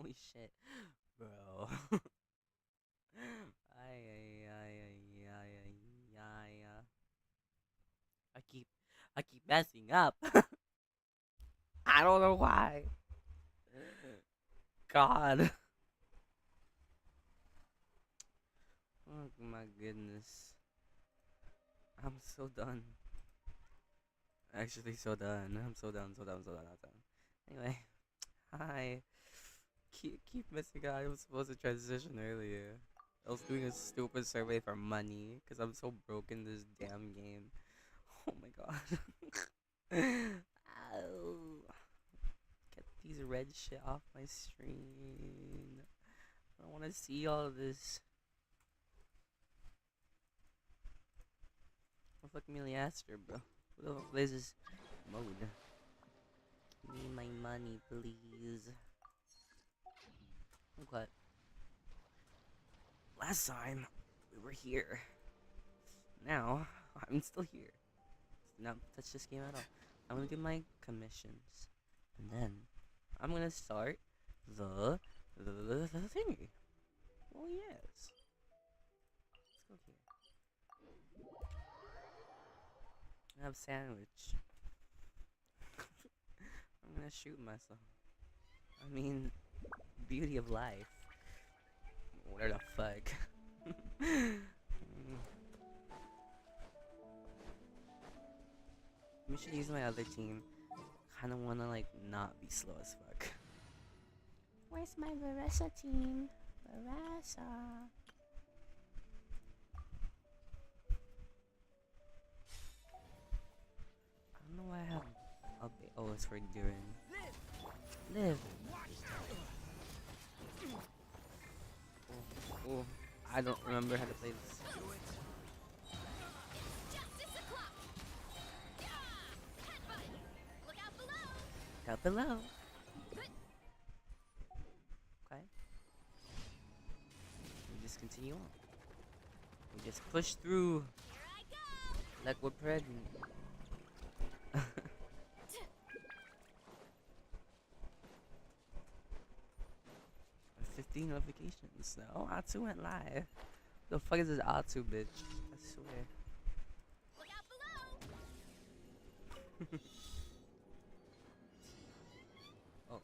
Holy shit, bro. Ay, ay, ay, ay, ay, ay, ay, I keep, I keep messing up. I don't know why. God. Oh my goodness. I'm so done. Actually, so done. I'm so done, so done, so done, so done. Anyway, hi. Keep messing up. I was supposed to transition earlier. I was doing a stupid survey for money because I'm so broke in this damn game. Oh my god. Ow. Get these red shit off my screen. I don't want to see all of this. I look Miliaster, bro. What the fuck is this mode? Give me my money, please. Okay. Last time, we were here. Now, I'm still here. Not touch this game at all. I'm gonna do my commissions. And then, I'm gonna start the thingy. Oh, yes. Let's go here. I have sandwich. I'm gonna shoot myself. I mean, beauty of life. Where the fuck? We should use my other team. Kinda wanna like not be slow as fuck. Where's my Varessa team? Varessa. I don't know why I have a oh, it's for Durin. Live. Oh, I don't remember how to play this. Look out below. Okay. We just continue on. We just push through. Like we're pregnant. 15 notifications. No, Atsu went live. The fuck is this Atsu bitch? I swear. Look out below. Oh.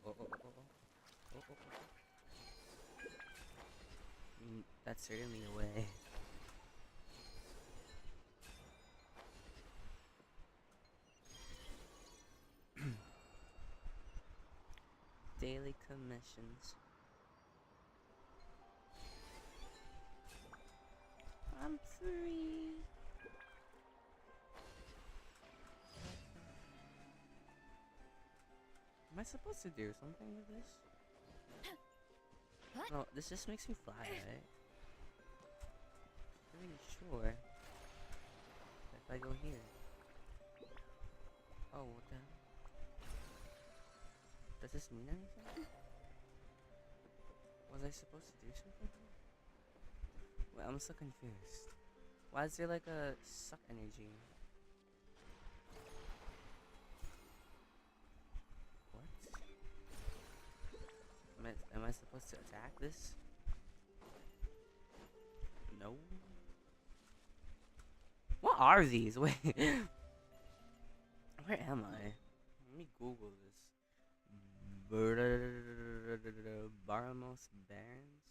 That's certainly a way. Daily commissions. I'm free. Am I supposed to do something with this? No, this just makes me fly, right? I'm pretty sure. If I go here. Oh, what the hell? Does this mean anything? Was I supposed to do something? Wait, I'm so confused. Why is there like a suck energy? What? Am I supposed to attack this? No. What are these? Wait. Where am I? Let me Google this. Baramos Barons?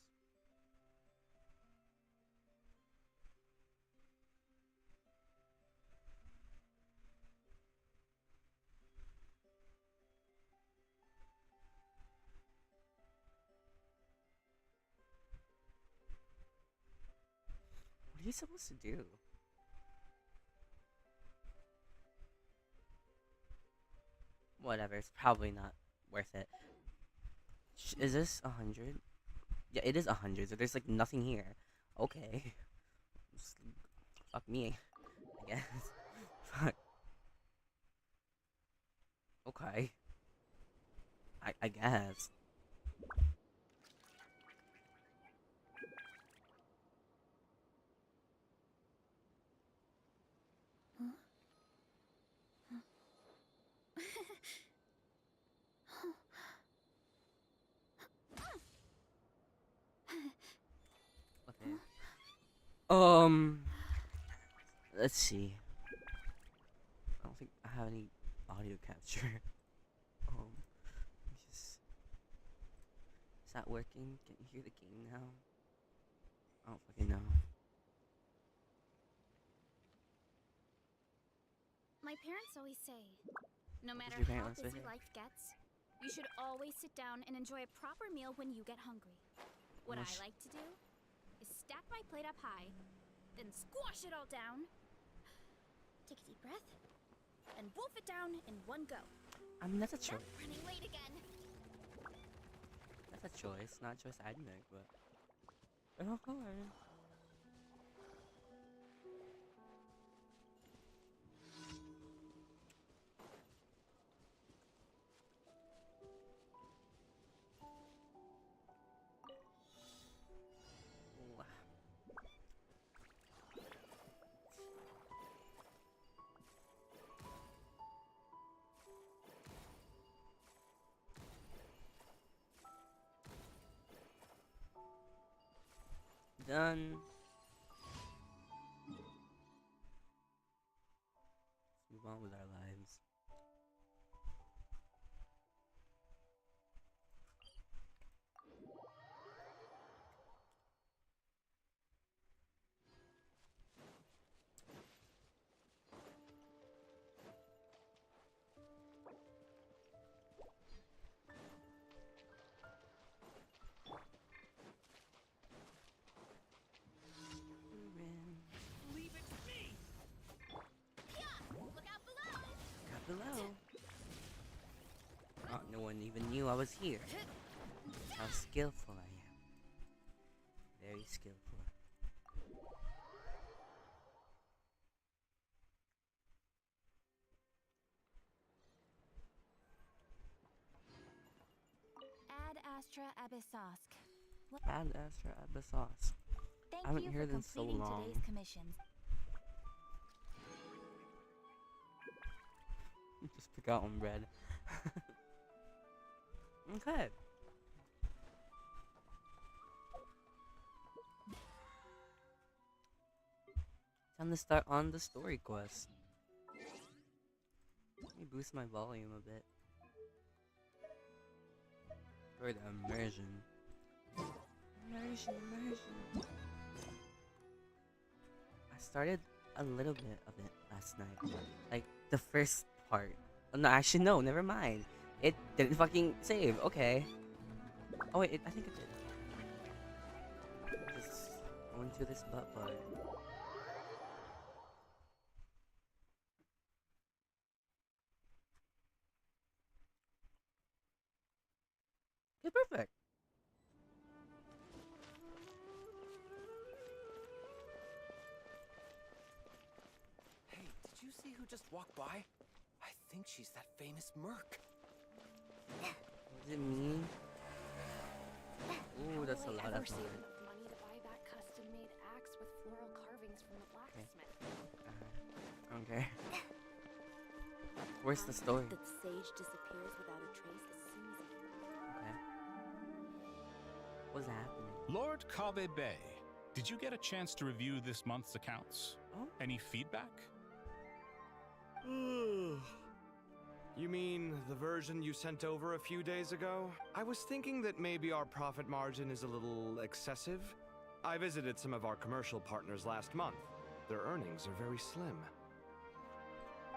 What are you supposed to do? Whatever, it's probably not worth it. Is this 100? Yeah, it is 100, so there's like nothing here. Okay. Fuck me, I guess. Fuck. Okay. I guess. Let's see. I don't think I have any audio capture. Let me just. Is that working? Can you hear the game now? I don't fucking know. My parents always say, no matter your how parents busy say? life gets, you should always sit down and enjoy a proper meal when you get hungry. What I like to do is stack my plate up high, then squash it all down, take a deep breath, and wolf it down in one go. I mean, that's a choice. Not running late again. That's a choice, not a choice I'd make, but. Okay. Done. Let's move on with our lives. Leave it to me. Yeah, look out below. Got below. Oh, no one even knew I was here. How skillful I am. Very skillful. Ad Astra Abyssosk. Ad Astra Abyssos. Thank I haven't you heard for in so completing long. today's commissions. Just forgotten bread. Okay. Time to start on the story quest. Let me boost my volume a bit. For the immersion. Immersion. I started a little bit of it last night. Like, the first part. Oh, no, actually, no, never mind. It didn't fucking save. Okay. Oh, wait, I think it did. Just go into this butt plug. Okay, perfect. Hey, did you see who just walked by? I think she's that famous merc. Was it me? Ooh, that's a lot of save money. enough money to buy that custom-made axe with floral carvings from the blacksmith. Okay. Where's the story? That sage disappears without a trace as soon as it... Okay. What's happening? Lord Kabe Bay, did you get a chance to review this month's accounts? Oh? Any feedback? You mean the version you sent over a few days ago? I was thinking that maybe our profit margin is a little excessive. I visited some of our commercial partners last month. Their earnings are very slim.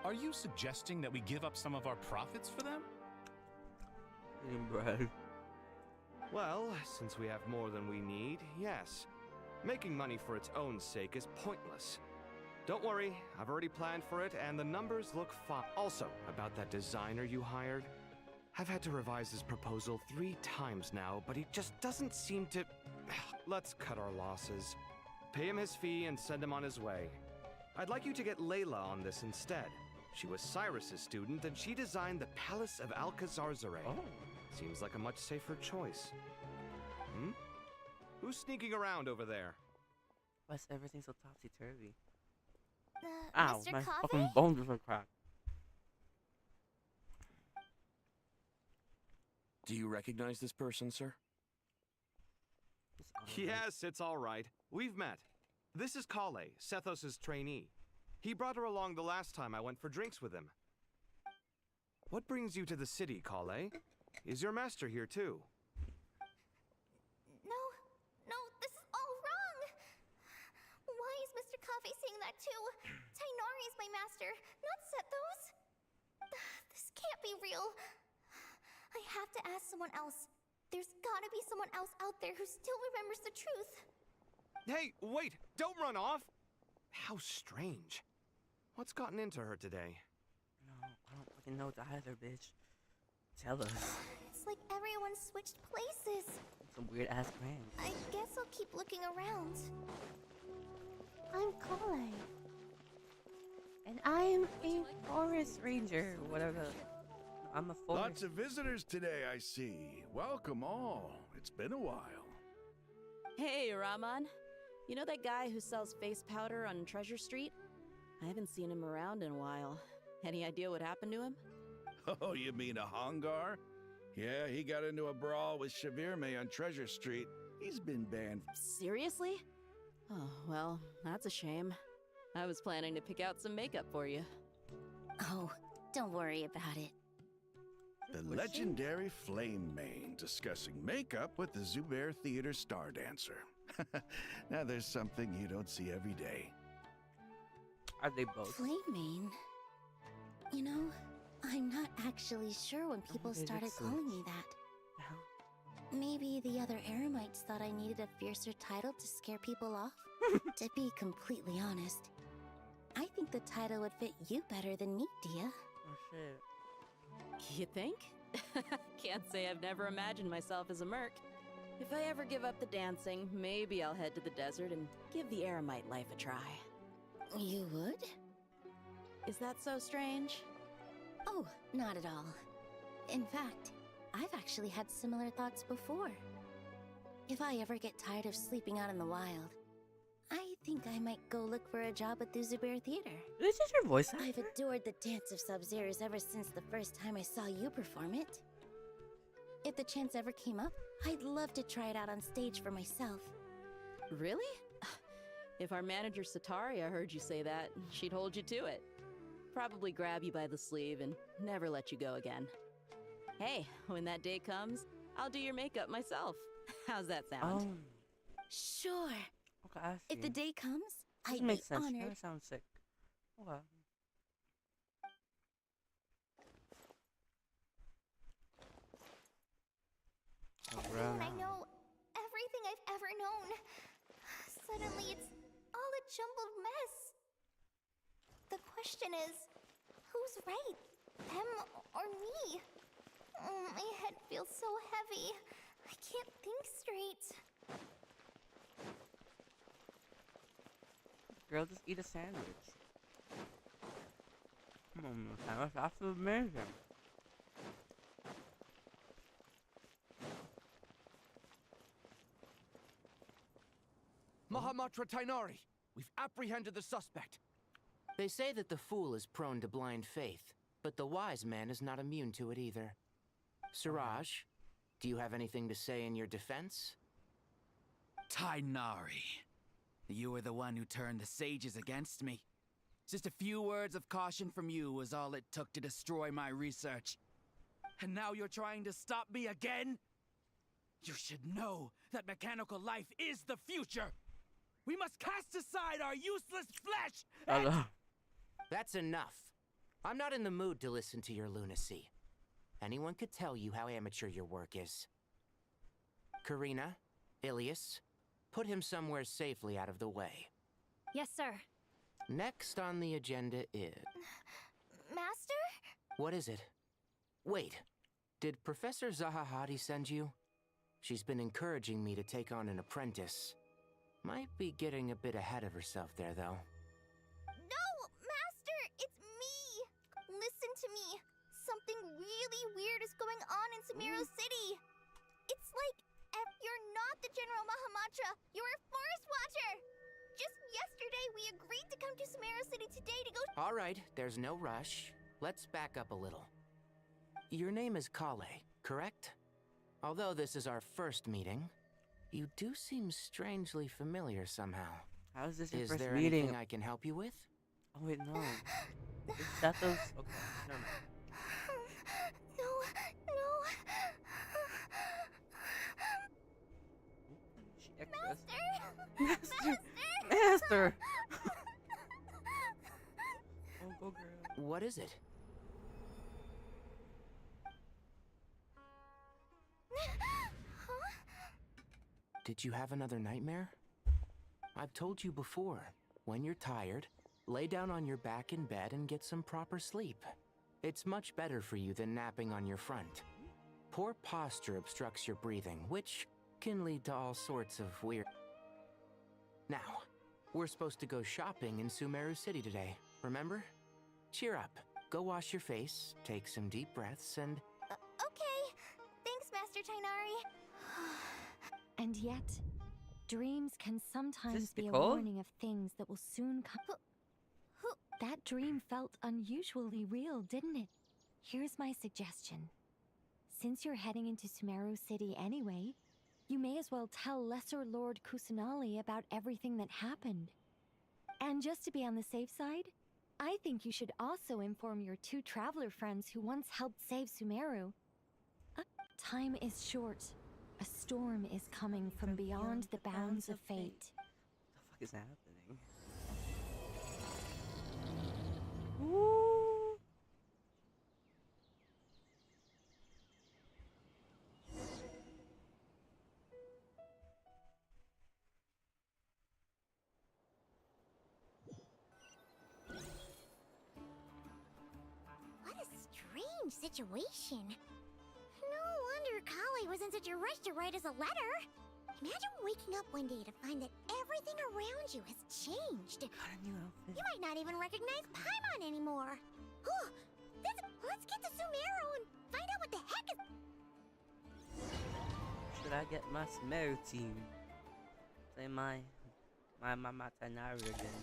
Are you suggesting that we give up some of our profits for them? Bread. Well, since we have more than we need, yes. Making money for its own sake is pointless. Don't worry, I've already planned for it, and the numbers look fine. Also, about that designer you hired, I've had to revise his proposal 3 times now, but he just doesn't seem to... Let's cut our losses. Pay him his fee and send him on his way. I'd like you to get Layla on this instead. She was Cyrus's student, and she designed the Palace of Alcazarzaray. Oh. Seems like a much safer choice. Hmm? Who's sneaking around over there? Why is everything so topsy-turvy? Ow, Ow, Mr. my Coffee? fucking bones are cracked. Do you recognize this person, sir? It's all right. Yes, it's all right. We've met. This is Kale, Sethos' trainee. He brought her along the last time I went for drinks with him. What brings you to the city, Kale? Is your master here too? No, this is all wrong! Why is Mr. Kave saying that too? Tainari is my master, not Sethos. This can't be real. I have to ask someone else. There's gotta be someone else out there who still remembers the truth. Hey, wait! Don't run off! How strange. What's gotten into her today? No, I don't fucking know either, bitch. Tell us. It's like everyone switched places. Some weird ass prank. I guess I'll keep looking around. I'm Kale. And I'm a forest ranger, whatever. I'm a forest. Lots of visitors today, I see. Welcome all. It's been a while. Hey, Rahman. You know that guy who sells face powder on Treasure Street? I haven't seen him around in a while. Any idea what happened to him? Oh, you mean a Hongar? Yeah, he got into a brawl with Shavirme on Treasure Street. He's been banned. Seriously? Oh, well, that's a shame. I was planning to pick out some makeup for you. Oh, don't worry about it. The legendary Flame Mane discussing makeup with the Zubair Theater star dancer. Now there's something you don't see every day. Are they both? Flame Mane? You know, I'm not actually sure when people they started look so- calling me that. Hell? Maybe the other Eremites thought I needed a fiercer title to scare people off? To be completely honest, I think the title would fit you better than me, Dia. Oh shit. You think? Can't say I've never imagined myself as a merc. If I ever give up the dancing, maybe I'll head to the desert and give the Eremite life a try. You would? Is that so strange? Oh, not at all. In fact, I've actually had similar thoughts before. If I ever get tired of sleeping out in the wild, I think I might go look for a job at the Zubair Theater. This is your voice actor? I've adored the dance of Sub-Zeros ever since the first time I saw you perform it. If the chance ever came up, I'd love to try it out on stage for myself. Really? If our manager Sataria heard you say that, she'd hold you to it. Probably grab you by the sleeve and never let you go again. Hey, when that day comes, I'll do your makeup myself. How's that sound? Oh, Sure. okay, I see. If the day comes, This I'd be makes sense. honored. That sounds sick. Okay. And I know everything I've ever known. Suddenly it's all a jumbled mess. The question is, who's right? Them or me? My head feels so heavy. I can't think straight. Girl, just eat a sandwich. That's amazing. Mahamatra Tainari, we've apprehended the suspect. They say that the fool is prone to blind faith, but the wise man is not immune to it either. Siraj, do you have anything to say in your defense? Tainari, you were the one who turned the sages against me. Just a few words of caution from you was all it took to destroy my research. And now you're trying to stop me again? You should know that mechanical life is the future! We must cast aside our useless flesh! Hello. That's enough. I'm not in the mood to listen to your lunacy. Anyone could tell you how amateur your work is. Karina, Ilias, put him somewhere safely out of the way. Yes, sir. Next on the agenda is... Master? What is it? Wait, did Professor Zahahati send you? She's been encouraging me to take on an apprentice. Might be getting a bit ahead of herself there, though. No, Master! It's me! Listen to me. Something really weird is going on in Samiro City. It's like, you're not the General Mahamatra. You're a forest watcher. Just yesterday, we agreed to come to Samiro City today to go... All right, there's no rush. Let's back up a little. Your name is Kale, correct? Although this is our first meeting, you do seem strangely familiar somehow. How is this your Is first there meeting? anything I can help you with? Oh wait, no. Is that those? Okay, never mind. No, no. She extras. Master! Master! Oh, go girl. What is it? Did you have another nightmare? I've told you before, when you're tired, lay down on your back in bed and get some proper sleep. It's much better for you than napping on your front. Poor posture obstructs your breathing, which can lead to all sorts of weird... Now, we're supposed to go shopping in Sumeru City today, remember? Cheer up, go wash your face, take some deep breaths, and... Okay. Thanks, Master Tainari. And yet, dreams can sometimes be a Nicole? warning of things that will soon come. That dream felt unusually real, didn't it? Here's my suggestion. Since you're heading into Sumeru City anyway, you may as well tell Lesser Lord Kusanali about everything that happened. And just to be on the safe side, I think you should also inform your 2 traveler friends who once helped save Sumeru. Time is short. A storm is coming from beyond the bounds of fate. What the fuck is happening? Ooh. What a strange situation. No wonder Kali was in such a rush to write us a letter. Imagine waking up one day to find that everything around you has changed. Got a new outfit. You might not even recognize Paimon anymore. Oh, let's get to Sumeru and find out what the heck is... Should I get my Sumeru team? Say my Tainari again.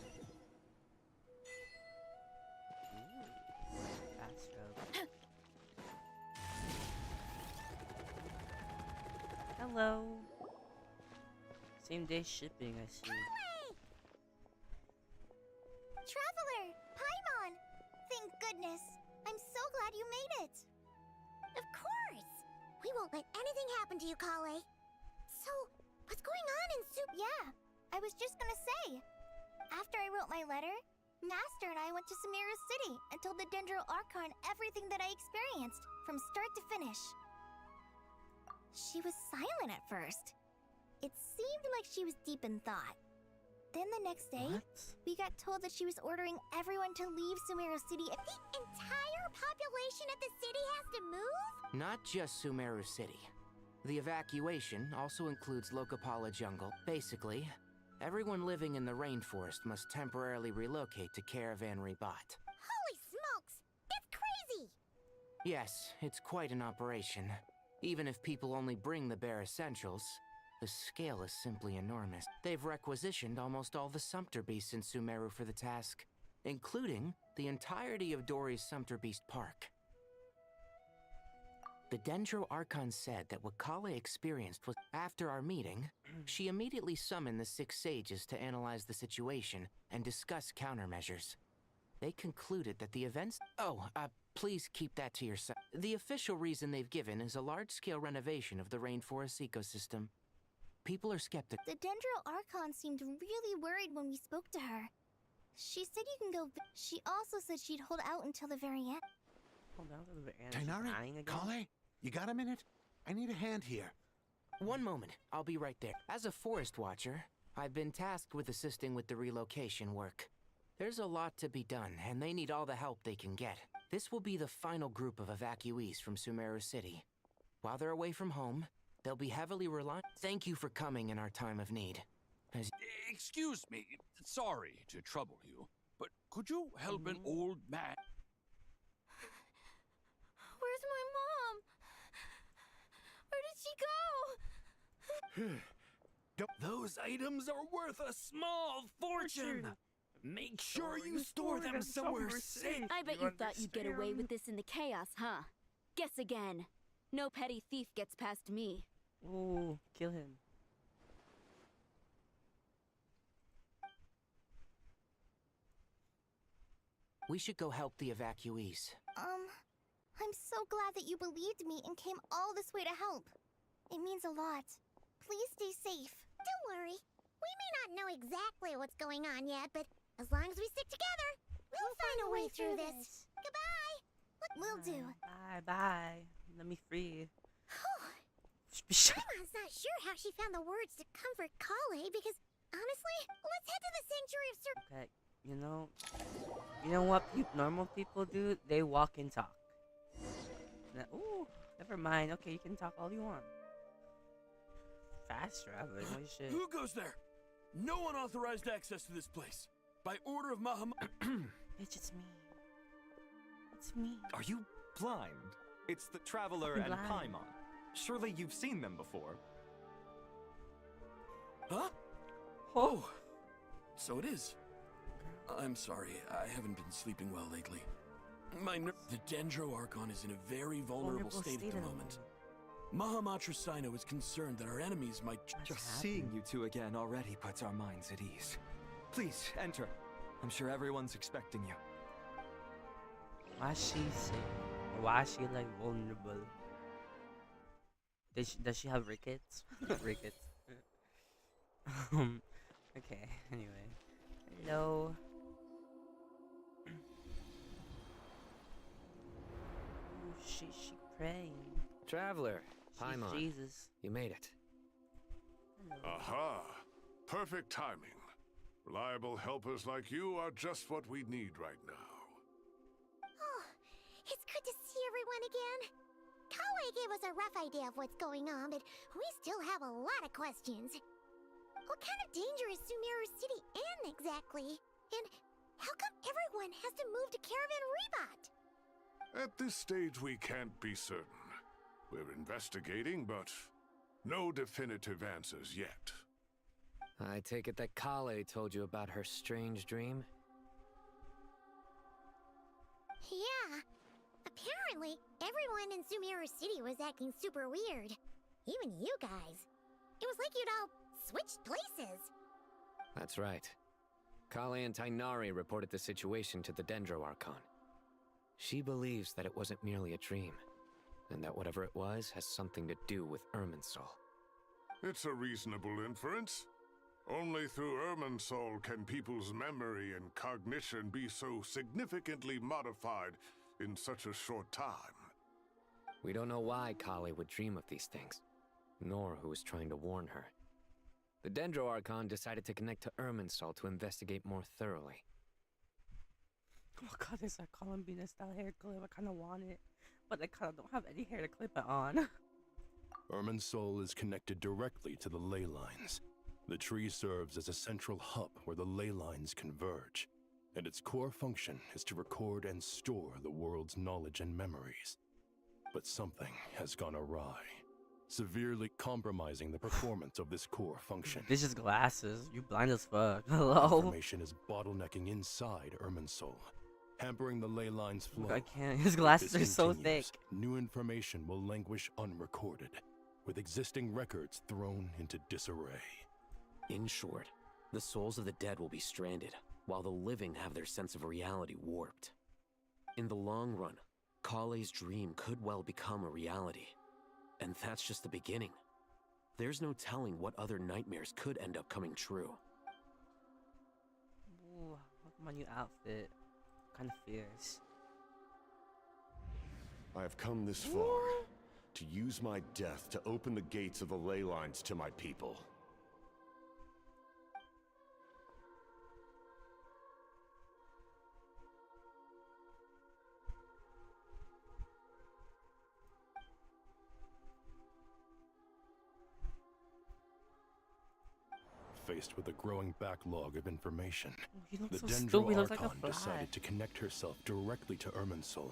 Ooh, Astro. Hello. Same day shipping, I see. Traveler, Paimon! Thank goodness. I'm so glad you made it. Of course. We won't let anything happen to you, Kale. So, what's going on in Yeah, I was just gonna say. After I wrote my letter, Master and I went to Sumeru City and told the Dendro Archon everything that I experienced, from start to finish. She was silent at first. It seemed like she was deep in thought. Then the next day, we got told that she was ordering everyone to leave Sumeru City. The entire population of the city has to move? Not just Sumeru City. The evacuation also includes Lokapala Jungle. Basically, everyone living in the rainforest must temporarily relocate to Caravan Ribat. Holy smokes! That's crazy! Yes, it's quite an operation. Even if people only bring the bare essentials, the scale is simply enormous. They've requisitioned almost all the Sumpter Beasts in Sumeru for the task, including the entirety of Dori's Sumpter Beast Park. The Dendro Archon said that what Kale experienced was after our meeting, she immediately summoned the 6 sages to analyze the situation and discuss countermeasures. They concluded that the events... please keep that to yourself. The official reason they've given is a large-scale renovation of the rainforest ecosystem. People are skeptical. The Dendro Archon seemed really worried when we spoke to her. She said you can go... She also said she'd hold out until the very end. Hold out until the very end. She's Tainari, dying again? Kale, you got a minute? I need a hand here. One moment, I'll be right there. As a forest watcher, I've been tasked with assisting with the relocation work. There's a lot to be done, and they need all the help they can get. This will be the final group of evacuees from Sumeru City. While they're away from home, they'll be heavily reliant. Thank you for coming in our time of need. Excuse me, sorry to trouble you, but could you help an old man? Where's my mom? Where did she go? Those items are worth a small fortune. Make sure you store them somewhere safe. I bet you thought you'd get away with this in the chaos, huh? Guess again. No petty thief gets past me. Ooh, kill him. We should go help the evacuees. I'm so glad that you believed me and came all this way to help. It means a lot. Please stay safe. Don't worry. We may not know exactly what's going on yet, but as long as we stick together, we'll find a way through this. Goodbye. Will do. Bye, bye. Let me free. Paimon's not sure how she found the words to comfort Kale because, honestly, let's head to the Sanctuary of Sir. Okay, you know what normal people do? They walk and talk. Ooh, never mind. Okay, you can talk all you want. Fast traveling, holy shit. Who goes there? No unauthorized access to this place. By order of Maham. Bitch, it's me. It's me. Are you blind? It's the Traveler I'm and blind. Paimon. Surely you've seen them before. Huh? Oh, so it is. I'm sorry, I haven't been sleeping well lately. The Dendro Archon is in a very vulnerable state at the moment. Mahamatra Sino is concerned that our enemies might Just seeing you two again already puts our minds at ease. Please, enter. I'm sure everyone's expecting you. Why is she sick? Why is she like vulnerable? Does she have rickets? Rickets. Okay, anyway. Hello. Ooh, she praying. Traveler, She's Paimon, Jesus. you made it. Aha! Perfect timing. Reliable helpers like you are just what we need right now. Oh, it's good to see everyone again. Kale gave us a rough idea of what's going on, but we still have a lot of questions. What kind of danger is Sumeru City in exactly? And how come everyone has to move to Caravan Rebot? At this stage, we can't be certain. We're investigating, but no definitive answers yet. I take it that Kale told you about her strange dream? Yeah. Apparently, everyone in Sumeru City was acting super weird. Even you guys. It was like you'd all switched places. That's right. Kale and Tainari reported the situation to the Dendro Archon. She believes that it wasn't merely a dream, and that whatever it was has something to do with Irminsul. It's a reasonable inference. Only through Irminsul can people's memory and cognition be so significantly modified in such a short time. We don't know why Kale would dream of these things, nor who was trying to warn her. The Dendro Archon decided to connect to Irminsul to investigate more thoroughly. Oh god, there's that Columbina style hair clip. I kind of want it, but I kind of don't have any hair to clip it on. Irminsul is connected directly to the ley lines. The tree serves as a central hub where the ley lines converge, and its core function is to record and store the world's knowledge and memories. But something has gone awry, severely compromising the performance of this core function. This is glasses. You blind as fuck. Hello. Information is bottlenecking inside Irminsul, hampering the ley lines flow. I can't. His glasses If are this so continues, thick. New information will languish unrecorded, with existing records thrown into disarray. In short, the souls of the dead will be stranded, while the living have their sense of reality warped. In the long run, Kale's dream could well become a reality. And that's just the beginning. There's no telling what other nightmares could end up coming true. Ooh, look at my new outfit. Kind of fierce. I have come this far to use my death to open the gates of the ley lines to my people. Faced with a growing backlog of information, He looks the so Dendro stupid. He looks like a Archon fly. decided to connect herself directly to Irminsul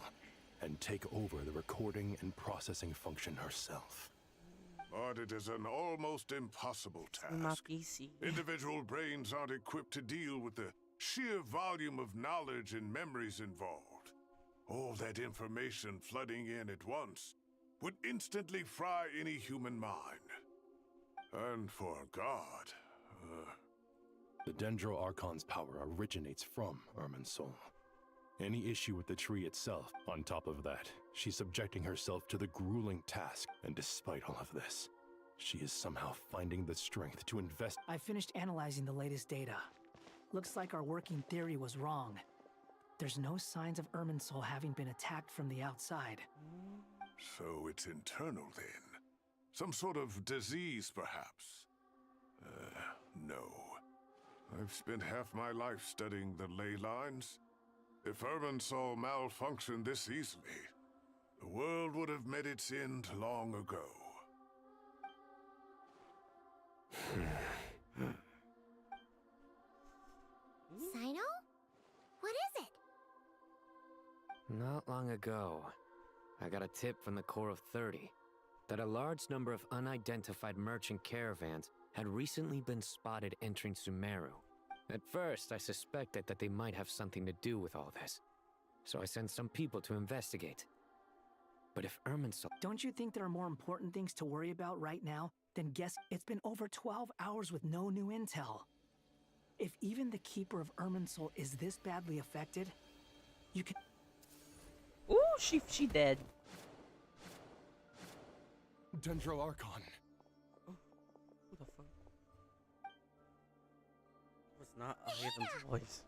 and take over the recording and processing function herself. But it is an almost impossible task. Individual brains aren't equipped to deal with the sheer volume of knowledge and memories involved. All that information flooding in at once would instantly fry any human mind. And for God, The Dendro Archon's power originates from Irminsul. any issue with the tree itself. On top of that, she's subjecting herself to the grueling task, and despite all of this, she is somehow finding the strength to invest. I finished analyzing the latest data. Looks like our working theory was wrong. There's no signs of Irminsul having been attacked from the outside. So it's internal then? Some sort of disease, perhaps? No. I've spent half my life studying the ley lines. If Irminsul malfunctioned this easily, the world would have met its end long ago. Sino? What is it? Not long ago, I got a tip from the Corps of 30 that a large number of unidentified merchant caravans had recently been spotted entering Sumeru. At first, I suspected that they might have something to do with all this, so I sent some people to investigate. But if Irminsul... Don't you think there are more important things to worry about right now than guess? It's been over 12 hours with no new intel. If even the Keeper of Irminsul is this badly affected, you can... Ooh, she dead. Dendro Archon. Oh, who the fuck? It was not Ivan's voice.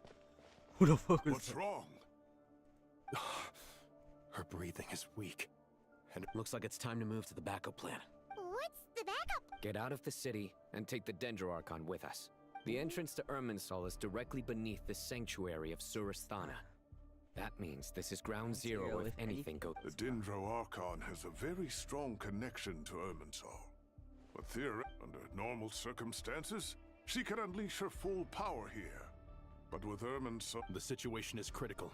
Who the fuck was What's that? wrong? Her breathing is weak. And it looks like it's time to move to the backup plan. What's the backup? Get out of the city and take the Dendro Archon with us. The entrance to Irminsul is directly beneath the sanctuary of Surasthana. That means this is ground zero if anything goes. The Dendro Archon has a very strong connection to Irminsul. But theoretically, under normal circumstances, she can unleash her full power here. But with Irminsul... The situation is critical.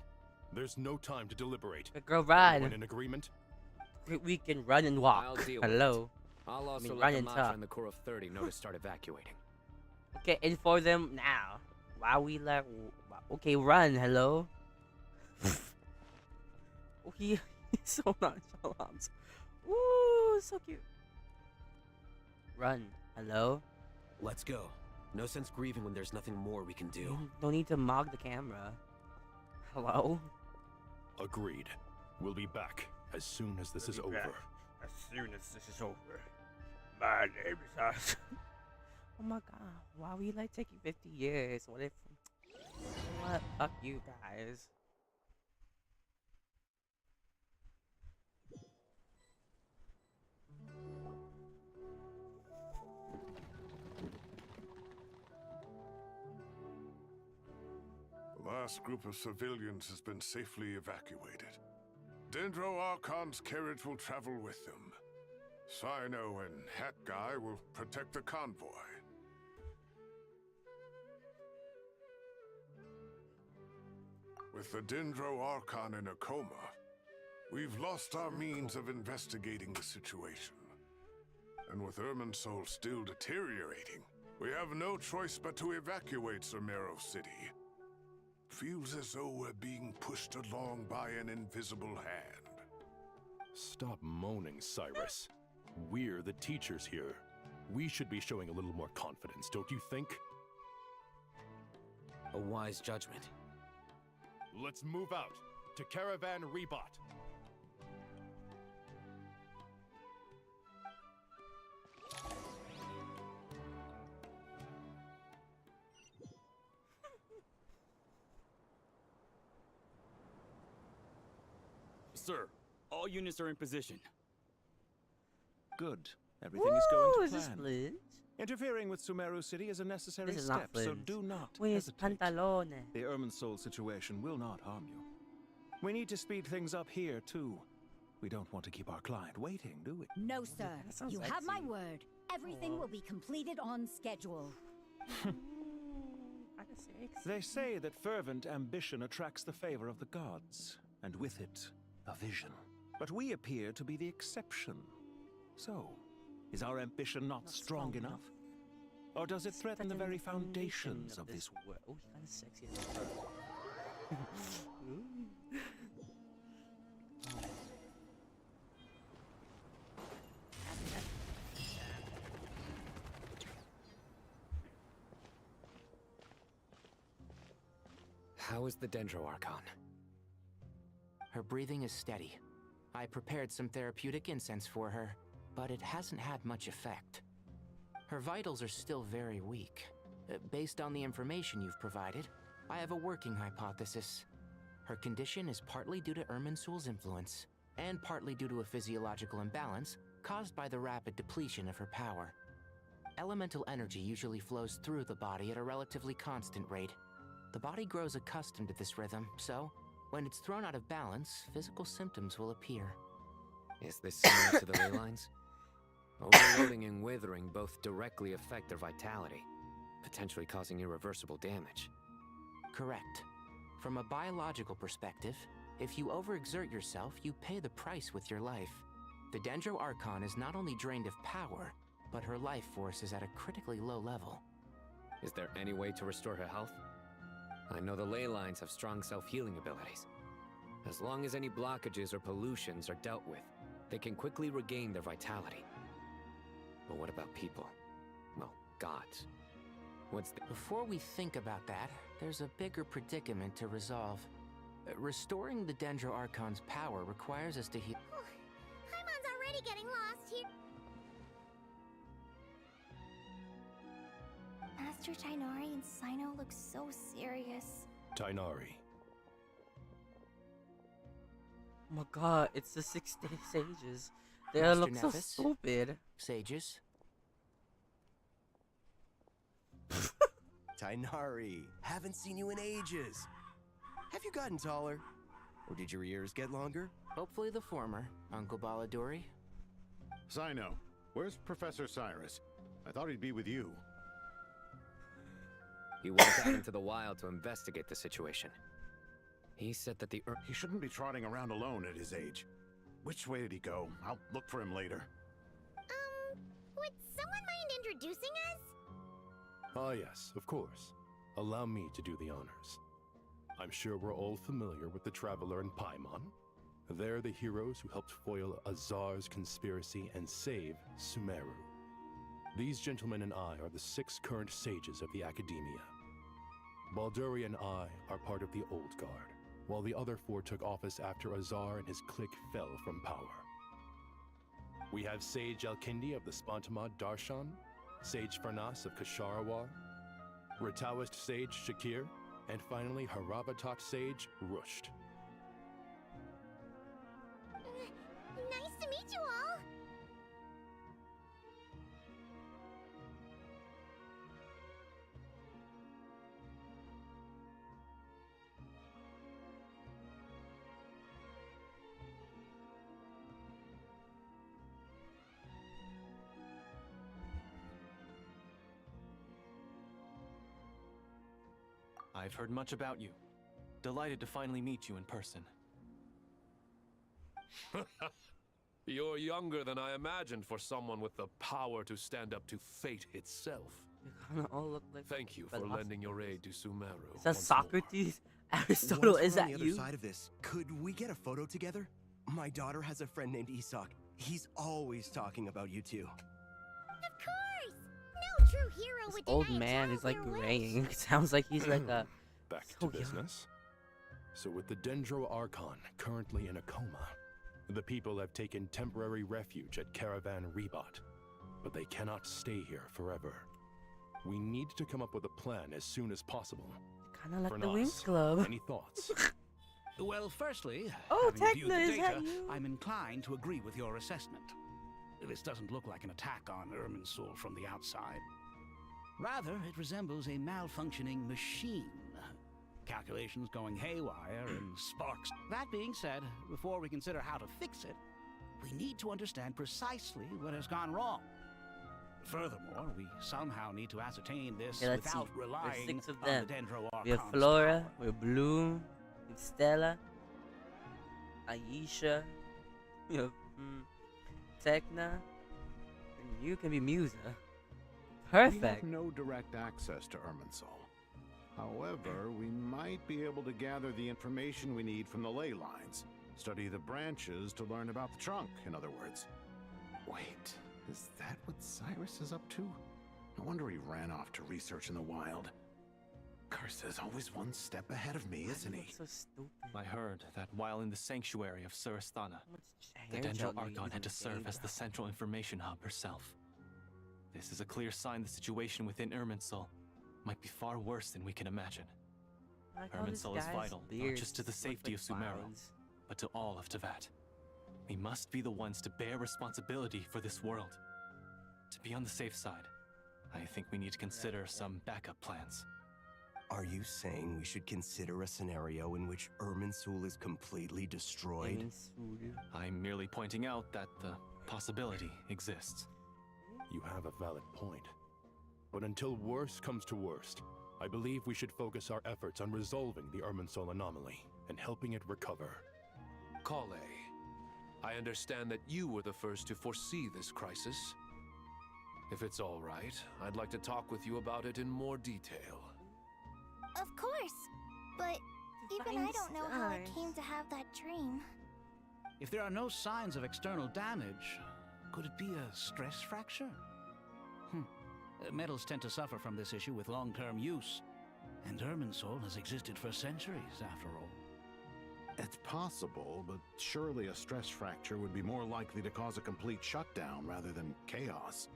There's no time to deliberate. Go run. Everyone in agreement? We can run and walk. I'll deal Hello. With it. I'll also run let the and Matra talk. and the Corps of 30 know to start evacuating. Okay, inform them now. Why we like? Okay, run. Hello. Oh, he's so nonchalant. Ooh, so cute. Run. Hello. Let's go. No sense grieving when there's nothing more we can do. You don't need to mog the camera. Hello. Agreed. We'll be back as soon as this is over. As soon as this is over. My name is Archon. Oh my god. Why we like taking 50 years? What if... What? Fuck you guys. The last group of civilians has been safely evacuated. Dendro Archon's carriage will travel with them. Sino and Hat Guy will protect the convoy. With the Dendro Archon in a coma, we've lost our means of investigating the situation. And with Irminsul still deteriorating, we have no choice but to evacuate Sumeru City. Feels as though we're being pushed along by an invisible hand. Stop moaning, Cyrus. We're the teachers here. We should be showing a little more confidence, don't you think? A wise judgment. Let's move out to Caravan Rebot. Sir, all units are in position. Good. Everything is going Is to this plan. Flint? Interfering with Sumeru City is a necessary This is not step, so Flint. do not Where's hesitate. Pantalone? The Irminsul situation will not harm you. We need to speed things up here, too. We don't want to keep our client waiting, do we? No, sir. sounds You have my sexy. word. Everything will be completed on schedule. They say that fervent ambition attracts the favor of the gods, and with it, a vision. But we appear to be the exception. So, is our ambition not strong enough? Or does it threaten the very foundations of this world? Oh, he's kind of sexy as fuck. How is the Dendro Archon? Her breathing is steady. I prepared some therapeutic incense for her, but it hasn't had much effect. Her vitals are still very weak. Based on the information you've provided, I have a working hypothesis. Her condition is partly due to Irminsul's influence, and partly due to a physiological imbalance caused by the rapid depletion of her power. Elemental energy usually flows through the body at a relatively constant rate. The body grows accustomed to this rhythm, so when it's thrown out of balance, physical symptoms will appear. Is this similar to the ley lines? Overloading and withering both directly affect their vitality, potentially causing irreversible damage. Correct. From a biological perspective, if you overexert yourself, you pay the price with your life. The Dendro Archon is not only drained of power, but her life force is at a critically low level. Is there any way to restore her health? I know the ley lines have strong self-healing abilities. As long as any blockages or pollutions are dealt with, they can quickly regain their vitality. But what about people? Well, gods. Before we think about that, there's a bigger predicament to resolve. Restoring the Dendro Archon's power requires us to heal. Paimon's already getting lost here. Master Tainari and Sino look so serious. Tainari. Oh my god, it's the 6 sages. They all look so stupid. Sages? Tainari, haven't seen you in ages. Have you gotten taller? Or did your ears get longer? Hopefully the former, Uncle Baladuri. Sino, where's Professor Cyrus? I thought he'd be with you. He went out into the wild to investigate the situation. He said that He shouldn't be trotting around alone at his age. Which way did he go? I'll look for him later. Would someone mind introducing us? Ah yes, of course. Allow me to do the honors. I'm sure we're all familiar with the Traveler and Paimon. They're the heroes who helped foil Azar's conspiracy and save Sumeru. These gentlemen and I are the 6 current sages of the Academia. Balduri and I are part of the Old Guard, while the other 4 took office after Azar and his clique fell from power. We have Sage Alkindi of the Spantamad Darshan, Sage Farnas of Kasharawar, Rataoist Sage Shakir, and finally Harabatot Sage Rusht. Nice to meet you all. I've heard much about you. Delighted to finally meet you in person. You're younger than I imagined for someone with the power to stand up to fate itself. All look like Thank you for lending your aid to Sumeru. Is that Socrates? Aristotle, Once is we're on that the you? other side of this, could we get a photo together? My daughter has a friend named Isak. He's always talking about you two. Of course! No true hero This would old deny a man child is like their wish. graying. Sounds like he's like a. Back so to business. So with the Dendro Archon currently in a coma, the people have taken temporary refuge at Caravan Rebot, but they cannot stay here forever. We need to come up with a plan as soon as possible. Kind of like the Farnas, Wings Club. Any thoughts? Well, firstly, Oh, having viewed Tekla, the is that data, you? I'm inclined to agree with your assessment. This doesn't look like an attack on Irminsul from the outside. Rather, it resembles a malfunctioning machine. Calculations going haywire and sparks. That being said, before we consider how to fix it, we need to understand precisely what has gone wrong. Furthermore, we somehow need to ascertain this Okay, let's without see. There's relying 6 of on them. the Dendro We have Archon's Flora, power. we have Bloom, we have Stella, Aisha, we have Tekna, and you can be Musa. We have Perfect. no direct access to Irminsul. However, we might be able to gather the information we need from the ley lines. Study the branches to learn about the trunk, in other words. Wait, is that what Cyrus is up to? No wonder he ran off to research in the wild. Curse's always one step ahead of me, isn't he? So stupid. I heard that while in the sanctuary of Surasthana, the Dendro Archon had to serve as the central information hub herself. This is a clear sign the situation within Irminsul might be far worse than we can imagine. Irminsul is vital, not just to the safety of Sumeru, but to all of Teyvat. We must be the ones to bear responsibility for this world. To be on the safe side, I think we need to consider some backup plans. Are you saying we should consider a scenario in which Irminsul is completely destroyed? I'm merely pointing out that the possibility exists. You have a valid point. But until worst comes to worst, I believe we should focus our efforts on resolving the Irminsul anomaly and helping it recover. Kale, I understand that you were the first to foresee this crisis. If it's all right, I'd like to talk with you about it in more detail. Of course. But even I don't know how I came to have that dream. If there are no signs of external damage, could it be a stress fracture? Metals tend to suffer from this issue with long-term use, and Irminsul has existed for centuries, after all. It's possible, but surely a stress fracture would be more likely to cause a complete shutdown rather than chaos.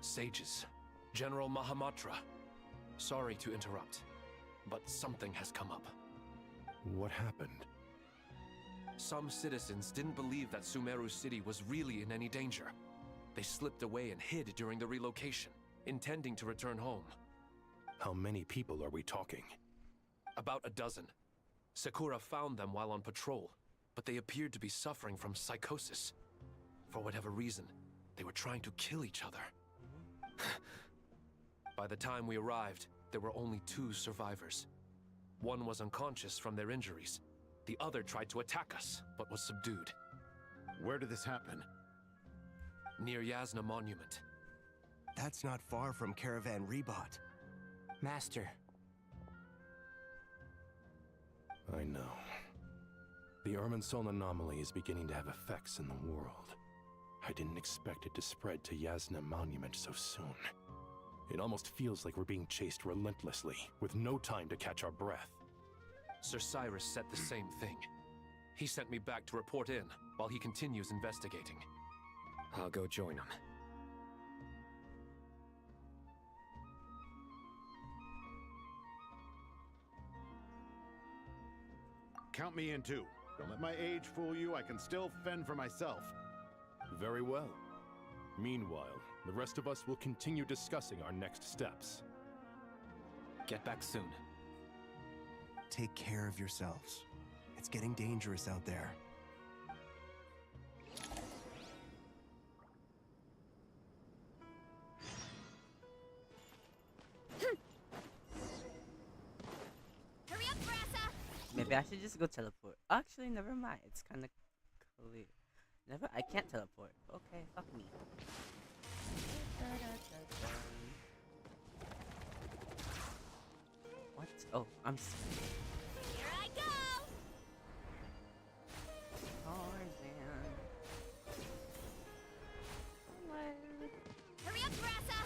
Sages, General Mahamatra, sorry to interrupt, but something has come up. What happened? Some citizens didn't believe that Sumeru City was really in any danger. They slipped away and hid during the relocation, intending to return home. How many people are we talking? About a dozen. Sakura found them while on patrol, but they appeared to be suffering from psychosis. For whatever reason, they were trying to kill each other. By the time we arrived, there were only 2 survivors. One was unconscious from their injuries. The other tried to attack us, but was subdued. Where did this happen? Near Yasna Monument. That's not far from Caravan Rebot. Master. I know. The Irminsul anomaly is beginning to have effects in the world. I didn't expect it to spread to Yasna Monument so soon. It almost feels like we're being chased relentlessly, with no time to catch our breath. Sir Cyrus said the same thing. He sent me back to report in, while he continues investigating. I'll go join him. Count me in too. Don't let my age fool you, I can still fend for myself. Very well. Meanwhile, the rest of us will continue discussing our next steps. Get back soon. Take care of yourselves. It's getting dangerous out there. Hurry up, Brassa! Maybe I should just go teleport. Actually, never mind. It's kind of clear. I can't teleport. Okay, fuck me. What? Oh, I'm scared. Here I go! Tarzan. Hello. Hurry up, Brassa!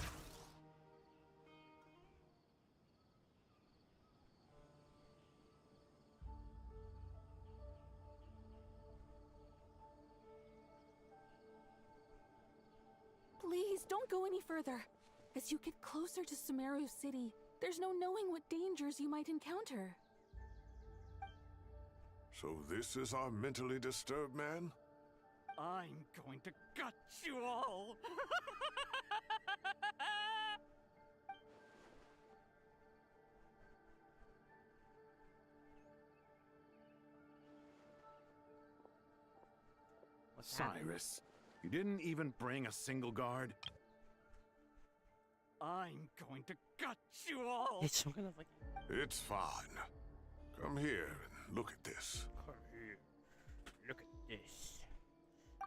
Please, don't go any further. As you get closer to Sumeru City, there's no knowing what dangers you might encounter. So this is our mentally disturbed man? I'm going to gut you all! Cyrus, you didn't even bring a single guard? I'm going to gut you all! It's fine. Come here and look at this. Look at this.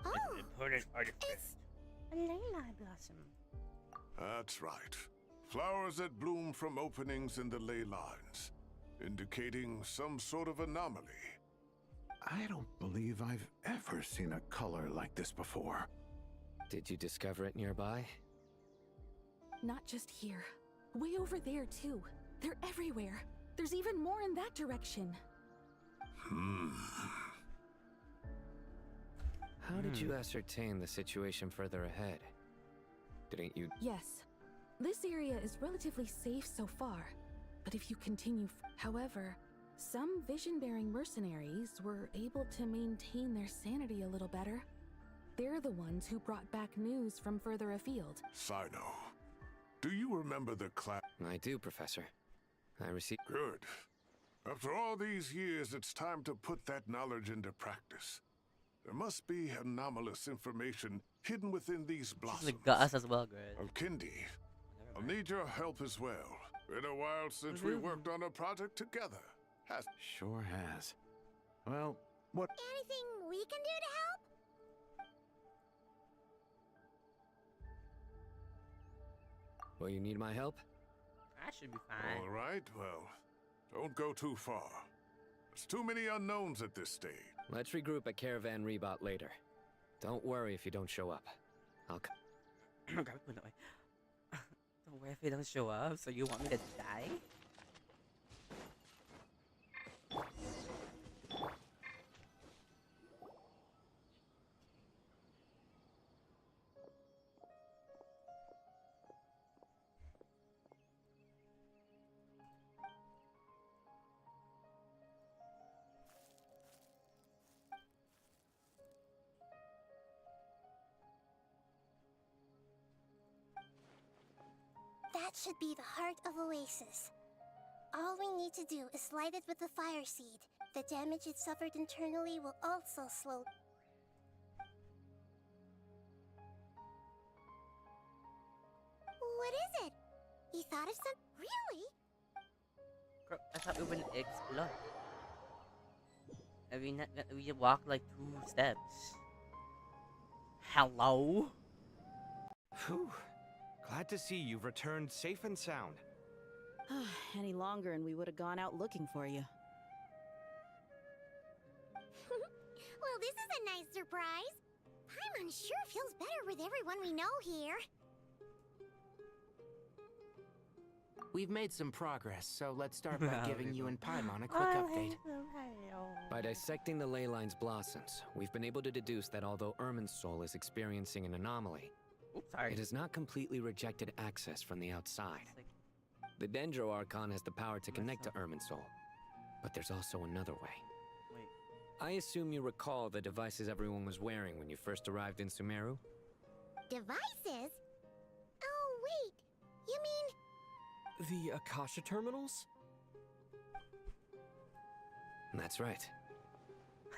Oh, Important artifact. A leyline blossom. That's right. Flowers that bloom from openings in the ley lines, indicating some sort of anomaly. I don't believe I've ever seen a color like this before. Did you discover it nearby? Not just here. Way over there, too. They're everywhere. There's even more in that direction. How did you ascertain the situation further ahead? Didn't you? Yes. This area is relatively safe so far. But if you continue... However, some vision-bearing mercenaries were able to maintain their sanity a little better. They're the ones who brought back news from further afield. Sino, do you remember the class? I do, Professor. I received... Good. After all these years, it's time to put that knowledge into practice. There must be anomalous information hidden within these blossoms. Got us as well, Greg. Kindi, I'll need your help as well. Been a while since we worked on a project together. Sure has. Well, what? Anything we can do to help? Well, you need my help? I should be fine. All right, well, don't go too far. There's too many unknowns at this stage. Let's regroup at Caravan Rebot later. Don't worry if you don't show up. I'll come. Don't worry if they don't show up, so you want me to die? That should be the heart of Oasis. All we need to do is light it with the fire seed. The damage it suffered internally will also slow. What is it? You thought of some... Really? Girl, I thought we were gonna explore. We walked like 2 steps. Hello? Whew. Glad to see you've returned safe and sound. Any longer and we would have gone out looking for you. Well, this is a nice surprise. Paimon sure feels better with everyone we know here. We've made some progress, so let's start by giving you and Paimon a quick update. By dissecting the ley line's blossoms, we've been able to deduce that although Irminsul is experiencing an anomaly, it has not completely rejected access from the outside. The Dendro Archon has the power to connect to Irminsul, but there's also another way. I assume you recall the devices everyone was wearing when you first arrived in Sumeru? Devices? Oh, wait. You mean... The Akasha terminals? That's right.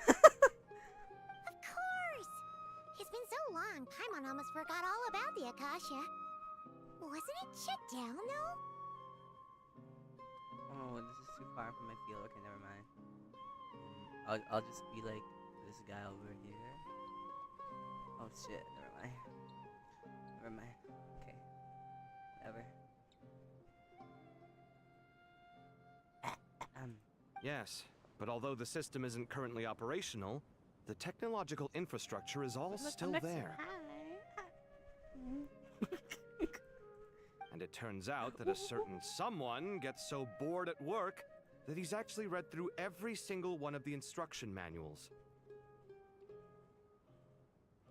Of course! It's been so long, Paimon almost forgot all about the Akasha. Wasn't it shut down, though? Oh, this is too far from my field. Okay, never mind. I'll just be like this guy over here. Oh shit, never mind. Never mind. Okay. Whatever. Yes, but although the system isn't currently operational, the technological infrastructure is all still there. And it turns out that a certain someone gets so bored at work that he's actually read through every single one of the instruction manuals.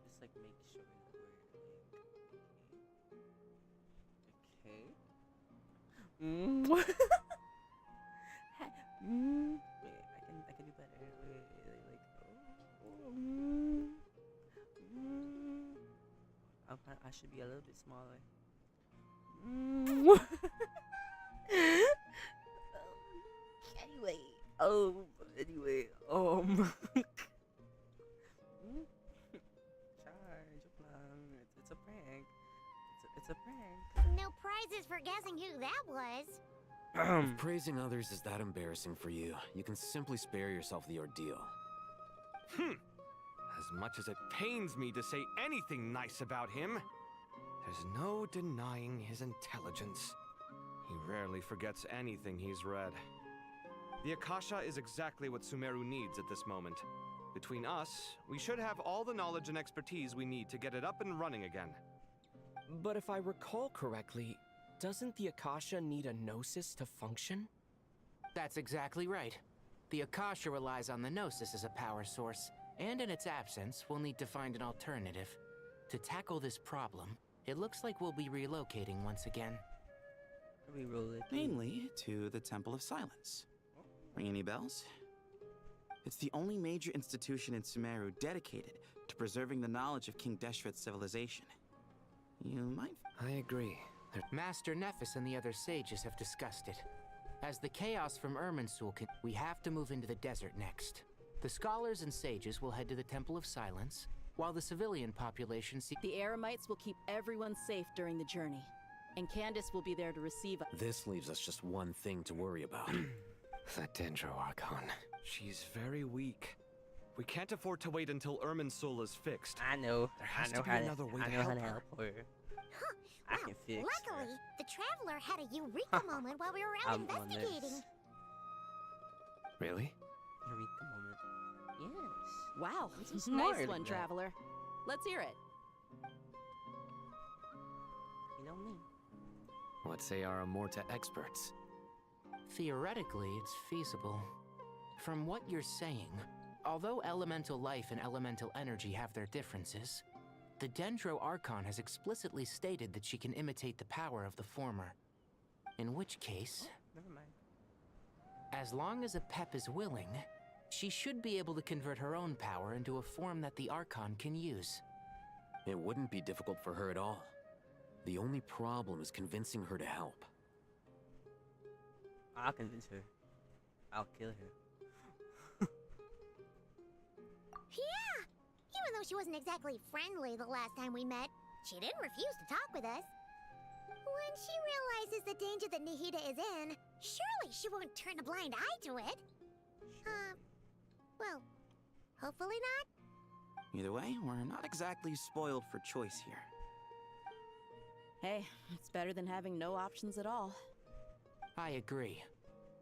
Just like make sure that we're like, okay. Wait, I can do better. I should be a little bit smaller. Anyway, charge plan. It's a prank. It's a prank. No prizes for guessing who that was. If praising others is that embarrassing for you, you can simply spare yourself the ordeal. As much as it pains me to say anything nice about him, there's no denying his intelligence. He rarely forgets anything he's read. The Akasha is exactly what Sumeru needs at this moment. Between us, we should have all the knowledge and expertise we need to get it up and running again. But if I recall correctly, Doesn't the Akasha need a gnosis to function? That's exactly right. The Akasha relies on the Gnosis as a power source, and in its absence, we'll need to find an alternative. To tackle this problem, it looks like we'll be relocating once again. Mainly to the Temple of Silence. Ring any bells? It's the only major institution in Sumeru dedicated to preserving the knowledge of King Deshret's civilization. You might... I agree. Master Nephis and the other sages have discussed it. As the chaos from Irminsul we have to move into the desert next. The scholars and sages will head to the Temple of Silence, while the civilian population The Eremites will keep everyone safe during the journey, and Candace will be there to receive This leaves us just one thing to worry about. That Dendro Archon. She's very weak. We can't afford to wait until Irminsul is fixed. I know. There has I know to be how to, another way I to know help how to her. help her. I can fix Luckily, her. the Traveler had a eureka moment while we were out I'm on this. investigating. Really? Eureka moment. Yes. Wow, This is smarter nice one, than that. Traveler. Let's hear it. You know me. What say our Amorta experts? Theoretically, it's feasible. From what you're saying, although elemental life and elemental energy have their differences, the Dendro Archon has explicitly stated that she can imitate the power of the former. In which case, Never mind. as long as a Pep is willing, she should be able to convert her own power into a form that the Archon can use. It wouldn't be difficult for her at all. The only problem is convincing her to help. I'll convince her. I'll kill her. Yeah! Even though she wasn't exactly friendly the last time we met, she didn't refuse to talk with us. When she realizes the danger that Nahida is in, surely she won't turn a blind eye to it. Well, hopefully not. Either way, we're not exactly spoiled for choice here. Hey, it's better than having no options at all. I agree.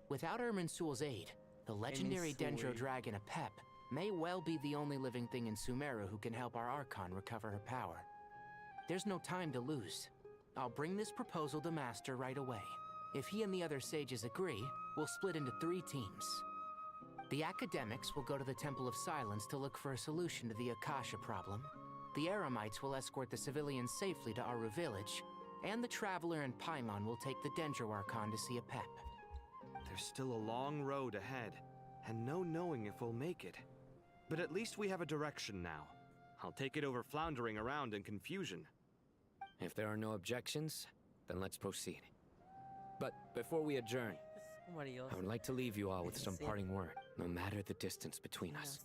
Without Irminsul's aid, the legendary Dendro Irminsul. dragon Apep may well be the only living thing in Sumeru who can help our Archon recover her power. There's no time to lose. I'll bring this proposal to Master right away. If he and the other sages agree, we'll split into 3 teams. The academics will go to the Temple of Silence to look for a solution to the Akasha problem. The Eremites will escort the civilians safely to Aru village, and the Traveler and Paimon will take the Dendro Archon to see Apep. There's still a long road ahead, and no knowing if we'll make it. But at least we have a direction now. I'll take it over floundering around in confusion. If there are no objections, then let's proceed. But before we adjourn, Somebody else. I would like to leave you all with some Say it. parting word. No matter the distance between us,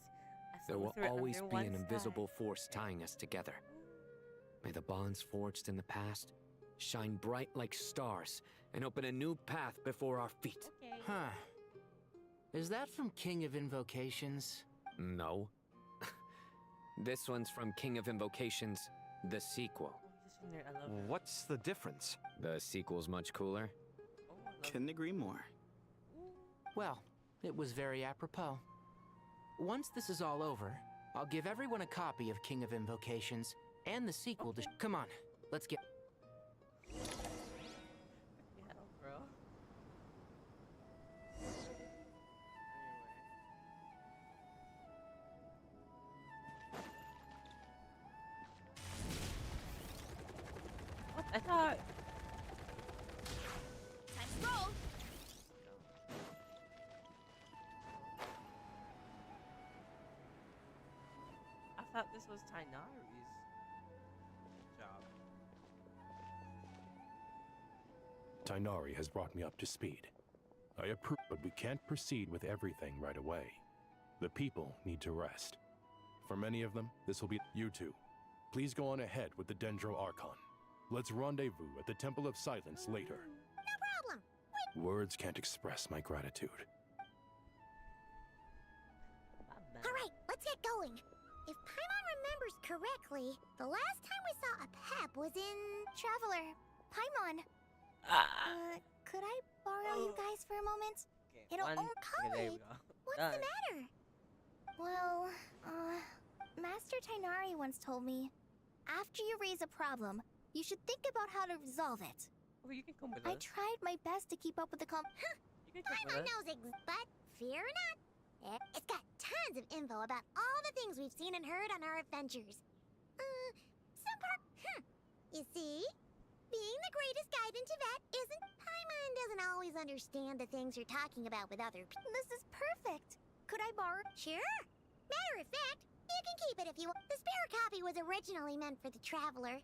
I there saw will through it always under be one an sky. invisible force tying us together. May the bonds forged in the past shine bright like stars and open a new path before our feet. Huh. Is that from King of Invocations? No. This one's from King of Invocations, the sequel. What's the difference? The sequel's much cooler. Couldn't agree more. Well, it was very apropos. Once this is all over, I'll give everyone a copy of King of Invocations and the sequel to... Come on, let's get... Yeah, bro. What? I thought. Time to roll. I thought this was Tainari's job. Tainari has brought me up to speed. I approve, but we can't proceed with everything right away. The people need to rest. For many of them, this will be you two. Please go on ahead with the Dendro Archon. Let's rendezvous at the Temple of Silence later. No problem. Words can't express my gratitude. Alright, let's get going. If Paimon remembers correctly, the last time we saw a Pep was in... Traveler, Paimon. Could I borrow you guys for a moment? It'll one- call okay, there me. we go. What's Done. the matter? Well, Master Tainari once told me, after you raise a problem, you should think about how to resolve it. Oh, you can come with I us. tried my best to keep up with the You can come with Paimon us. knows but fear not. It's got tons of info about all the things we've seen and heard on our adventures. Some part. You see? Being the greatest guide in Tibet isn't. Paimon doesn't always understand the things you're talking about with other people. This is perfect. Could I borrow? Sure. Matter of fact, you can keep it if you want. The spare copy was originally meant for the traveler.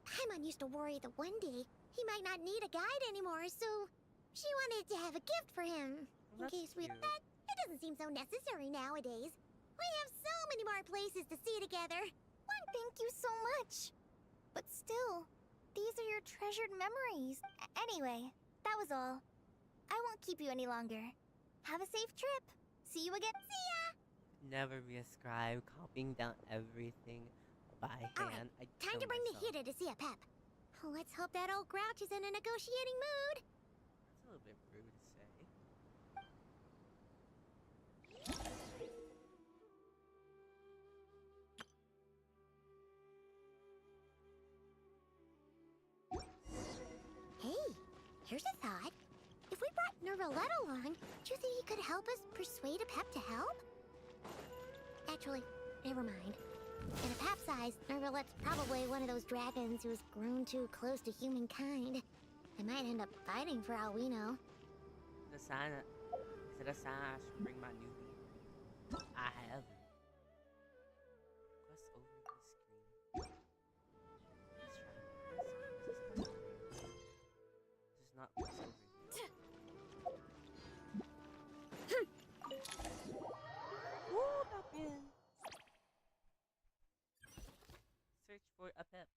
Paimon used to worry that one day he might not need a guide anymore, so she wanted to have a gift for him. In case we. But it doesn't seem so necessary nowadays. We have so many more places to see together. Thank you so much. But still, these are your treasured memories. Anyway, that was all. I won't keep you any longer. Have a safe trip. See you again. See ya! Never be a scribe, copying down everything by hand. Time to bring the Hida to see a Pep. Let's hope that old grouch is in a negotiating mood. That's a little bit rude to say. Hey, here's a thought. If we brought Nervalet along, do you think he could help us persuade a Pep to help? Actually, never mind. At a Pep size, Nervalet's probably one of those dragons who's grown too close to humankind. They might end up fighting for all we know. The sign. Is it a sign I should bring my newbie? I have it. Quest over the screen. Let's try. This is not quest over. Woo, not bien. Search for a Pep.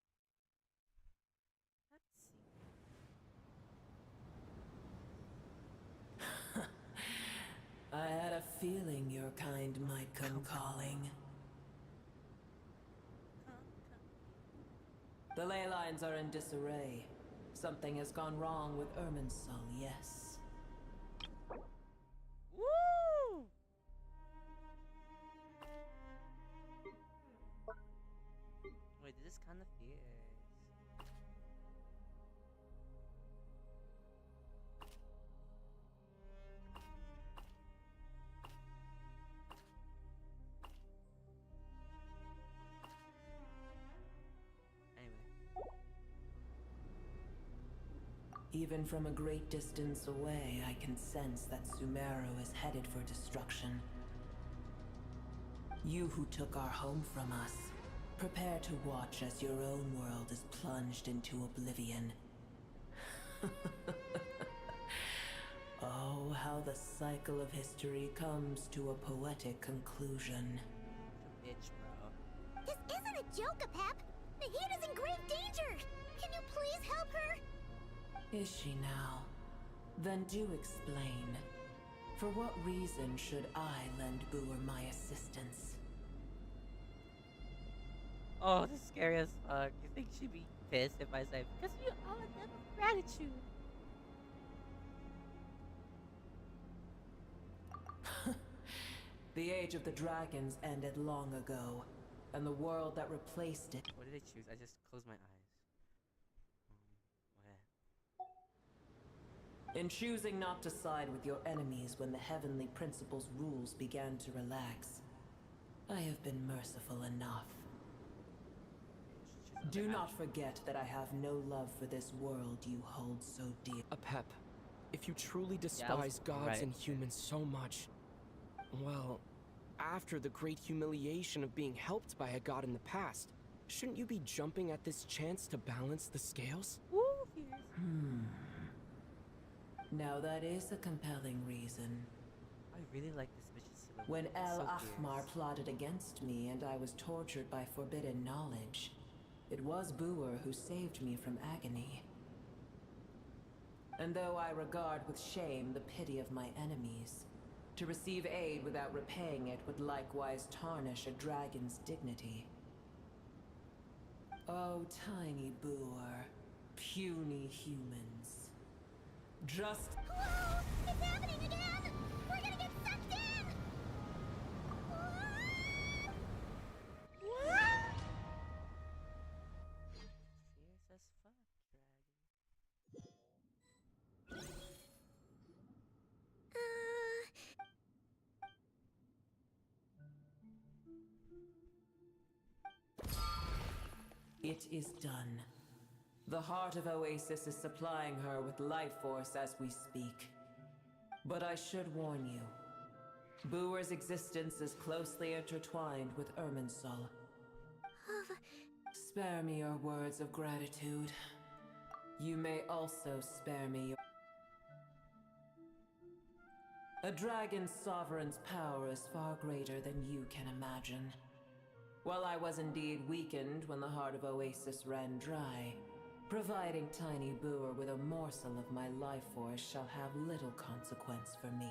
Let's see. I had a feeling your kind might come calling. The ley lines are in disarray. Something has gone wrong with Irminsul, yes. Woo! Wait, this is kind of fierce. Even from a great distance away, I can sense that Sumeru is headed for destruction. You who took our home from us, prepare to watch as your own world is plunged into oblivion. Oh, how the cycle of history comes to a poetic conclusion. Bitch, bro. This isn't a joke, Pep. Nahida's in grave danger. Can you please help her? Is she now? Then do explain. For what reason should I lend Booer my assistance? Oh, this is scary as fuck. You think she'd be pissed if I say, because you all of them of gratitude. The age of the dragons ended long ago, and the world that replaced it. What did I choose? I just closed my eyes. In choosing not to side with your enemies when the heavenly principles' rules began to relax, I have been merciful enough. Do not forget that I have no love for this world you hold so dear. Pep, if you truly despise gods and humans so much, well, after the great humiliation of being helped by a god in the past, shouldn't you be jumping at this chance to balance the scales? Now that is a compelling reason. I really like this bitch's silhouette. When It's El so Ahmar fierce. plotted against me and I was tortured by forbidden knowledge, it was Booer who saved me from agony. And though I regard with shame the pity of my enemies, to receive aid without repaying it would likewise tarnish a dragon's dignity. Oh, tiny Booer, puny humans. Just... Whoa! It's happening again! We're gonna get sucked in! Fierce as fuck, dragon. It is done. The heart of Oasis is supplying her with life force as we speak. But I should warn you. Booer's existence is closely intertwined with Irminsul. Spare me your words of gratitude. You may also spare me your... A dragon's sovereign's power is far greater than you can imagine. While I was indeed weakened when the heart of Oasis ran dry, providing Tiny Booer with a morsel of my life force shall have little consequence for me.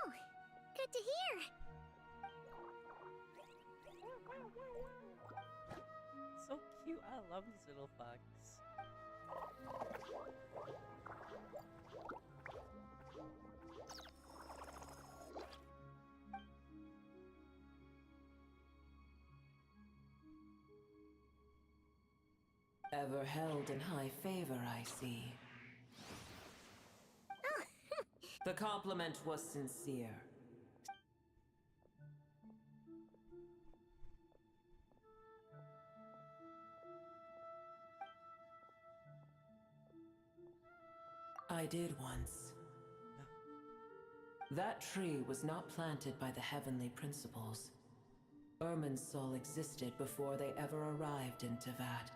Oh, good to hear. So cute. I love these little fucks. Ever held in high favor, I see. The compliment was sincere. I did once. That tree was not planted by the heavenly principles. Irminsul existed before they ever arrived in Tevat.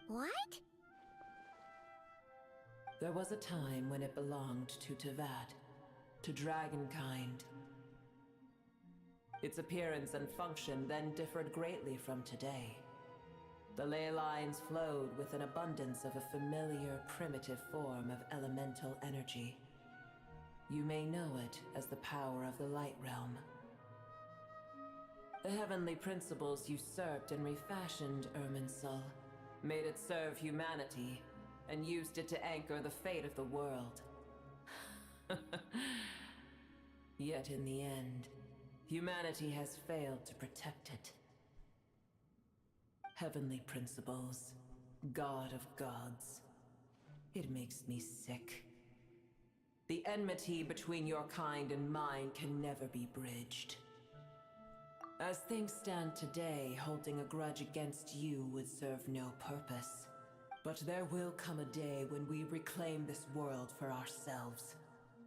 What? There was a time when it belonged to Tevat, to dragonkind. Its appearance and function then differed greatly from today. The ley lines flowed with an abundance of a familiar, primitive form of elemental energy. You may know it as the power of the Light Realm. The heavenly principles usurped and refashioned Irminsul, made it serve humanity, and used it to anchor the fate of the world. Yet in the end, humanity has failed to protect it. Heavenly principles, God of gods. It makes me sick. The enmity between your kind and mine can never be bridged. As things stand today, holding a grudge against you would serve no purpose. But there will come a day when we reclaim this world for ourselves.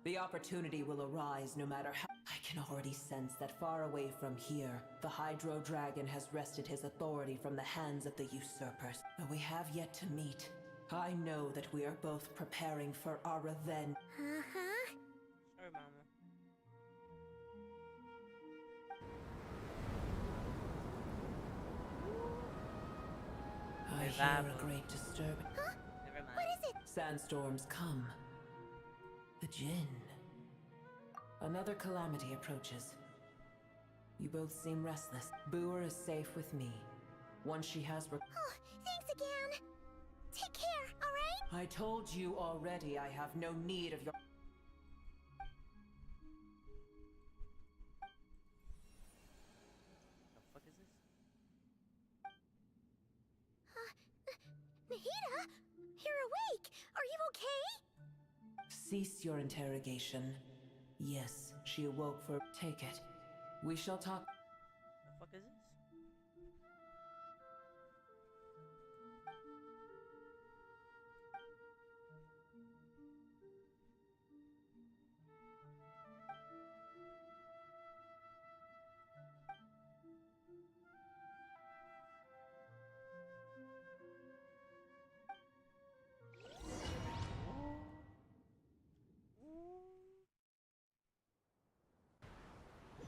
The opportunity will arise no matter how... I can already sense that far away from here, the Hydro Dragon has wrested his authority from the hands of the usurpers. Though we have yet to meet, I know that we are both preparing for our revenge. Uh-huh. Sorry, Mama. I hear a great disturbance. Huh? Never mind. What is it? Sandstorms come. The Jinn. Another calamity approaches. You both seem restless. Booer is safe with me. Once she has Oh, thanks again. Take care, alright? I told you already I have no need of your... The fuck is this? Nahida, you're awake. Are you okay? Cease your interrogation. Yes, she awoke for... Take it. We shall talk... The fuck is this?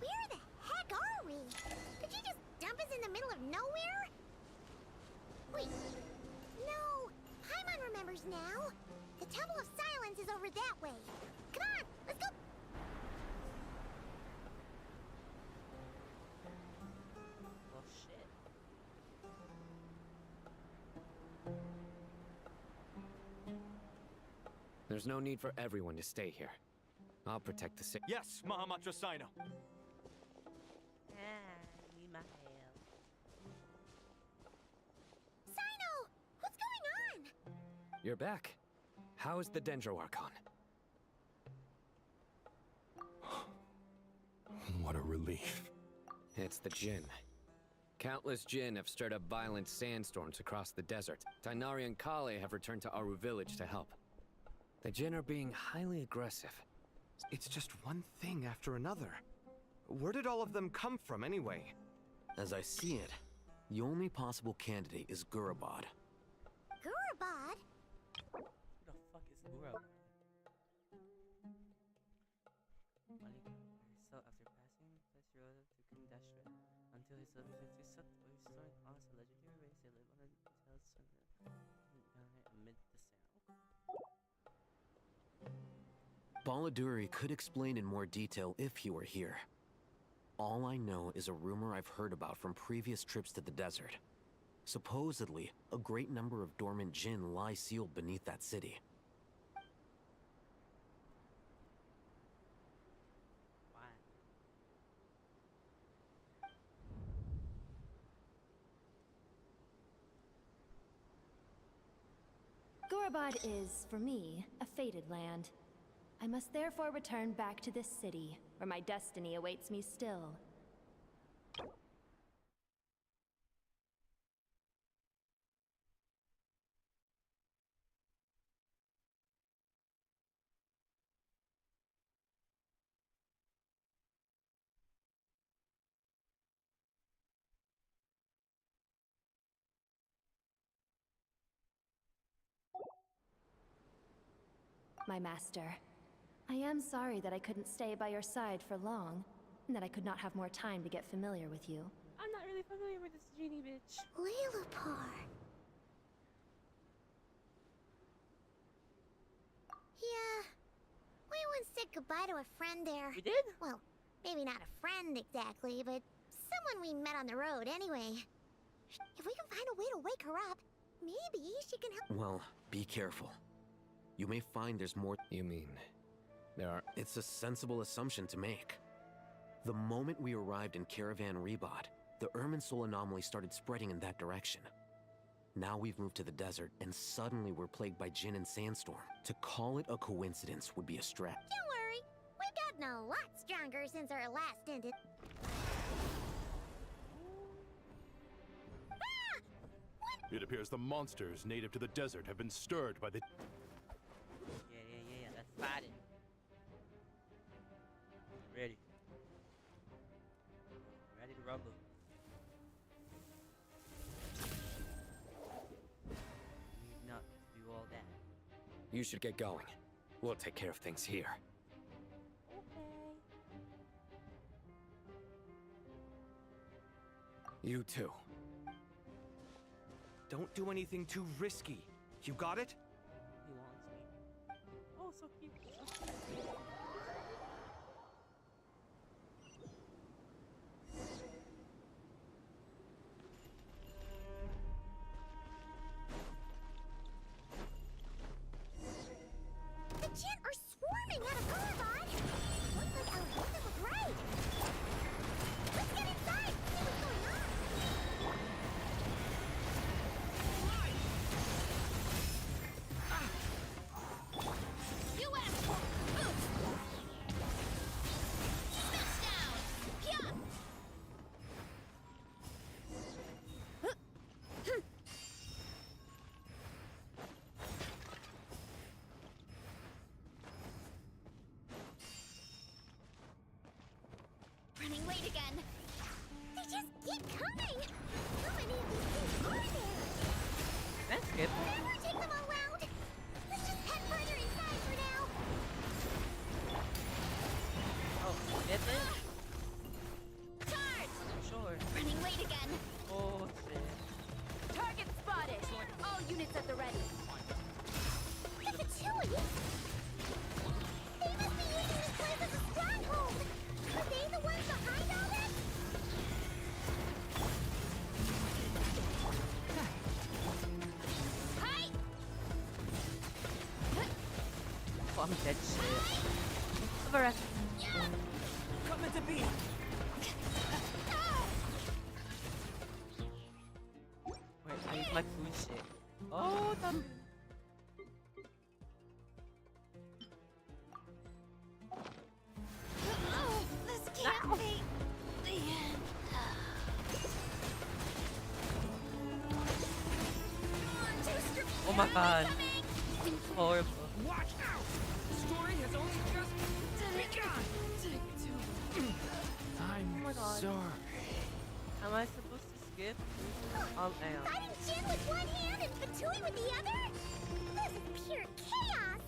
Where the heck are we? Did you just dump us in the middle of nowhere? Wait. No. Paimon remembers now. The Temple of Silence is over that way. Come on, let's go. Well, shit. There's no need for everyone to stay here. I'll protect the sick. Yes, Mahamatra Sino. Need my help. Sino, what's going on? You're back. How is the Dendro Archon? What a relief. It's the Jinn. Countless Jinn have stirred up violent sandstorms across the desert. Tainari and Kale have returned to Aru village to help. The Jinn are being highly aggressive. It's just one thing after another. Where did all of them come from anyway? As I see it, the only possible candidate is Gurabad. Gurabad? Who the fuck is Gurabad? So after passing, place your relative to King Dashred until his ability is restored on a legendary race. They live on a detailed amid the sound. Baladuri could explain in more detail if he were here. All I know is a rumor I've heard about from previous trips to the desert. Supposedly, a great number of dormant Jinn lie sealed beneath that city. Gurabad is, for me, a fated land. I must therefore return back to this city, where my destiny awaits me still. My master, I am sorry that I couldn't stay by your side for long, and that I could not have more time to get familiar with you. I'm not really familiar with this genie bitch. Lilipar. Yeah. We once said goodbye to a friend there. We did? Well, maybe not a friend exactly, but someone we met on the road anyway. If we can find a way to wake her up, maybe she can help. Well, be careful. You may find there's more. You mean, there are... It's a sensible assumption to make. The moment we arrived in Caravan Rebod, the Irminsul anomaly started spreading in that direction. Now we've moved to the desert, and suddenly we're plagued by Jinn and Sandstorm. To call it a coincidence would be a stretch. Don't worry, we've gotten a lot stronger since our last ended. It appears the monsters native to the desert have been stirred by the... Yeah, let's fight it. Ready. Ready to rumble. Need not do all that. You should get going. We'll take care of things here. You too. Don't do anything too risky. You got it? He wants me. Oh, so cute. So cute. The Jinn are swarming out of Gurabad! Looks like our husband was right! Let's get inside! See what's going on! You asshole! Smash down! Yeah! Running late again. They just keep coming. How many of these things are there? That's good. Never take them all round. Let's just head further inside for now. Oh, that's it? Charge! Sure. Running late again. Oh, shit. Target spotted! All units at the ready. The Fatui? They must be using this place as a stronghold. Are they the ones behind all this? Hi! Oh, I'm dead shit. Over us. Come into being. Wait, I need my food shit. Oh, damn. Oh, this can't be the end. Oh my god. Horrible. Watch out! The story has only just begun! I'm sorry. Am I supposed to skip? I am. Fighting Jin with one hand and Fatui with the other? This is pure chaos!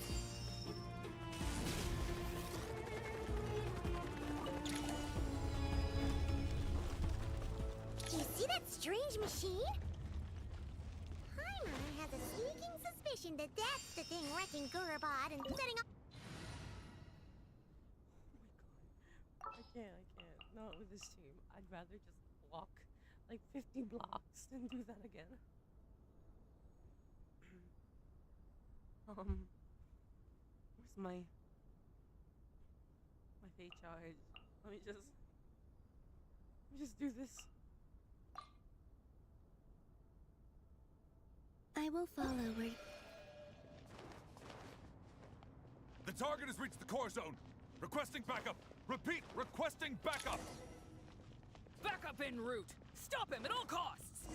Do you see that strange machine? Paimon has a sneaking suspicion that that's the thing wrecking Gurabad and setting up. I can't. Not with this team. I'd rather just walk like 50 blocks than do that again. Where's my fate charge? Let me just do this. I will follow where. The target has reached the core zone. Requesting backup. Repeat, requesting backup. Backup en route. Stop him at all costs.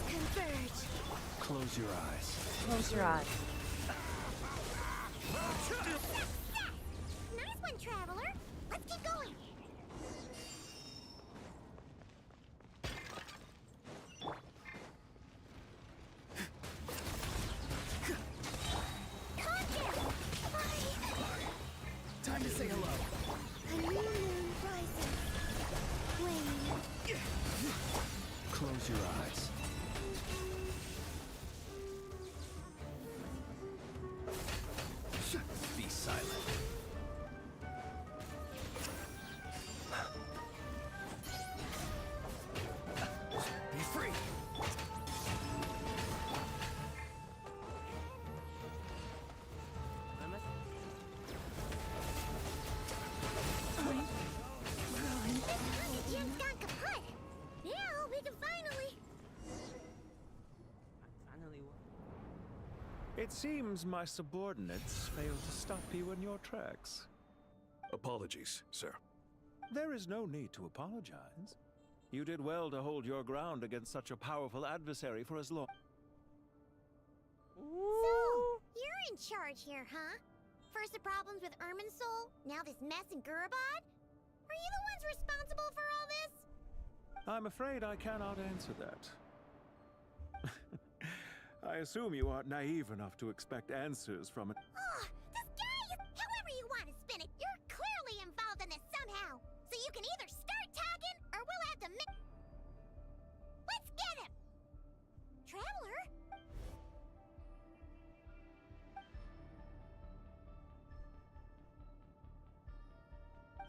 Converge. Close your eyes. Close your eyes. Nice one, Traveler. Let's keep going. Time to say hello. A new moon rises. Wait. Close your eyes. Be silent. Be free. Jim's gone kaput. Now we can finally. Finally what? It seems my subordinates failed to stop you in your tracks. Apologies, sir. There is no need to apologize. You did well to hold your ground against such a powerful adversary for as long. So, you're in charge here, huh? First the problems with Irminsul, now this mess in Gurabad? Are you the ones responsible for all this? I'm afraid I cannot answer that. I assume you aren't naive enough to expect answers from it. Oh, this guy is... However you want to spin it, you're clearly involved in this somehow. So you can either start talking, or we'll have to Let's get him! Traveler?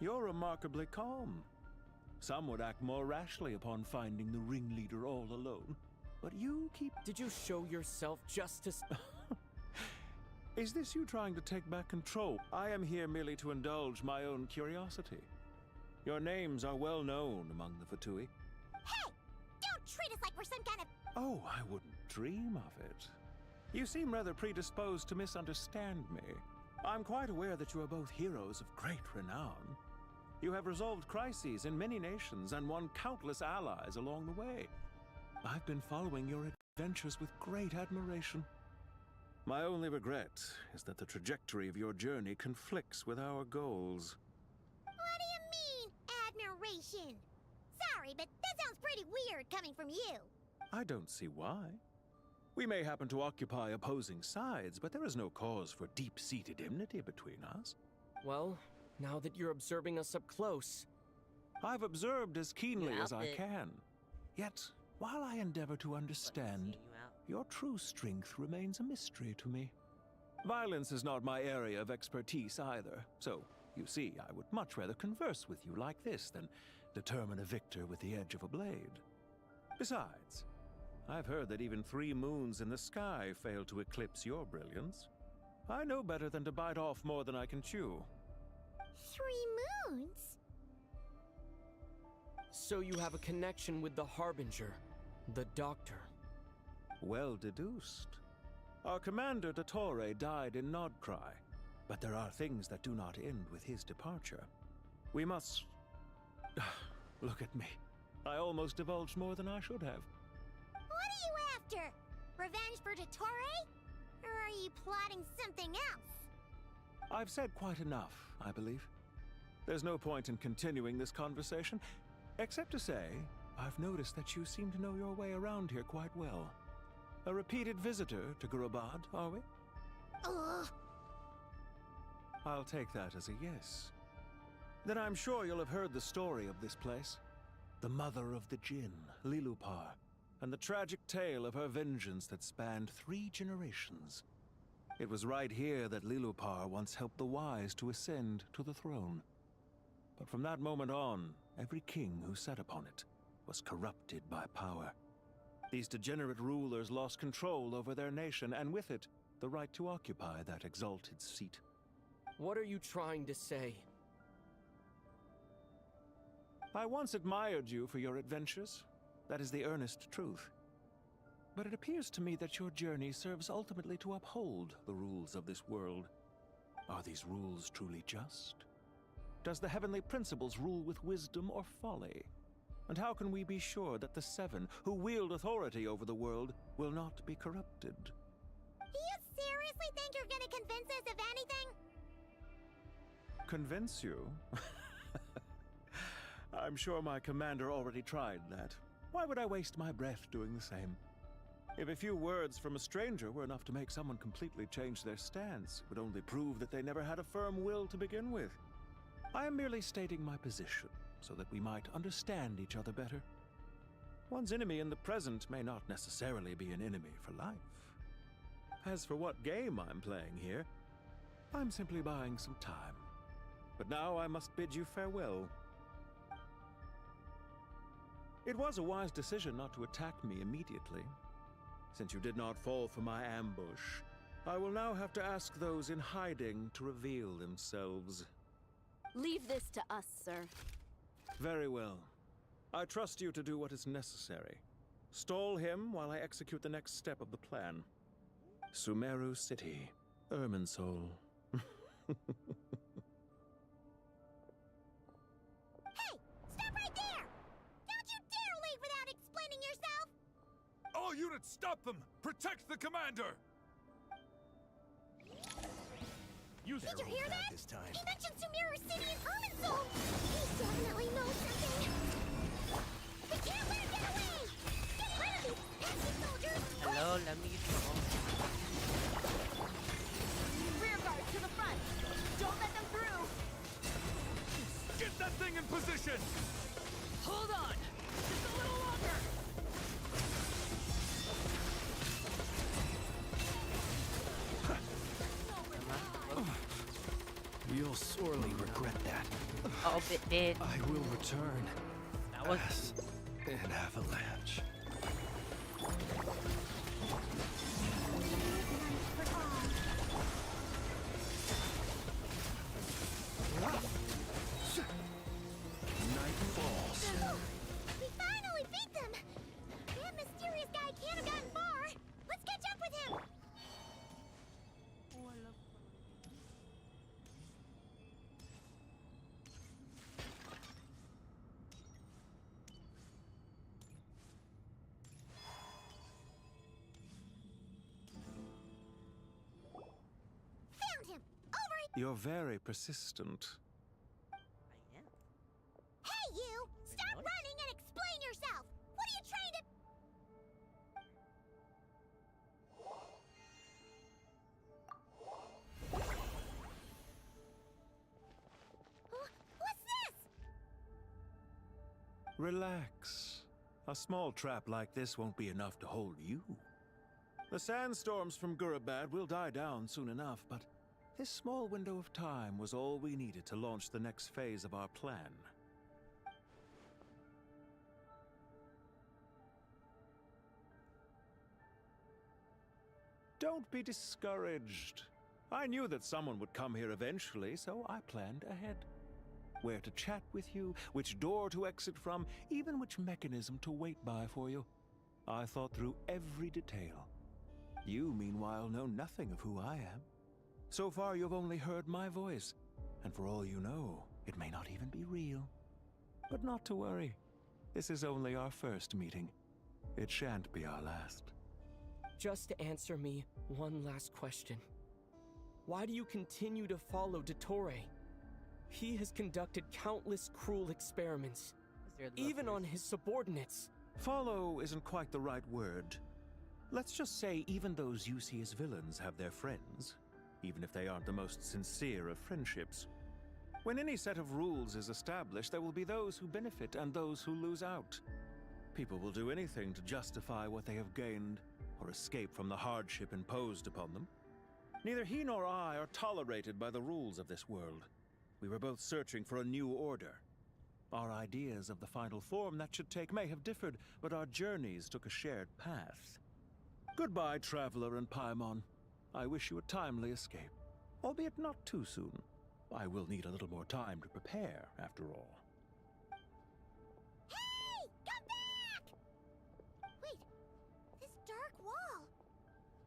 You're remarkably calm. Some would act more rashly upon finding the ringleader all alone. But you keep... Did you show yourself just to... Is this you trying to take back control? I am here merely to indulge my own curiosity. Your names are well known among the Fatui. Hey! Don't treat us like we're some kind of... Oh, I wouldn't dream of it. You seem rather predisposed to misunderstand me. I'm quite aware that you are both heroes of great renown. You have resolved crises in many nations and won countless allies along the way. I've been following your adventures with great admiration. My only regret is that the trajectory of your journey conflicts with our goals. What do you mean, admiration? Sorry, but that sounds pretty weird coming from you. I don't see why. We may happen to occupy opposing sides, but there is no cause for deep-seated enmity between us. Well, now that you're observing us up close... I've observed as keenly as I it. can. Yet, while I endeavor to understand, your true strength remains a mystery to me. Violence is not my area of expertise either, so, you see, I would much rather converse with you like this than determine a victor with the edge of a blade. Besides, I've heard that even 3 moons in the sky fail to eclipse your brilliance. I know better than to bite off more than I can chew. 3 moons? So you have a connection with the Harbinger, the Doctor. Well deduced. Our commander, Dottore, died in Nodcry. But there are things that do not end with his departure. We must... Look at me. I almost divulged more than I should have. What are you after? Revenge for Dottore? Or are you plotting something else? I've said quite enough, I believe. There's no point in continuing this conversation, except to say, I've noticed that you seem to know your way around here quite well. A repeated visitor to Gurabad, are we? Ugh. I'll take that as a yes. Then I'm sure you'll have heard the story of this place. The mother of the Jinn, Lilupar, and the tragic tale of her vengeance that spanned 3 generations. It was right here that Lilupar once helped the wise to ascend to the throne. But from that moment on, every king who sat upon it was corrupted by power. These degenerate rulers lost control over their nation, and with it, the right to occupy that exalted seat. What are you trying to say? I once admired you for your adventures. That is the earnest truth. But it appears to me that your journey serves ultimately to uphold the rules of this world. Are these rules truly just? Does the heavenly principles rule with wisdom or folly? And how can we be sure that the 7 who wield authority over the world will not be corrupted? Do you seriously think you're gonna convince us of anything? Convince you? I'm sure my commander already tried that. Why would I waste my breath doing the same? If a few words from a stranger were enough to make someone completely change their stance, it would only prove that they never had a firm will to begin with. I am merely stating my position, so that we might understand each other better. One's enemy in the present may not necessarily be an enemy for life. As for what game I'm playing here, I'm simply buying some time. But now I must bid you farewell. It was a wise decision not to attack me immediately. Since you did not fall for my ambush, I will now have to ask those in hiding to reveal themselves. Leave this to us, sir. Very well. I trust you to do what is necessary. Stall him while I execute the next step of the plan. Sumeru City, Irminsul. Hey! Stop right there! Don't you dare leave without explaining yourself! All units, stop them! Protect the commander! Did you hear that? This time. He mentioned Sumeru City and Irminsul! He definitely knows something! We can't let him get away! Get rid of these pesky soldiers! Hello, let me Rear guard to the front! Don't let them through! Get that thing in position! Hold on! Just a little longer! You'll sorely regret that. Oh, it did. I will return. That was an avalanche. Night falls. We finally beat them! That mysterious guy can't have gotten far! Let's catch up with him! Found him! Over it! You're very persistent. Hey, you! Stop running and explain yourself! What are you trying to... What's this? Relax. A small trap like this won't be enough to hold you. The sandstorms from Gurabad will die down soon enough, but this small window of time was all we needed to launch the next phase of our plan. Don't be discouraged. I knew that someone would come here eventually, so I planned ahead. Where to chat with you, which door to exit from, even which mechanism to wait by for you. I thought through every detail. You, meanwhile, know nothing of who I am. So far, you've only heard my voice, and for all you know, it may not even be real. But not to worry. This is only our first meeting. It shan't be our last. Just answer me one last question. Why do you continue to follow Dottore? He has conducted countless cruel experiments, even on his subordinates. Follow isn't quite the right word. Let's just say even those you see as villains have their friends, even if they aren't the most sincere of friendships. When any set of rules is established, there will be those who benefit and those who lose out. People will do anything to justify what they have gained or escape from the hardship imposed upon them. Neither he nor I are tolerated by the rules of this world. We were both searching for a new order. Our ideas of the final form that should take may have differed, but our journeys took a shared path. Goodbye, Traveler and Paimon. I wish you a timely escape, albeit not too soon. I will need a little more time to prepare, after all. Hey! Come back! Wait, this dark wall.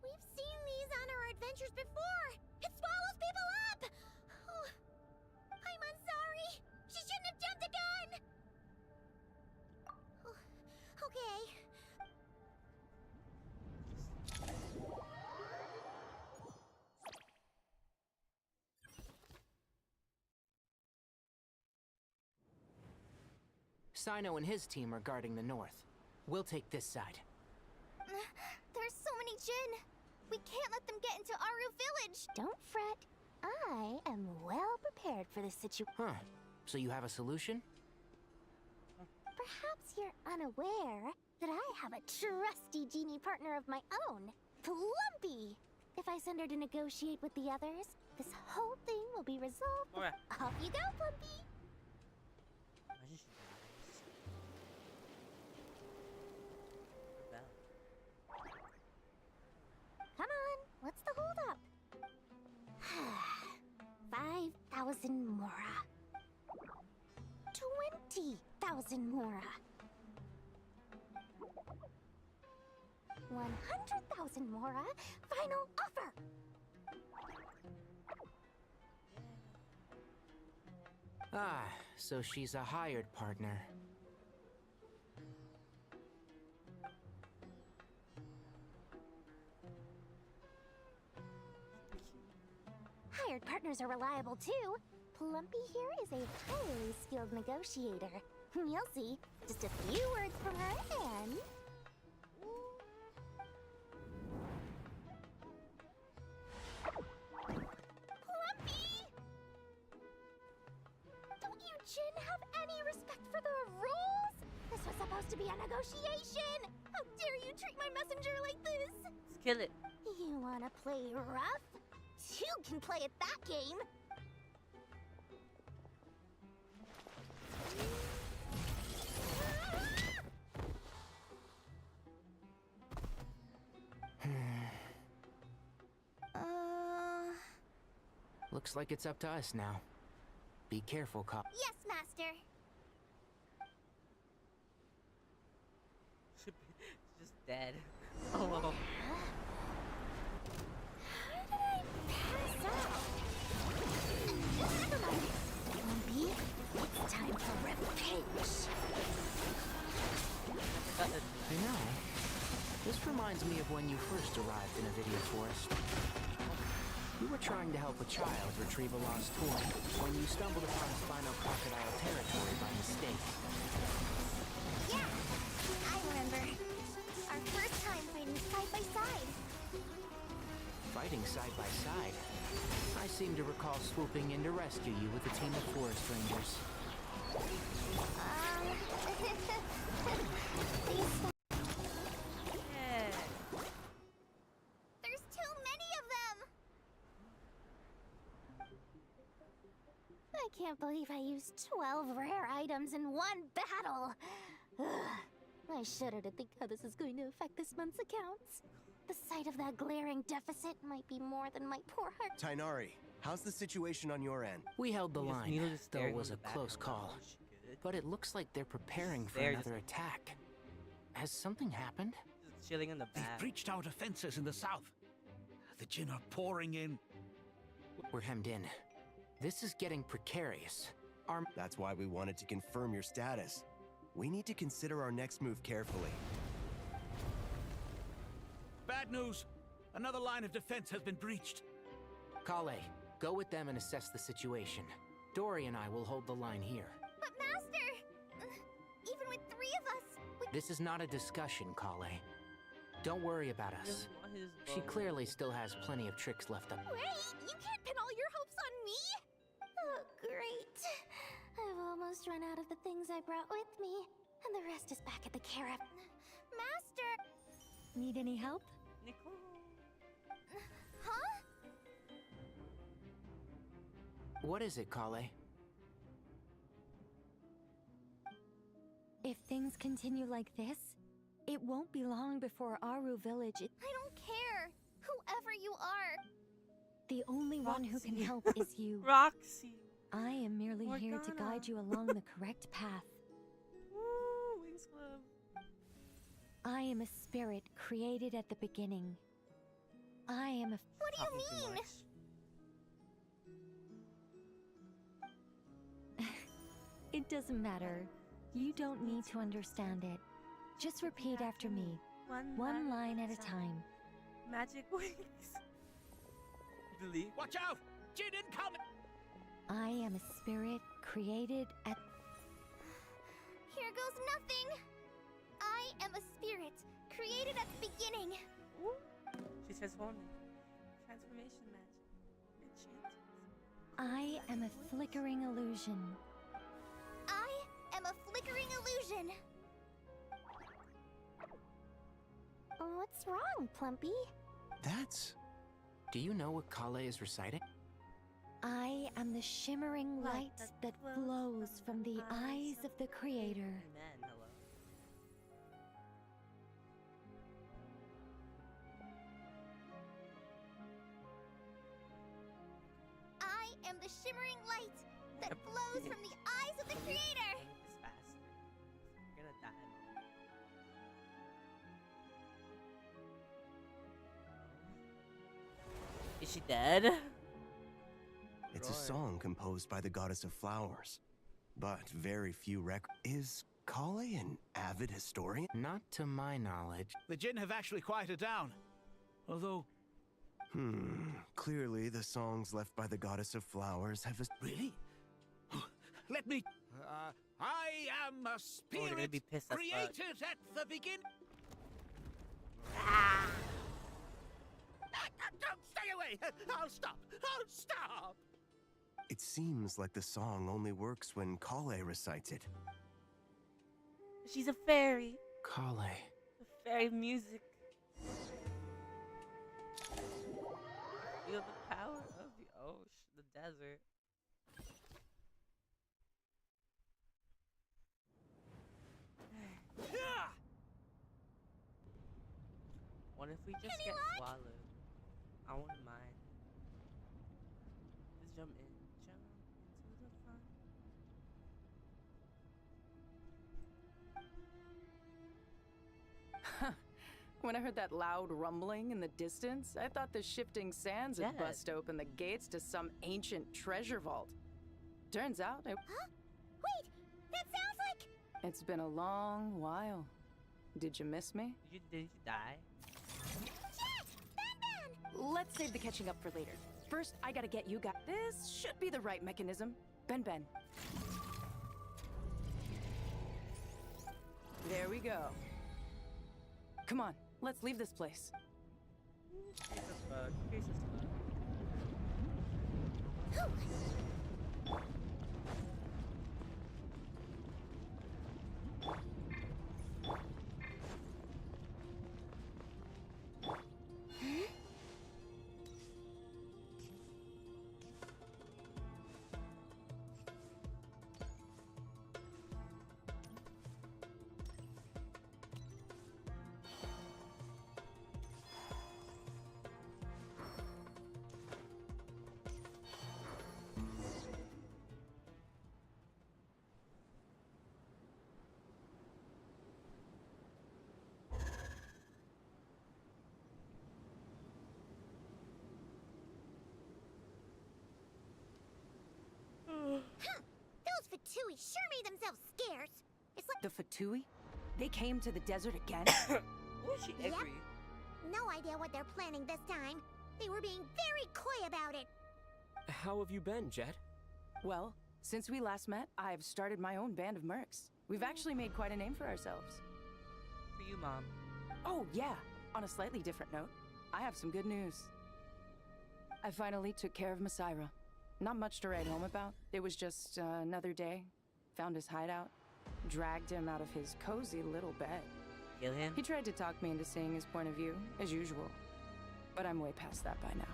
We've seen these on our adventures before. It swallows people up! Oh, I'm sorry. She shouldn't have jumped the gun! Oh, okay. Sino and his team are guarding the north. We'll take this side. There's so many Jinn. We can't let them get into Aru village. Don't fret. I am well prepared for this situation. Huh. So you have a solution? Perhaps you're unaware that I have a trusty genie partner of my own, Plumpy. If I send her to negotiate with the others, this whole thing will be resolved. Alright. Off you go, Plumpy. Come on, what's the holdup? 5,000 mora. 20,000 mora. 100,000 mora. Final offer. Ah, so she's a hired partner. Hired partners are reliable too. Plumpy here is a highly skilled negotiator. You'll see. Just a few words from her and... Plumpy! Don't you Jinn have any respect for the rules? This was supposed to be a negotiation! How dare you treat my messenger like this? Let's kill it. You wanna play rough? You can play at that game! Looks like it's up to us now. Be careful, Cop. Yes, Master! Just dead. Oh. How did I pass out? Never mind. Plumpy, it's time for revenge. You know, this reminds me of when you first arrived in a video forest. You were trying to help a child retrieve a lost toy when you stumbled upon Spino Crocodile territory by mistake. Yeah, I remember. Our first time fighting side by side. Fighting side by side? I seem to recall swooping in to rescue you with a team of forest rangers. There's too many of them! I can't believe I used 12 rare items in one battle! Ugh. I shudder to think how this is going to affect this month's accounts. The sight of that glaring deficit might be more than my poor heart. Tainari, how's the situation on your end? We held the line, though it was a back close of call. But it looks like they're preparing for There, another attack. Has something happened? Just chilling in the They've back. breached our defenses in the south. The Jinn are pouring in. We're hemmed in. This is getting precarious. That's why we wanted to confirm your status. We need to consider our next move carefully. Bad news! Another line of defense has been breached. Kale, go with them and assess the situation. Dory and I will hold the line here. But Master! Even with 3 of us, This is not a discussion, Kale. Don't worry about us. She clearly still has plenty of tricks left up. Wait! You can't pin all your hopes on me! Oh, great. I've almost run out of the things I brought with me, and the rest is back at the caravan. Master! Need any help? Huh? What is it, Kale? If things continue like this, it won't be long before Aru village. I don't care. Whoever you are. The only one who can help is you. Roxy. I am merely here to guide you along the correct path. Woo, Wings Club. I am a spirit created at the beginning. I am a. What do you mean? It doesn't matter. You don't need to understand it. Just repeat after me. One line at a time. Magic wings. Delete. Watch out! Jin incoming! I am a spirit created at. Here goes nothing. I am a spirit created at the beginning. She's transforming. Transformation magic. Enchantment. I am a flickering illusion. I am a flickering illusion. What's wrong, Plumpy? That's... Do you know what Kale is reciting? I am the shimmering light that flows from the eyes of the Creator. Amen. Hello. I am the shimmering light that flows from the eyes of the Creator. It's faster. You're gonna die. Is she dead? It's a song composed by the goddess of flowers, but very few Is Kale an avid historian? Not to my knowledge. The Jinn have actually quieted down. Although... Clearly the songs left by the goddess of flowers have a... Really? Let me... I am a spirit gonna be pissed as fuck. created at the beginning... Don't stay away! I'll stop! I'll stop! It seems like the song only works when Kale recites it. She's a fairy. Kale. The fairy music. Feel the power of the ocean, the desert. What if we just get swallowed? I wouldn't mind. Just jump in. Jump into the fun. When I heard that loud rumbling in the distance, I thought the shifting sands had bust open the gates to some ancient treasure vault. Turns out I... Huh? Wait! That sounds like... It's been a long while. Did you miss me? Did you die? Let's save the catching up for later. First, I gotta get you guys. This should be the right mechanism. Ben. There we go. Come on, let's leave this place. Piece of bug. Piece of bug. The Fatui? They came to the desert again? Was she angry? Yep. No idea what they're planning this time. They were being very coy about it. How have you been, Jet? Well, since we last met, I've started my own band of mercs. We've actually made quite a name for ourselves. For you, Mom. Oh, yeah. On a slightly different note, I have some good news. I finally took care of Masaira. Not much to write home about. It was just another day. Found his hideout. Dragged him out of his cozy little bed. Kill him? He tried to talk me into seeing his point of view, as usual. But I'm way past that by now.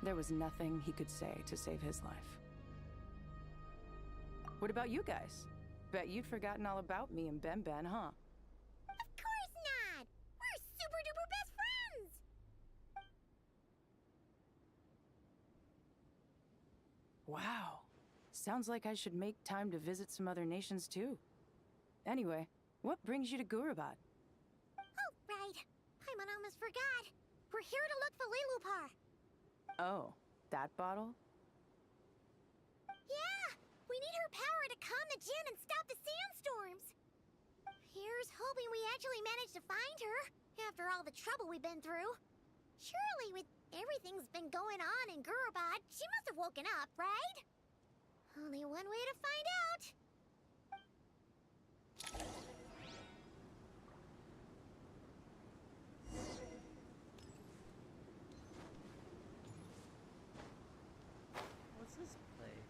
There was nothing he could say to save his life. What about you guys? Bet you'd forgotten all about me and Ben, huh? Of course not! We're super duper best friends! Wow. Sounds like I should make time to visit some other nations too. Anyway, what brings you to Gurabad? Oh, right. Paimon almost forgot. We're here to look for Lilupar. Oh, that bottle? Yeah! We need her power to calm the Jinn and stop the sandstorms. Here's hoping we actually manage to find her, after all the trouble we've been through. Surely, with everything's been going on in Gurabad, she must have woken up, right? Only one way to find out. What's this place?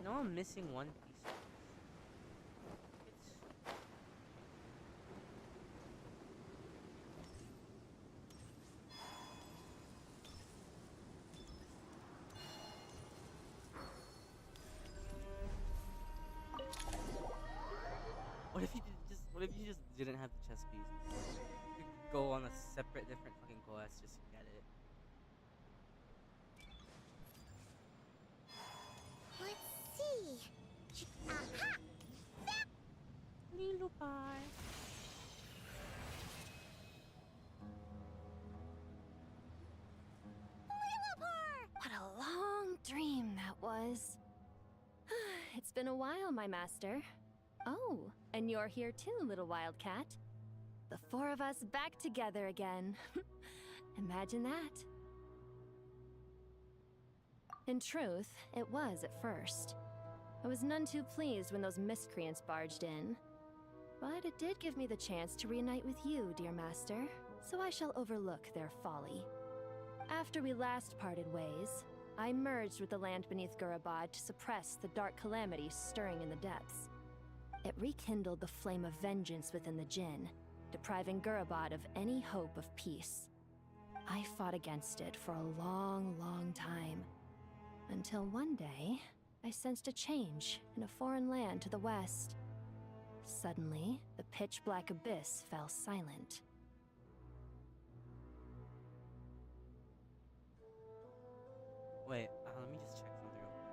No, I'm missing one piece. What if you just didn't have the chess piece? You could go on a separate, different fucking quest just to get it. Let's see. Aha! Lilupar. Lilupar! What a long dream that was. It's been a while, my master. Oh, and you're here too, little wildcat. The four of us back together again. Imagine that. In truth, it was at first. I was none too pleased when those miscreants barged in. But it did give me the chance to reunite with you, dear master, so I shall overlook their folly. After we last parted ways, I merged with the land beneath Gurabad to suppress the dark calamity stirring in the depths. It rekindled the flame of vengeance within the Jinn, depriving Gurabad of any hope of peace. I fought against it for a long, long time, until one day, I sensed a change in a foreign land to the west. Suddenly, the pitch-black abyss fell silent. Wait, let me just check something real quick.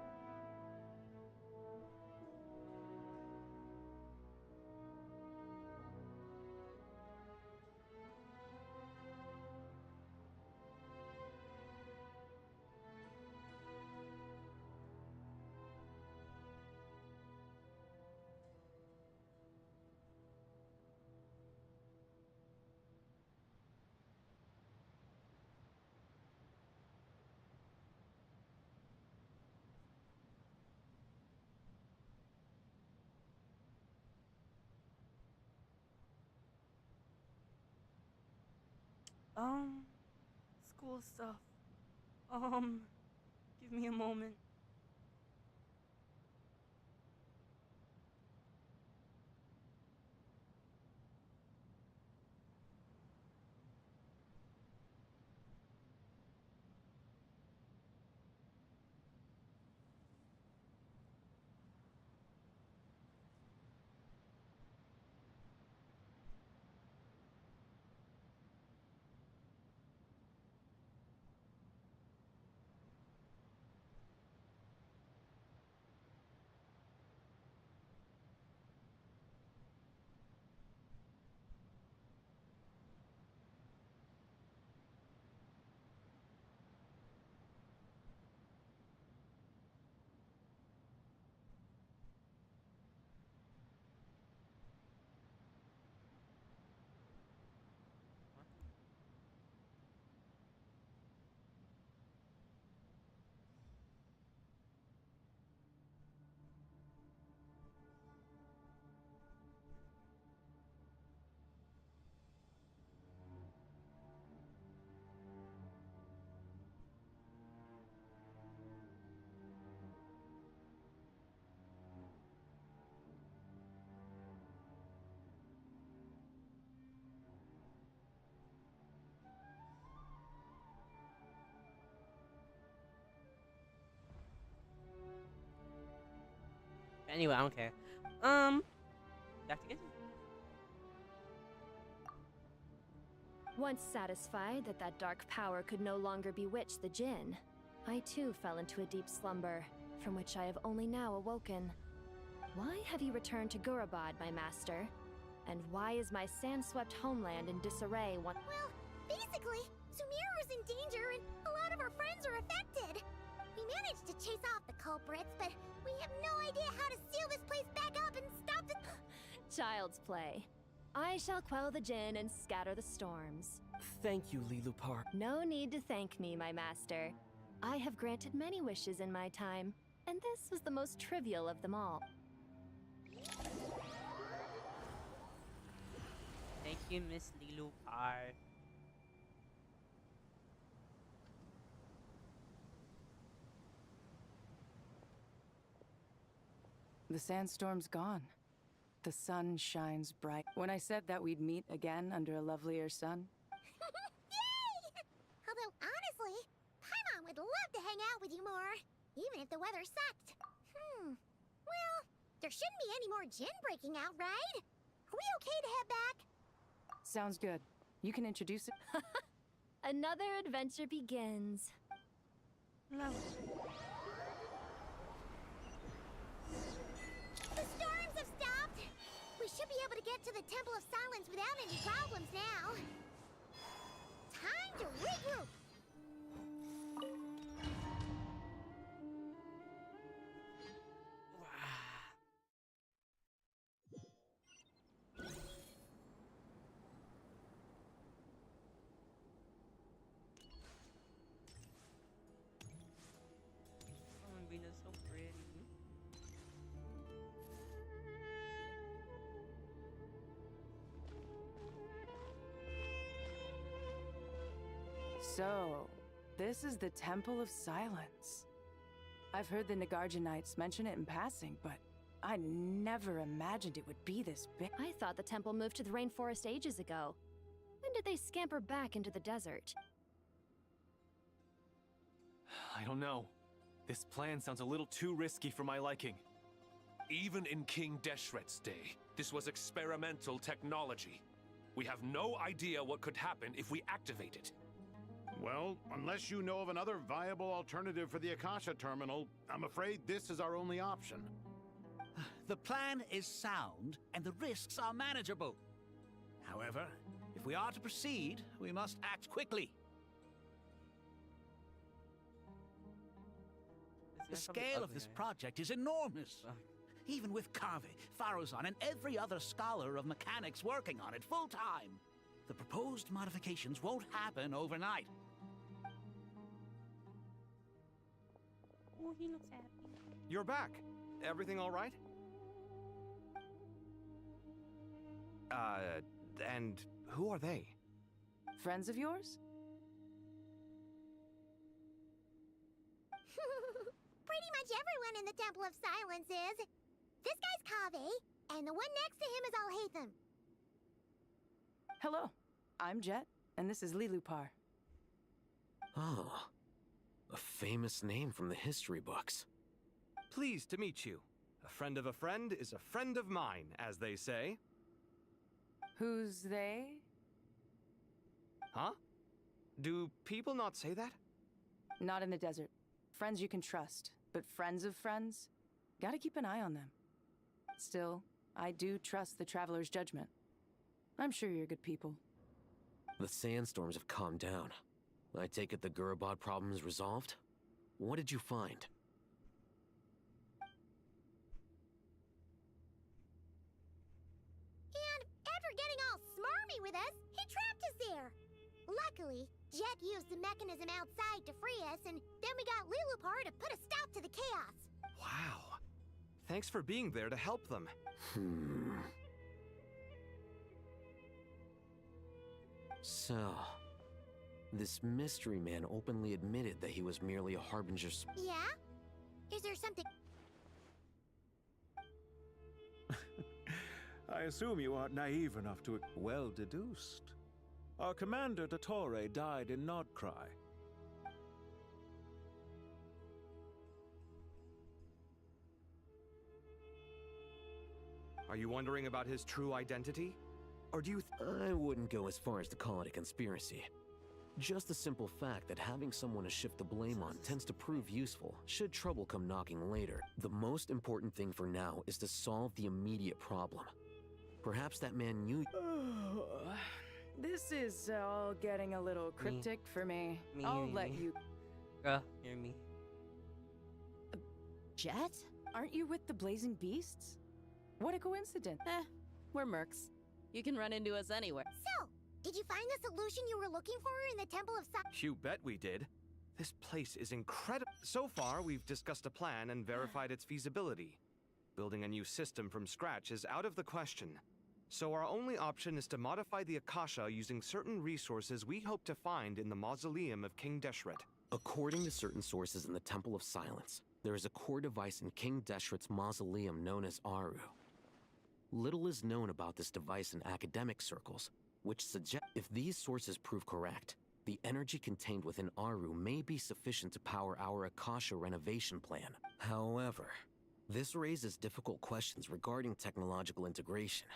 School stuff. Give me a moment. Anyway, I don't care. Back to Gizzy. Once satisfied that that dark power could no longer bewitch the Jinn, I too fell into a deep slumber, from which I have only now awoken. Why have you returned to Gurabad, my master? And why is my sand-swept homeland in disarray? Well, basically, Sumeru's in danger and a lot of our friends are affected. We managed to chase off the culprits, but we have no idea how to seal this place back up and stop the... Child's play. I shall quell the Jinn and scatter the storms. Thank you, Lilupar. No need to thank me, my master. I have granted many wishes in my time, and this was the most trivial of them all. Thank you, Miss Lilupar. The sandstorm's gone. The sun shines bright. When I said that we'd meet again under a lovelier sun. Yay! Although, honestly, Paimon would love to hang out with you more, even if the weather sucked. Well, there shouldn't be any more Jinn breaking out, right? Are we okay to head back? Sounds good. You can introduce it. Another adventure begins. The storms have stopped. We should be able to get to the Temple of Silence without any problems now. Time to regroup. Venus so pretty. So, this is the Temple of Silence. I've heard the Nagarjanites mention it in passing, but I never imagined it would be this big. I thought the temple moved to the rainforest ages ago. When did they scamper back into the desert? I don't know. This plan sounds a little too risky for my liking. Even in King Deshret's day, this was experimental technology. We have no idea what could happen if we activate it. Well, unless you know of another viable alternative for the Akasha terminal, I'm afraid this is our only option. The plan is sound, and the risks are manageable. However, if we are to proceed, we must act quickly. The scale of this project is enormous. Even with Kave, Faruzan, and every other scholar of mechanics working on it full-time, the proposed modifications won't happen overnight. Oh, he looks happy. You're back. Everything all right? And who are they? Friends of yours? Pretty much everyone in the Temple of Silence is. This guy's Kave, and the one next to him is Alhaitham. Hello, I'm Jet, and this is Lilupar. Oh, a famous name from the history books. Pleased to meet you. A friend of a friend is a friend of mine, as they say. Who's they? Huh? Do people not say that? Not in the desert. Friends you can trust, but friends of friends? Gotta keep an eye on them. Still, I do trust the Traveler's judgment. I'm sure you're good people. The sandstorms have calmed down. I take it the Gurabad problem is resolved? What did you find? And after getting all smarmy with us, he trapped us there. Luckily, Jet used the mechanism outside to free us, and then we got Lilupar to put a stop to the chaos. Wow. Thanks for being there to help them. So, this mystery man openly admitted that he was merely a harbinger. Yeah? Is there something... I assume you aren't naive enough to... Well deduced. Our commander, Dottore, died in Nodcry. Are you wondering about his true identity? Or do you I wouldn't go as far as to call it a conspiracy. Just the simple fact that having someone to shift the blame on tends to prove useful, should trouble come knocking later. The most important thing for now is to solve the immediate problem. Perhaps that man knew— This is all getting a little cryptic for me. I'll let you— hear me. Jet? Aren't you with the Blazing Beasts? What a coincidence. We're mercs. You can run into us anywhere. So, did you find the solution you were looking for in the Temple of You bet we did. This place is incredible. So far, we've discussed a plan and verified its feasibility. Building a new system from scratch is out of the question. So our only option is to modify the Akasha using certain resources we hope to find in the mausoleum of King Deshret. According to certain sources in the Temple of Silence, there is a core device in King Deshret's mausoleum known as Aru. Little is known about this device in academic circles, which suggest if these sources prove correct, the energy contained within Aru may be sufficient to power our Akasha renovation plan. However, this raises difficult questions regarding technological integration.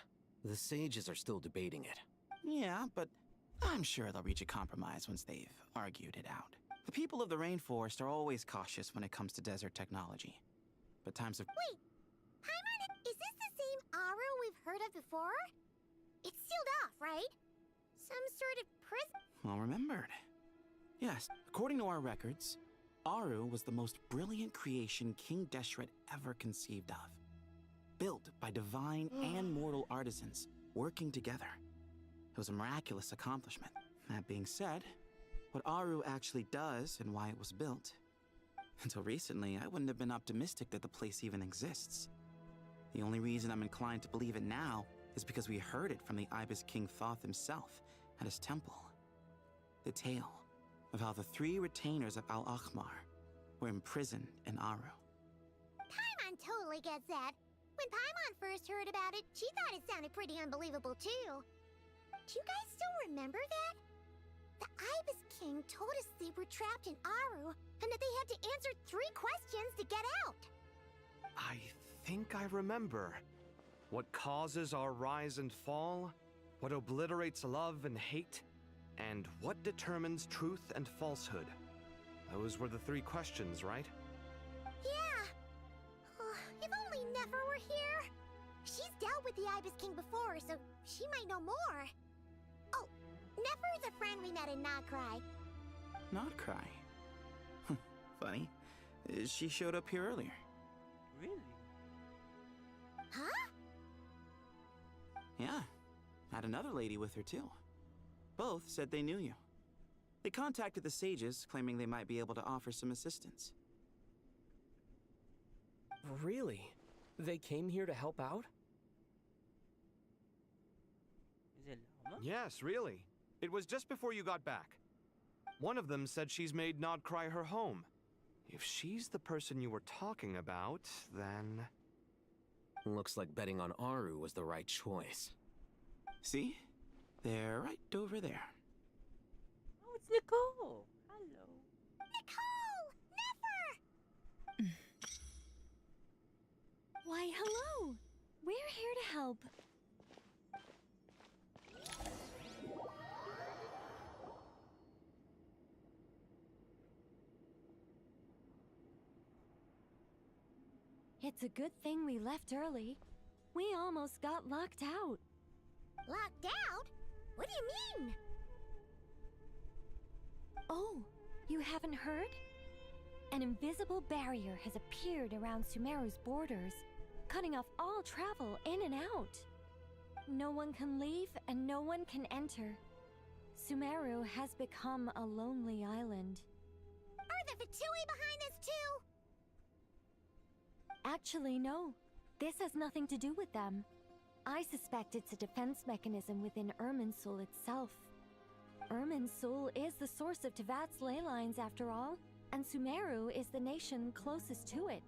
The sages are still debating it. Yeah, but I'm sure they'll reach a compromise once they've argued it out. The people of the rainforest are always cautious when it comes to desert technology. But times of— Wait! Paimon, is this the same Aru we've heard of before? It's sealed off, right? Some sort of prison? Well remembered. Yes, according to our records, Aru was the most brilliant creation King Deshret ever conceived of. Built by divine and mortal artisans, working together. It was a miraculous accomplishment. That being said, what Aru actually does and why it was built. Until recently, I wouldn't have been optimistic that the place even exists. The only reason I'm inclined to believe it now is because we heard it from the Ibis King Thoth himself at his temple. The tale of how the 3 retainers of Al-Akhmar were imprisoned in Aru. Paimon totally gets that. When Paimon first heard about it, she thought it sounded pretty unbelievable too. Do you guys still remember that? The Ibis King told us they were trapped in Aru and that they had to answer 3 questions to get out. I think I remember. What causes our rise and fall? What obliterates love and hate? And what determines truth and falsehood? Those were the 3 questions, right? Yeah. Oh, if only Nefer were here. She's dealt with the Ibis King before, so she might know more. Oh, Nefer is a friend we met in Nagcry. Not cry. Funny. She showed up here earlier. Really? Huh? Yeah. Had another lady with her too. Both said they knew you. They contacted the sages, claiming they might be able to offer some assistance. Really? They came here to help out? Is it llama? Yes, really. It was just before you got back. One of them said she's made Nodcry her home. If she's the person you were talking about, then... Looks like betting on Aru was the right choice. See? They're right over there. Oh, it's Nicole. Hello. Nicole! Nefer! Why, hello! We're here to help. It's a good thing we left early. We almost got locked out. Locked out? What do you mean? Oh, you haven't heard? An invisible barrier has appeared around Sumeru's borders, cutting off all travel in and out. No one can leave and no one can enter. Sumeru has become a lonely island. Are the Fatui behind this too? Actually, no. This has nothing to do with them. I suspect it's a defense mechanism within Irminsul itself. Irminsul is the source of Tevat's ley lines after all, and Sumeru is the nation closest to it.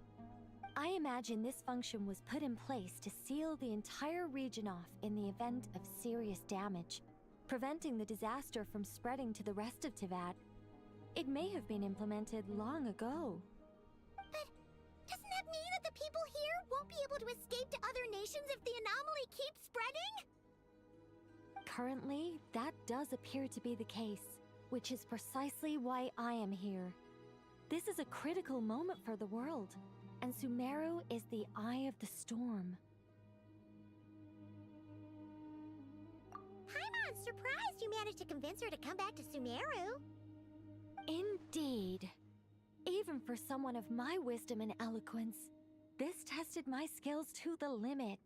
I imagine this function was put in place to seal the entire region off in the event of serious damage, preventing the disaster from spreading to the rest of Tevat. It may have been implemented long ago. But doesn't that mean that the people here won't won't be able to escape to other nations if the anomaly keeps spreading? Currently, that does appear to be the case, which is precisely why I am here. This is a critical moment for the world, and Sumeru is the eye of the storm. Paimon's surprised you managed to convince her to come back to Sumeru. Indeed. Even for someone of my wisdom and eloquence, this tested my skills to the limit.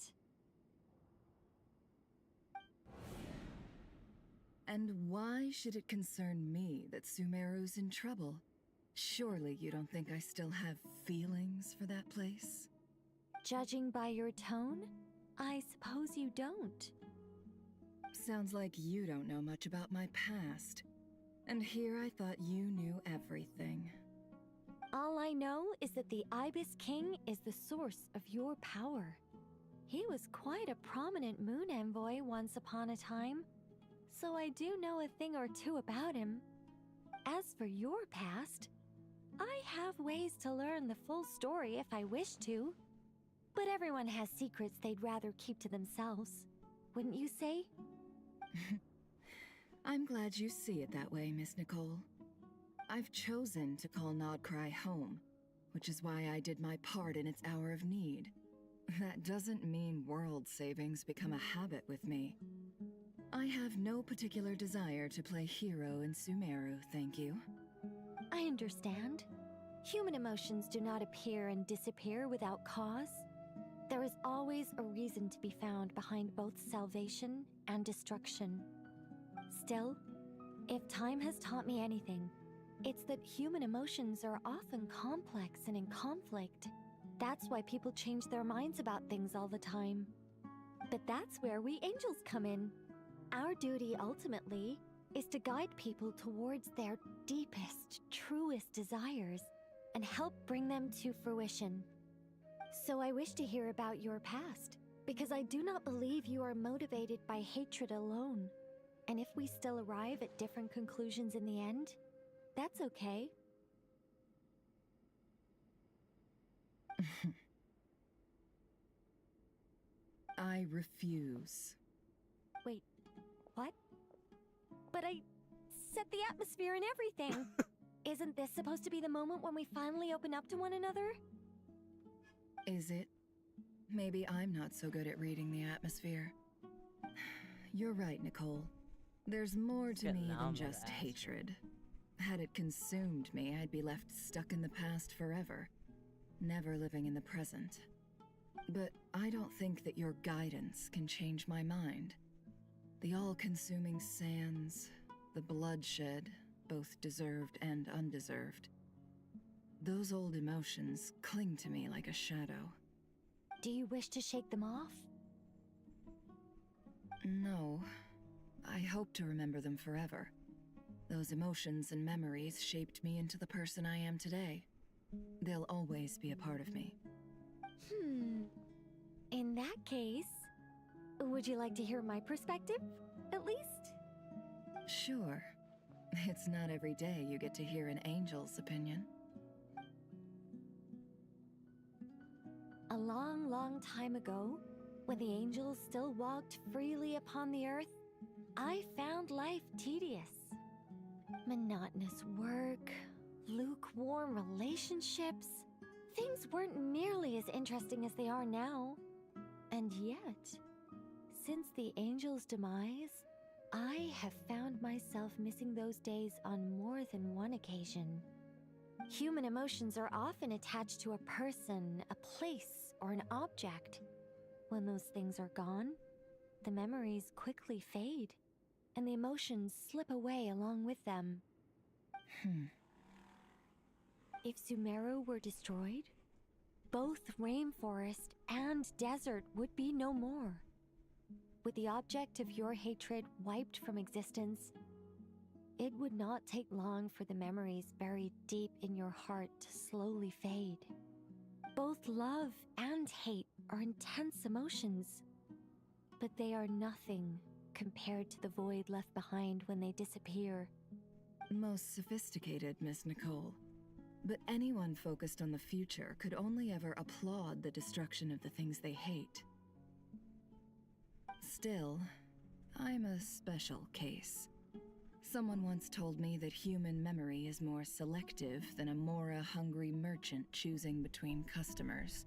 And why should it concern me that Sumeru's in trouble? Surely you don't think I still have feelings for that place? Judging by your tone, I suppose you don't. Sounds like you don't know much about my past. And here I thought you knew everything. All I know is that the Ibis King is the source of your power. He was quite a prominent moon envoy once upon a time, so I do know a thing or two about him. As for your past, I have ways to learn the full story if I wish to. But everyone has secrets they'd rather keep to themselves, wouldn't you say? I'm glad you see it that way, Miss Nicole. I've chosen to call Nodcry home, which is why I did my part in its hour of need. That doesn't mean world savings become a habit with me. I have no particular desire to play hero in Sumeru, thank you. I understand. Human emotions do not appear and disappear without cause. There is always a reason to be found behind both salvation and destruction. Still, if time has taught me anything, it's that human emotions are often complex and in conflict. That's why people change their minds about things all the time. But that's where we angels come in. Our duty, ultimately, is to guide people towards their deepest, truest desires and help bring them to fruition. So I wish to hear about your past, because I do not believe you are motivated by hatred alone. And if we still arrive at different conclusions in the end, that's okay. I refuse. Wait, what? But I set the atmosphere and everything. Isn't this supposed to be the moment when we finally open up to one another? Is it? Maybe I'm not so good at reading the atmosphere. You're right, Nicole. There's more to me than just hatred. Had it consumed me, I'd be left stuck in the past forever, never living in the present. But I don't think that your guidance can change my mind. The all-consuming sands, the bloodshed, both deserved and undeserved. Those old emotions cling to me like a shadow. Do you wish to shake them off? No. I hope to remember them forever. Those emotions and memories shaped me into the person I am today. They'll always be a part of me. In that case, would you like to hear my perspective, at least? Sure. It's not every day you get to hear an angel's opinion. A long, long time ago, when the angels still walked freely upon the earth, I found life tedious. Monotonous work, lukewarm relationships. Things weren't nearly as interesting as they are now. And yet, since the angel's demise, I have found myself missing those days on more than one occasion. Human emotions are often attached to a person, a place, or an object. When those things are gone, the memories quickly fade, and the emotions slip away along with them. If Sumeru were destroyed, both rainforest and desert would be no more. With the object of your hatred wiped from existence, it would not take long for the memories buried deep in your heart to slowly fade. Both love and hate are intense emotions, but they are nothing compared to the void left behind when they disappear. Most sophisticated, Miss Nicole. But anyone focused on the future could only ever applaud the destruction of the things they hate. Still, I'm a special case. Someone once told me that human memory is more selective than a Mora-hungry merchant choosing between customers.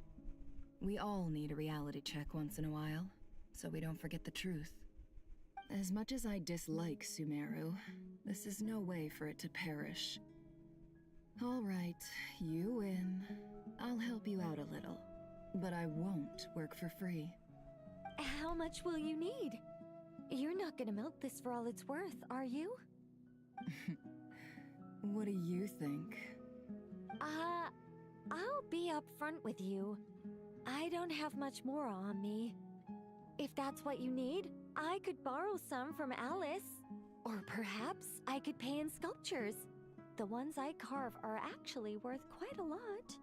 We all need a reality check once in a while, so we don't forget the truth. As much as I dislike Sumeru, this is no way for it to perish. All right, you win. I'll help you out a little, but I won't work for free. How much will you need? You're not gonna milk this for all it's worth, are you? What do you think? I'll be upfront with you. I don't have much more on me. If that's what you need, I could borrow some from Alice. Or perhaps I could pay in sculptures. The ones I carve are actually worth quite a lot.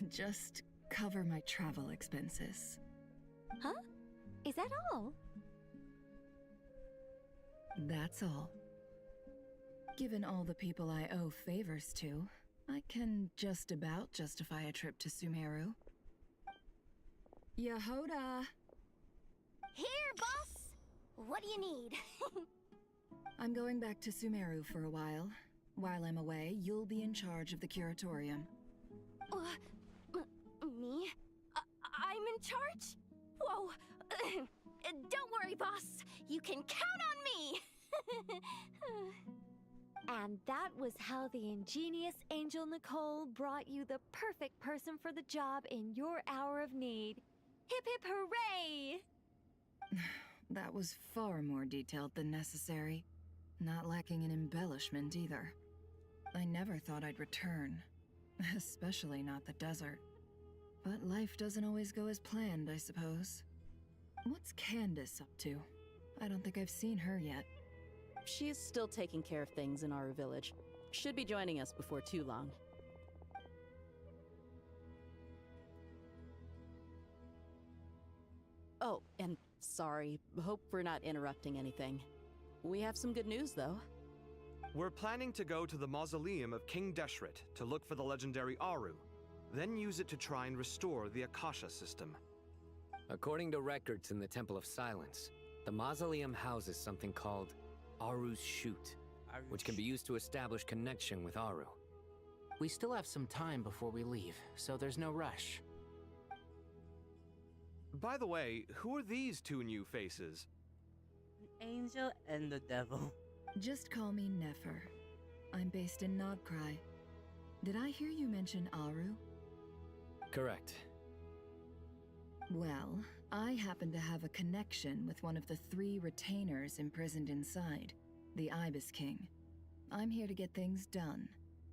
Just cover my travel expenses. Huh? Is that all? That's all. Given all the people I owe favors to, I can just about justify a trip to Sumeru. Yehoda! Here, boss! What do you need? I'm going back to Sumeru for a while. While I'm away, you'll be in charge of the curatorium. Me? I'm in charge? Whoa! Don't worry, boss. You can count on me! And that was how the ingenious Angel Nicole brought you the perfect person for the job in your hour of need. Hip hip hooray! That was far more detailed than necessary. Not lacking in embellishment either. I never thought I'd return. Especially not the desert. But life doesn't always go as planned, I suppose. What's Candace up to? I don't think I've seen her yet. She's still taking care of things in our village. Should be joining us before too long. Oh, and sorry. Hope we're not interrupting anything. We have some good news, though. We're planning to go to the mausoleum of King Deshret to look for the legendary Aru, then use it to try and restore the Akasha system. According to records in the Temple of Silence, the mausoleum houses something called Aru's Chute, which can be used to establish connection with Aru. We still have some time before we leave, so there's no rush. By the way, who are these two new faces? An angel and the devil. Just call me Nefer. I'm based in Nodcry. Did I hear you mention Aru? Correct. Well, I happen to have a connection with one of the 3 retainers imprisoned inside, the Ibis King. I'm here to get things done,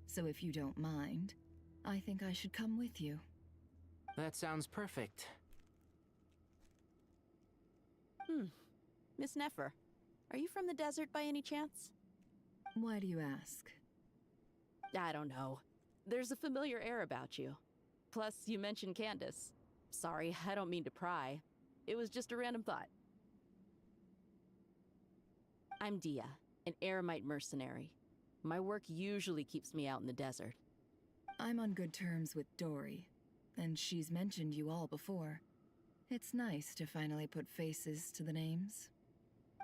so if you don't mind, I think I should come with you. That sounds perfect. Miss Nefer, are you from the desert by any chance? Why do you ask? I don't know. There's a familiar air about you. Plus, you mentioned Candace. Sorry, I don't mean to pry. It was just a random thought. I'm Dia, an eremite mercenary. My work usually keeps me out in the desert. I'm on good terms with Dory, and she's mentioned you all before. It's nice to finally put faces to the names.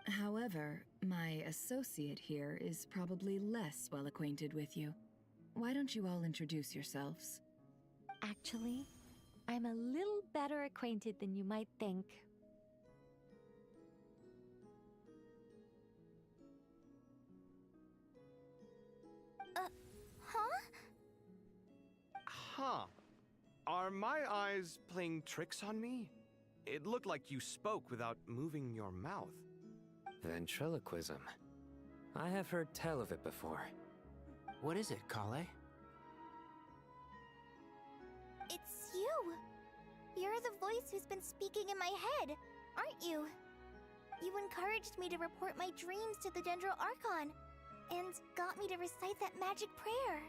However, my associate here is probably less well acquainted with you. Why don't you all introduce yourselves? Actually, I'm a little better acquainted than you might think. Huh. Are my eyes playing tricks on me? It looked like you spoke without moving your mouth. Ventriloquism. I have heard tell of it before. What is it, Kale? It's you! You're the voice who's been speaking in my head, aren't you? You encouraged me to report my dreams to the Dendro Archon, and got me to recite that magic prayer.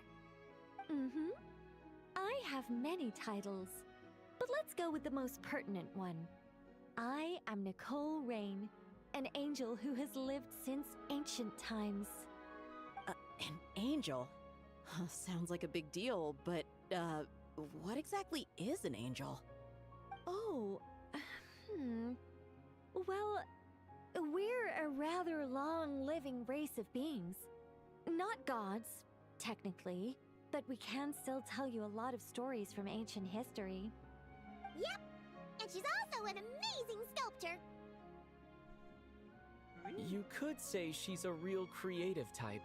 Mm-hmm. I have many titles, but let's go with the most pertinent one. I am Nicole Rain, an angel who has lived since ancient times. An angel? Sounds like a big deal, but, what exactly is an angel? Oh, Well, we're a rather long-living race of beings. Not gods, technically, but we can still tell you a lot of stories from ancient history. Yep, and she's also an amazing sculptor. You could say she's a real creative type.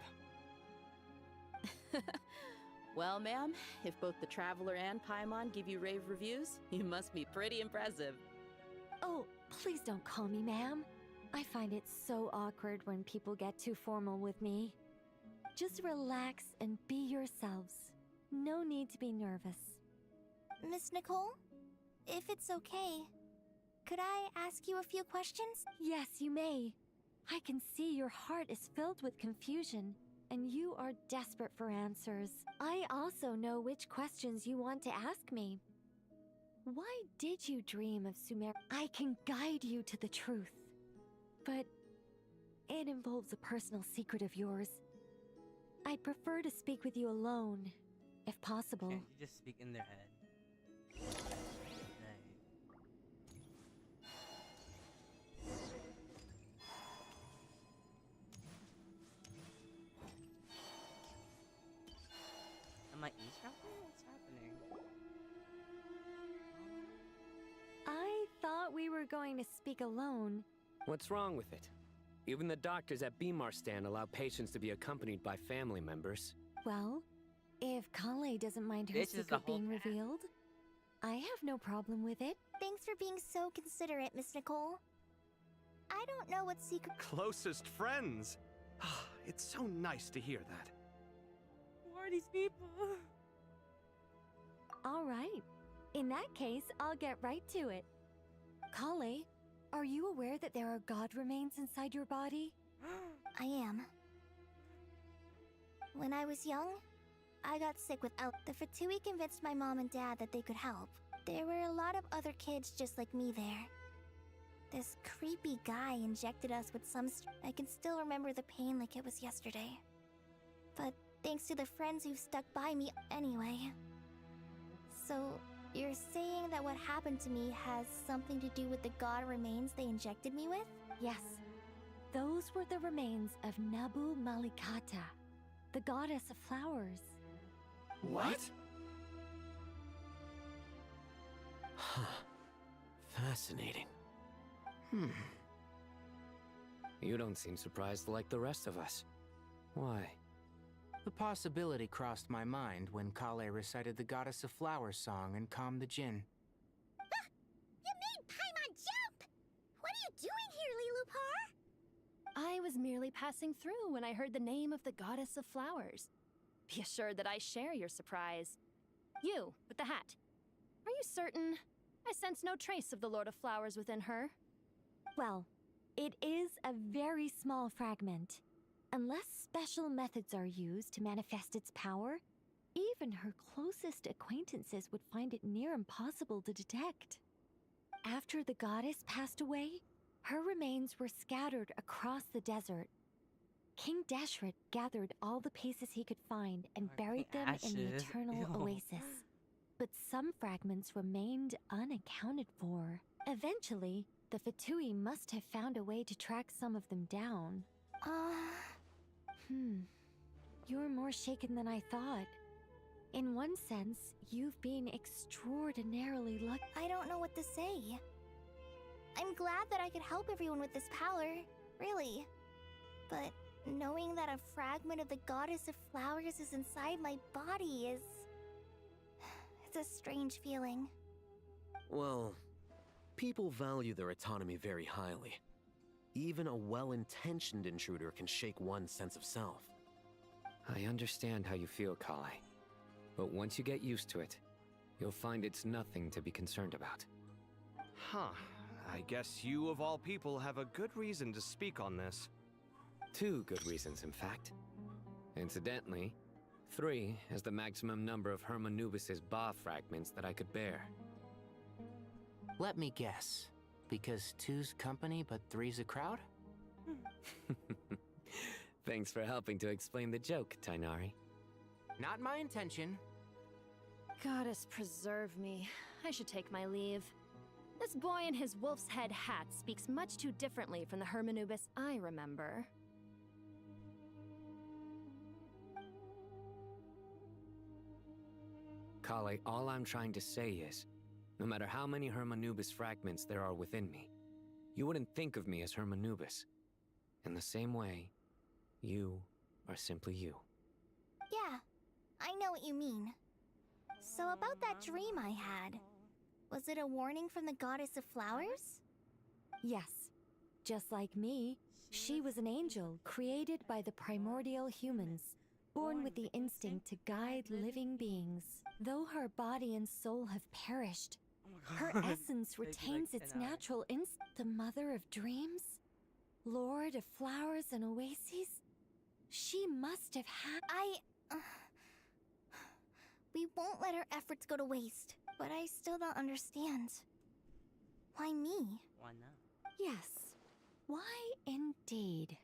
Well, ma'am, if both the Traveler and Paimon give you rave reviews, you must be pretty impressive. Oh, please don't call me ma'am. I find it so awkward when people get too formal with me. Just relax and be yourselves. No need to be nervous. Miss Nicole, if it's okay, could I ask you a few questions? Yes, you may. I can see your heart is filled with confusion, and you are desperate for answers. I also know which questions you want to ask me. Why did you dream of Sumer? I can guide you to the truth, but it involves a personal secret of yours. I'd prefer to speak with you alone, if possible. Can't you just speak in their head? Am I eavesdropping? What's happening? I thought we were going to speak alone. What's wrong with it? Even the doctors at Beamarstan allow patients to be accompanied by family members. Well, if Kale doesn't mind her This is the secret whole being revealed, I have no problem with it. Thanks for being so considerate, Miss Nicole. I don't know what secret— Closest friends! It's so nice to hear that. Who are these people? All right. In that case, I'll get right to it. Kale, are you aware that there are god remains inside your body? I am. When I was young, I got sick with the Fatui convinced my mom and dad that they could help. There were a lot of other kids just like me there. This creepy guy injected us with some I can still remember the pain like it was yesterday. But thanks to the friends who've stuck by me anyway. So, you're saying that what happened to me has something to do with the god remains they injected me with? Yes. Those were the remains of Nabu Malikata, the goddess of flowers. What? Huh. Fascinating. You don't seem surprised like the rest of us. Why? The possibility crossed my mind when Kale recited the Goddess of Flowers song and calmed the Jinn. Ah! You made Paimon jump! What are you doing here, Lilupar? I was merely passing through when I heard the name of the Goddess of Flowers. Be assured that I share your surprise. You, with the hat. Are you certain? I sense no trace of the Lord of Flowers within her. Well, it is a very small fragment. Unless special methods are used to manifest its power, even her closest acquaintances would find it near impossible to detect. After the goddess passed away, her remains were scattered across the desert. King Deshret gathered all the pieces he could find and buried them in the ashes. eternal Ew. oasis. But some fragments remained unaccounted for. Eventually, the Fatui must have found a way to track some of them down. You're more shaken than I thought. In one sense, you've been extraordinarily lucky. I don't know what to say. I'm glad that I could help everyone with this power, really. But knowing that a fragment of the Goddess of Flowers is inside my body is... it's a strange feeling. Well, people value their autonomy very highly. Even a well-intentioned intruder can shake one's sense of self. I understand how you feel, Kale. But once you get used to it, you'll find it's nothing to be concerned about. Huh. I guess you, of all people, have a good reason to speak on this. 2 good reasons, in fact. Incidentally, 3 is the maximum number of Hermanubis's Ba fragments that I could bear. Let me guess. Because 2's company, but 3's a crowd? Thanks for helping to explain the joke, Tainari. Not my intention. Goddess preserve me. I should take my leave. This boy in his wolf's head hat speaks much too differently from the Hermanubis I remember. Kale, all I'm trying to say is, no matter how many Hermanubis fragments there are within me, you wouldn't think of me as Hermanubis. In the same way, you are simply you. Yeah, I know what you mean. So about that dream I had, was it a warning from the goddess of flowers? Yes. Just like me, she was an angel created by the primordial humans, born with the instinct to guide living beings. Though her body and soul have perished, her essence retains its natural instinct. The mother of dreams? Lord of flowers and oases? She must have had... We won't let our efforts go to waste, but I still don't understand. Why me? Why not? Yes. Why indeed?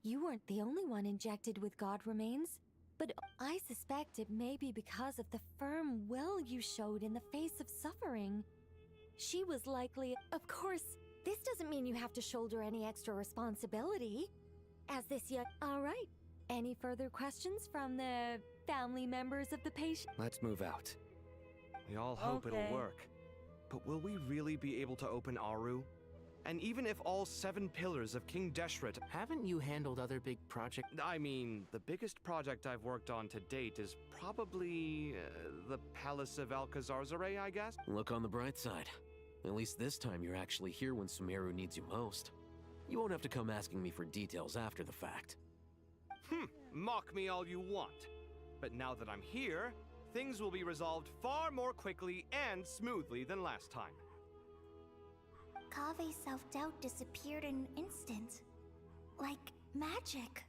You weren't the only one injected with god remains, but I suspect it may be because of the firm will you showed in the face of suffering. She was likely... Of course, this doesn't mean you have to shoulder any extra responsibility. As this young... All right. Any further questions from the family members of the patient? Let's move out. We all hope it'll work. But will we really be able to open Aru? And even if all 7 pillars of King Deshret... Haven't you handled other big projects? I mean, the biggest project I've worked on to date is probably the Palace of Alcazarzaray, I guess? Look on the bright side. At least this time you're actually here when Sumeru needs you most. You won't have to come asking me for details after the fact. Mock me all you want. But now that I'm here, things will be resolved far more quickly and smoothly than last time. Kave's self-doubt disappeared in an instant. Like magic.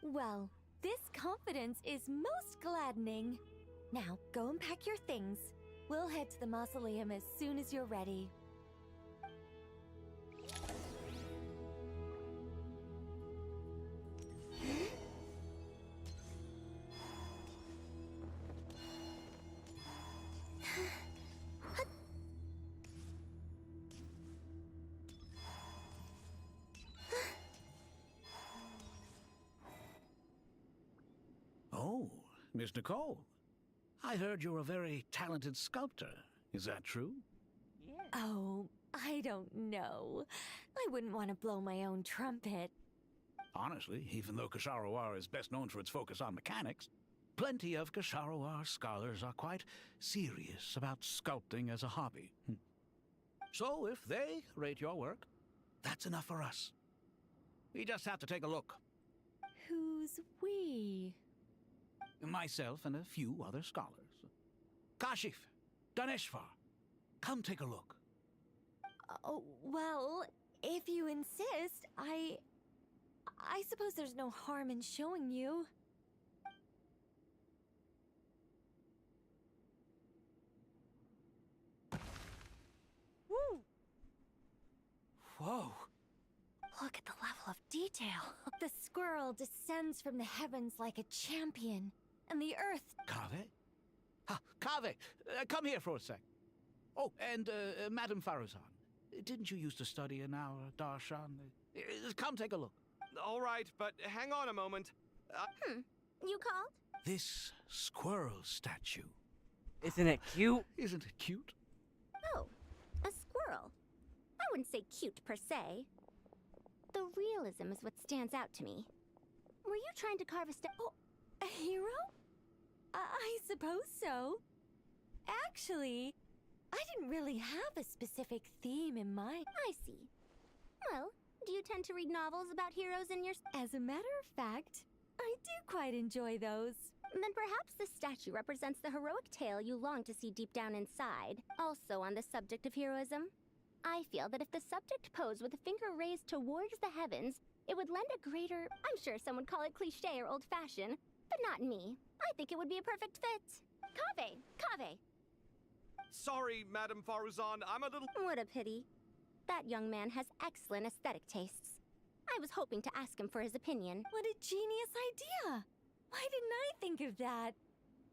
Well, this confidence is most gladdening. Now, go and pack your things. We'll head to the mausoleum as soon as you're ready. Oh, Miss Nicole. I heard you're a very talented sculptor. Is that true? Oh, I don't know. I wouldn't want to blow my own trumpet. Honestly, even though Kasharawar is best known for its focus on mechanics, plenty of Kasharawar scholars are quite serious about sculpting as a hobby. So if they rate your work, that's enough for us. We just have to take a look. Who's we? Myself and a few other scholars. Kashif, Daneshvar, come take a look. Oh, well, if you insist, I suppose there's no harm in showing you. Woo! Whoa! Look at the level of detail. The squirrel descends from the heavens like a champion, and the earth... Kave? Kave, come here for a sec. Oh, and Madame Faruzan, didn't you used to study in our darshan? Come take a look. All right, but hang on a moment. You called? This squirrel statue. Isn't it cute? Isn't it cute? Oh, a squirrel. I wouldn't say cute per se. The realism is what stands out to me. Were you trying to carve a Oh, a hero? I suppose so. Actually, I didn't really have a specific theme in mind. I see. Well, do you tend to read novels about heroes in your... As a matter of fact, I do quite enjoy those. Then perhaps this statue represents the heroic tale you long to see deep down inside. Also on the subject of heroism, I feel that if the subject posed with a finger raised towards the heavens, it would lend a greater... I'm sure some would call it cliché or old-fashioned, but not me. I think it would be a perfect fit. Kave! Sorry, Madame Faruzan, I'm a little... What a pity. That young man has excellent aesthetic tastes. I was hoping to ask him for his opinion. What a genius idea! Why didn't I think of that?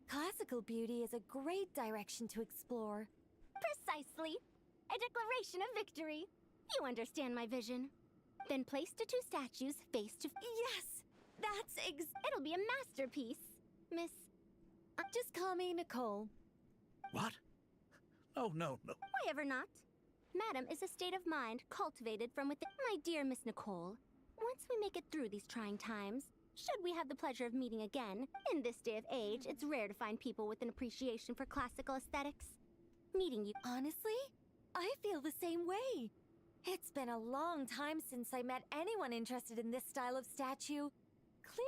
Classical beauty is a great direction to explore. Precisely. A declaration of victory. You understand my vision. Then place the two statues face to... Yes! That's It'll be a masterpiece, Miss... Just call me Nicole. What? Oh, no. Why ever not? Madam is a state of mind cultivated from within. My dear Miss Nicole, once we make it through these trying times, should we have the pleasure of meeting again, in this day of age, it's rare to find people with an appreciation for classical aesthetics. Meeting you... Honestly, I feel the same way. It's been a long time since I met anyone interested in this style of statue.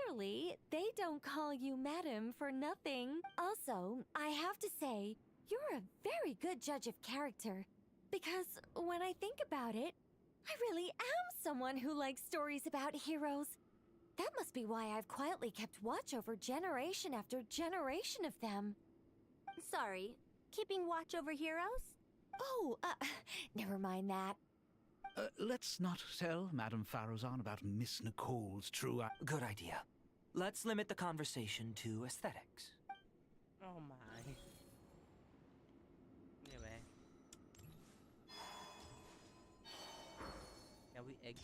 Clearly, they don't call you Madam for nothing. Also, I have to say, you're a very good judge of character. Because when I think about it, I really am someone who likes stories about heroes. That must be why I've quietly kept watch over generation after generation of them. Sorry, keeping watch over heroes? Oh, never mind that. Let's not tell Madame Farrozan about Miss Nicole's true... Good idea. Let's limit the conversation to aesthetics. Oh my. Anyway. Can we exit?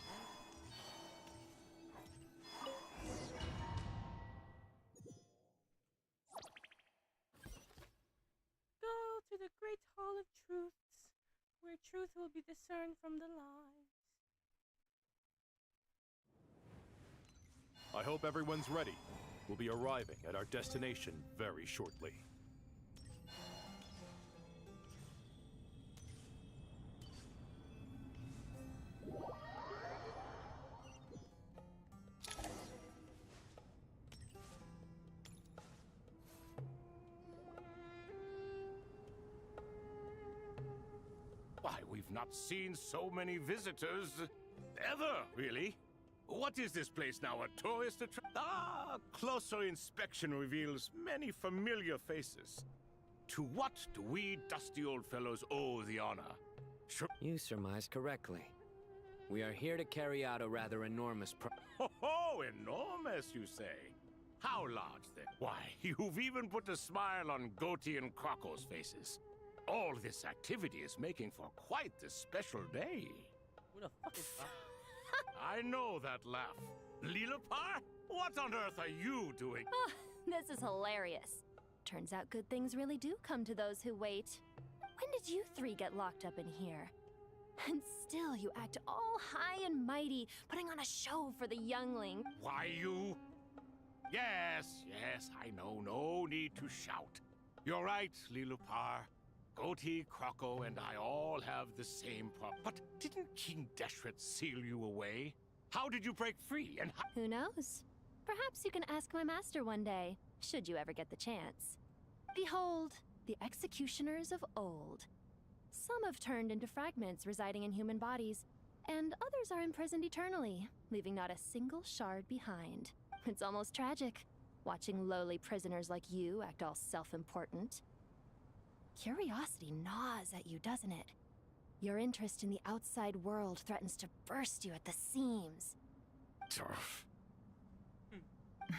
Go to the great hall of truths, where truth will be discerned from the lies. I hope everyone's ready. We'll be arriving at our destination very shortly. Why, we've not seen so many visitors ever, really. What is this place now, a tourist attraction? Ah, closer inspection reveals many familiar faces. To what do we dusty old fellows owe the honor? You surmised correctly. We are here to carry out a rather enormous Oh, enormous, you say? How large, then? Why, you've even put a smile on Goatee and Crocco's faces. All this activity is making for quite a special day. Who the fuck is that? I know that laugh. Lilipar? What on earth are you doing? Oh, this is hilarious. Turns out good things really do come to those who wait. When did you three get locked up in here? And still you act all high and mighty, putting on a show for the youngling. Why, you... Yes, I know. No need to shout. You're right, Lilipar. Goatee, Crocco, and I all have the same problem. But didn't King Deshret seal you away? How did you break free, and how— Who knows? Perhaps you can ask my master one day, should you ever get the chance. Behold, the executioners of old. Some have turned into fragments residing in human bodies, and others are imprisoned eternally, leaving not a single shard behind. It's almost tragic, watching lowly prisoners like you act all self-important. Curiosity gnaws at you, doesn't it? Your interest in the outside world threatens to burst you at the seams.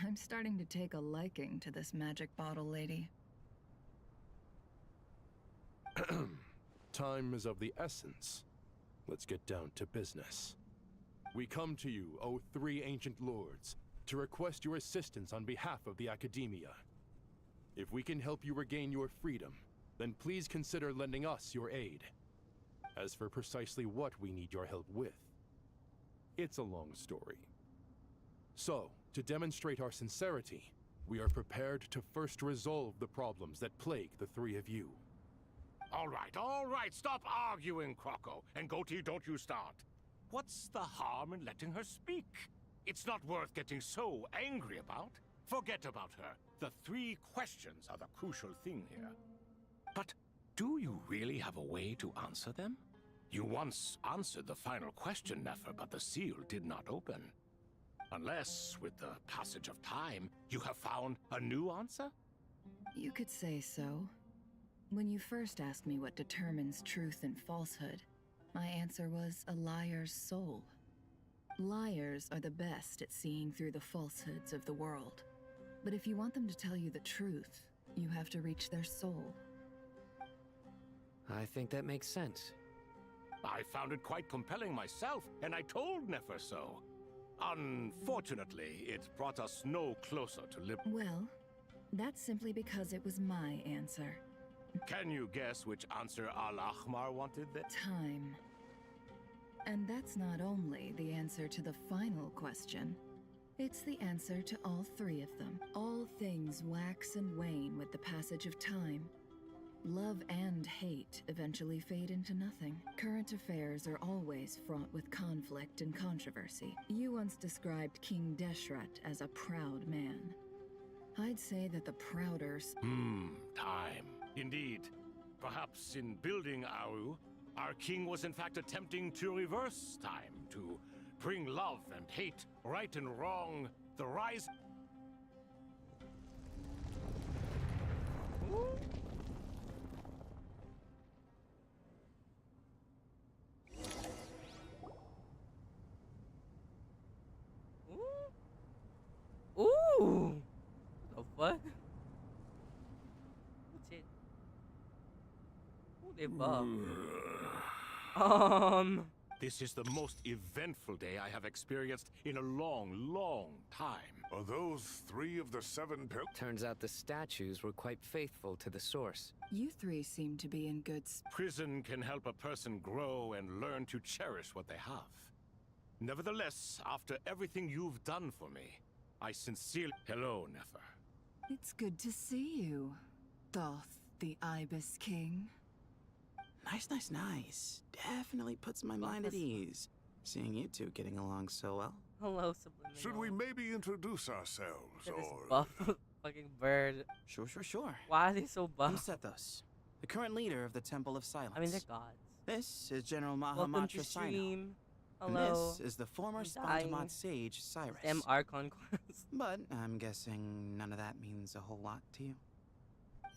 I'm starting to take a liking to this magic bottle lady. Time is of the essence. Let's get down to business. We come to you, O three ancient lords, to request your assistance on behalf of the Academia. If we can help you regain your freedom, then please consider lending us your aid. As for precisely what we need your help with, it's a long story. So, to demonstrate our sincerity, we are prepared to first resolve the problems that plague the three of you. All right, stop arguing, Crocco. And Goatee, don't you start. What's the harm in letting her speak? It's not worth getting so angry about. Forget about her. The three questions are the crucial thing here. But do you really have a way to answer them? You once answered the final question, Nefer, but the seal did not open. Unless, with the passage of time, you have found a new answer? You could say so. When you first asked me what determines truth and falsehood, my answer was a liar's soul. Liars are the best at seeing through the falsehoods of the world. But if you want them to tell you the truth, you have to reach their soul. I think that makes sense. I found it quite compelling myself, and I told Nefer so. Unfortunately, it brought us no closer to Well, that's simply because it was my answer. Can you guess which answer Al-Ahmar wanted then? Time. And that's not only the answer to the final question. It's the answer to all three of them. All things wax and wane with the passage of time. Love and hate eventually fade into nothing. Current affairs are always fraught with conflict and controversy. You once described King Deshret as a proud man. I'd say that the prouder... Time. Indeed. Perhaps in building Aru, our king was in fact attempting to reverse time, to bring love and hate, right and wrong, the rise... Ooh! The fuck? What's it? Who they buff? This is the most eventful day I have experienced in a long, long time. Are those 3 of the 7 pillars? Turns out the statues were quite faithful to the source. You three seem to be in good Prison can help a person grow and learn to cherish what they have. Nevertheless, after everything you've done for me, I sincerely... Hello, Nefer. It's good to see you, Thoth, the Ibis King. Nice. Definitely puts my mind at ease. Seeing you two getting along so well. Hello, Subliminal. Should we maybe introduce ourselves, Look at this or... buff fucking bird. Sure. Why are they so buff? I'm Sethos, the current leader of the Temple of Silence. I mean, they're gods. This is General Welcome Mahamatra to Sino. stream. And Hello. this is the former dying. Spontamod sage, Cyrus. Damn Archon quest. But I'm guessing none of that means a whole lot to you.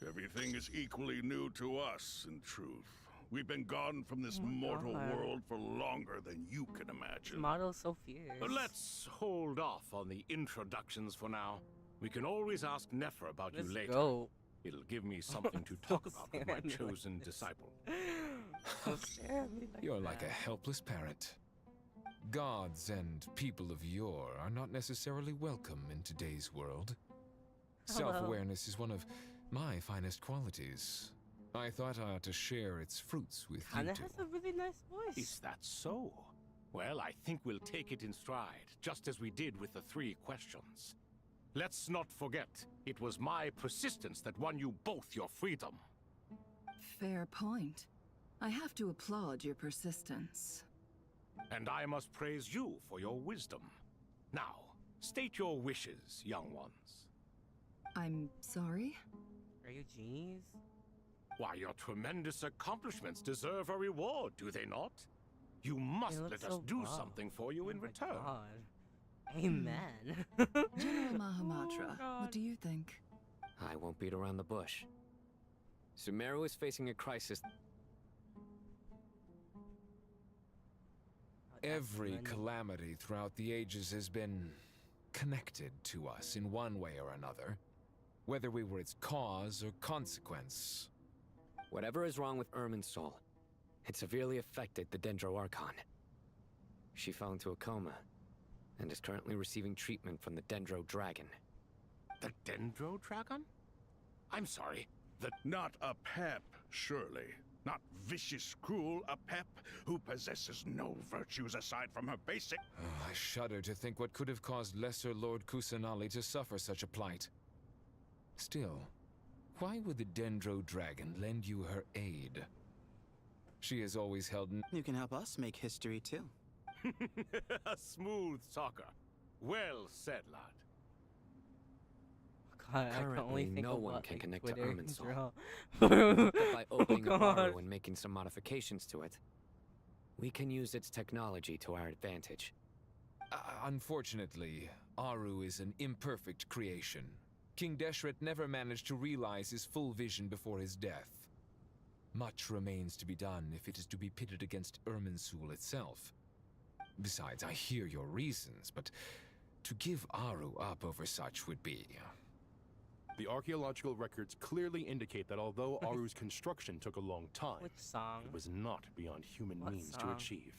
Everything is equally new to us, in truth. We've been gone from this mortal God. world for longer than you can This imagine. model's so fierce. Let's hold off on the introductions for now. We can always ask Nefer about Let's you later. go. It'll give me something to talk about with my chosen disciple. You're like a helpless parrot. Gods and people of yore are not necessarily welcome in today's world. Hello. Self-awareness is one of my finest qualities. I thought I ought to share its fruits with you Kinda two. has a really nice voice. Is that so? Well, I think we'll take it in stride, just as we did with the 3 questions. Let's not forget, it was my persistence that won you both your freedom. Fair point. I have to applaud your persistence. And I must praise you for your wisdom. Now, state your wishes, young ones. I'm sorry? Are you genies? Why, your tremendous accomplishments deserve a reward, do they not? You must look let us so do buff. something for you in Oh my return. God. Amen. General Mahamatra, what do you think? I won't beat around the bush. Sumeru is facing a crisis. Every calamity throughout the ages has been connected to us in one way or another, whether we were its cause or consequence. Whatever is wrong with Irminsul, it severely affected the Dendro Archon. She fell into a coma and is currently receiving treatment from the Dendro Dragon. The Dendro Dragon? I'm sorry, Not a pep, surely. Not vicious, cruel, a pep who possesses no virtues aside from her basic... I shudder to think what could have caused Lesser Lord Kusanali to suffer such a plight. Still, why would the Dendro Dragon lend you her aid? She has always held... You can help us make history, too. A smooth talker. Well said, lad. God, I can only Currently, think no of one what, can like, connect Twitter to Irminsul. draw. But by opening Oh, God. Aru and making some modifications to it, we can use its technology to our advantage. Unfortunately, Aru is an imperfect creation. King Deshret never managed to realize his full vision before his death. Much remains to be done if it is to be pitted against Irminsul itself. Besides, I hear your reasons, but to give Aru up over such would be... The archaeological records clearly indicate that although Aru's construction took a long time, it was not beyond human means to achieve.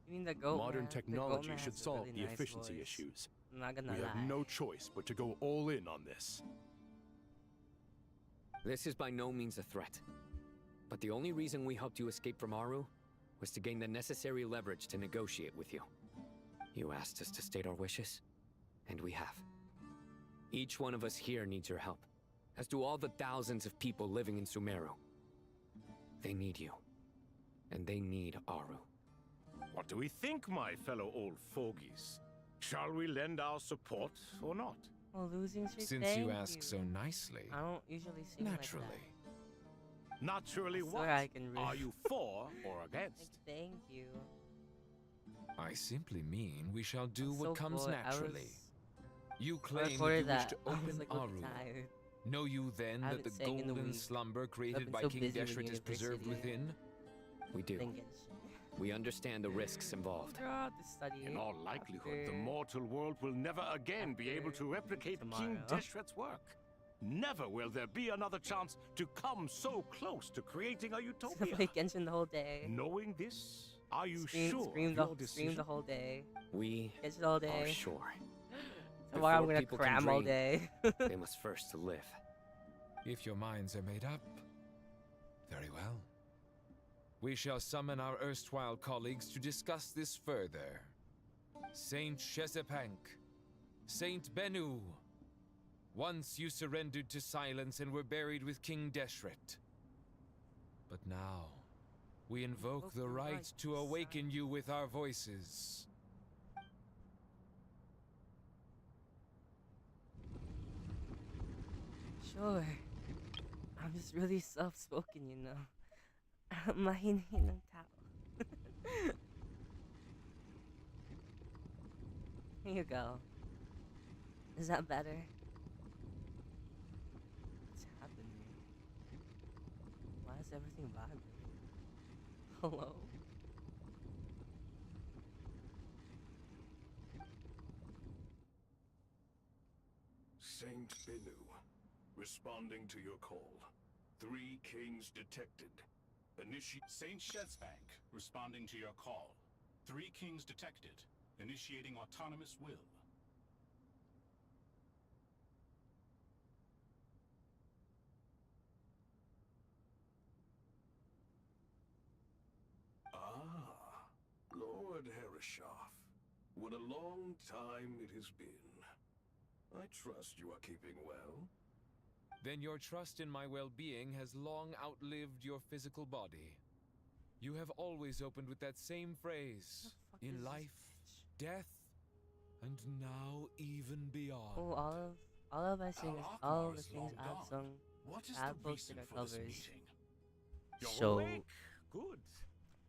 You mean the goat Modern man? technology The goat man should has a solve really the nice efficiency voice. issues. I'm not gonna We lie. have no choice but to go all in on this. This is by no means a threat. But the only reason we helped you escape from Aru was to gain the necessary leverage to negotiate with you. You asked us to state our wishes, and we have. Each one of us here needs your help, as do all the thousands of people living in Sumeru. They need you, and they need Aru. What do we think, my fellow old fogies? Shall we lend our support or not? Well, losing streak, Since thank you ask so nicely. I don't usually sing Naturally. Like Naturally, I what? swear I can Are you for or against? Thank you. I simply mean we shall do I'm what so comes bored. I naturally. was- You I claim that recorded you wish that. to I was, open like, really Aru. tired. Know you then I that the haven't sang in a golden week. slumber I've created been by so King busy with Deshret is preserved university. within? We do. Thinking We understand the risks involved. God, to study. In all likelihood, the after- mortal world will never again be able to replicate King tomorrow. Deshret's work. Never will there be another chance to come so close to creating a utopia. Play Genshin the whole day. Knowing this, are you Scream, sure scream of the, your scream decision? the whole day. We Genshin all day. are sure. Tomorrow I'm Before gonna people can cram all dream, day. they must first live. If your minds are made up, very well. We shall summon our erstwhile colleagues to discuss this further. Saint Shezepank, Saint Bennu. Once you surrendered to silence and were buried with King Deshret. But now, we invoke the right to awaken you with our voices. Sure. I'm just really soft-spoken, you know. Mahinhin ng tao. Here you go. Is that better? What's happening? Why is everything vibrating? Hello? Saint Bennu, responding to your call. 3 kings detected. Saint Shezepank, responding to your call. 3 kings detected. Initiating autonomous will. Ah, Lord Herreshoff. What a long time it has been. I trust you are keeping well. Then your trust in my well-being has long outlived your physical body. You have always opened with that same phrase, in life, death, and now even beyond. Oh, all of my things, all of the things I've sung, What is I've the posted reason our for this covers. meeting? You're So, awake. Good.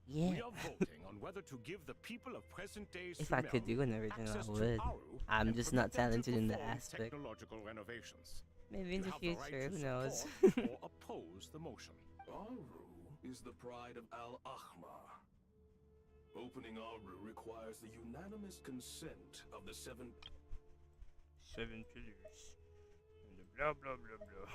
yeah. We are voting on whether to give the people of present-day If I could Sumeru do an original, I access to would. Aru I'm and just permit not them to talented in the perform aspect. technological renovations. Maybe in You the have right future, to who knows? support or oppose the motion. Aru is the pride of Al-Ahmar. Opening Aru requires the unanimous consent of the 7 pillars. And the blah blah blah blah.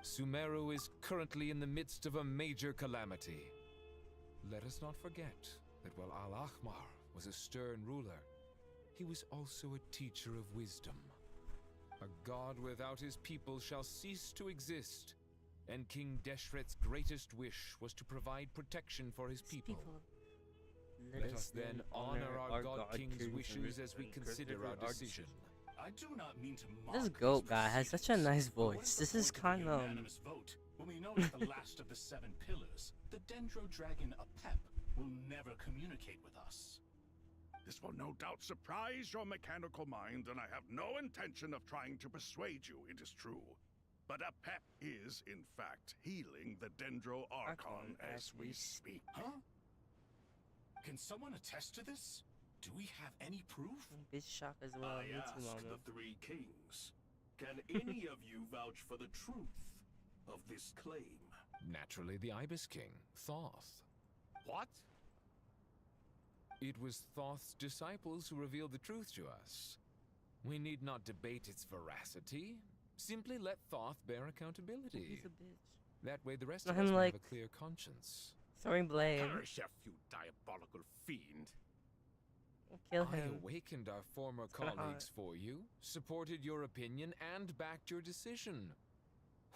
Sumeru is currently in the midst of a major calamity. Let us not forget that while Al-Ahmar was a stern ruler, he was also a teacher of wisdom. A god without his people shall cease to exist, and King Deshret's greatest wish was to provide protection for his people. Let us then honor our God King's wishes as we consider our decision. I do not mean to mock This these goat guy has such a nice proceedings, but what voice. is This the is point of a kind of unanimous vote when we know that the last of the 7 pillars, the Dendro Dragon Apep, will never communicate with us. This will no doubt surprise your mechanical mind, and I have no intention of trying to persuade you, it is true. But Apep is, in fact, healing the Dendro Archon as we speak. Huh? Can someone attest to this? Do we have any proof? Bitch shock as well. I Me ask too, mama. the 3 kings. Can any of you vouch for the truth of this claim? Naturally, the Ibis King, Thoth. What? It was Thoth's disciples who revealed the truth to us. We need not debate its veracity. Simply let Thoth bear accountability. He's a bitch. That way the rest Let of us him, may like, have a clear conscience. throwing blame. Chef, you diabolical fiend. Kill I him. awakened our former kinda colleagues for you, supported your opinion, and backed your decision.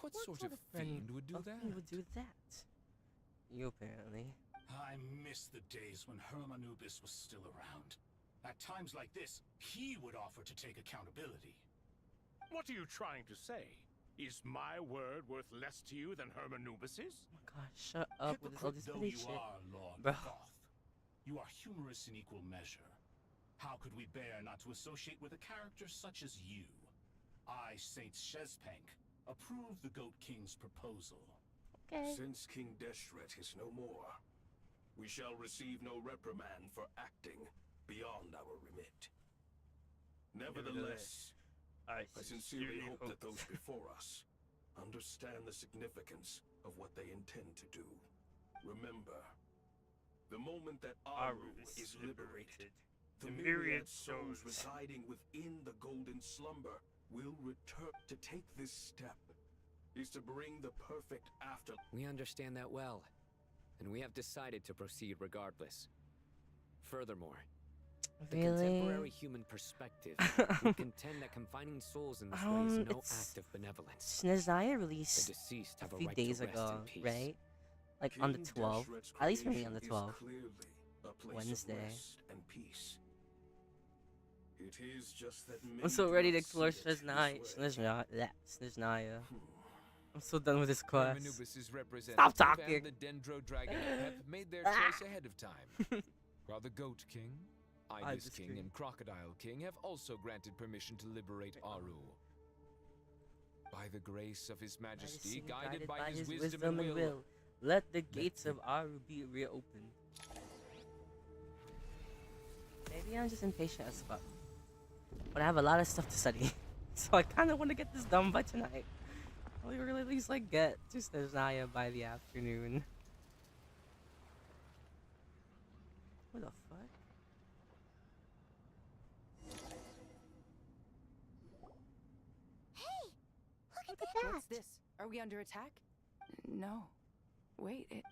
What sort of fiend would do that? Would do that? You apparently. I miss the days when Hermanubis was still around. At times like this, he would offer to take accountability. What are you trying to say? Is my word worth less to you than Hermanubis's? Oh my gosh, shut up with all this Though petty you shit. are, Lord Bro. Thoth, you are humorous in equal measure. How could we bear not to associate with a character such as you? I, Saint Shezpank, approve the Goat King's proposal. Okay. Since King Deshret is no more, we shall receive no reprimand for acting beyond our remit. Nevertheless, I sincerely hope that those before us understand the significance of what they intend to do. Remember, the moment that Aru is liberated, the myriad souls residing within the Golden Slumber will return. To take this step is to bring the perfect after. We understand that well, and we have decided to proceed regardless. Furthermore, the contemporary human perspective would contend that confining souls in this way is no act of benevolence. Snezaya released The deceased have a a few right to days rest ago, in peace. right? Like on the 12th. At least for me on the 12th. Wednesday. And peace. It is just that I'm so ready to explore Snezaya. Snezaya. I'm so done with this quest. Hermanubis' representative Stop talking. and the Dendro Dragon have made their choice ahead of time. While the Goat King, Ibis King, and Crocodile King have also granted permission to liberate Aru. By the grace of His Majesty, guided by his wisdom and will, let the gates of Aru be reopened. Maybe I'm just impatient as fuck. But I have a lot of stuff to study. So I kind of want to get this done by tonight. Or at least like get to Snezaya by the afternoon. What the fuck? Hey, look at that. What's this? Are we under attack? No. Wait, it...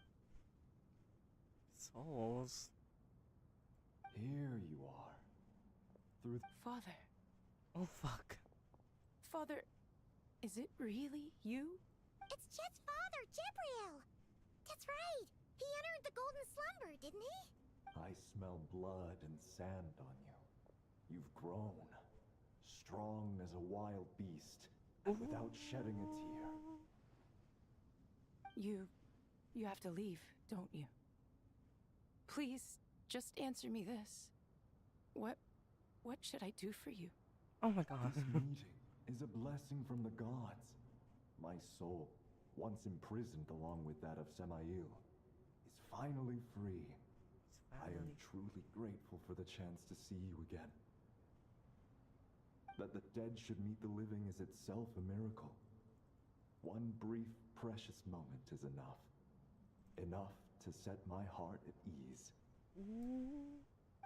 Souls. Here you are. Through Father. Oh fuck. Father, is it really you? It's Jet's father, Jibriel. That's right. He entered the Golden Slumber, didn't he? I smell blood and sand on you. You've grown. Strong as a wild beast, and without shedding a tear. You have to leave, don't you? Please, just answer me this. What should I do for you? Oh my god. This meeting is a blessing from the gods. My soul, once imprisoned along with that of Samael, is finally free. I am truly grateful for the chance to see you again. That the dead should meet the living is itself a miracle. One brief, precious moment is enough. Enough to set my heart at ease.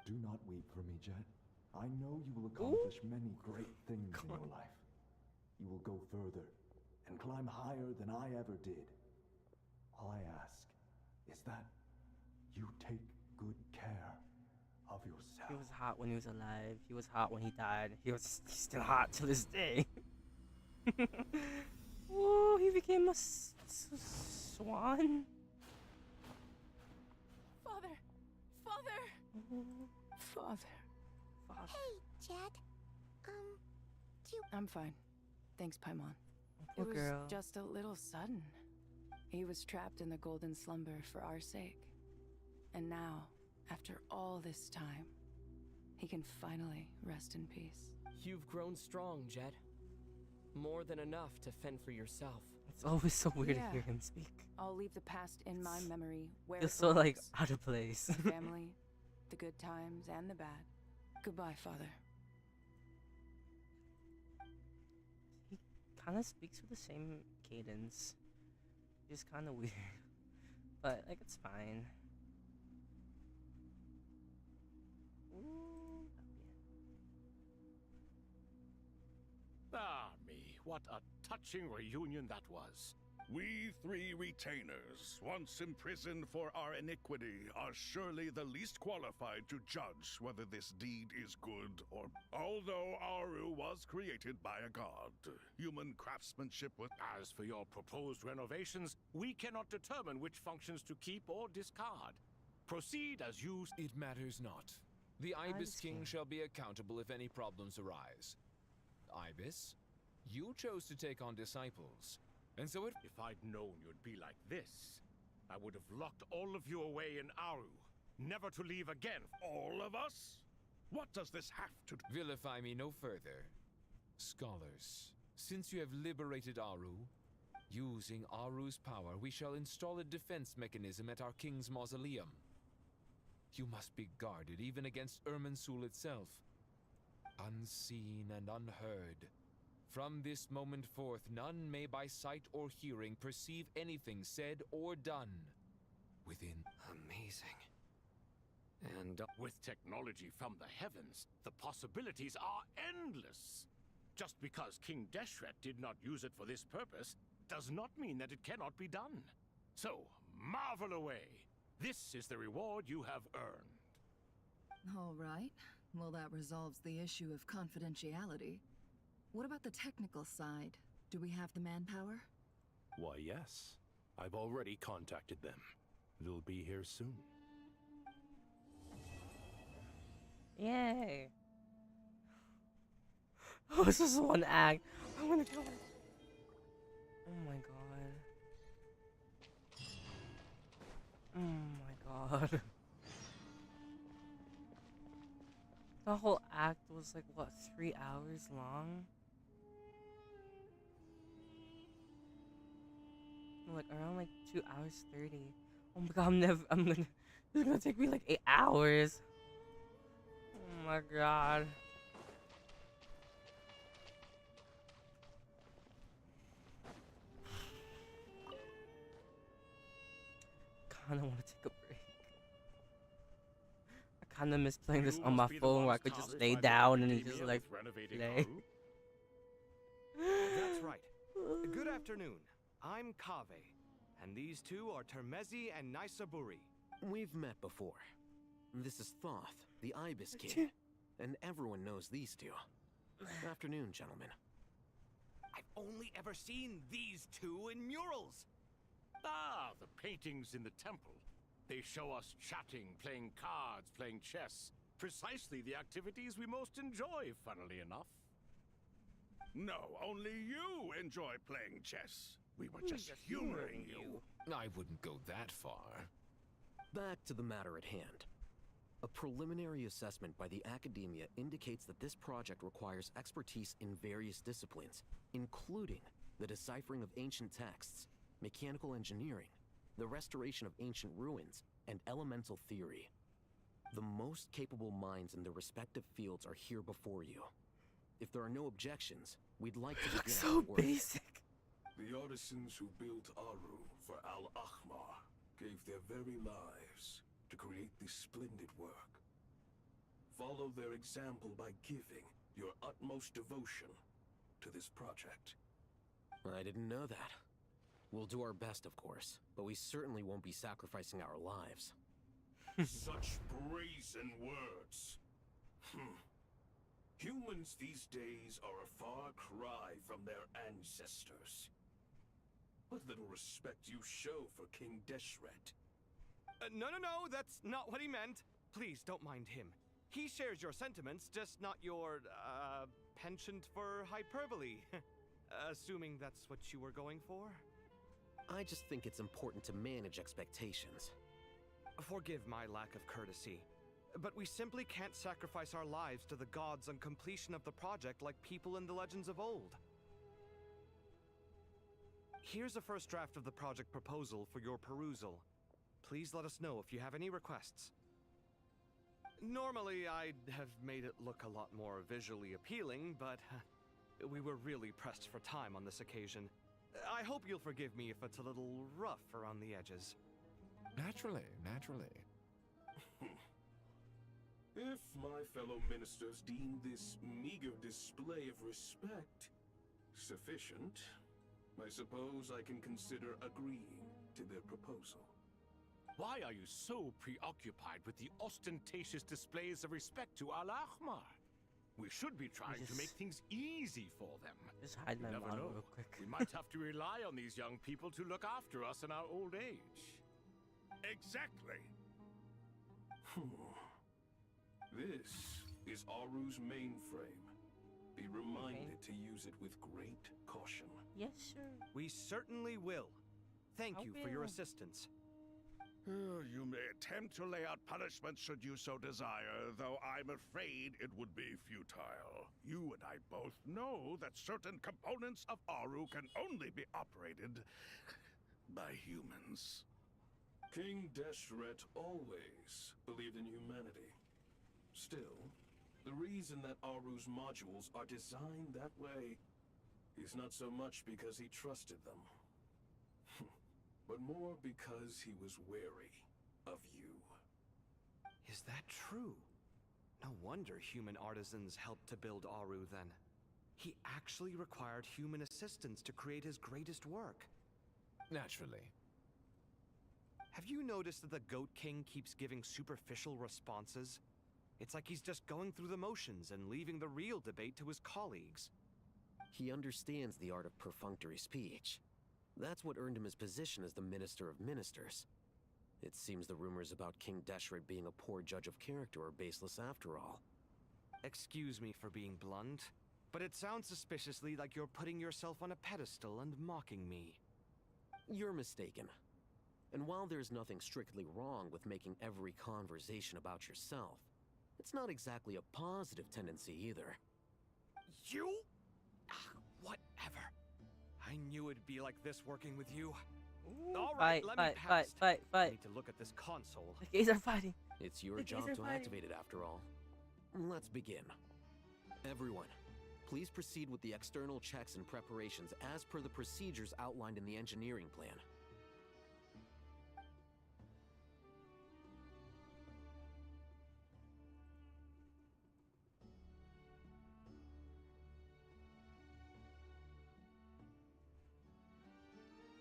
Do not weep for me, Jet. I know you will accomplish many great things in your life. You will go further and climb higher than I ever did. All I ask is that you take good care of yourself. He was hot when he was alive. He was hot when he died. He's still hot to this day. Ooh, he became a swan. Father! Father! Father. Hey, Jet. I'm fine. Thanks, Paimon. Poor It was girl. just a little sudden. He was trapped in the Golden Slumber for our sake. And now, after all this time, he can finally rest in peace. You've grown strong, Jed. More than enough to fend for yourself. It's always so weird Yeah. to hear him speak. I'll leave the past in my memory where Feels it so like belongs. out of place. The family, the good times and the bad. Goodbye, Father. He kind of speaks with the same cadence. It's kind of weird. But, like, it's fine. what a touching reunion that was. We three retainers, once imprisoned for our iniquity, are surely the least qualified to judge whether this deed is good or... Although Aru was created by a god, human craftsmanship was... As for your proposed renovations, we cannot determine which functions to keep or discard. Proceed as you... It matters not. The Ibis King shall be accountable if any problems arise. Ibis, you chose to take on disciples. And so If I'd known you'd be like this, I would have locked all of you away in Aru, never to leave again. All of us? What does this have to do? Vilify me no further. Scholars, since you have liberated Aru, using Aru's power, we shall install a defense mechanism at our king's mausoleum. You must be guarded even against Irminsul itself. Unseen and unheard. From this moment forth, none may by sight or hearing perceive anything said or done within. Amazing. And with technology from the heavens, the possibilities are endless. Just because King Deshret did not use it for this purpose does not mean that it cannot be done. So, marvel away. This is the reward you have earned. All right. Well, that resolves the issue of confidentiality. What about the technical side? Do we have the manpower? Why, yes. I've already contacted them. They'll be here soon. Yay! Oh, it's just one act. I'm gonna go. Oh my god. Oh my god. The whole act was like, what, 3 hours long? Like around like 2 hours 30. Oh my god, it's gonna take me like 8 hours. Oh my god. Kinda wanna take a break. I kinda miss playing this on my phone where I could just lay down and just like play. That's right. Good afternoon. I'm Kaveh, and these two are Termezi and Naisaburi. We've met before. This is Thoth, the Ibis King, and everyone knows these two. Afternoon, gentlemen. I've only ever seen these two in murals. Ah, the paintings in the temple. They show us chatting, playing cards, playing chess. Precisely the activities we most enjoy, funnily enough. No, only you enjoy playing chess. We were just humoring you. I wouldn't go that far. Back to the matter at hand. A preliminary assessment by the academia indicates that this project requires expertise in various disciplines, including the deciphering of ancient texts, mechanical engineering, the restoration of ancient ruins, and elemental theory. The most capable minds in their respective fields are here before you. If there are no objections, we'd like to begin so our work. Basic. The artisans who built Aru for Al-Ahmar gave their very lives to create this splendid work. Follow their example by giving your utmost devotion to this project. I didn't know that. We'll do our best, of course, but we certainly won't be sacrificing our lives. Such brazen words. Humans these days are a far cry from their ancestors. What little respect you show for King Deshret. No, that's not what he meant. Please, don't mind him. He shares your sentiments, just not your, penchant for hyperbole. Assuming that's what you were going for? I just think it's important to manage expectations. Forgive my lack of courtesy, but we simply can't sacrifice our lives to the gods on completion of the project like people in the legends of old. Here's a first draft of the project proposal for your perusal. Please let us know if you have any requests. Normally, I'd have made it look a lot more visually appealing, but we were really pressed for time on this occasion. I hope you'll forgive me if it's a little rough around the edges. Naturally. If my fellow ministers deem this meager display of respect sufficient, I suppose I can consider agreeing to their proposal. Why are you so preoccupied with the ostentatious displays of respect to Al-Ahmar? We should be trying to make things easy for them. Just hide my You never model know. real quick. We might have to rely on these young people to look after us in our old age. Exactly. This is Aru's mainframe. Be reminded to use it with great caution. Yes, sir. We certainly will. Thank you for your will. assistance. You may attempt to lay out punishment should you so desire, though I'm afraid it would be futile. You and I both know that certain components of Aru can only be operated by humans. King Deshret always believed in humanity. Still, the reason that Aru's modules are designed that way is not so much because he trusted them, but more because he was wary of you. Is that true? No wonder human artisans helped to build Aru then. He actually required human assistance to create his greatest work. Naturally. Have you noticed that the Goat King keeps giving superficial responses? It's like he's just going through the motions and leaving the real debate to his colleagues. He understands the art of perfunctory speech. That's what earned him his position as the Minister of Ministers. It seems the rumors about King Deshret being a poor judge of character are baseless after all. Excuse me for being blunt, but it sounds suspiciously like you're putting yourself on a pedestal and mocking me. You're mistaken. And while there's nothing strictly wrong with making every conversation about yourself, it's not exactly a positive tendency either. You? Whatever. I knew it'd be like this working with you. All right, let me past. Fight. I need to look at this console. The gays are fighting. It's your The job gays are to fighting. activate it after all. Let's begin. Everyone, please proceed with the external checks and preparations as per the procedures outlined in the engineering plan.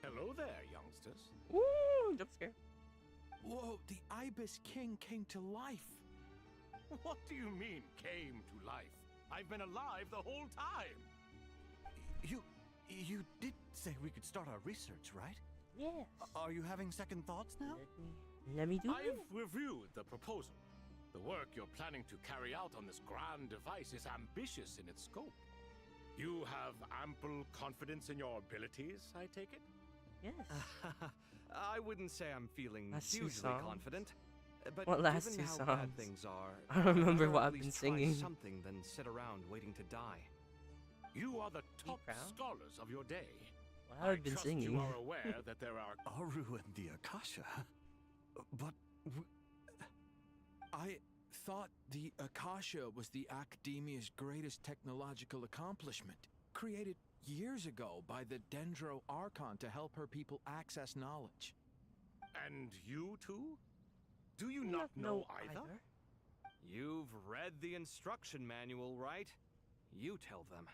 Hello there, youngsters. Ooh, jump scare. Whoa, the Ibis King came to life. What do you mean, came to life? I've been alive the whole time. You did say we could start our research, right? Yes. Are you having second thoughts now? Let me do I've it. reviewed the proposal. The work you're planning to carry out on this grand device is ambitious in its scope. You have ample confidence in your abilities, I take it? Yes. I wouldn't say I'm feeling Last two hugely songs? confident. But What last given two how bad songs? things are, I don't remember I'd what rather I've at been least try singing. something than sit around waiting to die. You are the top proud? scholars of your day. What have I been trust singing? you are aware that there are... Aru and the Akasha. But I thought the Akasha was the Academia's greatest technological accomplishment, created years ago by the Dendro Archon to help her people access knowledge. And you too? Do you not know either? You've read the instruction manual, right? You tell them.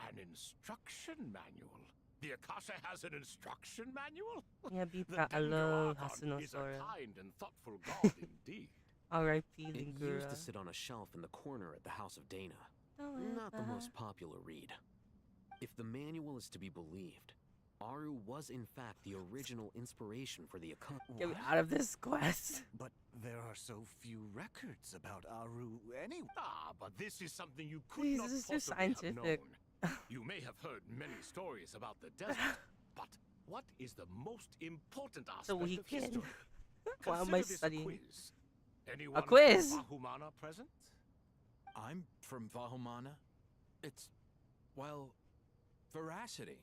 An instruction manual? The Akasha has an instruction manual? Yeah, be The proud. I Dendro love Archon is a Hasunasora. kind and thoughtful god indeed. R.I.P. It used Lingura. to sit on a shelf in the corner at the House of Dana. Oh, Not the most popular read. If the manual is to be believed, Aru was in fact the original inspiration for the Akasha. Get me out of this quest. But there are so few records about Aru anyway. Ah, but this is something you could Please, not this is too possibly have scientific. known. You may have heard many stories about the desert, but what is the most important aspect The of weekend. history? Why am I Consider this a studying? quiz. Anyone A quiz? from Bahumana present? I'm from Vahumana. It's, well, veracity.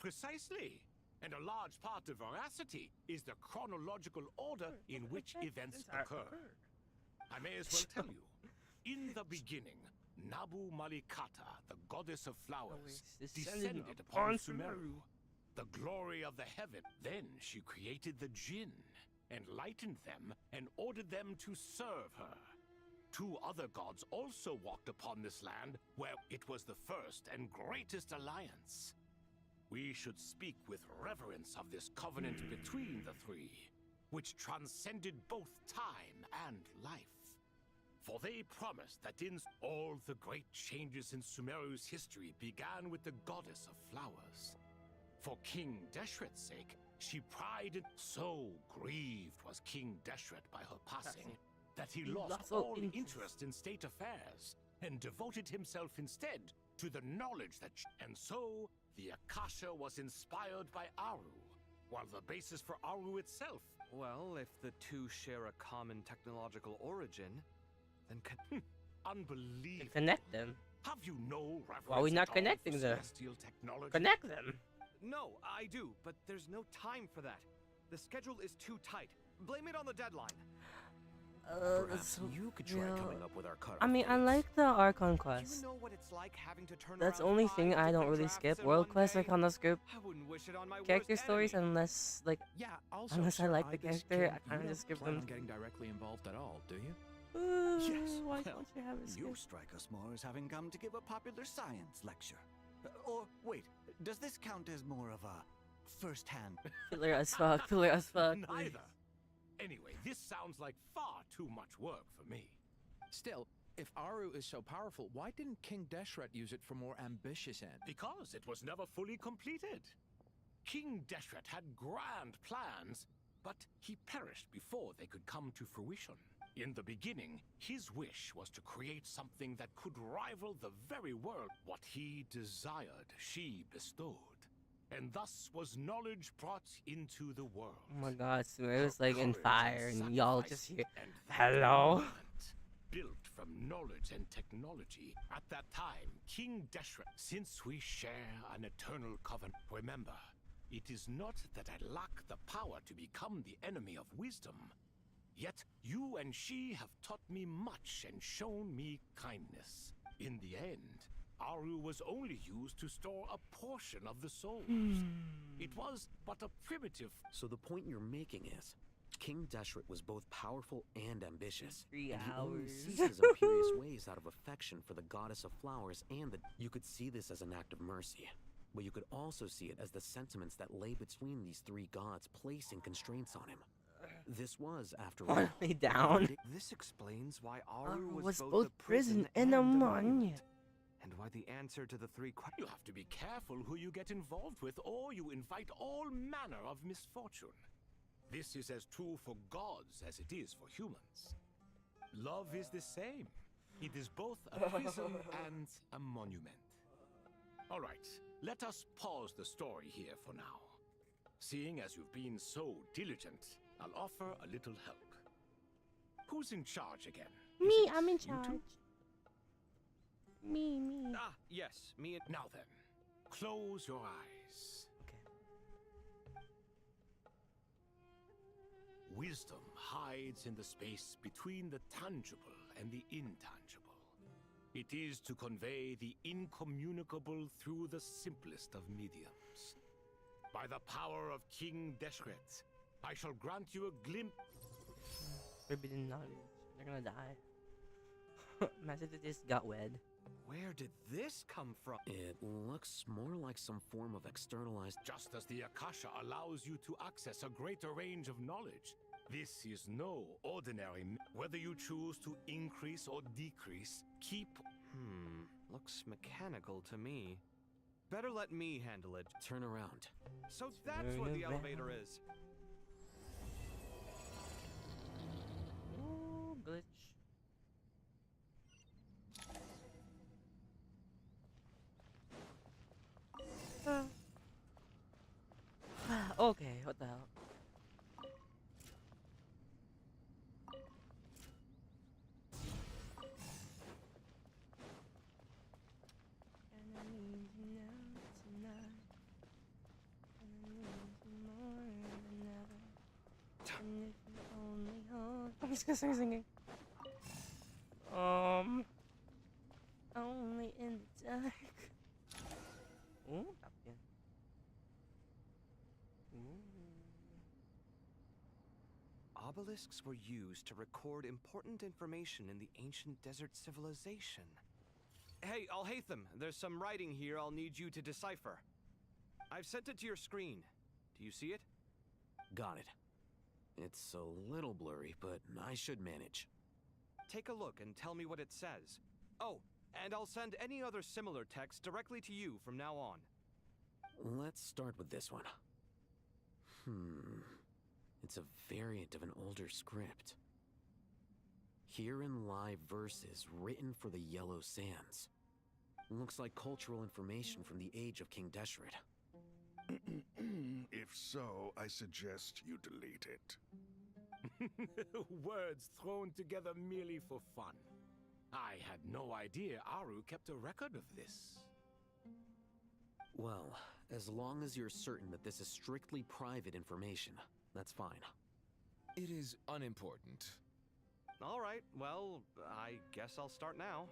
Precisely. And a large part of veracity is the chronological order in which events occur. I may as well tell you. In the beginning, Nabu Malikata, the goddess of flowers, descended upon Sumeru, the glory of the heaven. Then she created the Jinn, enlightened them, and ordered them to serve her. 2 other gods also walked upon this land, where it was the first and greatest alliance. We should speak with reverence of this covenant between the 3, which transcended both time and life. For they promised that in all the great changes in Sumeru's history began with the goddess of flowers. For King Deshret's sake, she prided. So grieved was King Deshret by her passing that he lost all interest in state affairs and devoted himself instead to the knowledge that. And so the Akasha was inspired by Aru, while the basis for Aru itself. Well, if the 2 share a common technological origin, then unbelievable. Connect them. Have you no reverence? Why are we not connecting them? Connect them. No, I do, but there's no time for that. The schedule is too tight. Blame it on the deadline. Perhaps you could try coming up with our cutoff. I mean, I like the Archon quest. You know what it's like having to turn That's the around only 5 thing I don't different really drafts skip. in World one quests day? like on this group. I wouldn't wish it on my Character worst stories, enemy. unless like Also, unless I Sir like the Ibis character, King, I kind you of just skip don't plan them. on getting directly involved at all, do you? Yes. Why Well, don't you have a skip? you strike us more as having come to give a popular science lecture. Or, wait, does this count as more of a first-hand? Filler as fuck. Filler as fuck. Neither. Anyway, this sounds like far too much work for me. Still, if Aru is so powerful, why didn't King Deshret use it for more ambitious ends? Because it was never fully completed. King Deshret had grand plans, but he perished before they could come to fruition. In the beginning, his wish was to create something that could rival the very world. What he desired, she bestowed. And thus was knowledge brought into the world. Oh my god, Sumeru was like in fire, and y'all just hear, And hello? built from knowledge and technology. At that time, King Deshret, since we share an eternal covenant, remember, it is not that I lack the power to become the enemy of wisdom. Yet you and she have taught me much and shown me kindness. In the end, Aru was only used to store a portion of the souls. It was but a primitive. So the point you're making is, King Deshret was both powerful and ambitious. 3 and he only hours. seized his imperious ways out of affection for the goddess of flowers and the... You could see this as an act of mercy, but you could also see it as the sentiments that lay between these 3 gods placing constraints on him. This was, after all... Finally down. This explains why Aru Aru was was both a prison and a monument. monument. And why the answer to the 3 questions... You have to be careful who you get involved with, or you invite all manner of misfortune. This is as true for gods as it is for humans. Love is the same. It is both a prison and a monument. All right, let us pause the story here for now. Seeing as you've been so diligent, I'll offer a little help. Who's in charge again? Me, I'm in you two? charge. Me. Ah, yes, me and... Now then, close your eyes. Wisdom hides in the space between the tangible and the intangible. It is to convey the incommunicable through the simplest of mediums. By the power of King Deshret, I shall grant you a glimpse. Forbidden knowledge. They're gonna die. Imagine if they just got wed. Where did this come from? It looks more like some form of externalized... Just as the Akasha allows you to access a greater range of knowledge, this is no ordinary... Whether you choose to increase or decrease, keep... Looks mechanical to me. Better let me handle it. Turn around. So that's what the elevator is. Ooh, glitch. Okay, what the hell? I'm just gonna start singing. Only in the dark. Ooh, up again. Obelisks were used to record important information in the ancient desert civilization. Hey, Alhaitham, there's some writing here I'll need you to decipher. I've sent it to your screen. Do you see it? Got it. It's a little blurry, but I should manage. Take a look and tell me what it says. Oh, and I'll send any other similar text directly to you from now on. Let's start with this one. It's a variant of an older script. Herein lie verses written for the Yellow Sands. Looks like cultural information from the age of King Deshret. If so, I suggest you delete it. Words thrown together merely for fun. I had no idea Aru kept a record of this. Well, as long as you're certain that this is strictly private information, that's fine. It is unimportant. All right, well, I guess I'll start now.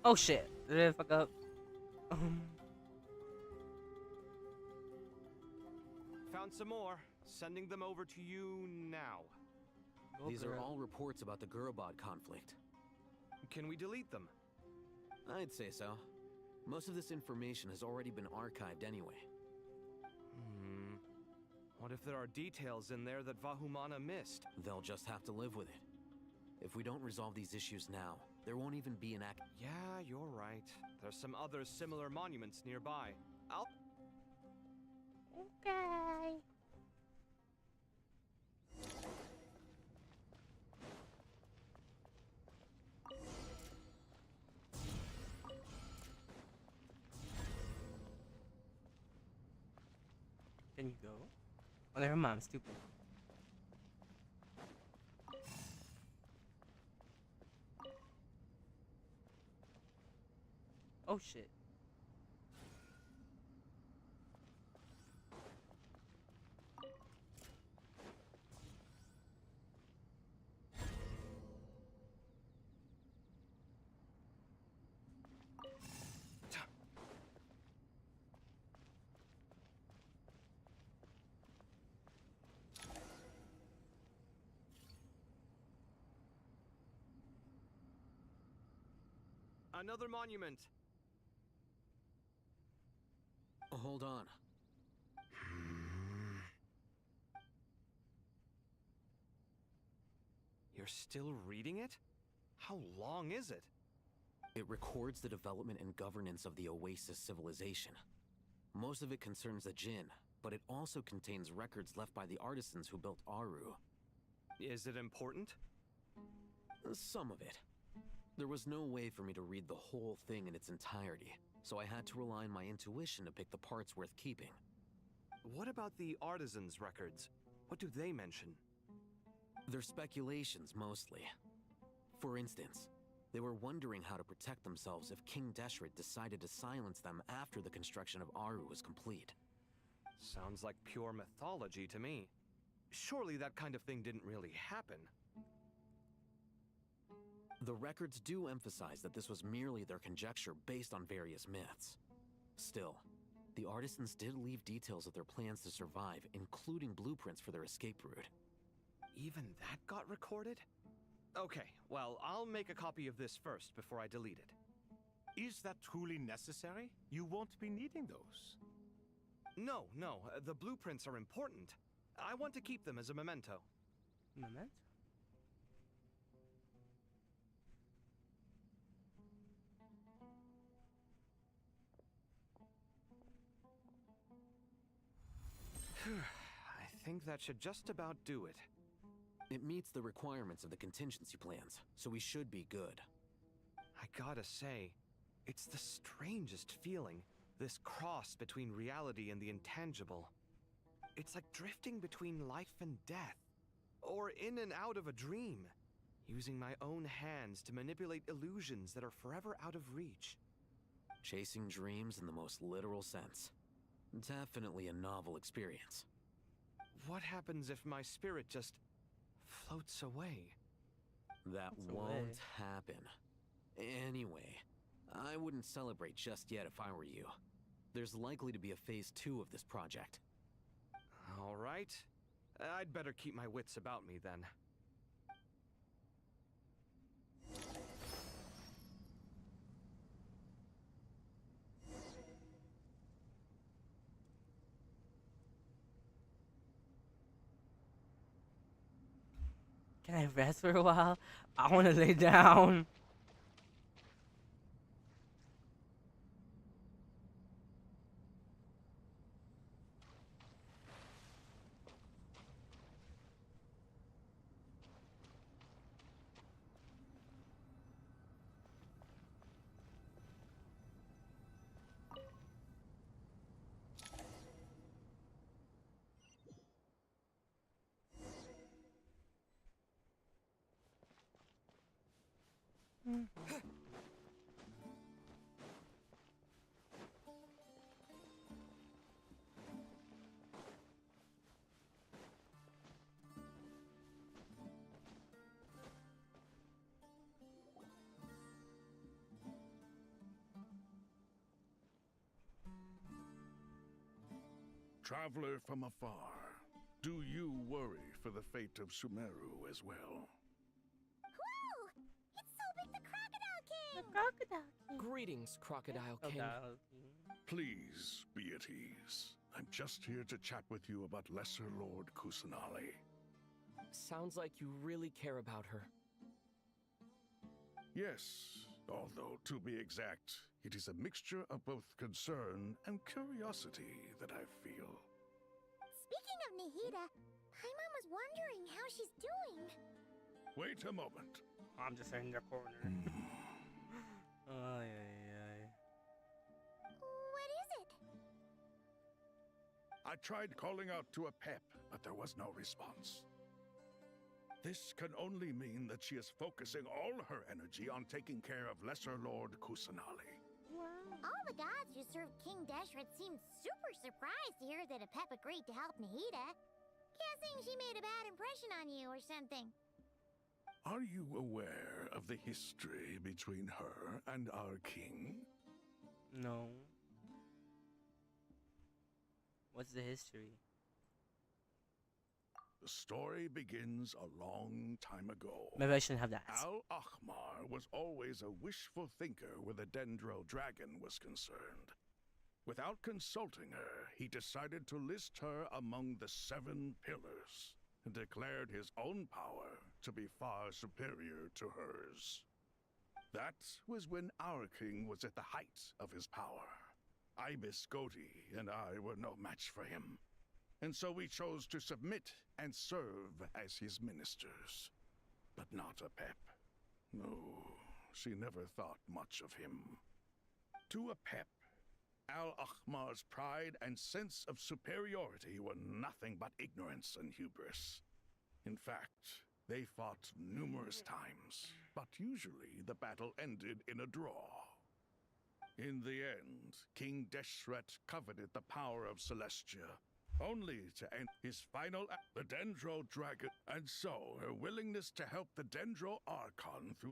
Oh shit! Did I fuck up? Found some more. Sending them over to you now. These are all reports about the Gurubot conflict. Can we delete them? I'd say so. Most of this information has already been archived anyway. What if there are details in there that Vahumana missed? They'll just have to live with it. If we don't resolve these issues now, there won't even be an act. Yeah, you're right. There's some other similar monuments nearby. I'll... Okay. Can you go? Oh, never mind. I'm stupid. Oh shit. Another monument. Hold on. You're still reading it? How long is it? It records the development and governance of the Oasis civilization. Most of it concerns the Jinn, but it also contains records left by the artisans who built Aru. Is it important? Some of it. There was no way for me to read the whole thing in its entirety, so I had to rely on my intuition to pick the parts worth keeping. What about the artisans' records? What do they mention? They're speculations, mostly. For instance, they were wondering how to protect themselves if King Deshret decided to silence them after the construction of Aru was complete. Sounds like pure mythology to me. Surely that kind of thing didn't really happen. The records do emphasize that this was merely their conjecture based on various myths. Still, the artisans did leave details of their plans to survive, including blueprints for their escape route. Even that got recorded? Okay, well, I'll make a copy of this first before I delete it. Is that truly necessary? You won't be needing those. No, the blueprints are important. I want to keep them as a memento. Memento? I think that should just about do it. It meets the requirements of the contingency plans, so we should be good. I gotta say, it's the strangest feeling, this cross between reality and the intangible. It's like drifting between life and death, or in and out of a dream. using my own hands to manipulate illusions that are forever out of reach. Chasing dreams in the most literal sense. Definitely a novel experience. What happens if my spirit just floats away? That won't happen. Anyway, I wouldn't celebrate just yet if I were you. There's likely to be a phase 2 of this project. All right. I'd better keep my wits about me then. Can I rest for a while? I want to lay down. Traveler from afar, do you worry for the fate of Sumeru as well? Whoa! It's Sobek the Crocodile King! The Crocodile King. Greetings, Crocodile King. Please be at ease. I'm just here to chat with you about Lesser Lord Kusanali. Sounds like you really care about her. Yes, although to be exact, it is a mixture of both concern and curiosity that I feel. Speaking of Nahida, Paimon was wondering how she's doing. Wait a moment. I'm just in the corner. Ay, ay, ay. What is it? I tried calling out to a pep, but there was no response. This can only mean that she is focusing all her energy on taking care of Lesser Lord Kusanali. All the gods who served King Deshret seemed super surprised to hear that a pep agreed to help Nahida. Guessing she made a bad impression on you or something. Are you aware of the history between her and our king? No. What's the history? The story begins a long time ago. Maybe I shouldn't have that. Al-Ahmar was always a wishful thinker where the Dendro dragon was concerned. Without consulting her, he decided to list her among the 7 pillars and declared his own power to be far superior to hers. That was when our king was at the height of his power. Ibis Goti and I were no match for him. And so we chose to submit and serve as his ministers. But not a pep. No, she never thought much of him. To a pep, Al-Ahmar's pride and sense of superiority were nothing but ignorance and hubris. In fact, they fought numerous times, but usually the battle ended in a draw. In the end, King Deshret coveted the power of Celestia, only to end his final act, the Dendro Dragon, and so her willingness to help the Dendro Archon through...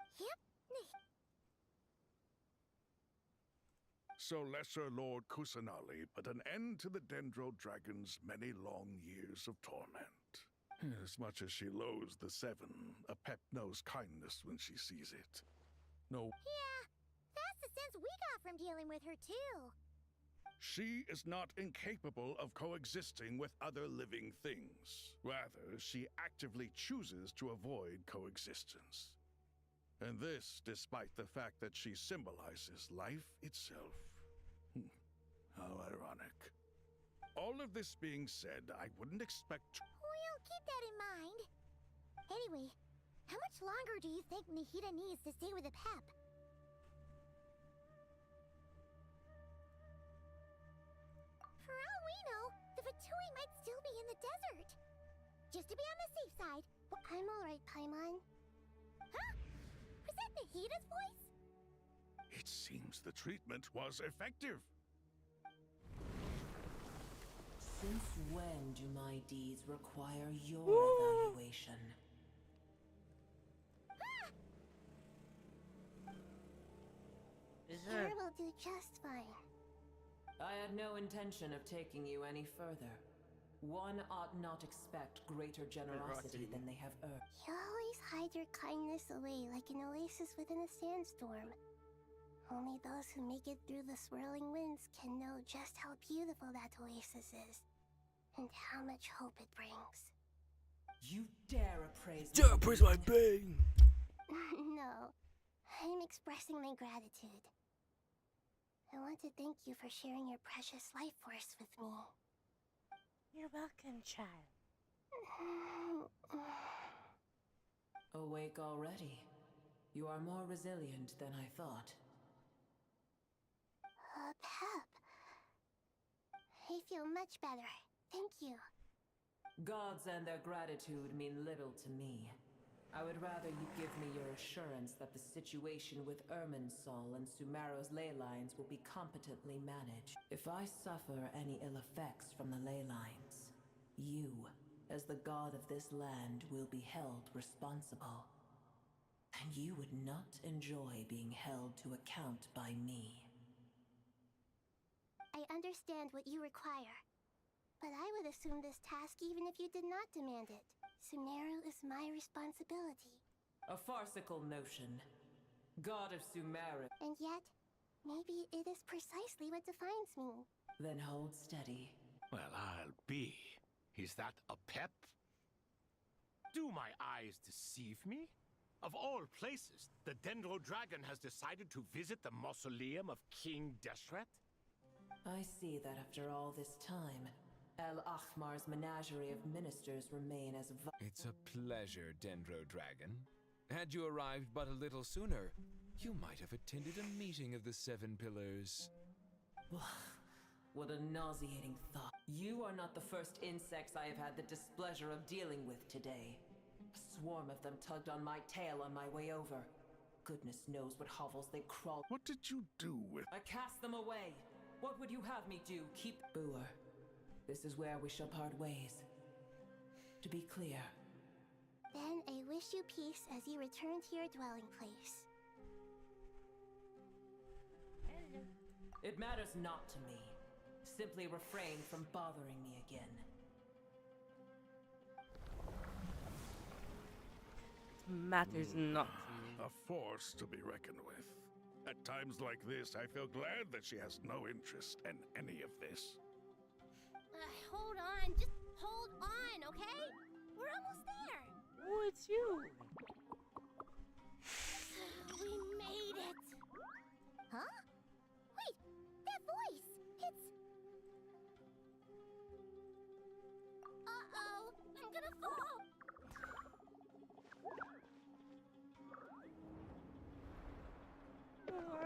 So Lesser Lord Kusanali put an end to the Dendro Dragon's many long years of torment. As much as she loathes the 7, a pep knows kindness when she sees it. No... Yeah, that's the sense we got from dealing with her too. She is not incapable of coexisting with other living things. Rather, she actively chooses to avoid coexistence. And this despite the fact that she symbolizes life itself. How ironic. All of this being said, I wouldn't expect... We'll keep that in mind. Anyway, how much longer do you think Nahida needs to stay with the pep? For all we know, the Fatui might still be in the desert. Just to be on the safe side. Well, I'm alright, Paimon. Huh? Was that Nahida's voice? It seems the treatment was effective. Since when do my deeds require your evaluation? Here will do just fine. I had no intention of taking you any further. One ought not expect greater generosity than they have earned. You always hide your kindness away like an oasis within a sandstorm. Only those who make it through the swirling winds can know just how beautiful that oasis is, and how much hope it brings. You dare appraise my pain! No, I'm expressing my gratitude. I want to thank you for sharing your precious life force with me. You're welcome, child. Awake already. You are more resilient than I thought. Pep. I feel much better. Thank you. Gods and their gratitude mean little to me. I would rather you give me your assurance that the situation with Irminsul and Sumeru's ley lines will be competently managed. If I suffer any ill effects from the ley lines, you, as the god of this land, will be held responsible. And you would not enjoy being held to account by me. I understand what you require, but I would assume this task even if you did not demand it. Sumeru is my responsibility. A farcical notion. God of Sumeru. And yet, maybe it is precisely what defines me. Then hold steady. Well, I'll be. Is that a pep? Do my eyes deceive me? Of all places, the Dendro Dragon has decided to visit the mausoleum of King Deshret? I see that after all this time, El Ahmar's menagerie of ministers remain as It's a pleasure, Dendro Dragon. Had you arrived but a little sooner, you might have attended a meeting of the Seven Pillars. What a nauseating thought. You are not the first insects I have had the displeasure of dealing with today. A swarm of them tugged on my tail on my way over. Goodness knows what hovels they crawled. What did you do with... I cast them away. What would you have me do? Keep... Booer. This is where we shall part ways. To be clear. Then I wish you peace as you return to your dwelling place. It matters not to me. Simply refrain from bothering me again. Matters not to me. A force to be reckoned with. At times like this, I feel glad that she has no interest in any of this. Hold on, just hold on, okay? We're almost there. Oh, it's you. We made it. Huh? Wait, that voice. It's... Uh-oh, I'm gonna fall.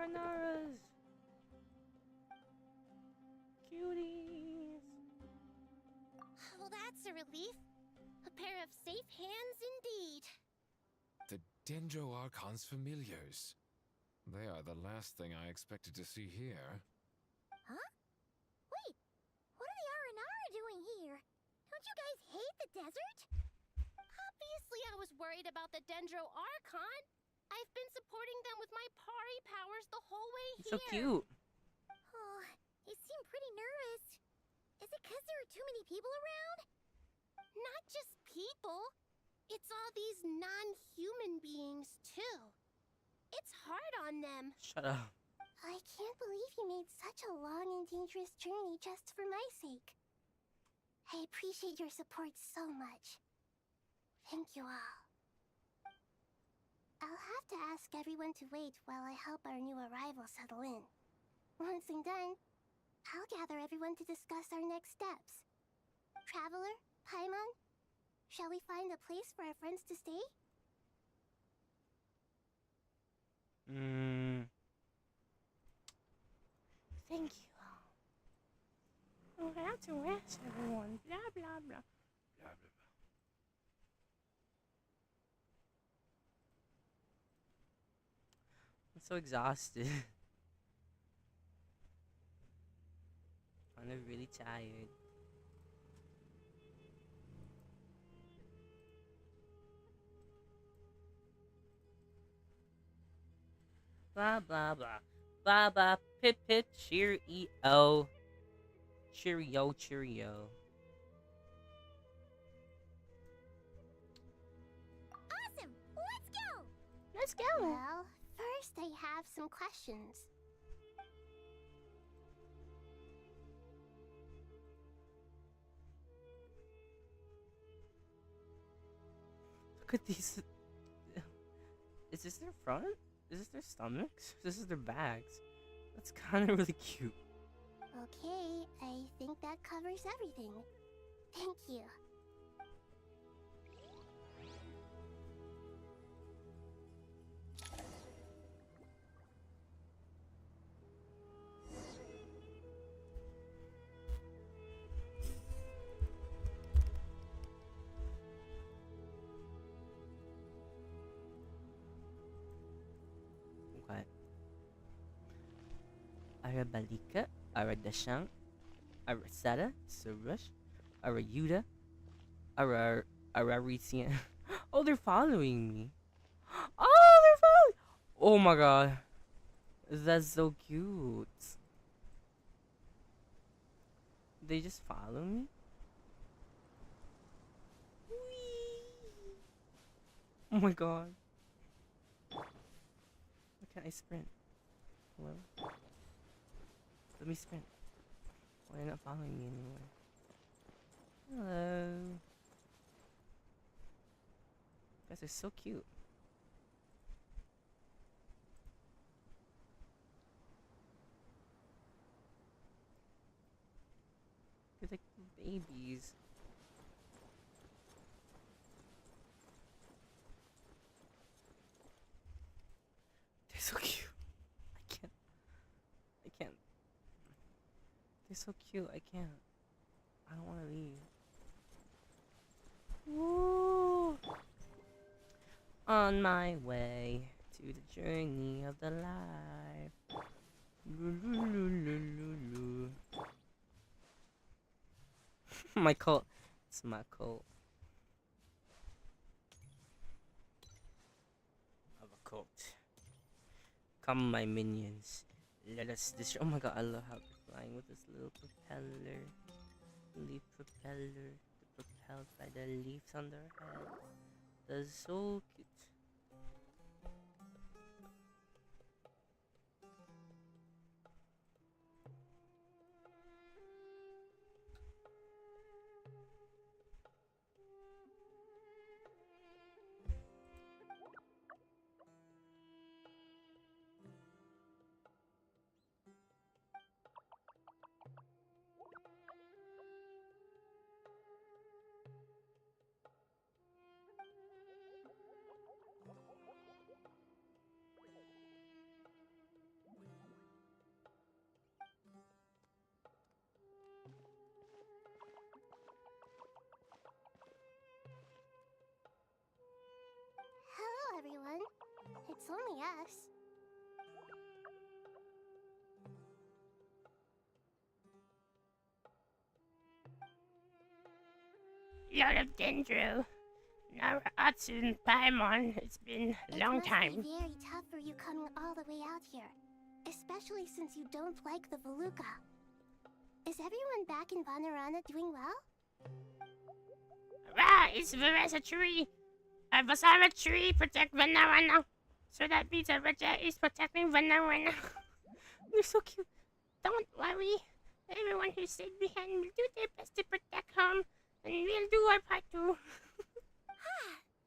Arnaras. Cuties. Well, that's a relief. A pair of safe hands indeed. The Dendro Archon's familiars. They are the last thing I expected to see here. Huh? Wait, what are the Aranara doing here? Don't you guys hate the desert? Obviously I was worried about the Dendro Archon. I've been supporting them with my Pari powers the whole way here. So cute. Oh, you seem pretty nervous. Is it because there are too many people around? Not just people. It's all these non-human beings, too. It's hard on them. Shut up. I can't believe you made such a long and dangerous journey just for my sake. I appreciate your support so much. Thank you all. I'll have to ask everyone to wait while I help our new arrival settle in. Once I'm done, I'll gather everyone to discuss our next steps. Traveler, Paimon, shall we find a place for our friends to stay? Thank you all. We'll have to rest, everyone. Blah, blah, blah. Blah, blah, blah. I'm so exhausted. I'm really tired. Blah blah blah. Blah blah pip pip cheerio. Cheerio cheerio. Awesome! Let's go! Let's go! Well, first I have some questions. Look at these. Is this their front? Is this their stomachs? This is their bags. That's kind of really cute. Okay, I think that covers everything. Thank you. Okay. Arabalika, Aradashang, Arasada, Surush, Arayuda, Ararician. Oh, they're following me. Oh, they're following. Oh my god. That's so cute. They just follow me? Whee! Oh my god. Why can't I sprint? Hello? Let me sprint. Why are you not following me anymore? Hello. You guys are so cute. They're like babies. They're so cute. I can't. They're so cute. I can't. I don't want to leave. Woo! On my way to the journey of the life. My cult. It's my cult. Of a cult. Come, my minions. Let us destroy. Oh my god, I love how they're flying with this little propeller. Leaf propeller. They're propelled by the leaves on their head. That's so cute. Hello, everyone. It's only us. Lord of Dendro, Nara Atsun Paimon, it's been a long time. It must be very tough for you coming all the way out here, especially since you don't like the Veluca. Is everyone back in Vanarana doing well? Ra is Veresa tree. A Vasara tree protect Vanarana. So that means a Raja is protecting Vanarana. They're so cute. Don't worry. Everyone who stayed behind will do their best to protect home. And we'll do our part too.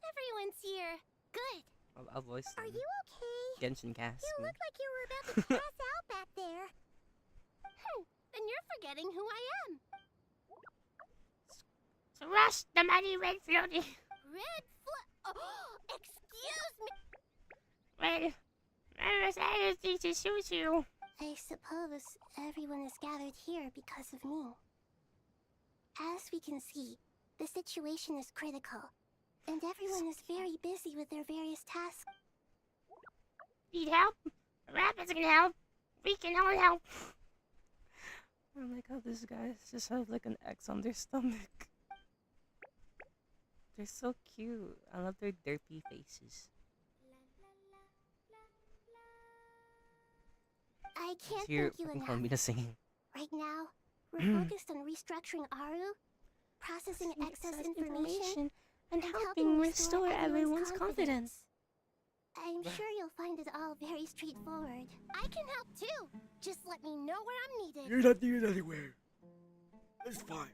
Everyone's here. Good. I'll voice them. Are you okay? Genshin cast You me. look like you were about to pass out back there. And you're forgetting who I am. So rush the mighty red floaty. Red Oh, excuse me. Well, I was anxious to shoot you. I suppose everyone is gathered here because of me. As we can see, the situation is critical, and everyone is very busy with their various tasks. Need help? Rapids can help. We can all help. I like how these guys just have like an X on their stomach. They're so cute. I love their derpy faces. I can't Here, thank you fucking enough. call me the singing. Right now, we're focused on restructuring Aru, processing excess information, and helping restore everyone's confidence. I'm sure you'll find it all very straightforward. I can help too. Just let me know where I'm needed. You're not needed anywhere. It's fine.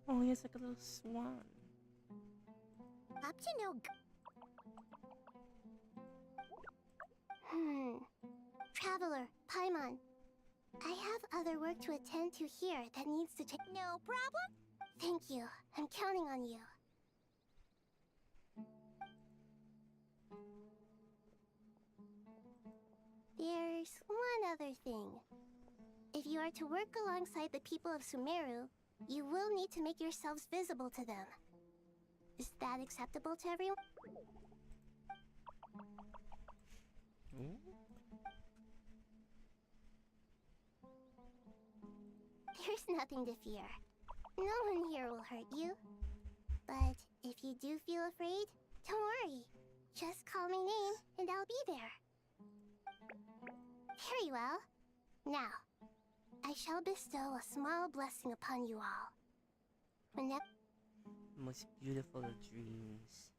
Oh, he has like a little swan. Up to no Traveler, Paimon. I have other work to attend to here that needs to take. No problem? Thank you. I'm counting on you. There's one other thing. If you are to work alongside the people of Sumeru, you will need to make yourselves visible to them. Is that acceptable to everyone? There's nothing to fear. No one here will hurt you. But if you do feel afraid, don't worry. Just call my name and I'll be there. Very well. Now, I shall bestow a small blessing upon you all. Whenever Most beautiful of dreams.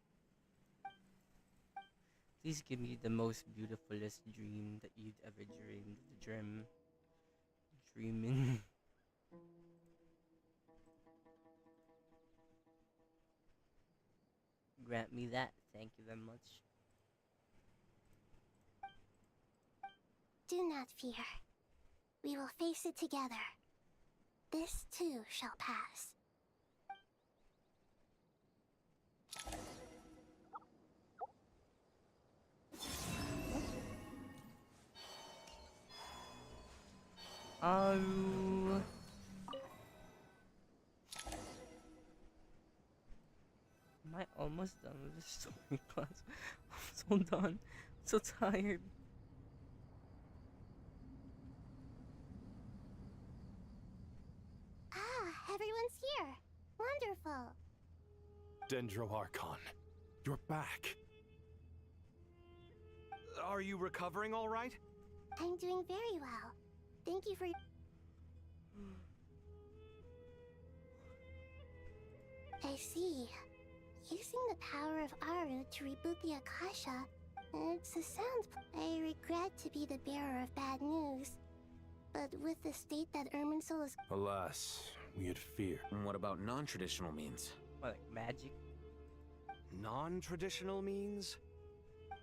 Please give me the most beautifulest dream that you'd ever dreamed. Dreaming. Grant me that. Thank you very much. do not fear. We will face it together. This too shall pass. Am I almost done with this story class? I'm so done. So tired. Ah, everyone's here. Wonderful. Dendro Archon, you're back. Are you recovering all right? I'm doing very well. Thank you for I see. Using the power of Aru to reboot the Akasha, it's a sound. I regret to be the bearer of bad news, but with the state that Irminsul is. Alas, we had feared. And what about non-traditional means? What, like magic? Non-traditional means?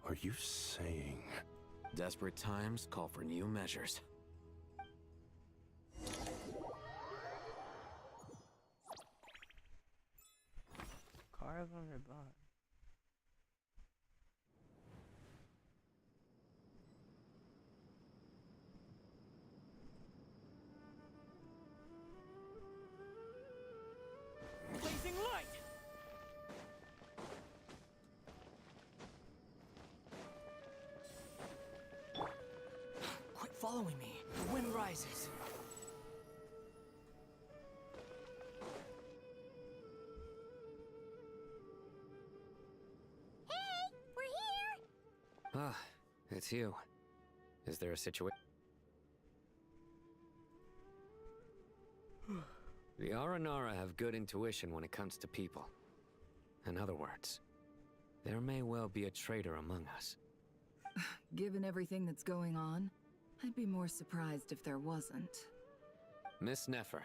Are you saying? Desperate times call for new measures. Carve on her butt. Blazing light! Quit following me. The wind rises. Ah, it's you. Is there a situation? The Aranara have good intuition when it comes to people. In other words, there may well be a traitor among us. Given everything that's going on, I'd be more surprised if there wasn't. Miss Nefer,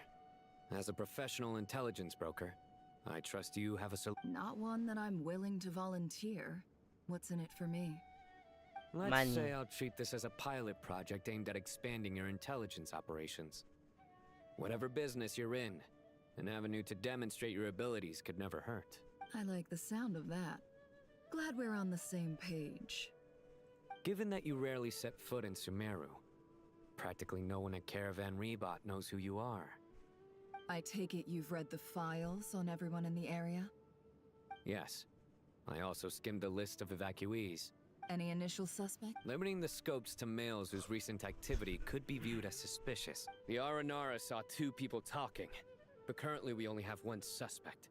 as a professional intelligence broker, I trust you have a Not one that I'm willing to volunteer. What's in it for me? Let's Money. say I'll treat this as a pilot project aimed at expanding your intelligence operations. Whatever business you're in, an avenue to demonstrate your abilities could never hurt. I like the sound of that. Glad we're on the same page. Given that you rarely set foot in Sumeru, practically no one at Caravan Rebot knows who you are. I take it you've read the files on everyone in the area? Yes, I also skimmed the list of evacuees. Any initial suspect? Limiting the scopes to males whose recent activity could be viewed as suspicious. The Aranara saw 2 people talking, but currently we only have 1 suspect.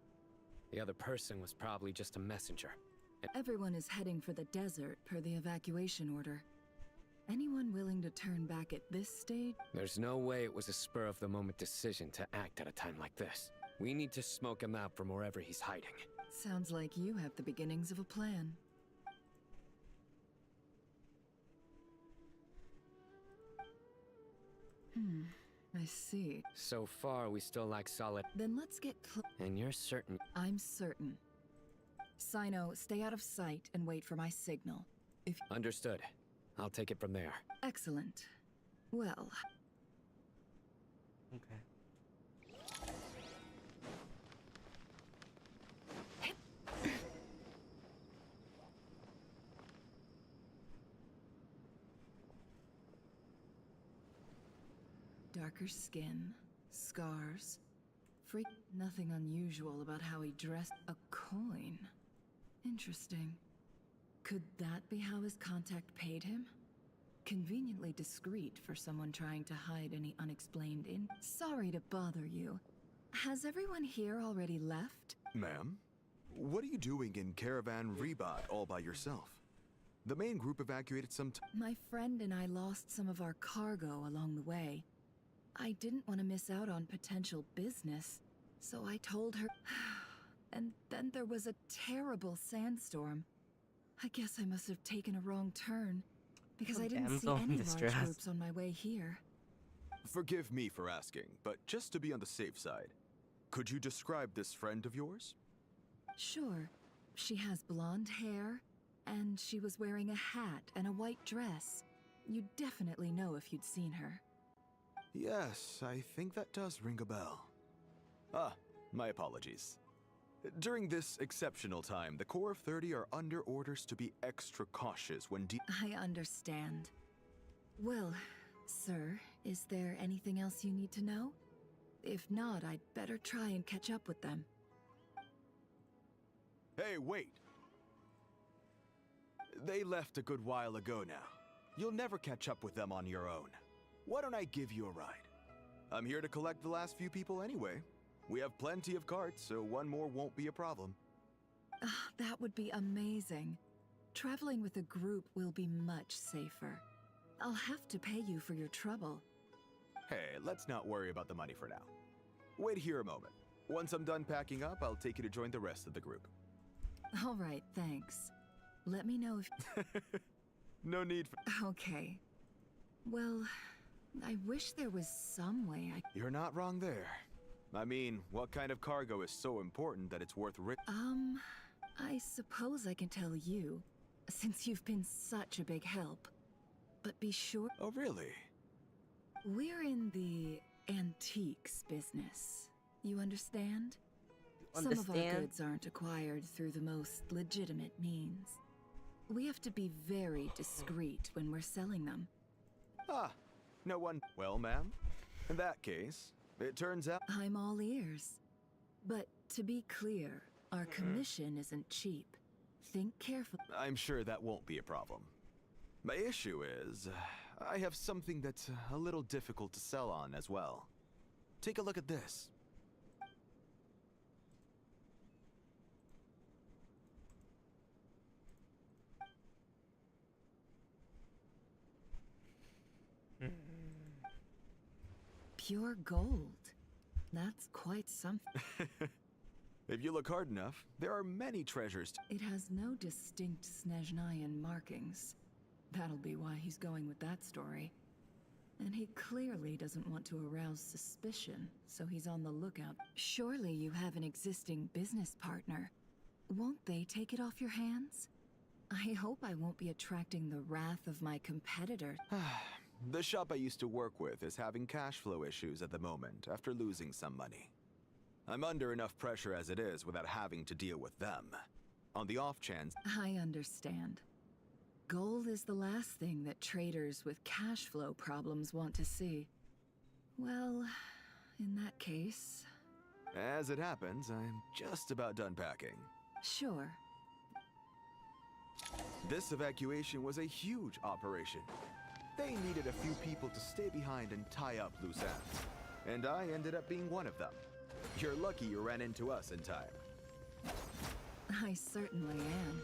The other person was probably just a messenger. Everyone is heading for the desert per the evacuation order. Anyone willing to turn back at this stage? There's no way it was a spur-of-the-moment decision to act at a time like this. We need to smoke him out from wherever he's hiding. Sounds like you have the beginnings of a plan. I see. So far, we still lack solid... Then let's get And you're certain... I'm certain. Sino, stay out of sight and wait for my signal. If... Understood. I'll take it from there. Excellent. Well... Okay. Darker skin, scars. Nothing unusual about how he dressed. A coin. Interesting. Could that be how his contact paid him? Conveniently discreet for someone trying to hide any unexplained Sorry to bother you. Has everyone here already left? Ma'am? What are you doing in Caravan Rebat all by yourself? The main group evacuated some My friend and I lost some of our cargo along the way. I didn't want to miss out on potential business, so I told her... And then there was a terrible sandstorm. I guess I must have taken a wrong turn, because I didn't see any large groups on my way here. Forgive me for asking, but just to be on the safe side, could you describe this friend of yours? Sure. She has blonde hair, and she was wearing a hat and a white dress. You'd definitely know if you'd seen her. Yes, I think that does ring a bell. Ah, my apologies. During this exceptional time, the Corps of 30 are under orders to be extra cautious when I understand. Well, sir, is there anything else you need to know? If not, I'd better try and catch up with them. Hey, wait! They left a good while ago now. You'll never catch up with them on your own. Why don't I give you a ride? I'm here to collect the last few people anyway. We have plenty of carts, so one more won't be a problem. That would be amazing. Traveling with a group will be much safer. I'll have to pay you for your trouble. Hey, let's not worry about the money for now. Wait here a moment. Once I'm done packing up, I'll take you to join the rest of the group. All right, thanks. Let me know if... No need for... Okay. Well, I wish there was some way I... You're not wrong there. I mean, what kind of cargo is so important that it's worth I suppose I can tell you, since you've been such a big help. But be sure... Oh, really? We're in the antiques business. You understand? Some of our goods aren't acquired through the most legitimate means. We have to be very discreet when we're selling them. Ah, no one... Well, ma'am, in that case, it turns out... I'm all ears. But to be clear, our commission isn't cheap. Think carefully. I'm sure that won't be a problem. My issue is, I have something that's a little difficult to sell on as well. Take a look at this. Pure gold. That's quite something. If you look hard enough, there are many treasures. It has no distinct Snezhnayan markings. That'll be why he's going with that story. And he clearly doesn't want to arouse suspicion, so he's on the lookout. Surely you have an existing business partner. Won't they take it off your hands? I hope I won't be attracting the wrath of my competitor. The shop I used to work with is having cash flow issues at the moment after losing some money. I'm under enough pressure as it is without having to deal with them. On the off chance... I understand. Gold is the last thing that traders with cash flow problems want to see. Well, in that case... As it happens, I'm just about done packing. Sure. This evacuation was a huge operation. They needed a few people to stay behind and tie up loose ends. And I ended up being one of them. You're lucky you ran into us in time. I certainly am.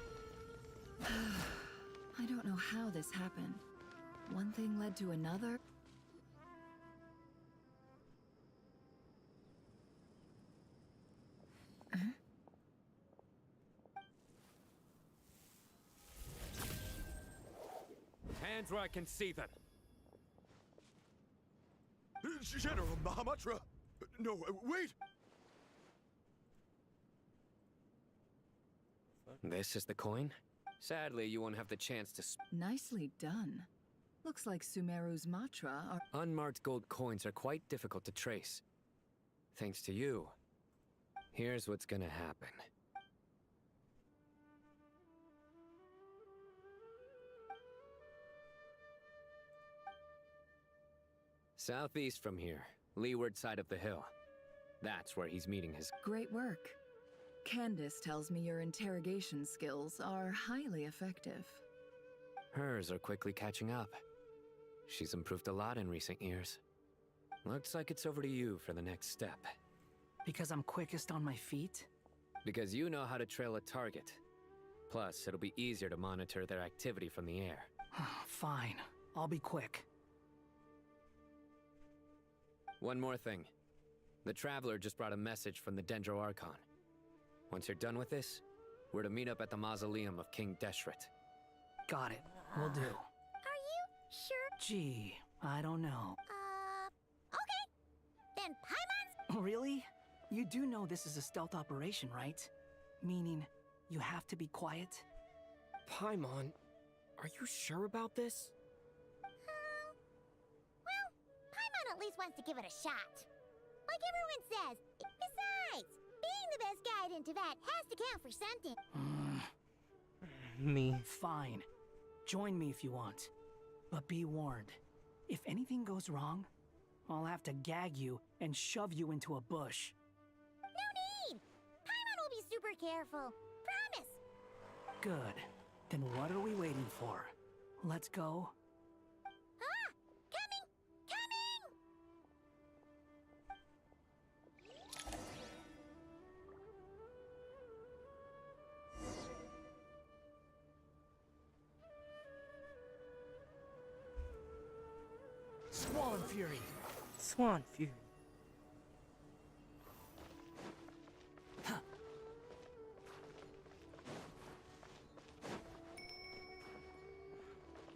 I don't know how this happened. One thing led to another. Hands where I can see them. General Mahamatra! No, wait! This is the coin? Sadly, you won't have the chance to Nicely done. Looks like Sumeru's mantra are... Unmarked gold coins are quite difficult to trace. Thanks to you. Here's what's gonna happen. Southeast from here, leeward side of the hill. That's where he's meeting his... Great work. Candace tells me your interrogation skills are highly effective. Hers are quickly catching up. She's improved a lot in recent years. Looks like it's over to you for the next step. Because I'm quickest on my feet? Because you know how to trail a target. Plus, it'll be easier to monitor their activity from the air. Fine. I'll be quick. One more thing. The Traveler just brought a message from the Dendro Archon. Once you're done with this, we're to meet up at the mausoleum of King Deshret. Got it. Will do. Are you sure? Gee, I don't know. Okay. Then Paimon's... Really? You do know this is a stealth operation, right? Meaning, you have to be quiet? Paimon, are you sure about this? Well, Paimon at least wants to give it a shot. Like everyone says. Besides, being the best guide into that has to count for something. Me. Fine. Join me if you want. But be warned. If anything goes wrong, I'll have to gag you and shove you into a bush. No need! Paimon will be super careful. Promise! Good. Then what are we waiting for? Let's go. Ah! Coming! Coming! Swan Fury! Swan Fury.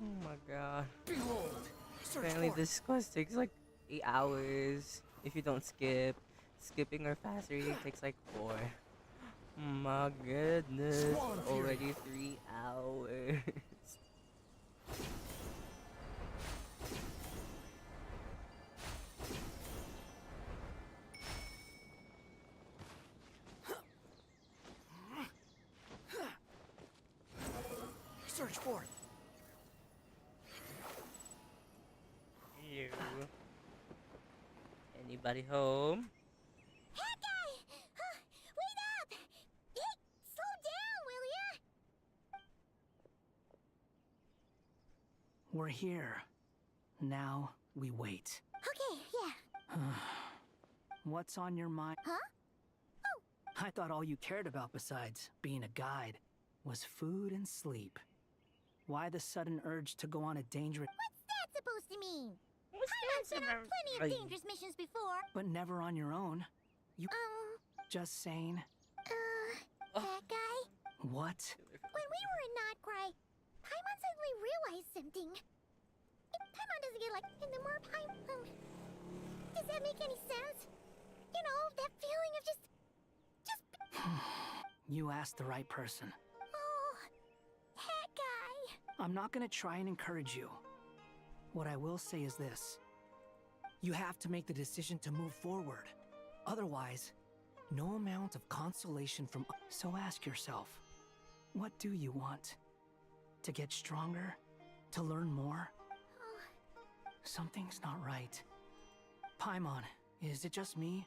Oh my god. Behold! Apparently this quest takes like 8 hours if you don't skip. Skipping or fast reading takes like 4. My goodness. Already 3 hours. Search for it. Ew. Anybody home? That guy! Wait up! Hey, slow down, will ya? We're here. Now we wait. Okay, yeah. What's on your mind? Huh? Oh! I thought all you cared about besides being a guide was food and sleep. Why the sudden urge to go on a dangerous... What's that supposed to mean? Paimon's been on plenty of dangerous missions before. But never on your own. You... Just saying. That guy? What? When we were in Notcry, Paimon suddenly realized something. If Paimon doesn't get like, and the more Paimon... does that make any sense? You know, that feeling of just... You asked the right person. Oh, that guy. I'm not gonna try and encourage you. What I will say is this. You have to make the decision to move forward. Otherwise, no amount of consolation from... So ask yourself, what do you want? To get stronger? To learn more? Something's not right. Paimon, is it just me?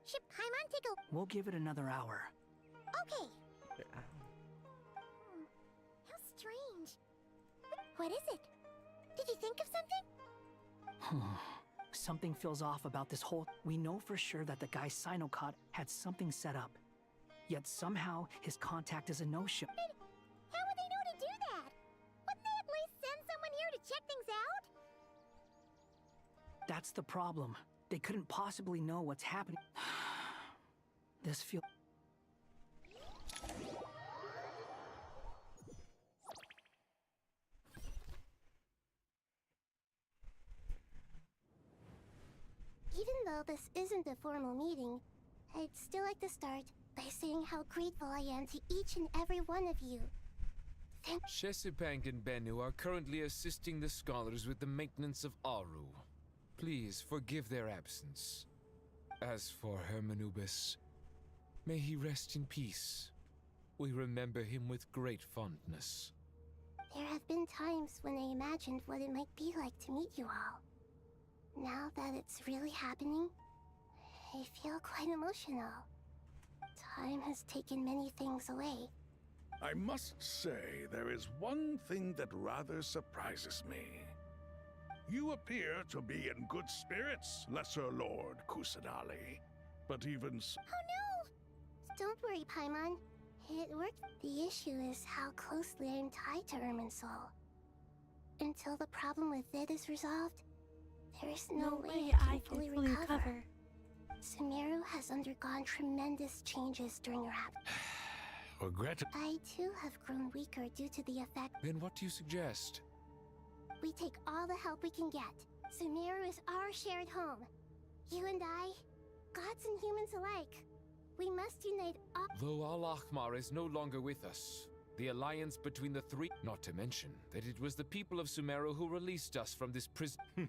Should Paimon take a... We'll give it another hour. Okay. What is it? Did you think of something? Something feels off about this whole... We know for sure that the guy Sinocot had something set up. Yet somehow, his contact is a no-show. How would they know to do that? Wouldn't they at least send someone here to check things out? That's the problem. They couldn't possibly know what's happening. This feels... Even though this isn't a formal meeting, I'd still like to start by saying how grateful I am to each and every one of you. Chesapeake and Bennu are currently assisting the scholars with the maintenance of Aru. Please forgive their absence. As for Hermanubis, may he rest in peace. We remember him with great fondness. There have been times when I imagined what it might be like to meet you all. Now that it's really happening, I feel quite emotional. Time has taken many things away. I must say, there is one thing that rather surprises me. You appear to be in good spirits, Lesser Lord Kusanali. But even so... Oh no! Don't worry, Paimon. It worked. The issue is how closely I'm tied to Irminsul. Until the problem with it is resolved, there is no way I can fully recover. Sumeru has undergone tremendous changes during her absence. Regret. I too have grown weaker due to the effect. Then what do you suggest? We take all the help we can get. Sumeru is our shared home. You and I, gods and humans alike. We must unite all— Though Al-Ahmar is no longer with us, the alliance between the three— Not to mention that it was the people of Sumeru who released us from this prison.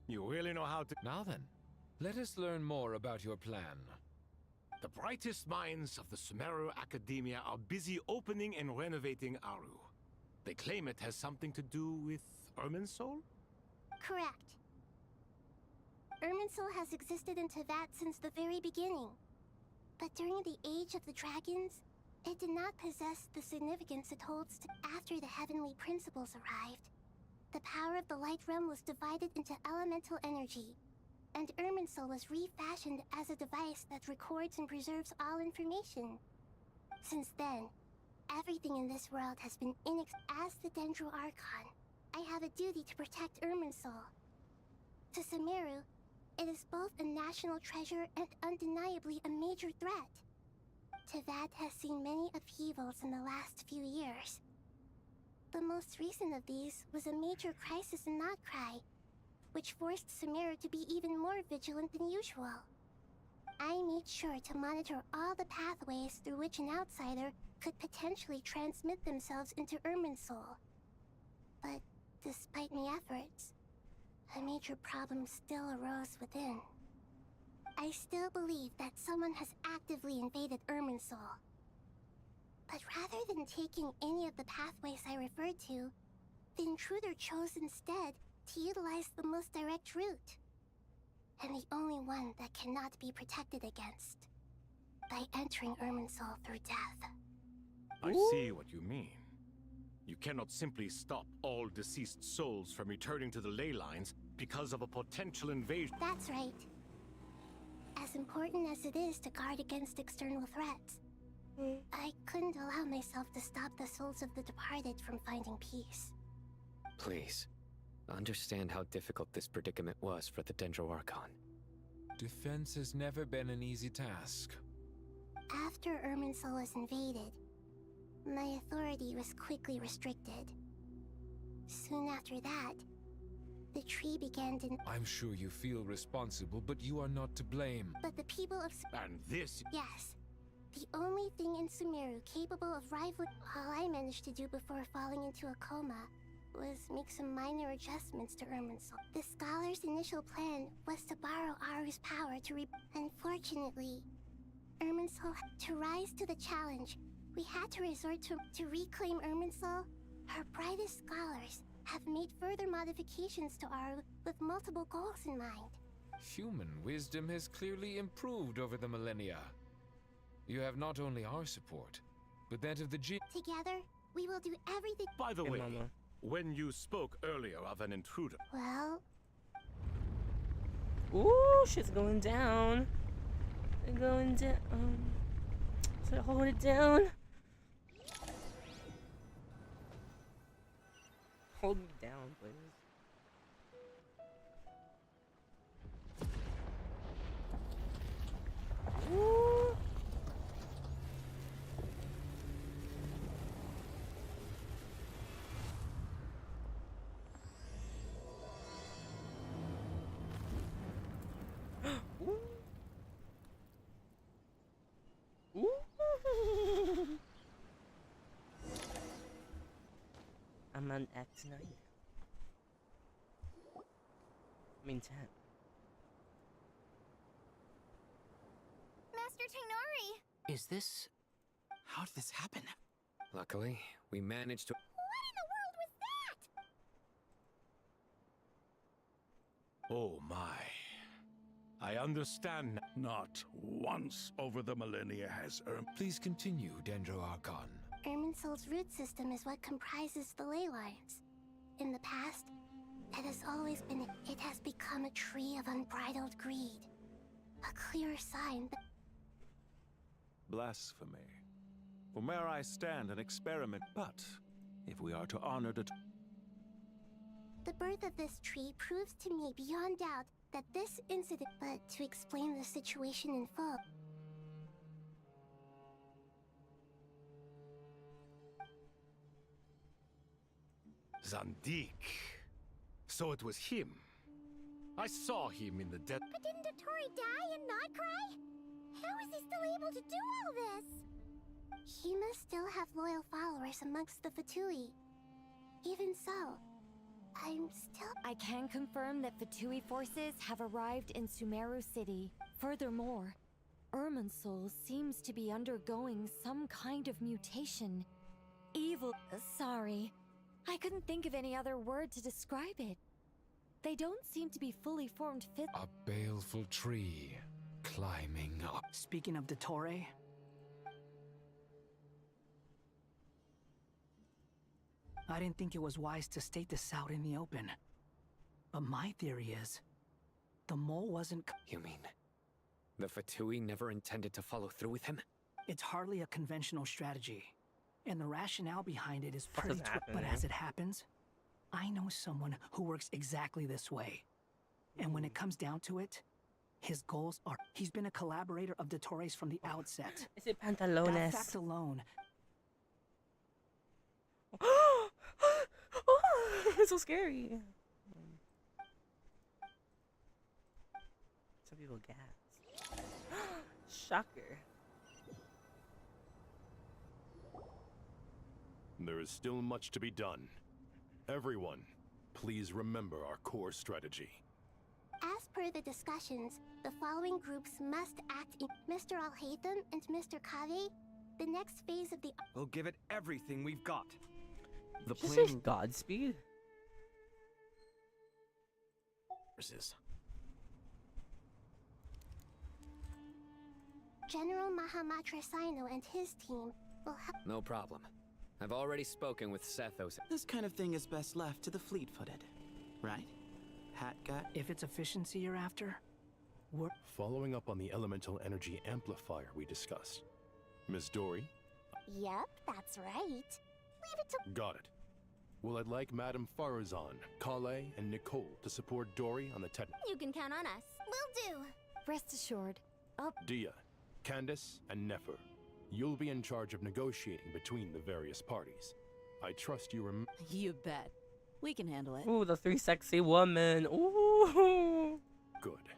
You really know how to— Now then, let us learn more about your plan. The brightest minds of the Sumeru Academia are busy opening and renovating Aru. They claim it has something to do with Irminsul? Correct. Irminsul has existed in Teyvat since the very beginning. But during the Age of the Dragons, it did not possess the significance it holds after the heavenly principles arrived. The power of the Light Realm was divided into elemental energy, and Irminsul was refashioned as a device that records and preserves all information. Since then, everything in this world has been As the Dendro Archon, I have a duty to protect Irminsul. To Sumeru, it is both a national treasure and undeniably a major threat. Teyvat has seen many upheavals in the last few years. The most recent of these was a major crisis in Notcry, which forced Sumeru to be even more vigilant than usual. I made sure to monitor all the pathways through which an outsider could potentially transmit themselves into Irminsul. But despite my efforts, a major problem still arose within. I still believe that someone has actively invaded Irminsul. But rather than taking any of the pathways I referred to, the intruder chose instead to utilize the most direct route, and the only one that cannot be protected against, by entering Irminsul through death. I see what you mean. You cannot simply stop all deceased souls from returning to the ley lines because of a potential invasion. That's right. As important as it is to guard against external threats, I couldn't allow myself to stop the souls of the departed from finding peace. Please, understand how difficult this predicament was for the Dendro Archon. Defense has never been an easy task. After Irminsul was invaded, my authority was quickly restricted. Soon after that, the tree began to— I'm sure you feel responsible, but you are not to blame. But the people of— And this— Yes. The only thing in Sumeru capable of rivaling— All I managed to do before falling into a coma was make some minor adjustments to Irminsul. The scholar's initial plan was to borrow Aru's power to Unfortunately, Irminsul— To rise to the challenge, we had to resort to reclaim Irminsul. Our brightest scholars have made further modifications to Aru with multiple goals in mind. Human wisdom has clearly improved over the millennia. You have not only our support, but that of the Together, we will do everything— By the way, When you spoke earlier of an intruder. Well, Ooh, shit's going down. It's going down. So hold it down. Hold me down, please. Ooh. Ooh. Ooh. I'm on Act 9. I mean 10. Master Tainari! Is this... How did this happen? Luckily, we managed to... What in the world was that? Oh my. I understand. Not once over the millennia has Please continue, Dendro Archon. Irminsol's root system is what comprises the ley lines. In the past, it has always been... It has become a tree of unbridled greed. A clear sign that... Blasphemy. From where I stand, an experiment, but if we are to honor the... The birth of this tree proves to me beyond doubt that this incident... But to explain the situation in full... Zandik. So it was him. I saw him in the dead. But didn't Dottore die and not cry? How is he still able to do all this? He must still have loyal followers amongst the Fatui. Even so, I'm still... I can confirm that Fatui forces have arrived in Sumeru City. Furthermore, Irminsul seems to be undergoing some kind of mutation. Evil... Sorry. I couldn't think of any other word to describe it. They don't seem to be fully formed fit. A baleful tree climbing up. Speaking of Dottore, I didn't think it was wise to state this out in the open. But my theory is, the mole wasn't... You mean, the Fatui never intended to follow through with him? It's hardly a conventional strategy. And the rationale behind it is What pretty does happen, But man? as it happens, I know someone who works exactly this way. And when it comes down to it, his goals are... He's been a collaborator of Dottore's from the outset. Is it Pantalones? That fact alone... It's so scary. Some people gas. Shocker. There is still much to be done. Everyone, please remember our core strategy. As per the discussions, the following groups must act in... Mr. Alhaitham and Mr. Kave, the next phase of the... We'll give it everything we've got. The plan... Godspeed? General Mahamatra Sino and his team will help... No problem. I've already spoken with Sethos. This kind of thing is best left to the fleet-footed, right? Hat guy? If it's efficiency you're after, we're... Following up on the elemental energy amplifier we discussed. Miss Dory? Yep, that's right. Leave it to... Got it. Well, I'd like Madame Farazan, Kale, and Nicole to support Dory on the You can count on us. Will do. Rest assured, Dia, Candace, and Nefer. You'll be in charge of negotiating between the various parties. I trust you You bet. We can handle it. Ooh, the 3 sexy women. Ooh. Good.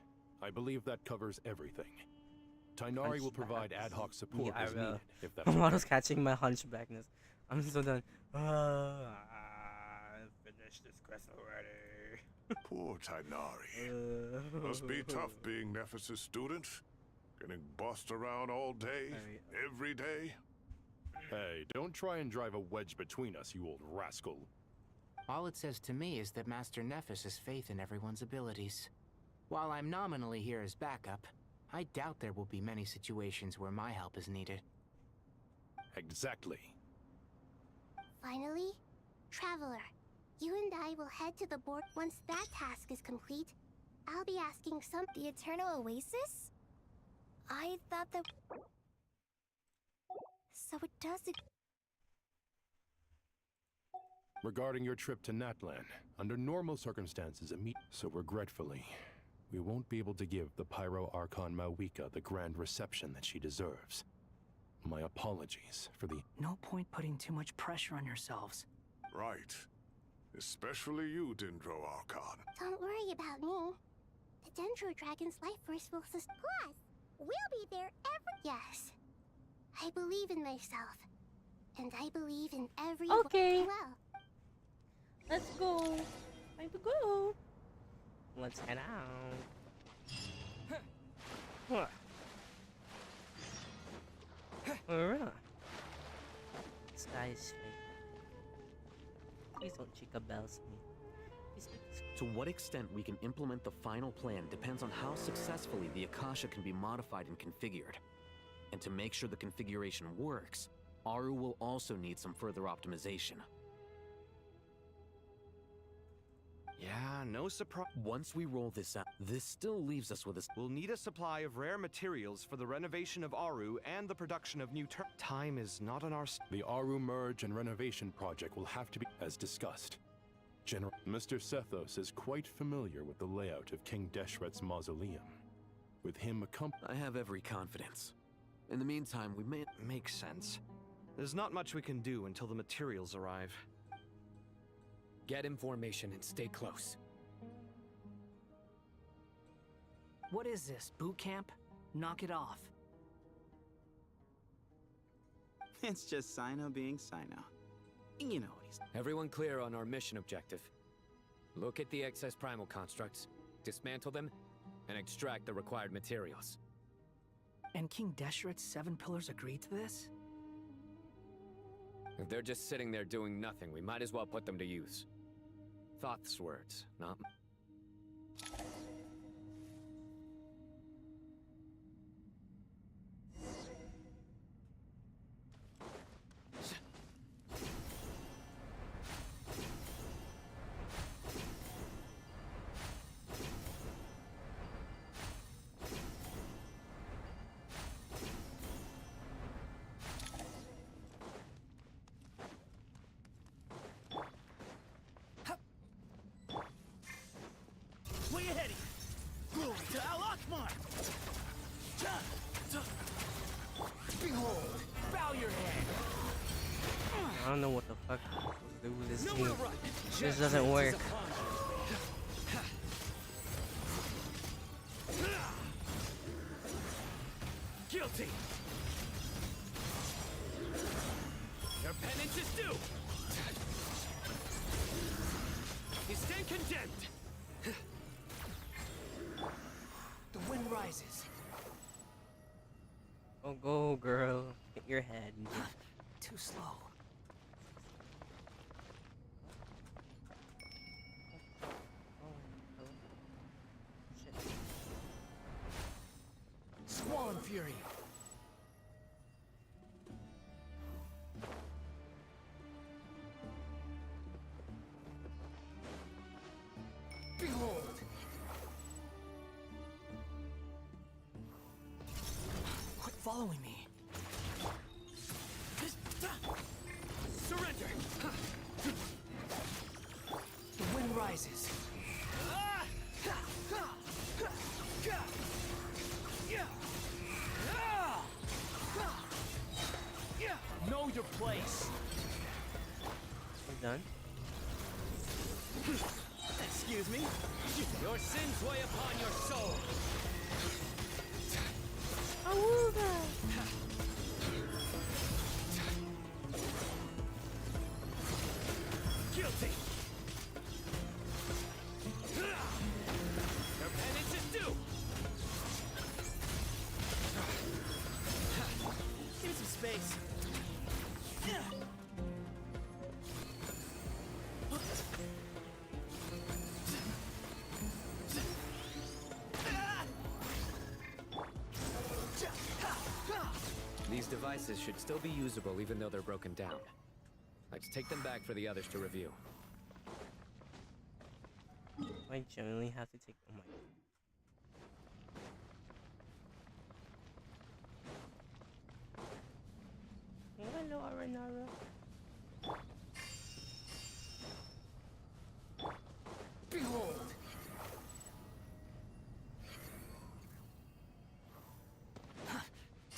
I believe that covers everything. Tainari will provide ad hoc support as needed, if that's Model's catching my hunchbackness. I'm so done. Finish this quest already. Poor Tainari. Must be tough being Nephis' student. Getting bossed around all day, every day. Hey, don't try and drive a wedge between us, you old rascal. All it says to me is that Master Nephis has faith in everyone's abilities. While I'm nominally here as backup, I doubt there will be many situations where my help is needed. Exactly. Finally, Traveler, You and I will head to the board. Once that task is complete, I'll be asking some— The Eternal Oasis? I thought that... So it does... Regarding your trip to Natlan, under normal circumstances, so regretfully, we won't be able to give the Pyro Archon Mawika the grand reception that she deserves. My apologies for the— No point putting too much pressure on yourselves. Right. Especially you, Dendro Archon. Don't worry about me. The Dendro Dragon's life force will sus— Plus, we'll be there every— Yes. I believe in myself. And I believe in every— Okay. Well, let's go. Time to go. Let's head out. What? Alright. This guy is fake. Please don't chica bells me. Please make this— To what extent we can implement the final plan depends on how successfully the Akasha can be modified and configured. And to make sure the configuration works, Aru will also need some further optimization. Yeah, no surprise. Once we roll this out, this still leaves us with a... We'll need a supply of rare materials for the renovation of Aru and the production of new time is not on our... The Aru merge and renovation project will have to be, as discussed. Mr. Sethos is quite familiar with the layout of King Deshret's mausoleum. With him I have every confidence. In the meantime, we may... Makes sense. There's not much we can do until the materials arrive. Get information and stay close. What is this, boot camp? Knock it off. It's just Sino being Sino. You know what he's... Everyone clear on our mission objective. Look at the excess primal constructs, dismantle them, and extract the required materials. And King Deshret's 7 pillars agreed to this? If they're just sitting there doing nothing, we might as well put them to use. Thoth's words, not... Way ahead of you! Glory to Al-Akmar! Behold, bow your head! I don't know what the fuck to do with this Nowhere game. run. This doesn't work. Guilty! Your penance is due! You stand condemned! The wind rises. Oh, go, girl. Hit your head. Too slow. Squall and Fury. Behold. Quit following me. Surrender! The wind rises. Know your place. I'm done. Excuse me? Your sins weigh upon your soul. Guilty. Your penance is due. Give me some space. These devices should still be usable even though they're broken down. Let's take them back for the others to review. I genuinely have to take. Oh my god. Hello, Arenara. Behold!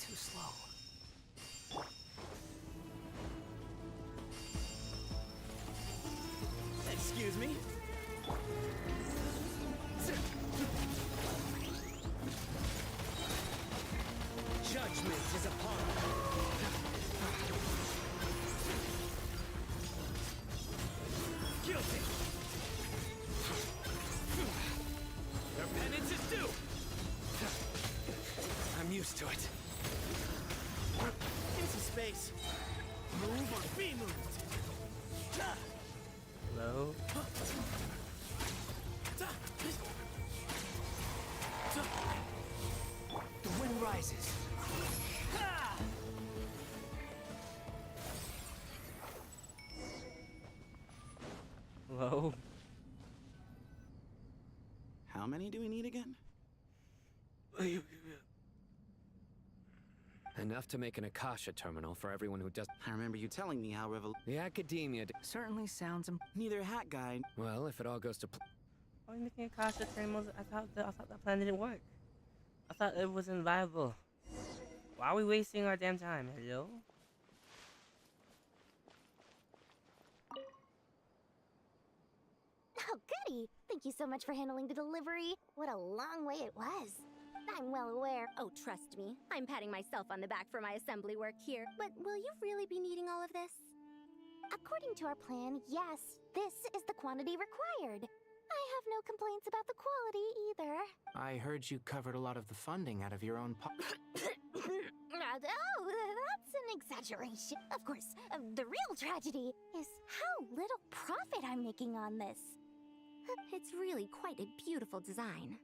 Too slow. Excuse me? Judgment is upon us. Guilty! Their penance is due! I'm used to it. Into space. Move or be moved. Hello? The wind rises. Hello? How many do we need again? Enough to make an Akasha terminal for everyone who does. I remember you telling me how The Academia. Certainly sounds. Neither hat guy. Well, if it all goes to. Why are you making a Kasha terminals? I thought that plan didn't work. I thought it wasn't viable. Why are we wasting our damn time? Hello? Oh, goody! Thank you so much for handling the delivery. What a long way it was. I'm well aware. Oh, trust me. I'm patting myself on the back for my assembly work here. But will you really be needing all of this? According to our plan, yes, this is the quantity required. I have no complaints about the quality either. I heard you covered a lot of the funding out of your own Oh, that's an exaggeration. Of course, the real tragedy is how little profit I'm making on this. It's really quite a beautiful design.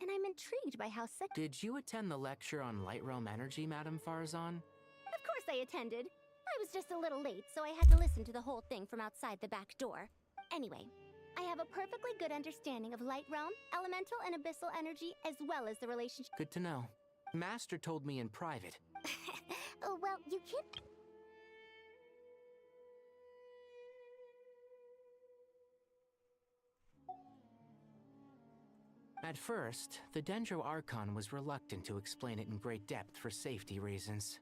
And I'm intrigued by how Did you attend the lecture on Light Realm Energy, Madame Farzan? Of course I attended. I was just a little late, so I had to listen to the whole thing from outside the back door. Anyway, I have a perfectly good understanding of Light Realm, Elemental and Abyssal energy, as well as the relationship. Good to know. Master told me in private. Oh, well, you can't... At first, the Dendro Archon was reluctant to explain it in great depth for safety reasons.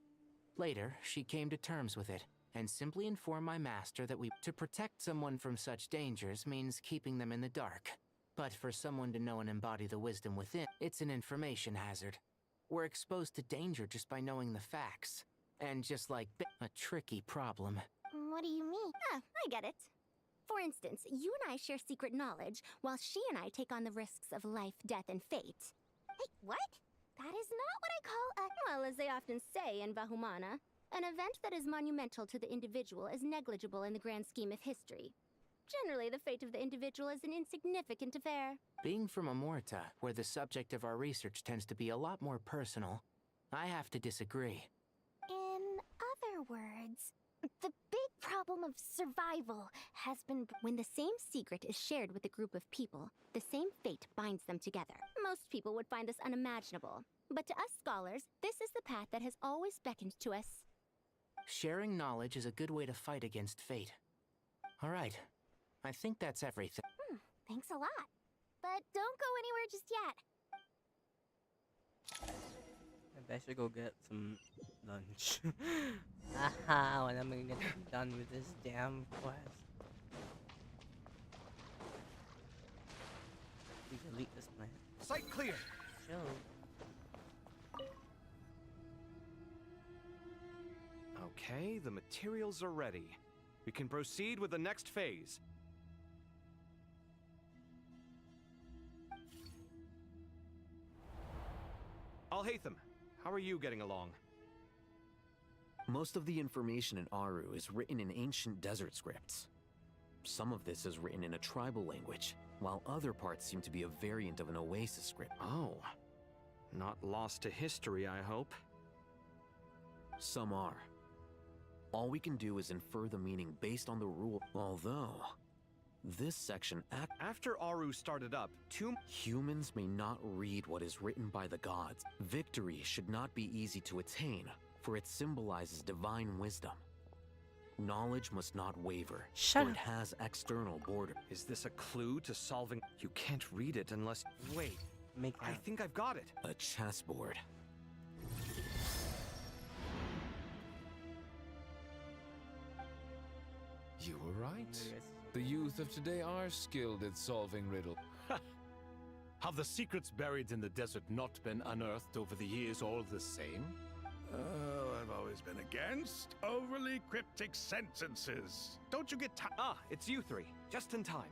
Later, she came to terms with it, and simply informed my master that to protect someone from such dangers means keeping them in the dark. But for someone to know and embody the wisdom within, it's an information hazard. We're exposed to danger just by knowing the facts. And just like a tricky problem. What do you mean? Ah, I get it. For instance, you and I share secret knowledge, while she and I take on the risks of life, death, and fate. Hey, what? That is not what I call a... Well, as they often say in Vahumana, an event that is monumental to the individual is negligible in the grand scheme of history. Generally, the fate of the individual is an insignificant affair. Being from Amorta, where the subject of our research tends to be a lot more personal, I have to disagree. In other words, the big problem of survival has been when the same secret is shared with a group of people, the same fate binds them together. Most people would find this unimaginable, but to us scholars, this is the path that has always beckoned to us. Sharing knowledge is a good way to fight against fate. All right, I think that's everything. Thanks a lot. But don't go anywhere just yet. I bet I should go get some lunch. Haha, when am I gonna get done with this damn quest? We delete this plant. Site clear. Chill. Okay, the materials are ready. We can proceed with the next phase. Al-Haytham, how are you getting along? Most of the information in Aru is written in ancient desert scripts. Some of this is written in a tribal language, while other parts seem to be a variant of an Oasis script. Oh. Not lost to history, I hope. Some are. All we can do is infer the meaning based on the rule, although This section, after Aru started up, humans may not read what is written by the gods. Victory should not be easy to attain, for it symbolizes divine wisdom. Knowledge must not waver, for it has external border. Is this a clue to solving? You can't read it unless... Wait, I think I've got it. A chessboard. You were right. The youth of today are skilled at solving riddles. Have the secrets buried in the desert not been unearthed over the years all the same? Oh, I've always been against overly cryptic sentences. Don't you get it's you three. Just in time.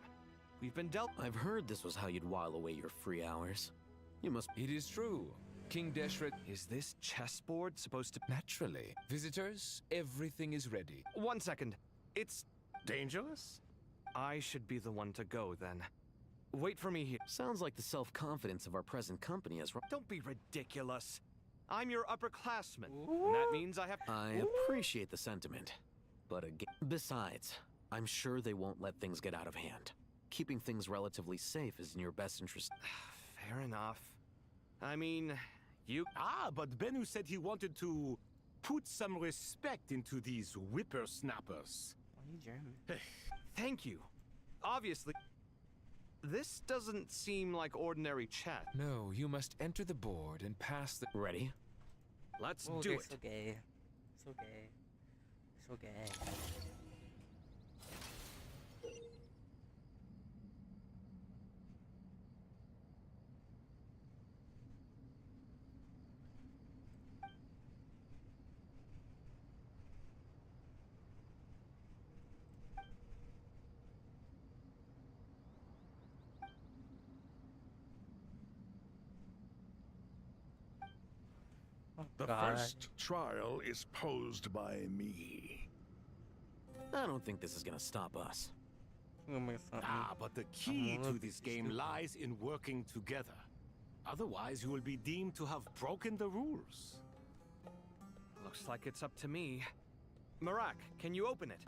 We've been dealt... I've heard this was how you'd while away your free hours. You must... It is true. King Deshret... Is this chessboard supposed to... Naturally. Visitors, everything is ready. 1 second. It's... dangerous? I should be the one to go, then. Wait for me here. Sounds like the self-confidence of our present company is... Don't be ridiculous. I'm your upperclassman. And that means I have... I appreciate the sentiment. But again... Besides, I'm sure they won't let things get out of hand. Keeping things relatively safe is in your best interest. Fair enough. I mean, you... But Bennu said he wanted to put some respect into these whippersnappers. Why are you German? Thank you. Obviously... This doesn't seem like ordinary chat. No, you must enter the board and pass the... Ready? Let's do it. So gay. So gay. So gay. The first trial is posed by me. I don't think this is gonna stop us. But the key to this game lies in working together. Otherwise, you will be deemed to have broken the rules. Looks like it's up to me. Marak, can you open it?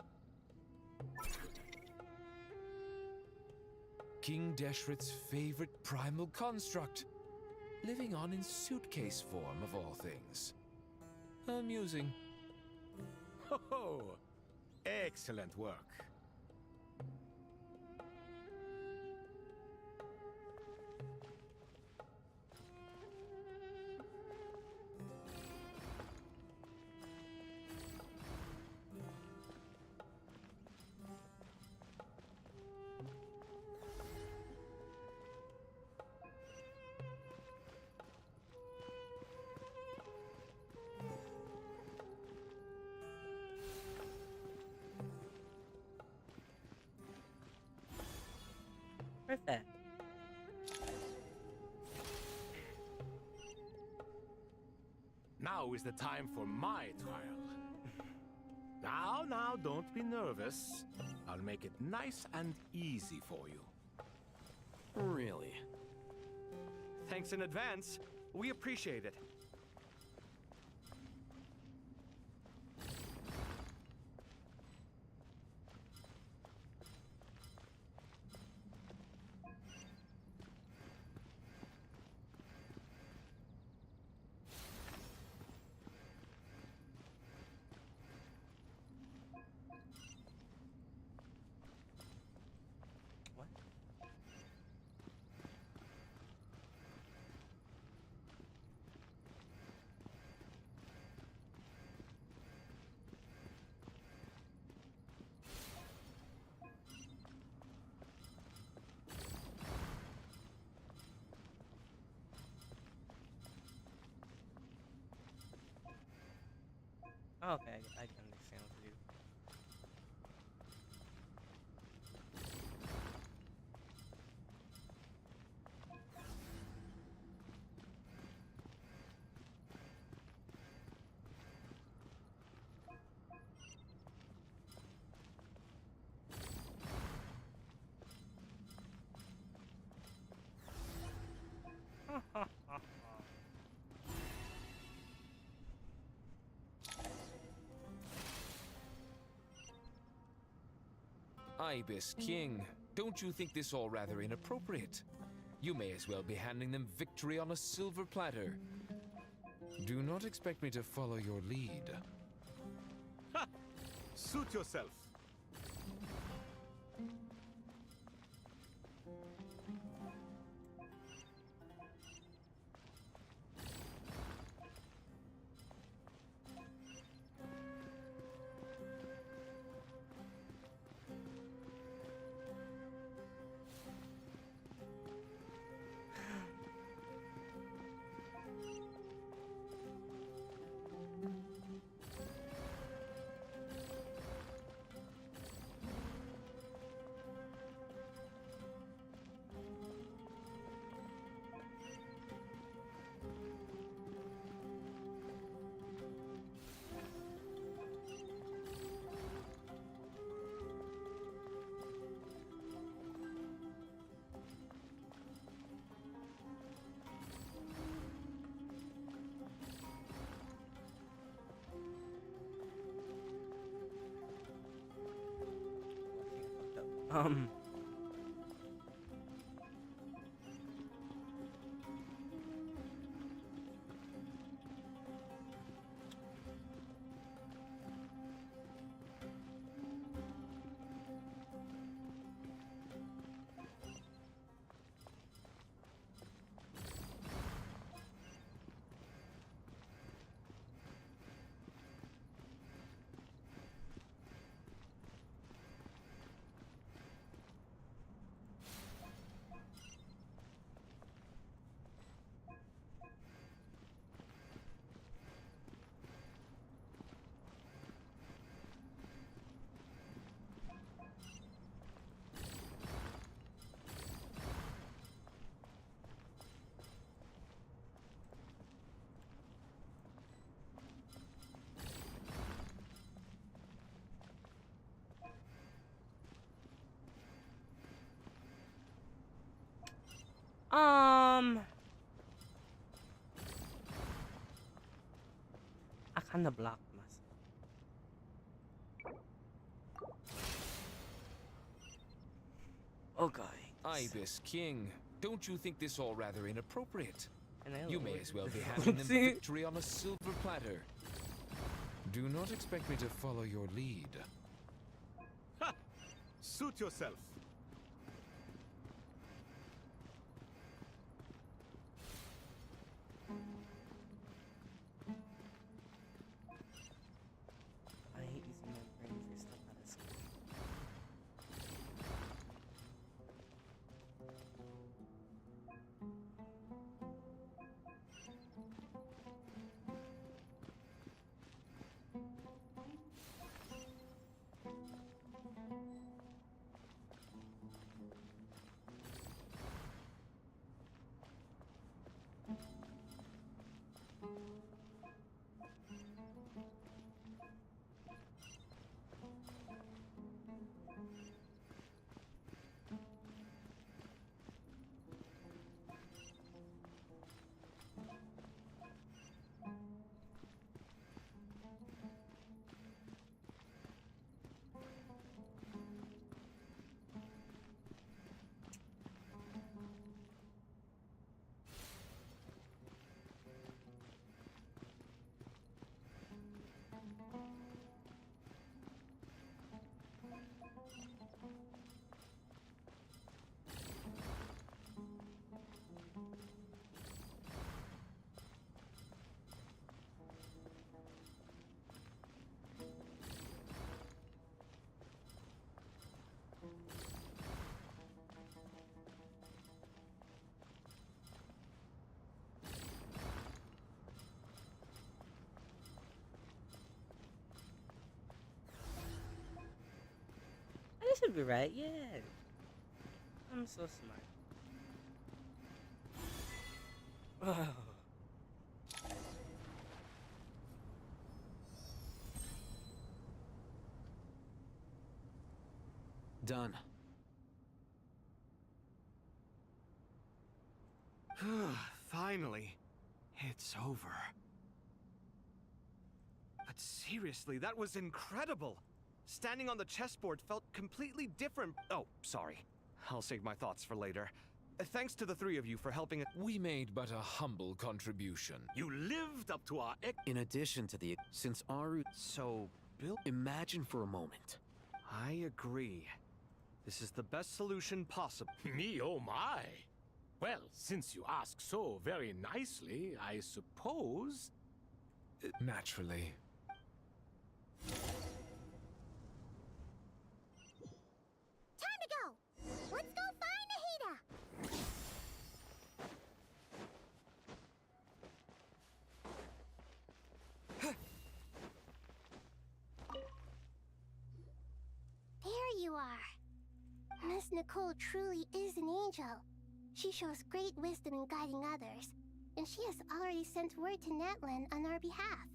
King Deshret's favorite primal construct. Living on in suitcase form, of all things. Amusing. Ho! Excellent work. Perfect. Now is the time for my trial. Now, don't be nervous. I'll make it nice and easy for you. Really? Thanks in advance. We appreciate it. Okay, I can understand what to do. Ibis King, Don't you think this all rather inappropriate? You may as well be handing them victory on a silver platter. Do not expect me to follow your lead. Ha! Suit yourself. Um. I kinda blocked myself. Okay. Ibis King, don't you think this all rather inappropriate? And you may as well be handing them victory on a silver platter. Do not expect me to follow your lead. Ha! Suit yourself. I hate using my brain for stuff that is cool. I should be right, yeah. I'm so smart. Done. Finally, it's over. But seriously, that was incredible. Standing on the chessboard felt completely different. Oh, sorry. I'll save my thoughts for later. Thanks to the three of you for helping. We made but a humble contribution. You lived up to our In addition to the... Since Aru... So, Bill... Imagine for a moment. I agree. This is the best solution possible. Me, oh my. Well, since you ask so very nicely, I suppose... Naturally. Time to go! Let's go find Nahida! There you are. Miss Nicole truly is an angel. She shows great wisdom in guiding others, and she has already sent word to Natlan on our behalf.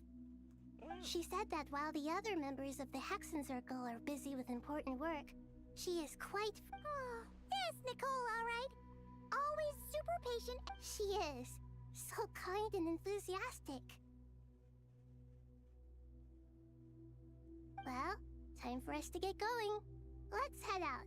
She said that while the other members of the Hexen Circle are busy with important work, she is quite... Oh, there's Nicole, all right. Always super patient. She is. So kind and enthusiastic. Well, time for us to get going. Let's head out.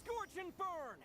Scorch and burn!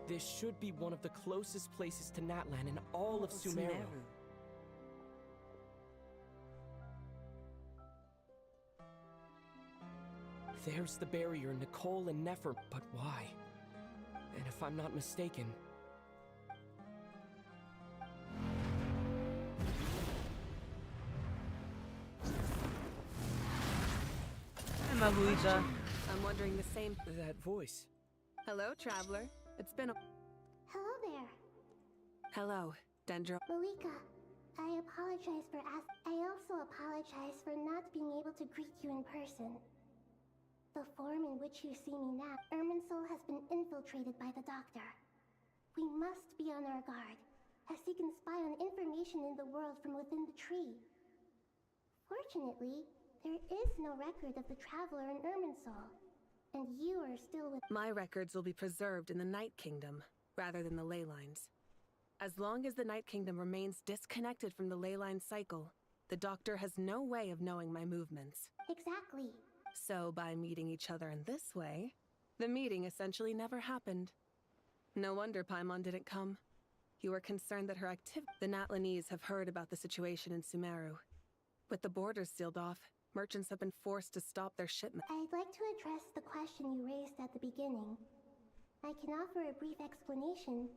This should be one of the closest places to Natlan in all of Sumeru. There's the barrier Nicole and Nefer, but why? And if I'm not mistaken... Hi, Mabuita. I'm wondering the same... That voice. Hello, traveler. It's been a... Hello there. Hello, Dendro. Malika, I apologize for I also apologize for not being able to greet you in person. The form in which you see me now, Irminsul has been infiltrated by the Doctor. We must be on our guard, as he can spy on information in the world from within the tree. Fortunately, there is no record of the Traveler in Irminsul, and you are still with... My records will be preserved in the Night Kingdom, rather than the ley lines. As long as the Night Kingdom remains disconnected from the ley line cycle, the Doctor has no way of knowing my movements. Exactly. So by meeting each other in this way, the meeting essentially never happened. No wonder Paimon didn't come. You were concerned that her The Natlanese have heard about the situation in Sumeru. With the borders sealed off, merchants have been forced to stop their shipment. I'd like to address the question you raised at the beginning. I can offer a brief explanation,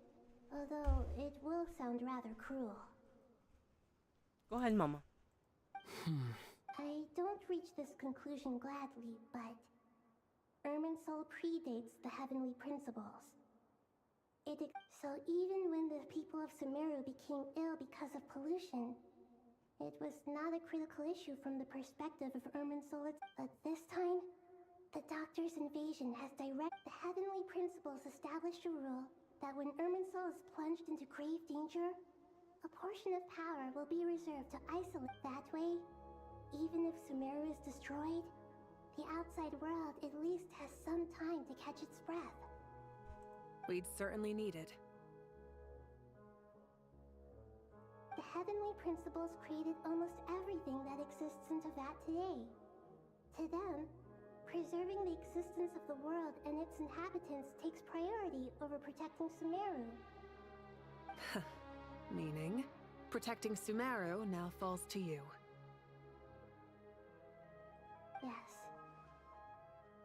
although it will sound rather cruel. Go ahead, Mama. I don't reach this conclusion gladly, but Irminsul predates the heavenly principles. So even when the people of Sumeru became ill because of pollution, it was not a critical issue from the perspective of Irminsul. But this time, the Doctor's invasion has the heavenly principles established a rule that when Irminsul is plunged into grave danger, a portion of power will be reserved to isolate. That way, even if Sumeru is destroyed, the outside world at least has some time to catch its breath. We'd certainly need it. The heavenly principles created almost everything that exists in Teyvat today. To them, preserving the existence of the world and its inhabitants takes priority over protecting Sumeru. Meaning, protecting Sumeru now falls to you.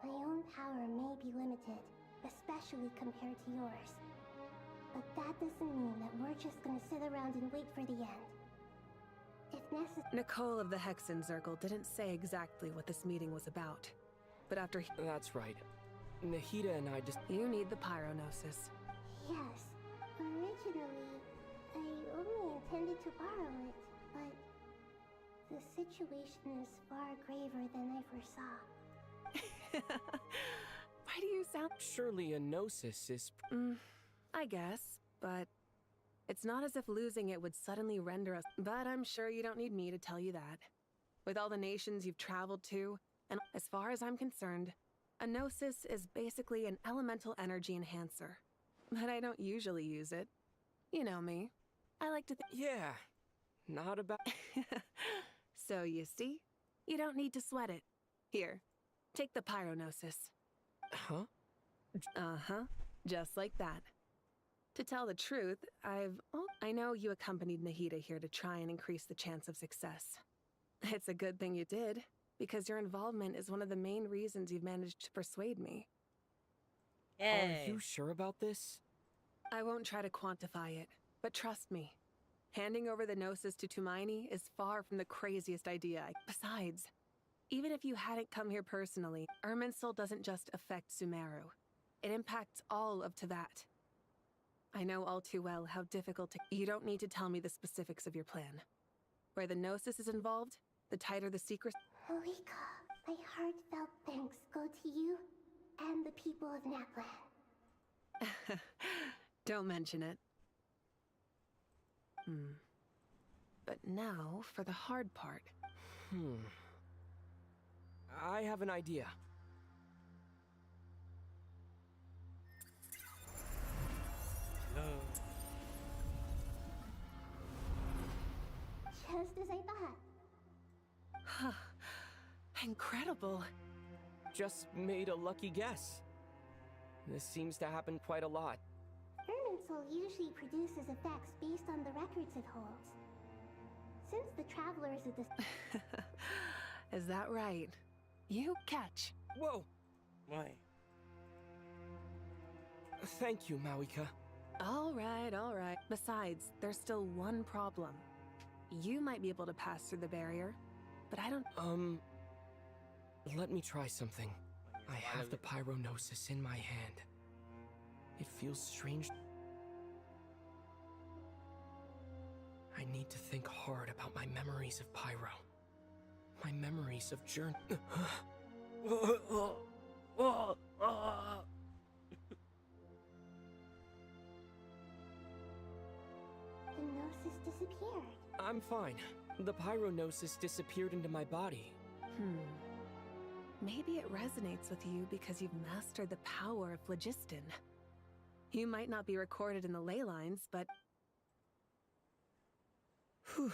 My own power may be limited, especially compared to yours. But that doesn't mean that we're just gonna sit around and wait for the end. If necessary... Nicole of the Hexen Circle didn't say exactly what this meeting was about. But after That's right. Nahida and I just... You need the Pyronosis. Yes. Originally, I only intended to borrow it, but the situation is far graver than I foresaw. Why do you sound... Surely a gnosis is... I guess, but it's not as if losing it would suddenly render us... But I'm sure you don't need me to tell you that. With all the nations you've traveled to, and as far as I'm concerned, a gnosis is basically an elemental energy enhancer. But I don't usually use it. You know me. I like to Yeah, not about... So you see, you don't need to sweat it. Here, take the Pyronosis. Huh? Uh-huh, just like that. To tell the truth, I know you accompanied Nahida here to try and increase the chance of success. It's a good thing you did, because your involvement is one of the main reasons you've managed to persuade me. Are you sure about this? I won't try to quantify it, but trust me. Handing over the Gnosis to Tumaini is far from the craziest idea. Besides, even if you hadn't come here personally, Irminsul doesn't just affect Sumeru. It impacts all of Teyvat. I know all too well how difficult You don't need to tell me the specifics of your plan. Where the Gnosis is involved, the tighter the secret... Malika, my heartfelt thanks go to you and the people of Natlan. Don't mention it. But now for the hard part. I have an idea. Just as I thought. Incredible. Just made a lucky guess. This seems to happen quite a lot. Irminsul usually produces effects based on the records it holds. Since the Traveler is a Is that right? You catch. Whoa! Why? Thank you, Mawika. All right. Besides, there's still one problem. You might be able to pass through the barrier, but I don't... Let me try something. I have the Pyronosis in my hand. It feels strange. I need to think hard about my memories of Pyro. My memories of journey. The Gnosis disappeared. I'm fine. The Pyronosis disappeared into my body. Maybe it resonates with you because you've mastered the power of phlogiston. You might not be recorded in the ley lines, but... Whew.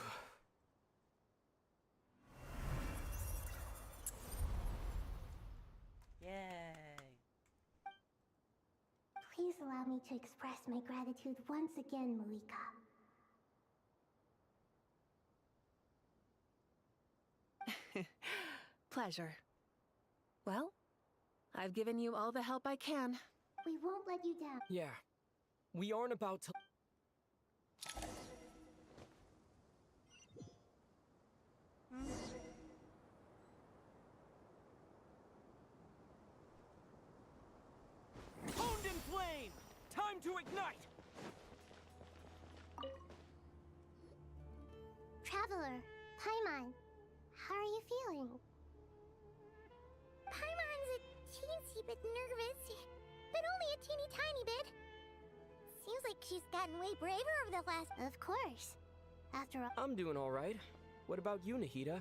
Yay! Please allow me to express my gratitude once again, Malika. Pleasure. Well, I've given you all the help I can. We won't let you down. Yeah. We aren't about to... Honed in flame! Time to ignite! Traveler, Paimon, how are you feeling? Paimon's a teensy bit nervous, but only a teeny tiny bit. Seems like she's gotten way braver over the last... Of course. After all... I'm doing all right. What about you, Nahida?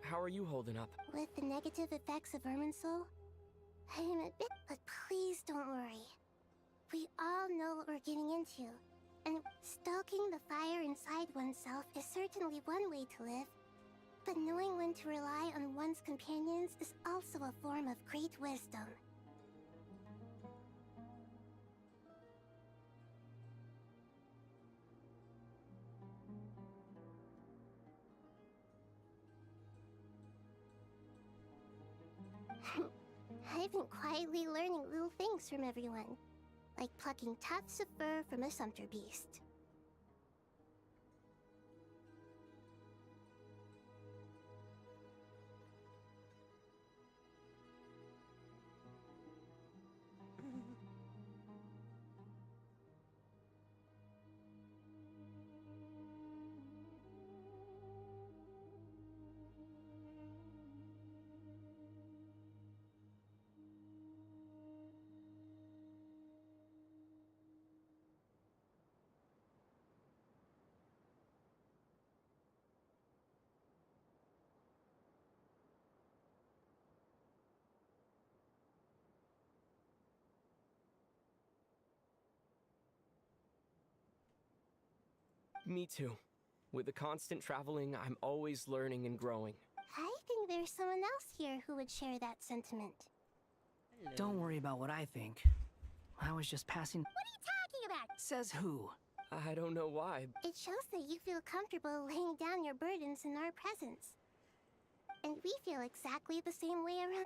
How are you holding up? With the negative effects of Irminsul, I'm a bit... But please don't worry. We all know what we're getting into. And stoking the fire inside oneself is certainly one way to live. But knowing when to rely on one's companions is also a form of great wisdom. I I've been quietly learning little things from everyone, like plucking tufts of fur from a sumpter beast. Me too. With the constant traveling, I'm always learning and growing. I think there's someone else here who would share that sentiment. Don't worry about what I think. I was just passing. What are you talking about? Says who? I don't know why. It shows that you feel comfortable laying down your burdens in our presence. And we feel exactly the same way around.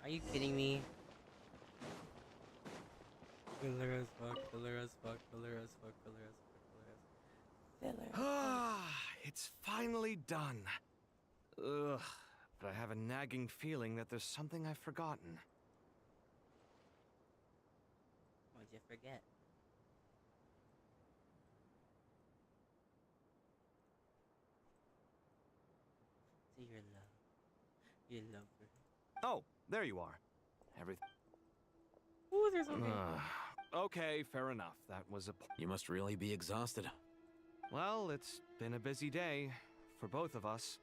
Are you kidding me? Filler as fuck, filler as fuck, filler as fuck, filler as fuck, filler as fuck. Ah, it's finally done. Ugh, but I have a nagging feeling that there's something I've forgotten. What'd you forget? See your love. Your love for Oh, there you are. Everything. Ooh, there's okay. Okay, fair enough. That was a. You must really be exhausted. Well, it's been a busy day for both of us.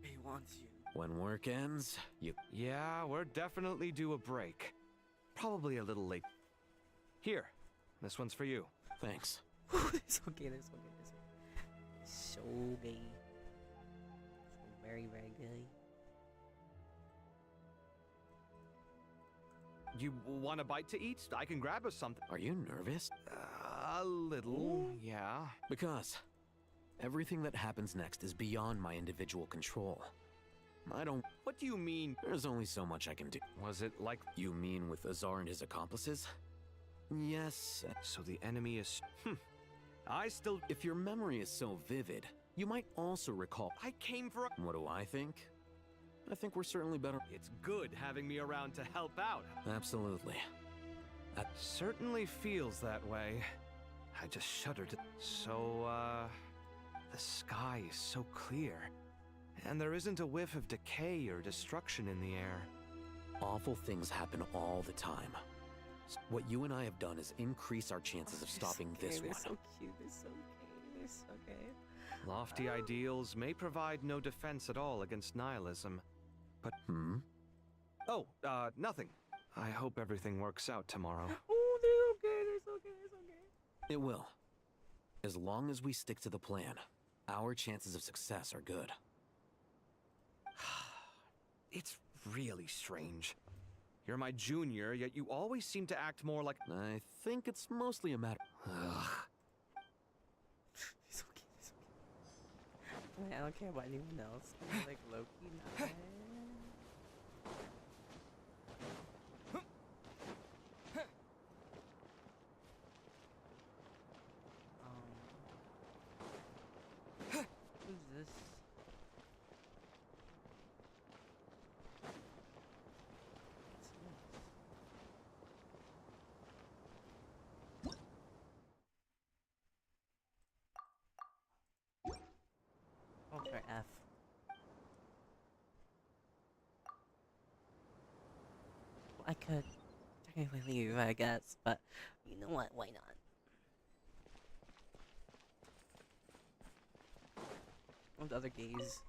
He wants you. When work ends, you. Yeah, we're definitely due a break. Probably a little late. Here, this one's for you. Thanks. It's okay, it's okay, it's okay. So gay. So very, very gay. You want a bite to eat? I can grab us something. Are you nervous? A little, yeah. Because everything that happens next is beyond my individual control. I don't. What do you mean? There's only so much I can do. Was it like. You mean with Azar and his accomplices? Yes. So the enemy is. I still. If your memory is so vivid, you might also recall. I came for a. What do I think? I think we're certainly better. It's good having me around to help out. Absolutely. That certainly feels that way. I just shuddered. So, the sky is so clear. And there isn't a whiff of decay or destruction in the air. Awful things happen all the time. What you and I have done is increase our chances of stopping this one. They're so cute, they're so gay, they're so gay. Lofty ideals may provide no defense at all against nihilism. But. Oh, nothing. I hope everything works out tomorrow. Oh, they're okay, they're so gay, they're so gay. It will. As long as we stick to the plan, our chances of success are good. It's really strange. You're my junior, yet you always seem to act more like. I think it's mostly a matter. Ugh. It's okay, it's okay. I don't care about anyone else. I'm like Loki, nice. Who's this? Oh, for F. Well, I could technically leave, I guess, but you know what? Why not? All the other gays.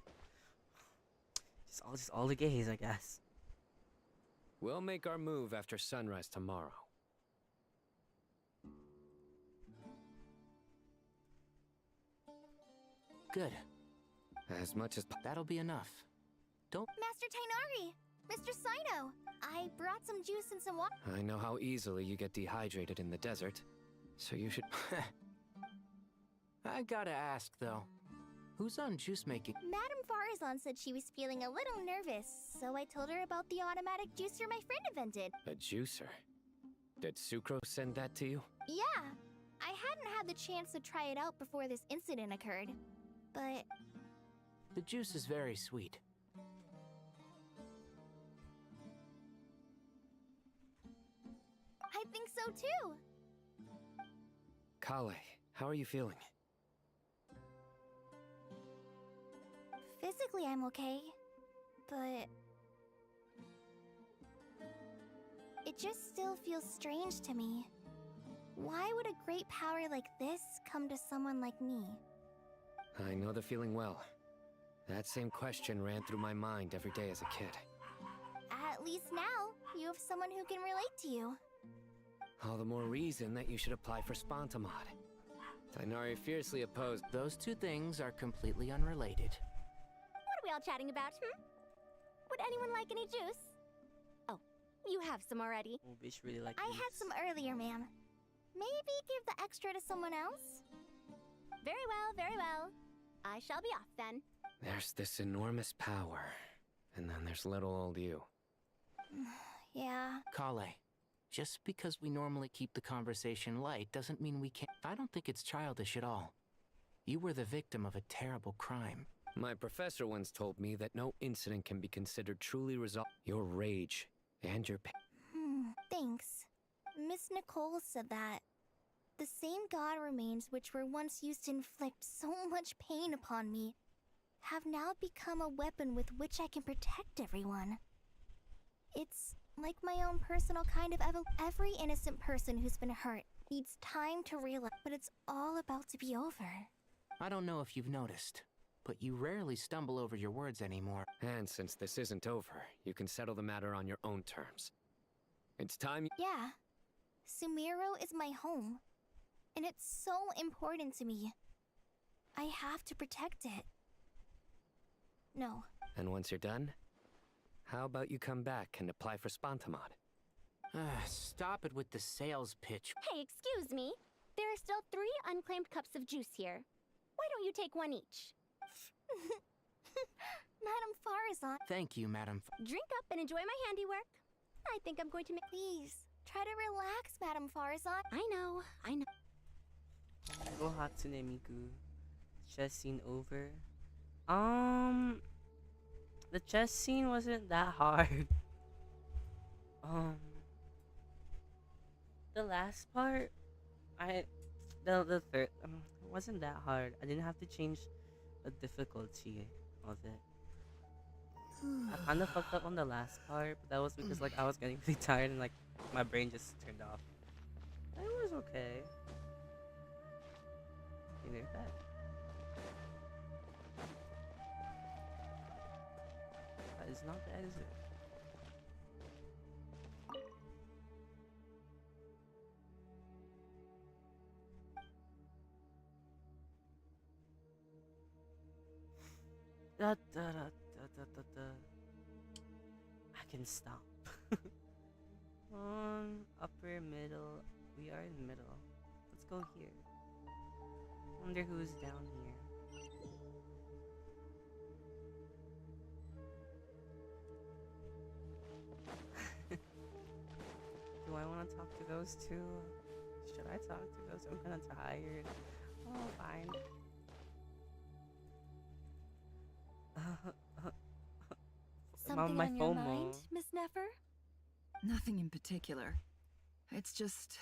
Just all the gays, I guess. We'll make our move after sunrise tomorrow. Good. As much as That'll be enough. Don't. Master Tainari, Mr. Sino, I brought some juice and some water. I know how easily you get dehydrated in the desert, so you should... I gotta ask, though. Who's on juice making? Madame Farazan said she was feeling a little nervous, so I told her about the automatic juicer my friend invented. A juicer? Did Sucrose send that to you? Yeah, I hadn't had the chance to try it out before this incident occurred, but... The juice is very sweet. I think so too. Kale, how are you feeling? Physically, I'm okay, but... it just still feels strange to me. Why would a great power like this come to someone like me? I know the feeling well. That same question ran through my mind every day as a kid. At least now, you have someone who can relate to you. All the more reason that you should apply for Spontamod. Tighnari fiercely opposed. Those two things are completely unrelated. What are we all chatting about, Would anyone like any juice? Oh, you have some already. Oh, bitch really like I juice. had some earlier, ma'am. Maybe give the extra to someone else? Very well, very well. I shall be off then. There's this enormous power, and then there's little old you. Yeah. Kale, just because we normally keep the conversation light doesn't mean we can't. I don't think it's childish at all. You were the victim of a terrible crime. My professor once told me that no incident can be considered truly resolved. Your rage and your pain. Thanks. Miss Nicole said that. The same god remains which were once used to inflict so much pain upon me have now become a weapon with which I can protect everyone. It's like my own personal kind of every innocent person who's been hurt needs time to realize, but it's all about to be over. I don't know if you've noticed, but you rarely stumble over your words anymore. And since this isn't over, you can settle the matter on your own terms. It's time. Yeah. Sumero is my home. And it's so important to me. I have to protect it. No. And once you're done, how about you come back and apply for Spontamod? Stop it with the sales pitch. Hey, excuse me. There are still 3 unclaimed cups of juice here. Why don't you take one each? Madame Farazan. Thank you, Madame. Drink up and enjoy my handiwork. I think I'm going to make... Please, try to relax, Madame Farazan. I know. Go Hatsune Miku. Chess scene over. The chess scene wasn't that hard. The last part, the third, it wasn't that hard. I didn't have to change the difficulty of it. I kind of fucked up on the last part, but that was because like I was getting really tired and like my brain just turned off. It was okay. You know that. That is not the exit. Da, da, da, da, da, da, da. I can stop. Upper, middle. We are in middle. Let's go here. Wonder who's down here. Do I want to talk to those two? Should I talk to those? I'm kind of tired. Oh, fine. Something on your mind, Miss Nefer? Nothing in particular. It's just...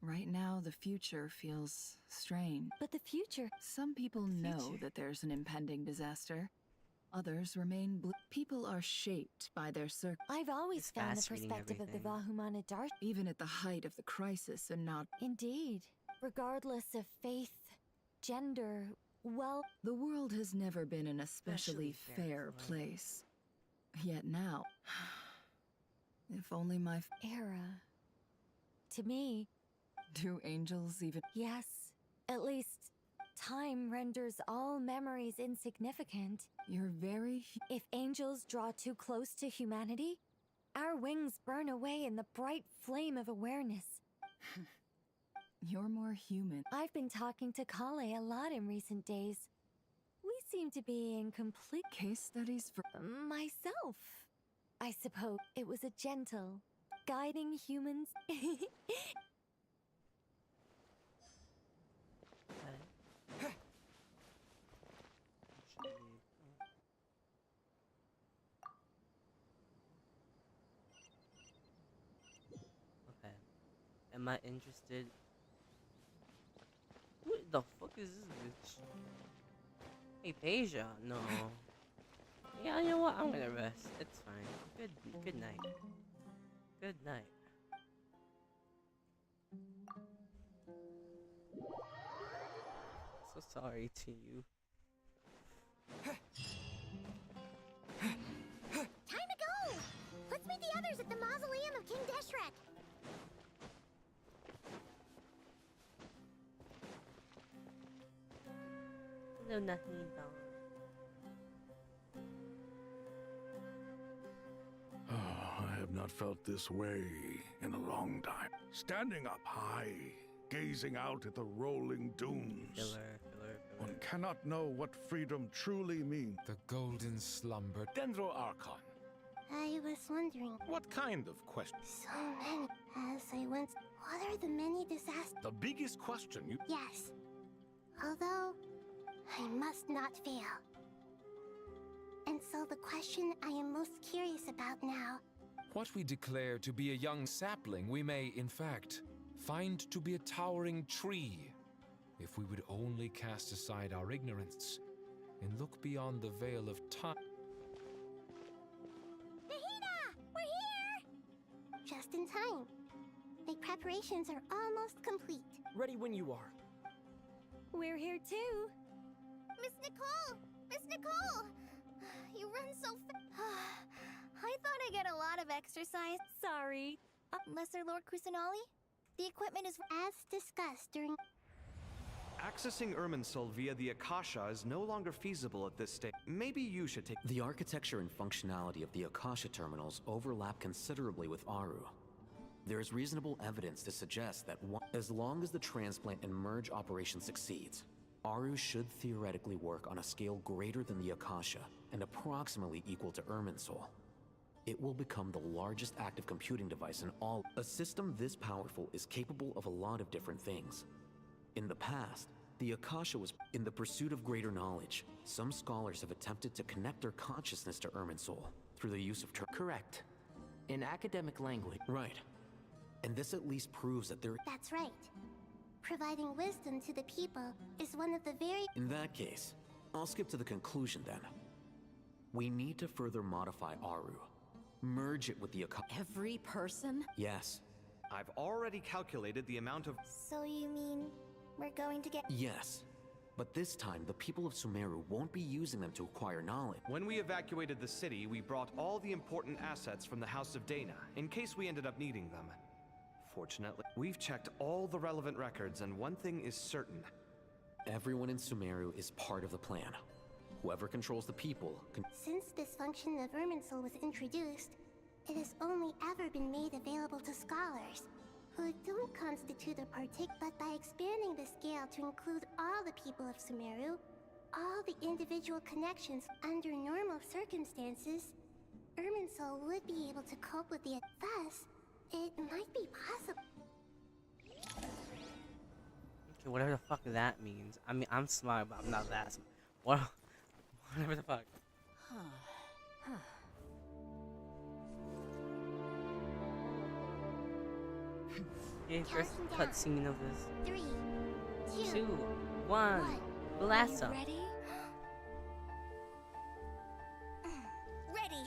right now, the future feels strange. But the future... Some people know that there's an impending disaster. Others remain people are shaped by their circle. I've always found the perspective of the Vahumana dark. Even at the height of the crisis and not... Indeed. Regardless of faith, gender, well... The world has never been an especially fair place. Yet now... if only my... Era. To me... Do angels even... Yes. At least, time renders all memories insignificant. You're very... If angels draw too close to humanity, our wings burn away in the bright flame of awareness. You're more human. I've been talking to Kale a lot in recent days. We seem to be in complete... Case studies for... Myself. I suppose it was a gentle, guiding humans. Okay. Am I interested? What the fuck is this bitch? Hey, Peja. No. Yeah, you know what? I'm gonna rest. It's fine. Good night. Good night. So sorry to you. Time to go! Let's meet the others at the mausoleum of King Deshret. Hello, Nahida. I have not felt this way in a long time. Standing up high, gazing out at the rolling dunes. One cannot know what freedom truly means. The golden slumber. Dendro Archon. I was wondering, What kind of question? so many, as I went, what are the many disasters? The biggest question you... Yes. Although, I must not fail. And so the question I am most curious about now, What we declare to be a young sapling, we may, in fact, find to be a towering tree. If we would only cast aside our ignorance and look beyond the veil of time. Nahida! We're here! Just in time. My preparations are almost complete. Ready when you are. We're here too. Miss Nicole! Miss Nicole! You run so fast. I thought I'd get a lot of exercise. Sorry. Lesser Lord Kusanali? The equipment is... As discussed during... Accessing Irminsul via the Akasha is no longer feasible at this stage. Maybe you should take... The architecture and functionality of the Akasha terminals overlap considerably with Aru. There is reasonable evidence to suggest that as long as the transplant and merge operation succeeds, Aru should theoretically work on a scale greater than the Akasha and approximately equal to Irminsul. It will become the largest active computing device in all. A system this powerful is capable of a lot of different things. In the past, the Akasha was in the pursuit of greater knowledge. Some scholars have attempted to connect their consciousness to Irminsul through the use of Correct. In academic language. Right. And this at least proves that there... That's right. Providing wisdom to the people is one of the very... In that case, I'll skip to the conclusion then. We need to further modify Aru. Merge it with the Akasha. Every person? Yes. I've already calculated the amount of... So you mean we're going to get... Yes. But this time, the people of Sumeru won't be using them to acquire knowledge. When we evacuated the city, we brought all the important assets from the House of Dana, in case we ended up needing them. Fortunately, we've checked all the relevant records, and one thing is certain. Everyone in Sumeru is part of the plan. Whoever controls the people can... Since this function of Irminsul was introduced, it has only ever been made available to scholars, who don't constitute a but by expanding the scale to include all the people of Sumeru, all the individual connections under normal circumstances, Irminsul would be able to cope with the... Thus, it might be possible. Okay, whatever the fuck that means. I mean, I'm smart, but I'm not that smart. What? Whatever the fuck. Okay, first cutscene of this. 3, 2, 1, blast off. Ready? Ready!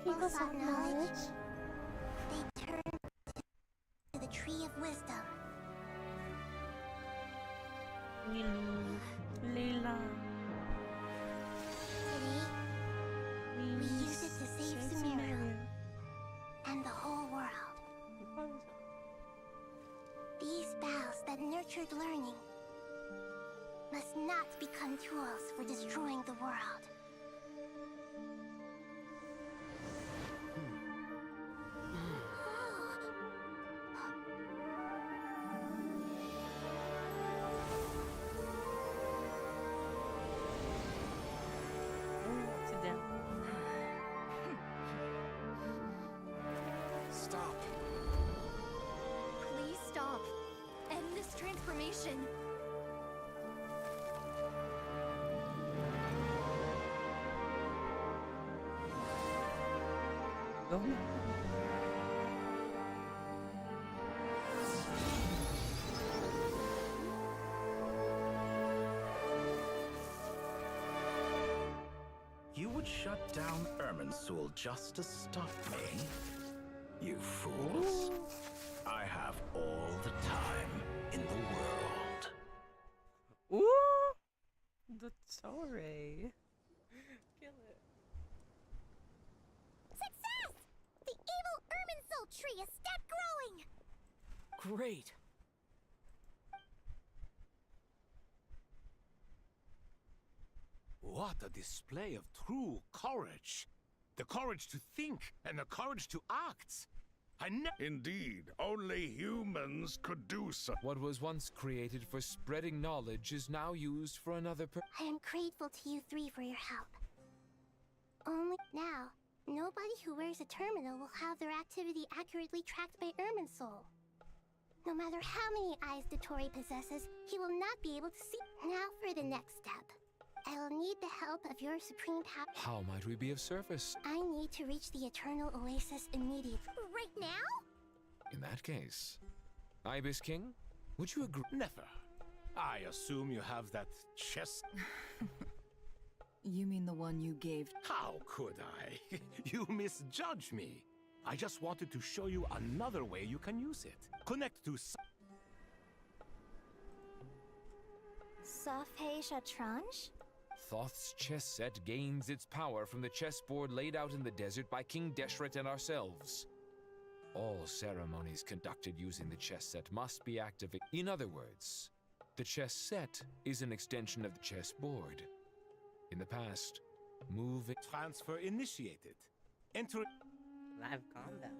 people sought knowledge, they turned to the Tree of Wisdom. Layla. Today, we use it to save Sumeru and the whole world. These boughs that nurtured learning must not become tools for destroying the world. Sit down. Stop. Please stop. End this transformation. Go. You would shut down Irminsul just to stop me? You fools. I have all the time in the world. Ooh! The Torre. Kill it. Success! The evil Irminsul tree is stopped growing! Great. What a display of true courage. The courage to think and the courage to act. Indeed, only humans could do so. What was once created for spreading knowledge is now used for another I am grateful to you three for your help. Only now, nobody who wears a terminal will have their activity accurately tracked by Irminsul. No matter how many eyes the Tory possesses, he will not be able to see. Now for the next step. I will need the help of your supreme power. How might we be of service? I need to reach the Eternal Oasis immediately. Right now? In that case, Ibis King, would you agree? Never. I assume you have that chest. You mean the one you gave? How could I? You misjudge me. I just wanted to show you another way you can use it. Connect to Safhei Shatranj? Thoth's chess set gains its power from the chessboard laid out in the desert by King Deshret and ourselves. All ceremonies conducted using the chess set must be activated. In other words, the chess set is an extension of the chessboard. In the past, moving... Transfer initiated. Enter... Live combat.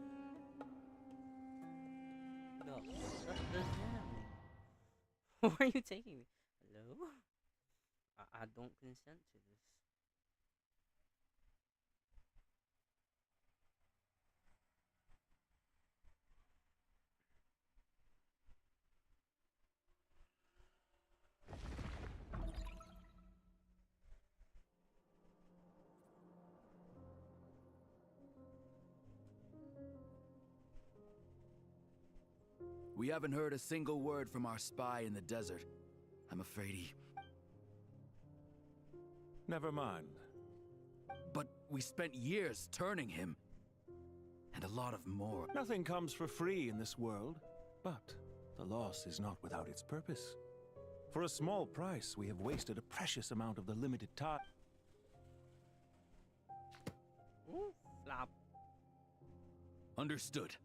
No, what is happening? Where are you taking me? Hello? I don't consent to this. We haven't heard a single word from our spy in the desert. I'm afraid he... Never mind. But we spent years turning him. And a lot of more. Nothing comes for free in this world, but the loss is not without its purpose. For a small price, we have wasted a precious amount of the limited time. Ooh, flop. Understood.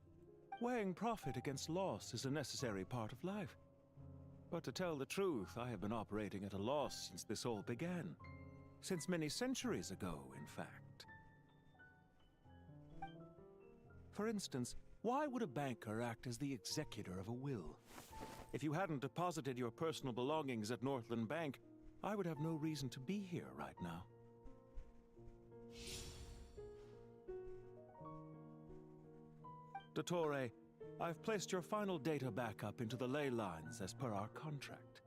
Weighing profit against loss is a necessary part of life. But to tell the truth, I have been operating at a loss since this all began. Since many centuries ago, in fact. For instance, why would a banker act as the executor of a will? If you hadn't deposited your personal belongings at Northland Bank, I would have no reason to be here right now. Dottore, I've placed your final data backup into the ley lines as per our contract.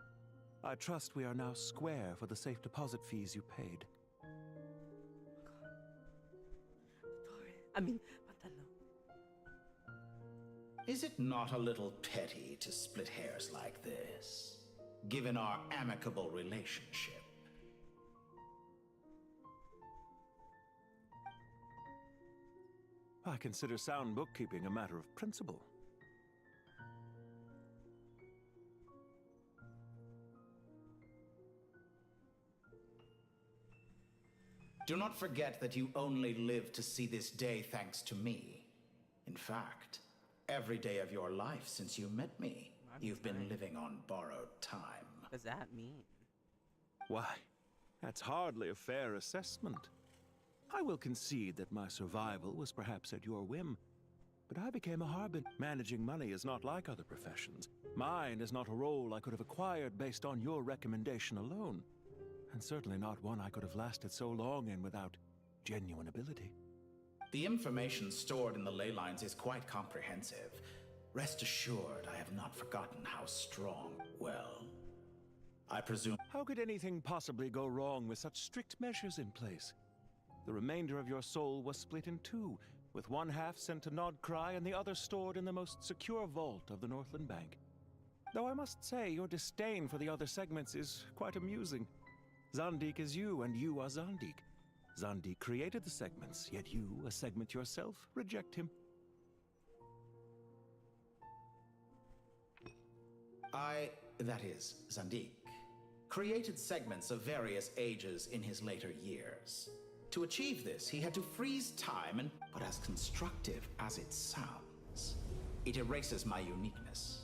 I trust we are now square for the safe deposit fees you paid. Patalo. Is it not a little petty to split hairs like this, given our amicable relationship? I consider sound bookkeeping a matter of principle. Do not forget that you only live to see this day thanks to me. In fact, every day of your life since you met me, you've been living on borrowed time. What does that mean? Why, that's hardly a fair assessment. I will concede that my survival was perhaps at your whim, but I became a harbinger. Managing money is not like other professions. Mine is not a role I could have acquired based on your recommendation alone, and certainly not one I could have lasted so long in without genuine ability. The information stored in the ley lines is quite comprehensive. Rest assured, I have not forgotten how strong. Well, I presume. How could anything possibly go wrong with such strict measures in place? The remainder of your soul was split in two, with one half sent to Nodcry and the other stored in the most secure vault of the Northland Bank. Though I must say, your disdain for the other segments is quite amusing. Zandik is you, and you are Zandik. Zandik created the segments, yet you, a segment yourself, reject him. That is, Zandik, created segments of various ages in his later years. To achieve this, he had to freeze time, but as constructive as it sounds, it erases my uniqueness.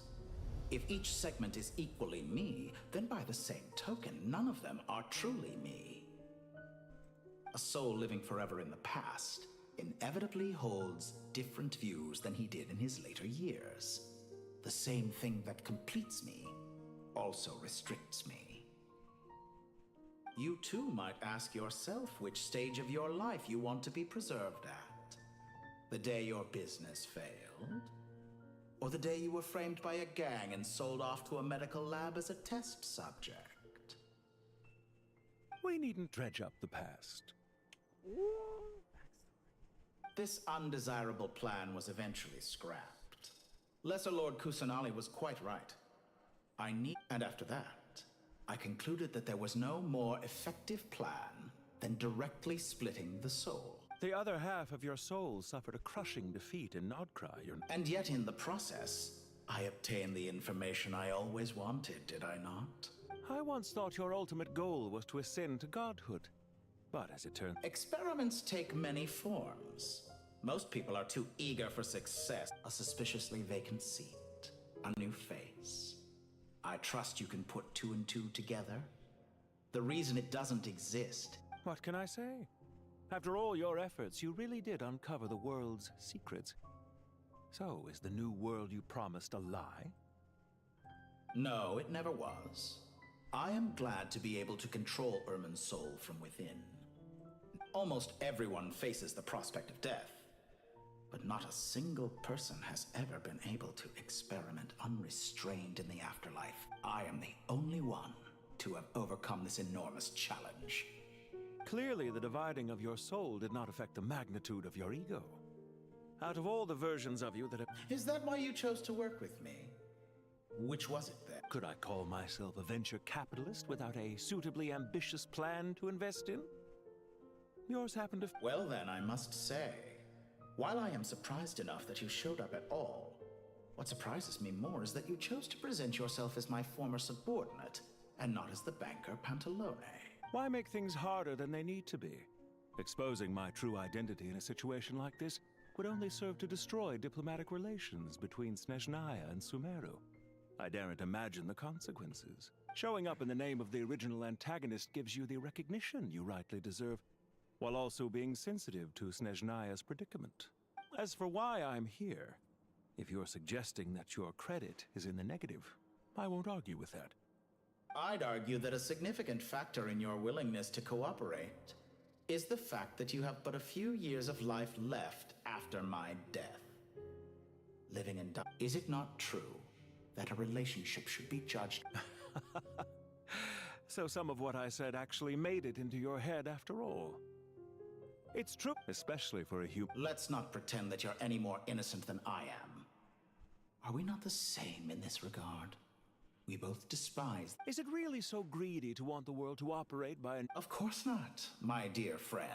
If each segment is equally me, then by the same token, none of them are truly me. A soul living forever in the past inevitably holds different views than he did in his later years. The same thing that completes me also restricts me. You too might ask yourself which stage of your life you want to be preserved at. The day your business failed? Or the day you were framed by a gang and sold off to a medical lab as a test subject? We needn't dredge up the past. This undesirable plan was eventually scrapped. Lesser Lord Kusanali was quite right. And after that, I concluded that there was no more effective plan than directly splitting the soul. The other half of your soul suffered a crushing defeat in Nodcry. And yet in the process, I obtained the information I always wanted, did I not? I once thought your ultimate goal was to ascend to godhood. But as it turns... Experiments take many forms. Most people are too eager for success. A suspiciously vacant seat. A new face. I trust you can put two and two together. The reason it doesn't exist... What can I say? After all your efforts, you really did uncover the world's secrets. So, is the new world you promised a lie? No, it never was. I am glad to be able to control Irmin's soul from within. Almost everyone faces the prospect of death, but not a single person has ever been able to experiment unrestrained in the afterlife. I am the only one to have overcome this enormous challenge. Clearly, the dividing of your soul did not affect the magnitude of your ego. Out of all the versions of you that have... Is that why you chose to work with me? Which was it then? Could I call myself a venture capitalist without a suitably ambitious plan to invest in? Yours happened to... Well then, I must say, while I am surprised enough that you showed up at all, what surprises me more is that you chose to present yourself as my former subordinate, and not as the banker Pantalone. Why make things harder than they need to be? Exposing my true identity in a situation like this would only serve to destroy diplomatic relations between Snezhnaya and Sumeru. I daren't imagine the consequences. Showing up in the name of the original antagonist gives you the recognition you rightly deserve, while also being sensitive to Snezhnaya's predicament. As for why I'm here, if you're suggesting that your credit is in the negative, I won't argue with that. I'd argue that a significant factor in your willingness to cooperate is the fact that you have but a few years of life left after my death. Living and dying. Is it not true that a relationship should be judged? So some of what I said actually made it into your head after all. It's true, especially for a human. Let's not pretend that you're any more innocent than I am. Are we not the same in this regard? We both despise... Is it really so greedy to want the world to operate by an... Of course not, my dear friend.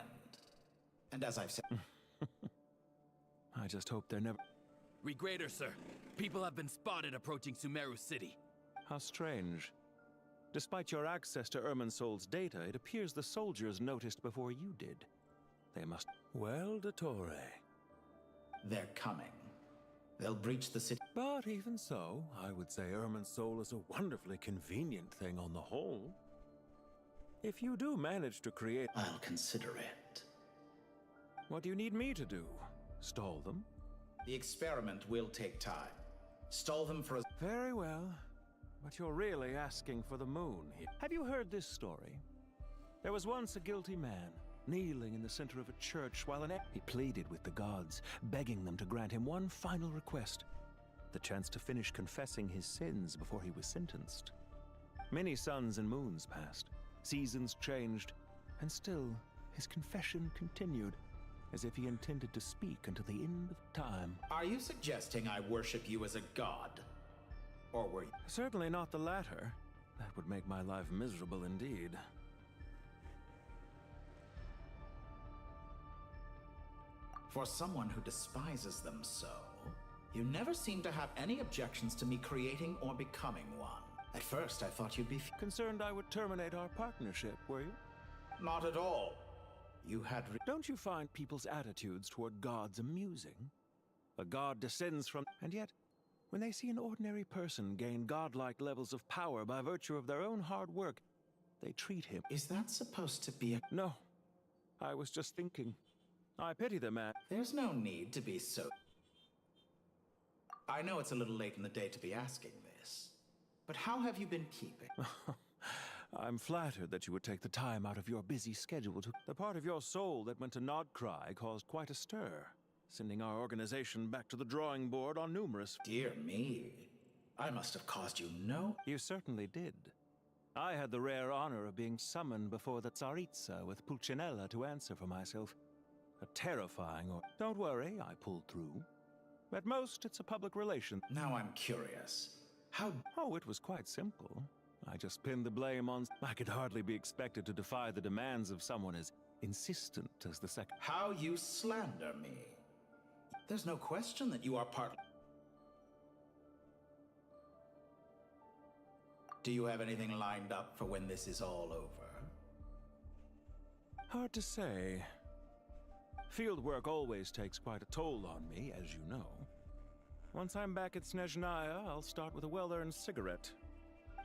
And as I've said... I just hope they're never... Regrader, sir. People have been spotted approaching Sumeru City. How strange. Despite your access to Irminsol's data, it appears the soldiers noticed before you did. They must... Well, Dottore. They're coming. They'll breach the city. But even so, I would say Irminsol is a wonderfully convenient thing on the whole. If you do manage to create... I'll consider it. What do you need me to do? Stall them? The experiment will take time. Stall them for a... Very well. But you're really asking for the moon here. Have you heard this story? There was once a guilty man, kneeling in the center of a church while he pleaded with the gods, begging them to grant him one final request. The chance to finish confessing his sins before he was sentenced. Many suns and moons passed. Seasons changed. And still, his confession continued, as if he intended to speak until the end of time. Are you suggesting I worship you as a god? Or were you? Certainly not the latter. That would make my life miserable indeed. For someone who despises them so, you never seem to have any objections to me creating or becoming one. At first, I thought you'd be concerned I would terminate our partnership, were you? Not at all. You had... Don't you find people's attitudes toward gods amusing? A god descends from... And yet, when they see an ordinary person gain godlike levels of power by virtue of their own hard work, they treat him... Is that supposed to be a... No. I was just thinking. I pity the man. There's no need to be so... I know it's a little late in the day to be asking this, but how have you been keeping? I'm flattered that you would take the time out of your busy schedule to... The part of your soul that went to Nodcry caused quite a stir, sending our organization back to the drawing board on numerous... Dear me. I must have caused you no... You certainly did. I had the rare honor of being summoned before the Tsaritsa with Pulcinella to answer for myself. A terrifying or... Don't worry, I pulled through. At most, it's a public relation. Now I'm curious. How... Oh, it was quite simple. I just pinned the blame on... I could hardly be expected to defy the demands of someone as insistent as the second... How you slander me. There's no question that you are part... Do you have anything lined up for when this is all over? Hard to say. Field work always takes quite a toll on me, as you know. Once I'm back at Snezhnaya, I'll start with a well-earned cigarette.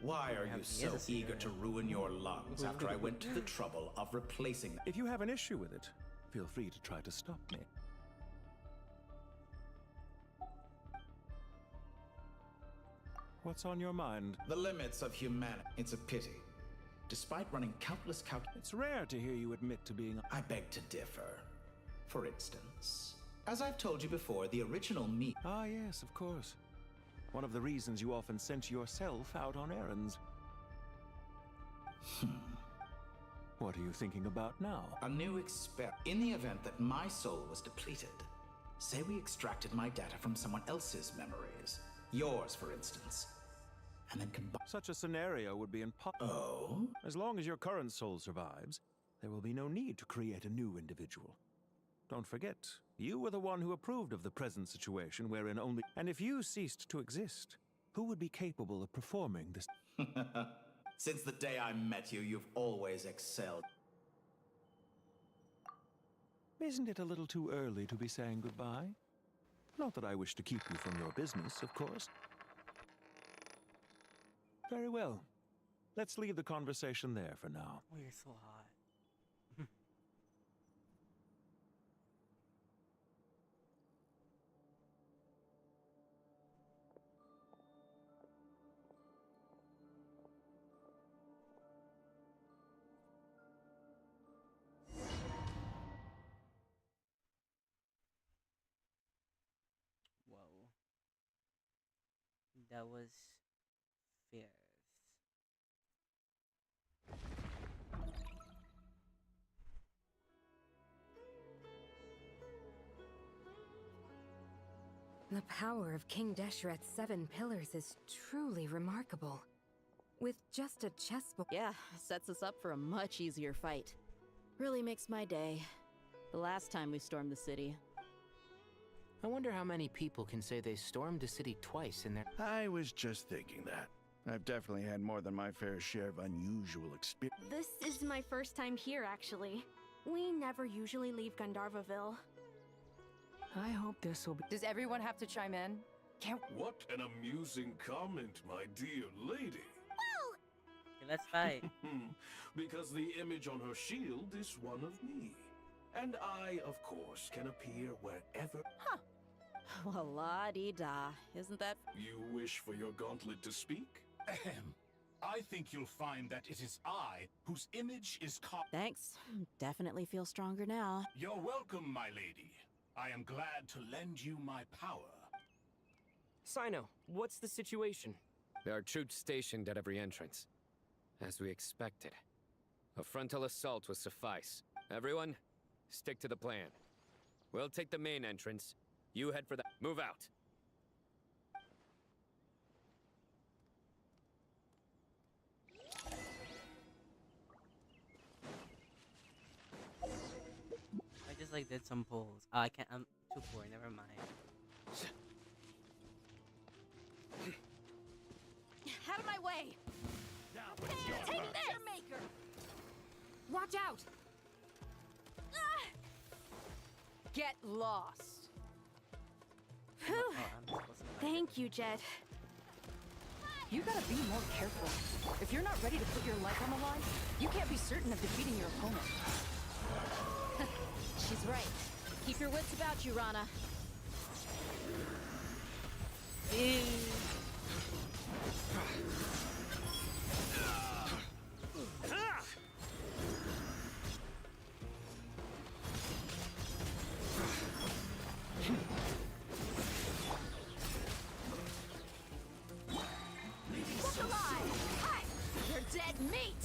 Why are you so eager to ruin your lungs after I went to the trouble of replacing them? If you have an issue with it, feel free to try to stop me. What's on your mind? The limits of humanity. It's a pity. Despite running countless It's rare to hear you admit to being... I beg to differ. For instance, as I've told you before, the original me... Ah, yes, of course. One of the reasons you often sent yourself out on errands. What are you thinking about now? A new In the event that my soul was depleted, say we extracted my data from someone else's memories. Yours, for instance. And then combine... Such a scenario would be impossible. Oh? As long as your current soul survives, there will be no need to create a new individual. Don't forget, you were the one who approved of the present situation wherein only... And if you ceased to exist, who would be capable of performing this? Since the day I met you, you've always excelled. Isn't it a little too early to be saying goodbye? Not that I wish to keep you from your business, of course. Very well. Let's leave the conversation there for now. Oh, you're so hot. That was fierce. The power of King Deshret's 7 pillars is truly remarkable. With just a chessboard... Yeah, sets us up for a much easier fight. Really makes my day. The last time we stormed the city. I wonder how many people can say they stormed a city twice in their... I was just thinking that. I've definitely had more than my fair share of unusual experience. This is my first time here, actually. We never usually leave Gandharvaville. I hope this will be... Does everyone have to chime in? Can't... What an amusing comment, my dear lady. Okay, let's fight. Because the image on her shield is one of me. And I, of course, can appear wherever... Huh. Well, la-di-da. Isn't that... You wish for your gauntlet to speak? Ahem. I think you'll find that it is I whose image is caught. Thanks. Definitely feel stronger now. You're welcome, my lady. I am glad to lend you my power. Sino, what's the situation? There are troops stationed at every entrance. As we expected. A frontal assault will suffice. Everyone, stick to the plan. We'll take the main entrance. You head for the... Move out! I just like did some pulls. Oh, I can't. I'm too poor. Never mind. Out of my way! Take this! Maker. Watch out! get lost. Whew. Thank you, Jet. You gotta be more careful. If you're not ready to put your life on the line, you can't be certain of defeating your opponent. She's right. Keep your wits about you, Rana. Look alive! Hi! You're dead meat!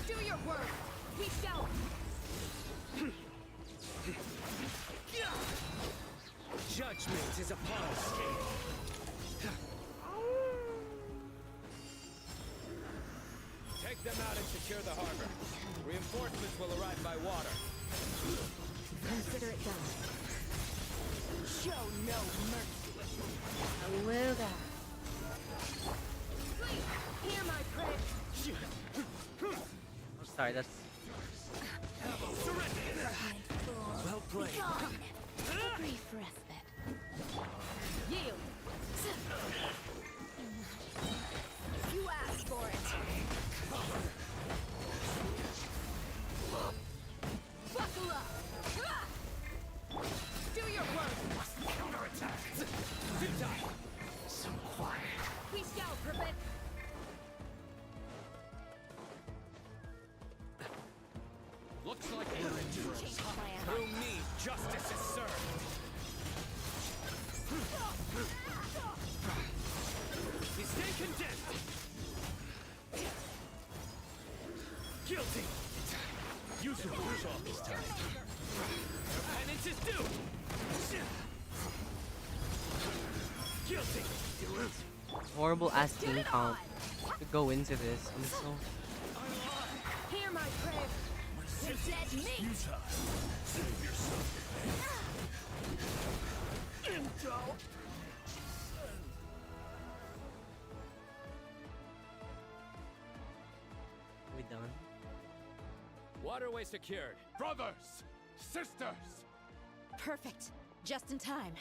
Do your work! Keep going! Judgment is upon us. Take them out and secure the harbor. Reinforcements will arrive by water. Consider it done. Show no mercy. I will that. Please, hear my prayer. I'm sorry, that's... Well played. A brief respite. Yield. You asked for it. Buckle up. Do your work. Counterattack. Zip tie. So quiet. We shall prevent. Looks like we're in for a tough. Through me, justice is served. You stay condemned. Guilty. Use your push off this time. Your penance is due. Guilty. Horrible ass team comp to go into this. I'm so... Hear my prayer. You're dead meat. Save yourself. Intel. We done? Waterway secured. Brothers! Sisters! Perfect. Just in time.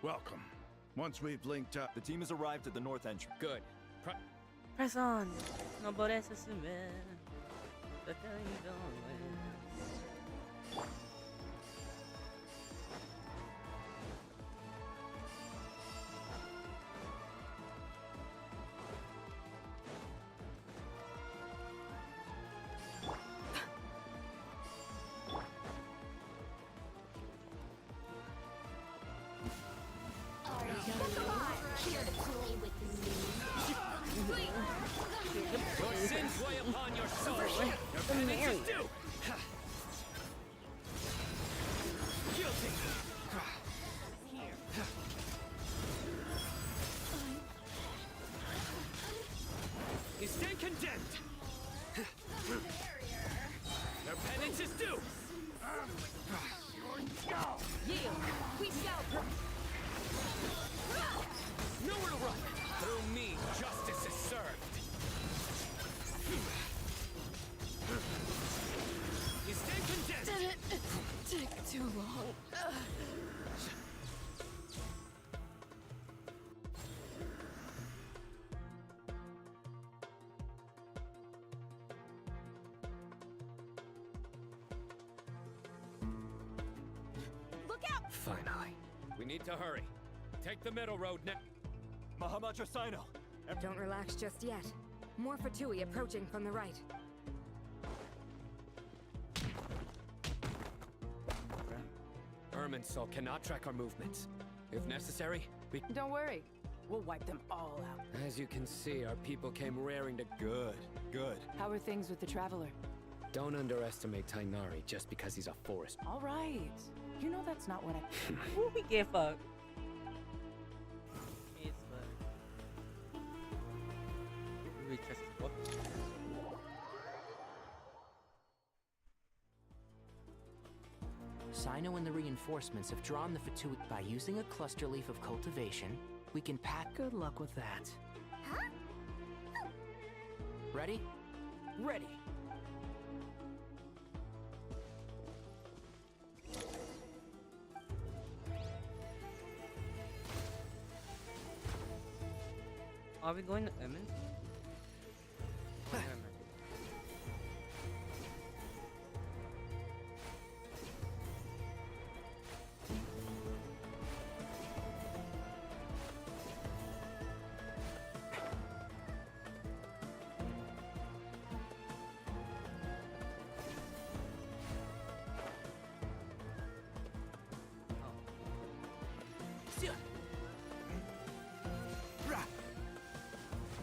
Welcome. Once we've linked up, the team has arrived at the north entrance. Good. Press on! No podés asumir. Lo que digo es... Here to play with me. Your sins weigh upon your soul. Your penance is due. Guilty. You stand condemned. Your penance is due. Finally. We need to hurry. Take the middle road now. Mahamatra Sino. Don't relax just yet. More Fatui approaching from the right. Irminsul cannot track our movements. If necessary, we... Don't worry. We'll wipe them all out. As you can see, our people came raring to... Good. How are things with the Traveler? Don't underestimate Tainari just because he's a forest. All right. You know that's not what I... Who we get fucked? It's we trust what? Sino and the reinforcements have drawn the Fatui. By using a cluster leaf of cultivation, we can pat. Good luck with that. Huh? Ready? Ready. Are we going to Emmons?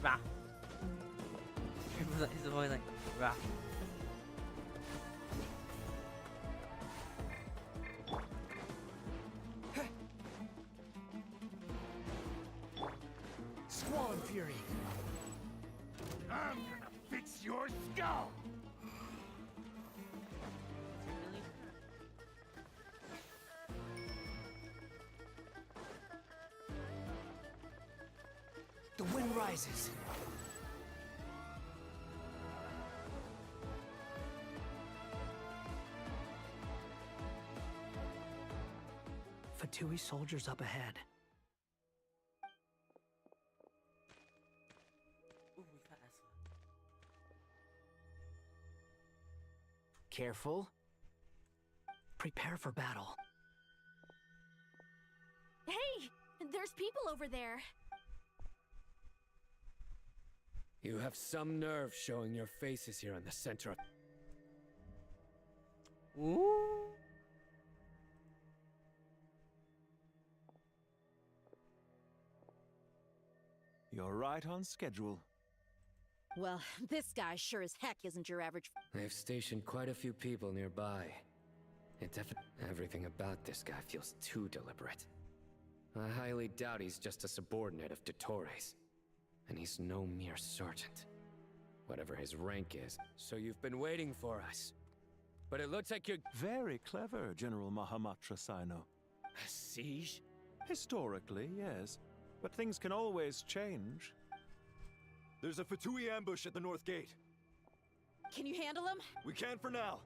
Rah. He's always like, rah. Squall Fury. I'm gonna fix your skull! The wind rises. Fatui soldiers up ahead. Ooh, we got this Careful. Prepare for battle. Hey! There's people over there. You have some nerve showing your faces here in the center of... Ooh. You're right on schedule. Well, this guy sure as heck isn't your average. They've stationed quite a few people nearby. Everything about this guy feels too deliberate. I highly doubt he's just a subordinate of Dottores. And he's no mere sergeant. Whatever his rank is. So you've been waiting for us. But it looks like you're... Very clever, General Mahamatra Sino. A siege? Historically, yes. But things can always change. There's a Fatui ambush at the north gate. Can you handle him? We can for now.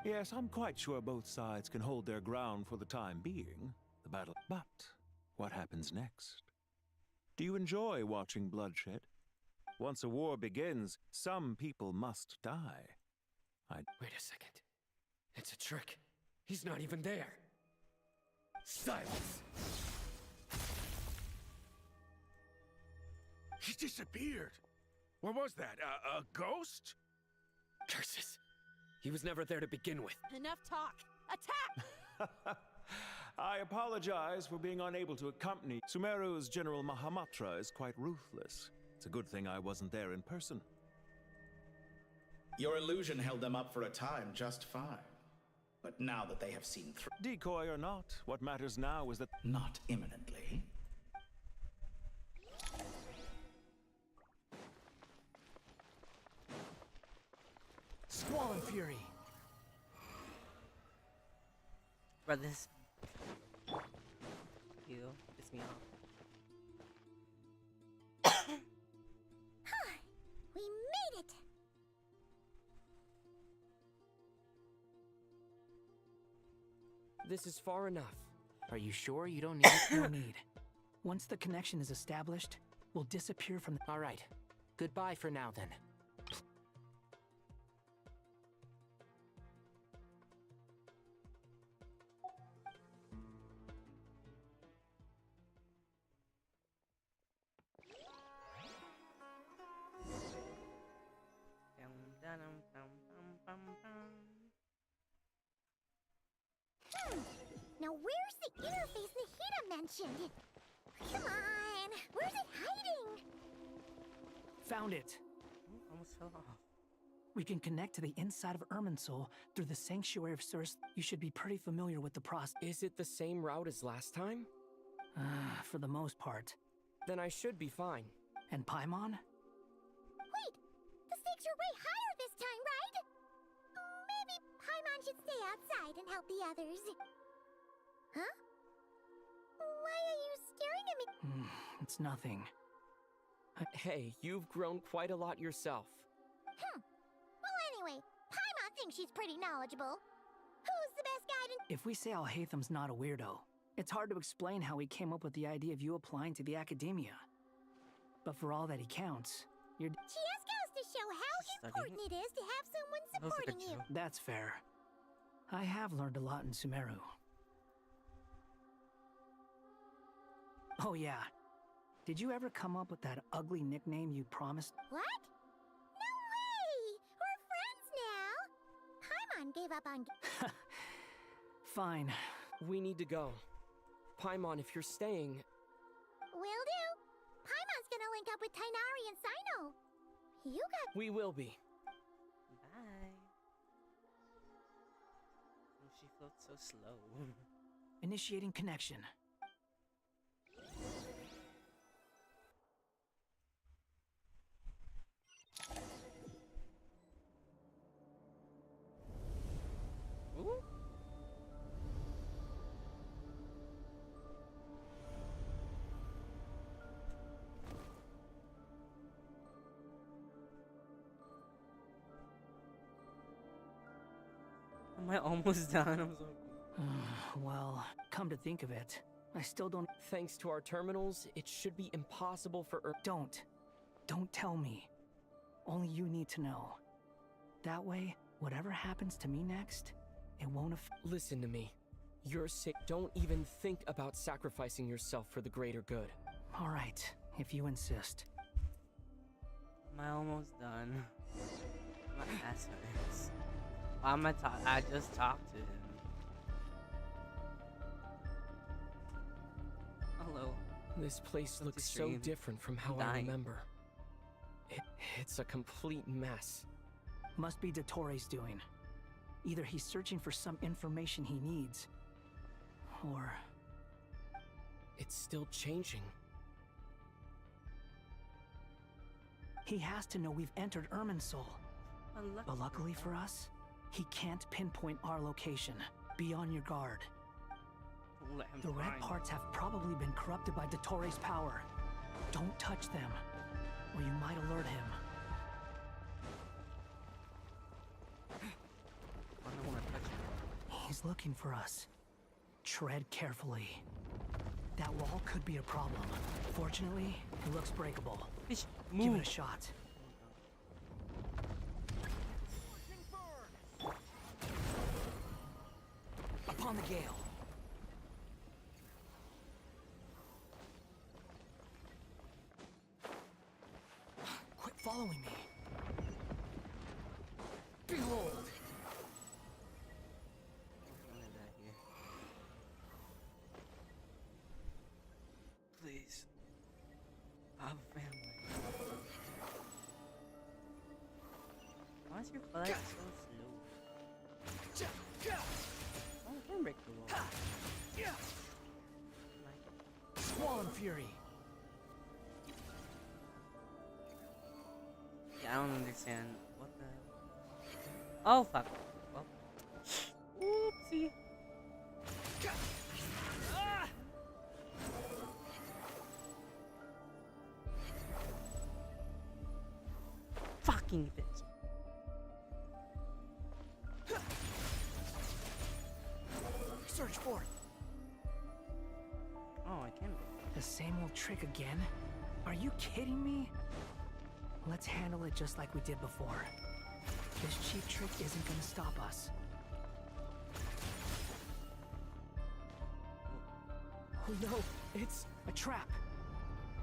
Yes, I'm quite sure both sides can hold their ground for the time being. The battle... But what happens next? Do you enjoy watching bloodshed? Once a war begins, some people must die. Wait a second. It's a trick. He's not even there. Silence! He disappeared. What was that? A ghost? Curses. He was never there to begin with. Enough talk. Attack! I apologize for being unable to accompany. Sumeru's General Mahamatra is quite ruthless. It's a good thing I wasn't there in person. Your illusion held them up for a time just fine. But now that they have seen through... Decoy or not, what matters now is that... Not imminently. Squall and Fury. Bro, this... You piss me off. We made it! This is far enough. Are you sure you don't need... No need. Once the connection is established, we'll disappear from the... All right. Goodbye for now, then. Now where's the interface Nahida mentioned? Come on, where's it hiding? Found it. Almost fell off. We can connect to the inside of Irminsul through the Sanctuary of Source. You should be pretty familiar with the process. Is it the same route as last time? For the most part. Then I should be fine. And Paimon? Wait, the stakes are way higher this time, right? Maybe Paimon should stay outside and help the others. Huh? Why are you staring at me? It's nothing. Hey, you've grown quite a lot yourself. Well, anyway, Paimon thinks she's pretty knowledgeable. Who's the best guide in— If we say Alhaitham's not a weirdo, it's hard to explain how he came up with the idea of you applying to the academia. But for all that he counts, you're— Just goes to show how important it is to have someone supporting you. That's fair. I have learned a lot in Sumeru. Oh yeah. Did you ever come up with that ugly nickname you promised? What? No way! We're friends now! Paimon gave up on— Fine. We need to go. Paimon, if you're staying... Will do. Paimon's gonna link up with Tighnari and Sino. You got— We will be. Bye. Oh, she floats so slow. Initiating connection. Ooh. Am I almost done? I'm so... Well, come to think of it, I still don't— Thanks to our terminals, it should be impossible for Don't tell me. Only you need to know. That way, whatever happens to me next, it won't affect— Listen to me. You're sick. Don't even think about sacrificing yourself for the greater good. All right, if you insist. Am I almost done? My ass hurts. I just talked to him. Hello. This place What's looks the so stream? different from how I'm I dying. remember. It's a complete mess. Must be Dottoro's doing. Either he's searching for some information he needs, or... It's still changing. He has to know we've entered Irminsul. But luckily for us, he can't pinpoint our location. Be on your guard. The red parts have probably been corrupted by Dottoro's power. Don't touch them, or you might alert him. I don't want to touch him. He's looking for us. Tread carefully. That wall could be a problem. Fortunately, it looks breakable. Give it a shot. Upon the gale. Quit following me. Behold! Please. I have a family. Why is your flight so slow? Oh, I can break the wall. Squall and Fury. Yeah, I don't understand. What the... Oh, fuck. Well. Oopsie. Fucking bitch. Search forth. Oh, I can. The same old trick again? Are you kidding me? Let's handle it just like we did before. This cheap trick isn't gonna stop us. Oh no, it's a trap.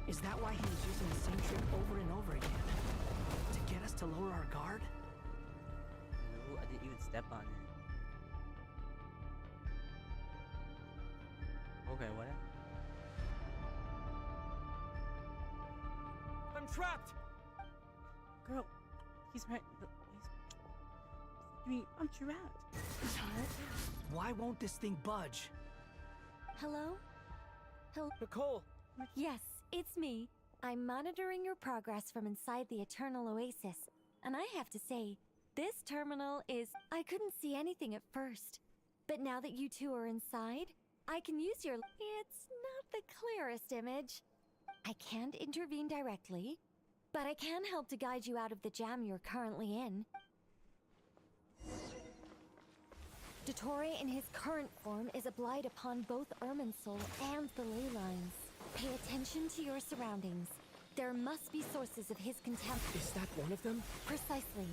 Is that why he was using the same trick over and over again? To get us to lower our guard? didn't even step on it. Okay, what? I'm trapped! Girl, he's right. I mean, I'm trapped. Why won't this thing budge? Hello? Hello? Nicole! Yes, it's me. I'm monitoring your progress from inside the Eternal Oasis. And I have to say, this terminal is... I couldn't see anything at first. But now that you two are inside, I can use your... It's not the clearest image. I can't intervene directly, but I can help to guide you out of the jam you're currently in. Dottore in his current form is a blight upon both Irminsul and the ley lines. Pay attention to your surroundings. There must be sources of his contempt. Is that one of them? Precisely.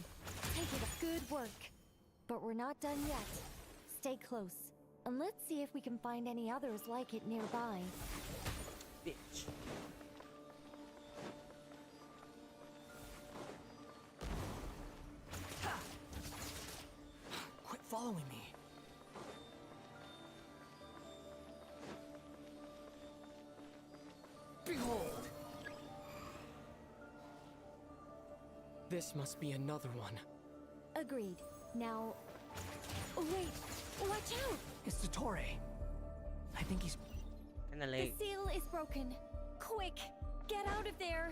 Take it. Good work. But we're not done yet. Stay close. And let's see if we can find any others like it nearby. Bitch. Quit following me. Behold! This must be another one. Agreed. Now... Oh, wait! Watch out! It's Dottore. I think he's... Kinda The late. seal is broken. Quick! Get out of there!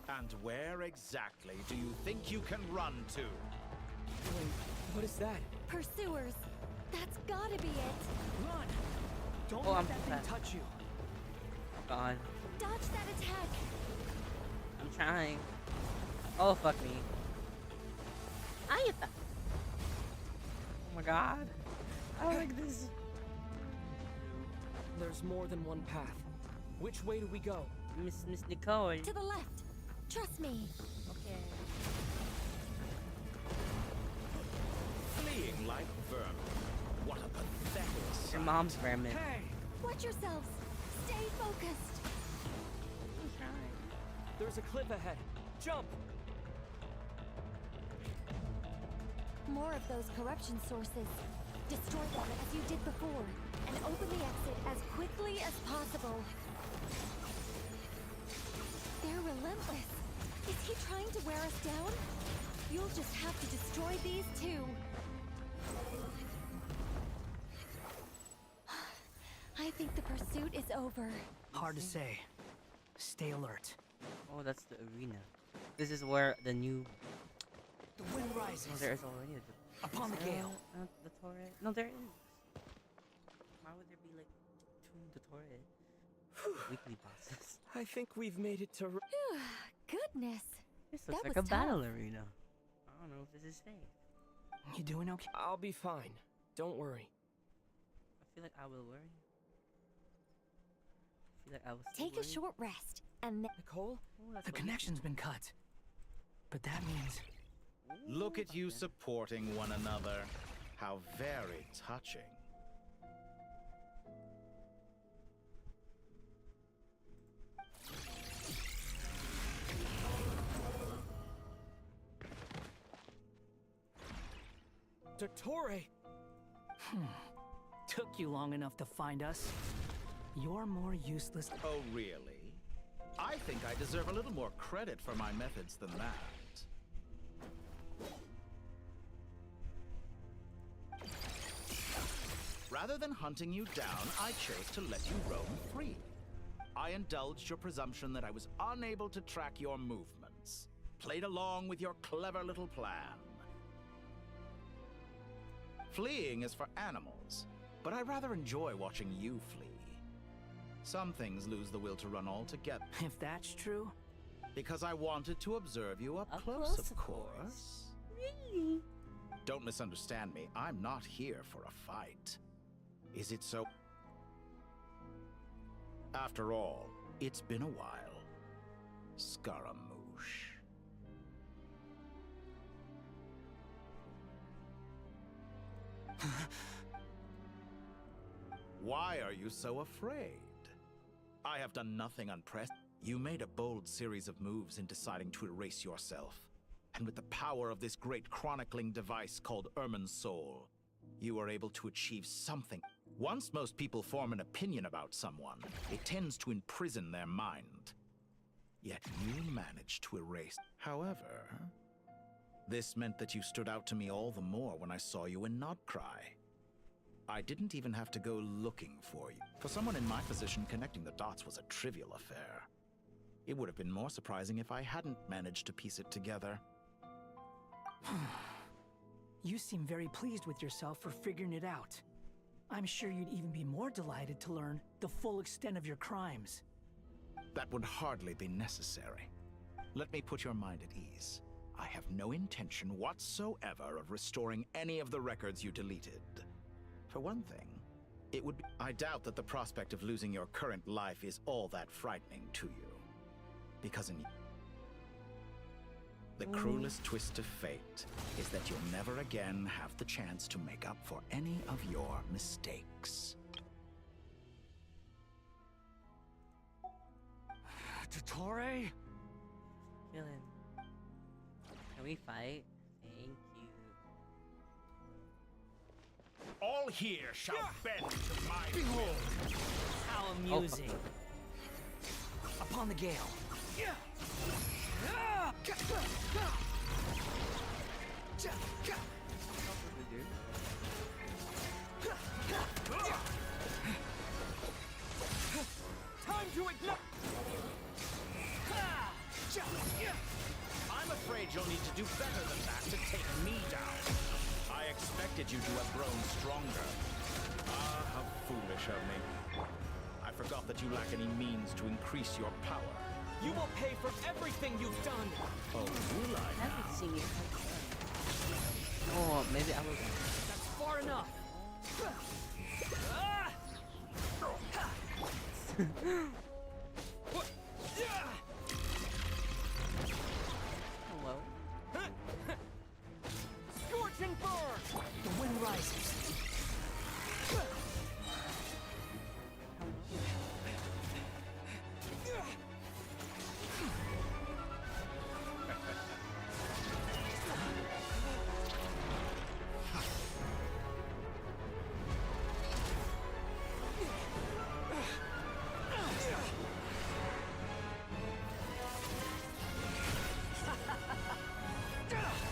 And where exactly do you think you can run to? Wait, what is that? Pursuers! That's gotta be it! Run! Don't Oh, let I'm that thing fat. touch you. God. Dodge that attack! I'm trying. Oh, fuck me. Oh my god. I don't like this. There's more than one path. Which way do we go? Miss Nicole. To the left! Trust me! Okay. Fleeing like vermin. What a pathetic sight. Your mom's vermin. Hey! Watch yourselves! Stay focused! I'm trying. There's a cliff ahead. Jump! More of those corruption sources. Destroy them as you did before, and open the exit as quickly as possible. They're relentless. Is he trying to wear us down? You'll just have to destroy these too. I think the pursuit is over. Hard to say. Stay alert. Oh, that's the arena. This is where the new... The wind rises. Oh, there is already Upon the gale. The turret. No, there is. Why would there be like two Dottore? Weekly bosses. I think we've made it to... Goodness. This That looks like was a battle tough. arena. I don't know if this is safe. You doing okay? I'll be fine. Don't worry. I feel like I will worry. I feel like I will still Take a worry. short rest, and then... Nicole? Oh, that's The what we connection's been cut. But that means... Look at you supporting one another. How very touching. Dottore! Took you long enough to find us. You're more useless. Oh, really? I think I deserve a little more credit for my methods than that. Rather than hunting you down, I chose to let you roam free. I indulged your presumption that I was unable to track your movements. Played along with your clever little plan. Fleeing is for animals, but I rather enjoy watching you flee. Some things lose the will to run altogether. If that's true... Because I wanted to observe you up close, of course. Really? Don't misunderstand me. I'm not here for a fight. Is it so? After all, it's been a while. Scaramouche. Why are you so afraid? I have done nothing unprecedented. You made a bold series of moves in deciding to erase yourself. And with the power of this great chronicling device called Ermin's Soul, you are able to achieve something. Once most people form an opinion about someone, it tends to imprison their mind. Yet you managed to erase. However, this meant that you stood out to me all the more when I saw you in Nodcry. I didn't even have to go looking for you. For someone in my position, connecting the dots was a trivial affair. It would have been more surprising if I hadn't managed to piece it together. You seem very pleased with yourself for figuring it out. I'm sure you'd even be more delighted to learn the full extent of your crimes. That would hardly be necessary. Let me put your mind at ease. I have no intention whatsoever of restoring any of the records you deleted. For one thing, it would be— I doubt that the prospect of losing your current life is all that frightening to you. Because in the cruelest twist of fate is that you'll never again have the chance to make up for any of your mistakes. Dottore? Villain. Can we fight? Thank you. All here shall bend to my Behold, will. how amusing. Upon the gale. Time to ignite! I'm afraid you'll need to do better than that to take me down. I expected you to have grown stronger. Ah, how foolish of me. I forgot that you lack any means to increase your power. You will pay for everything you've done! Oh, will I? I haven't seen you. Oh, maybe I was. That's far enough! Hello. Scorch and burn! The wind rises.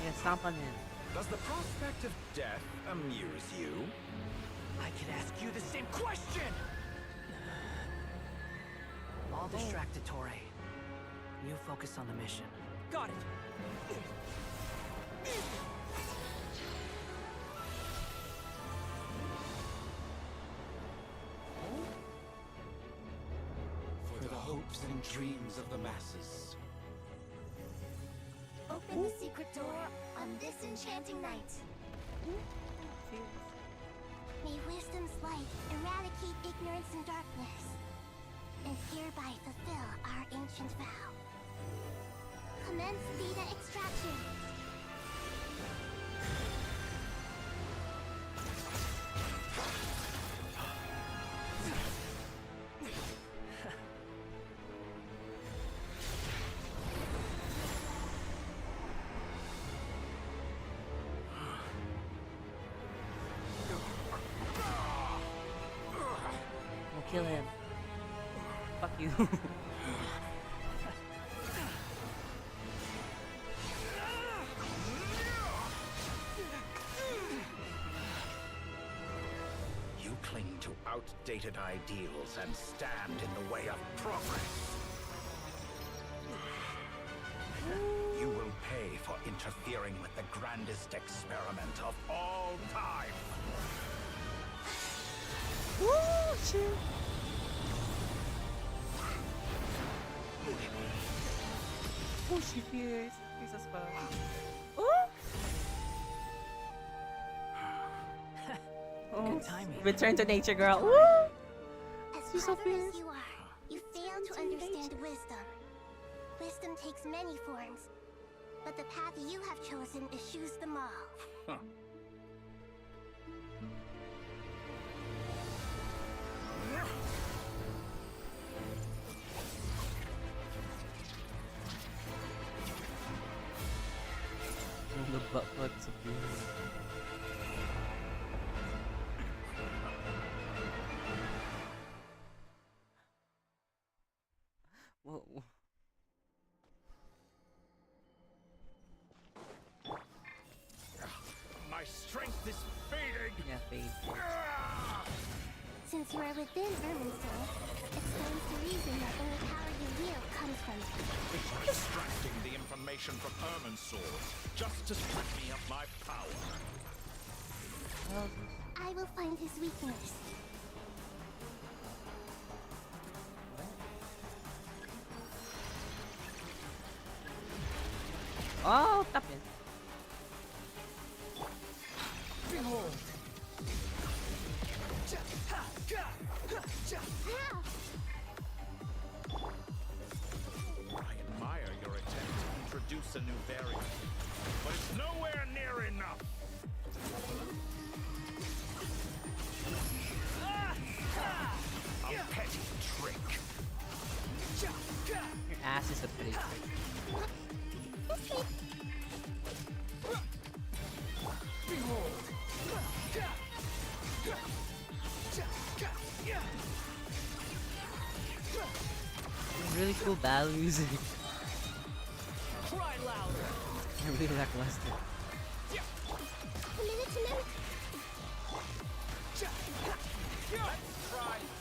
Yeah, stomp on him. Does the prospect of death amuse you? I can ask you the same question! I'll distract Dottore. You focus on the mission. Got it! For the hopes and dreams of the masses. Open the secret door on this enchanting night. May wisdom's light eradicate ignorance and darkness, and hereby fulfill our ancient vow. Commence data extraction. We'll kill him. Fuck you. You cling to outdated ideals and stand in the way of progress. You will pay for interfering with the grandest experiment of all time. Woo! Shit. Oh, she fears. He's a spell. Oh! Good timing. Return to nature, girl. Woo! As She's so clever as fierce. you are, you fail to understand wisdom. Wisdom takes many forms, but the path you have chosen eschews them all. The butt plugs of doom. Whoa. My strength is fading. Yeah, fade. Since you are within Irminsul, it stands to reason that the power you wield comes from it. Extracting the information from Irminsul just to strip me of my power. I will find his weakness. Oh, stop it. Behold. I admire your attempt to introduce a new variant, but it's nowhere near enough. A petty trick. Your ass is a pretty trick. Behold. Really cool battle music. Cry louder. I really lackluster.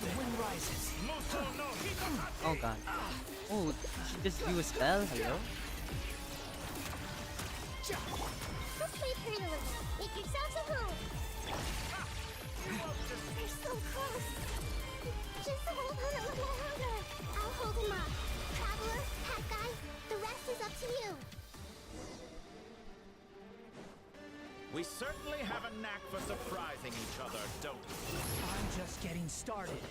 The wind rises. Oh god. Oh, did she just do a spell? Hello? Just wait for a little. Make yourselves at home. They're so close. Just hold on a little longer. I'll hold him up. Traveler, Hat Guy, the rest is up to you. We certainly have a knack for surprising each other, don't we? I'm just getting started.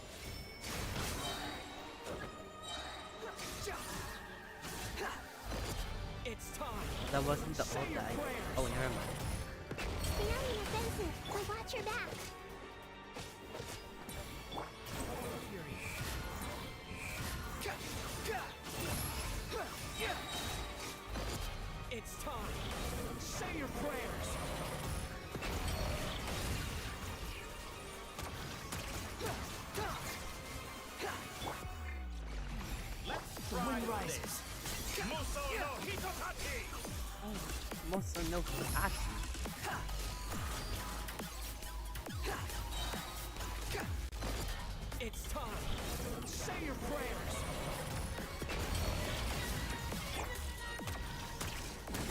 It's time. That wasn't the old guy. Oh, never mind. Stay on your defensive, but watch your back. It's time. Say your prayers. The wind rises. Muso no Hitotaki! Oh, Muso no Hitotaki. It's time. Say your prayers.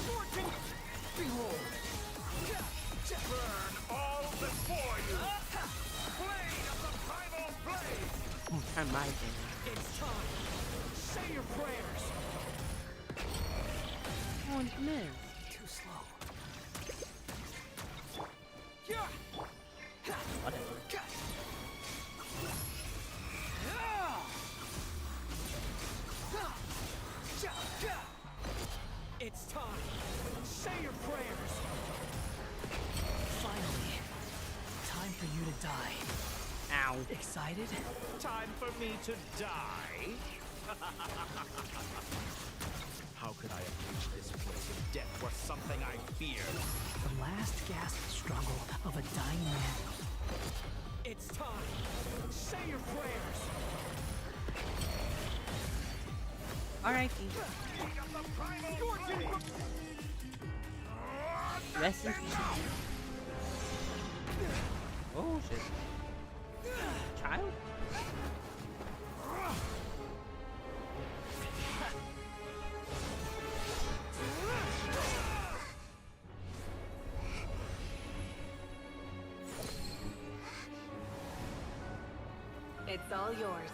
Fortune, behold. Burn all before you! Blade of the primal blade! Oh, try my thing. It's time. Say your prayers. Oh, it's missed. Too slow. Whatever. It's time. Say your prayers. Finally, time for you to die. Ow. Excited? Time for me to die? How could I have reached this place if death were something I feared? The last gasp struggle of a dying man. It's time. Say your prayers. Alright, rest in peace. Oh shit. Child? It's all yours.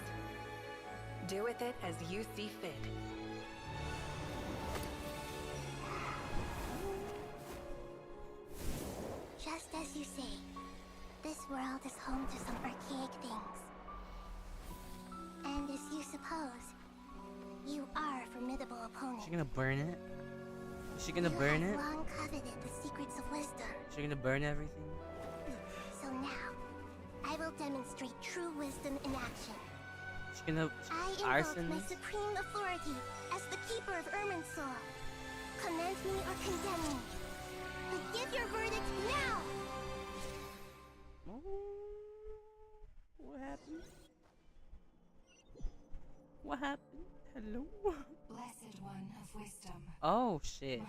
Do with it as you see fit. Just as you say, this world is home to some archaic things. And as you suppose, you are a formidable opponent. Is she gonna burn it? Is she gonna burn You it? have long coveted the secrets of wisdom. Is she gonna burn everything? So now, I will demonstrate true wisdom in action. Is she gonna I invoke arson my this? supreme authority as the keeper of Irminsul. Command me or condemn me. Give your verdict now! What happened? What happened? Hello? Blessed One of Wisdom. Oh, shit.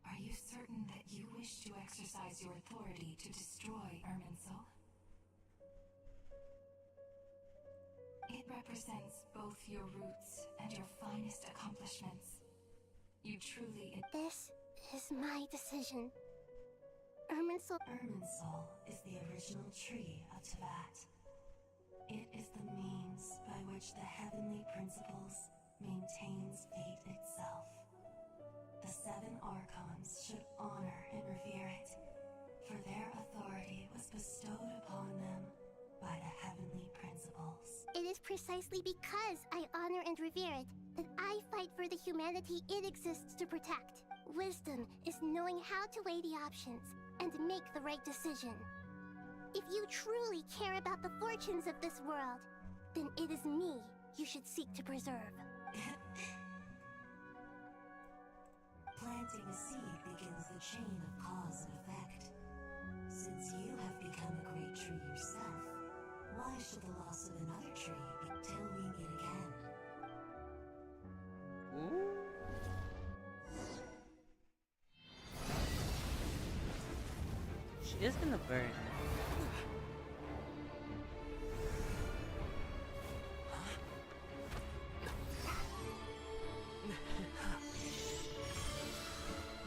Are you certain that you wish to exercise your authority to destroy Irminsul? It represents both your roots and your finest accomplishments. You truly... This is my decision. Irminsul is the original tree of Teyvat. It is the means by which the heavenly principles maintains fate itself. The 7 Archons should honor and revere it, for their authority was bestowed upon them by the heavenly principles. It is precisely because I honor and revere it that I fight for the humanity it exists to protect. Wisdom is knowing how to weigh the options and make the right decision. If you truly care about the fortunes of this world, then it is me you should seek to preserve. Planting a seed begins the chain of cause and effect. Since you have become a great tree yourself, why should the loss of another tree be till we meet again? She is gonna burn.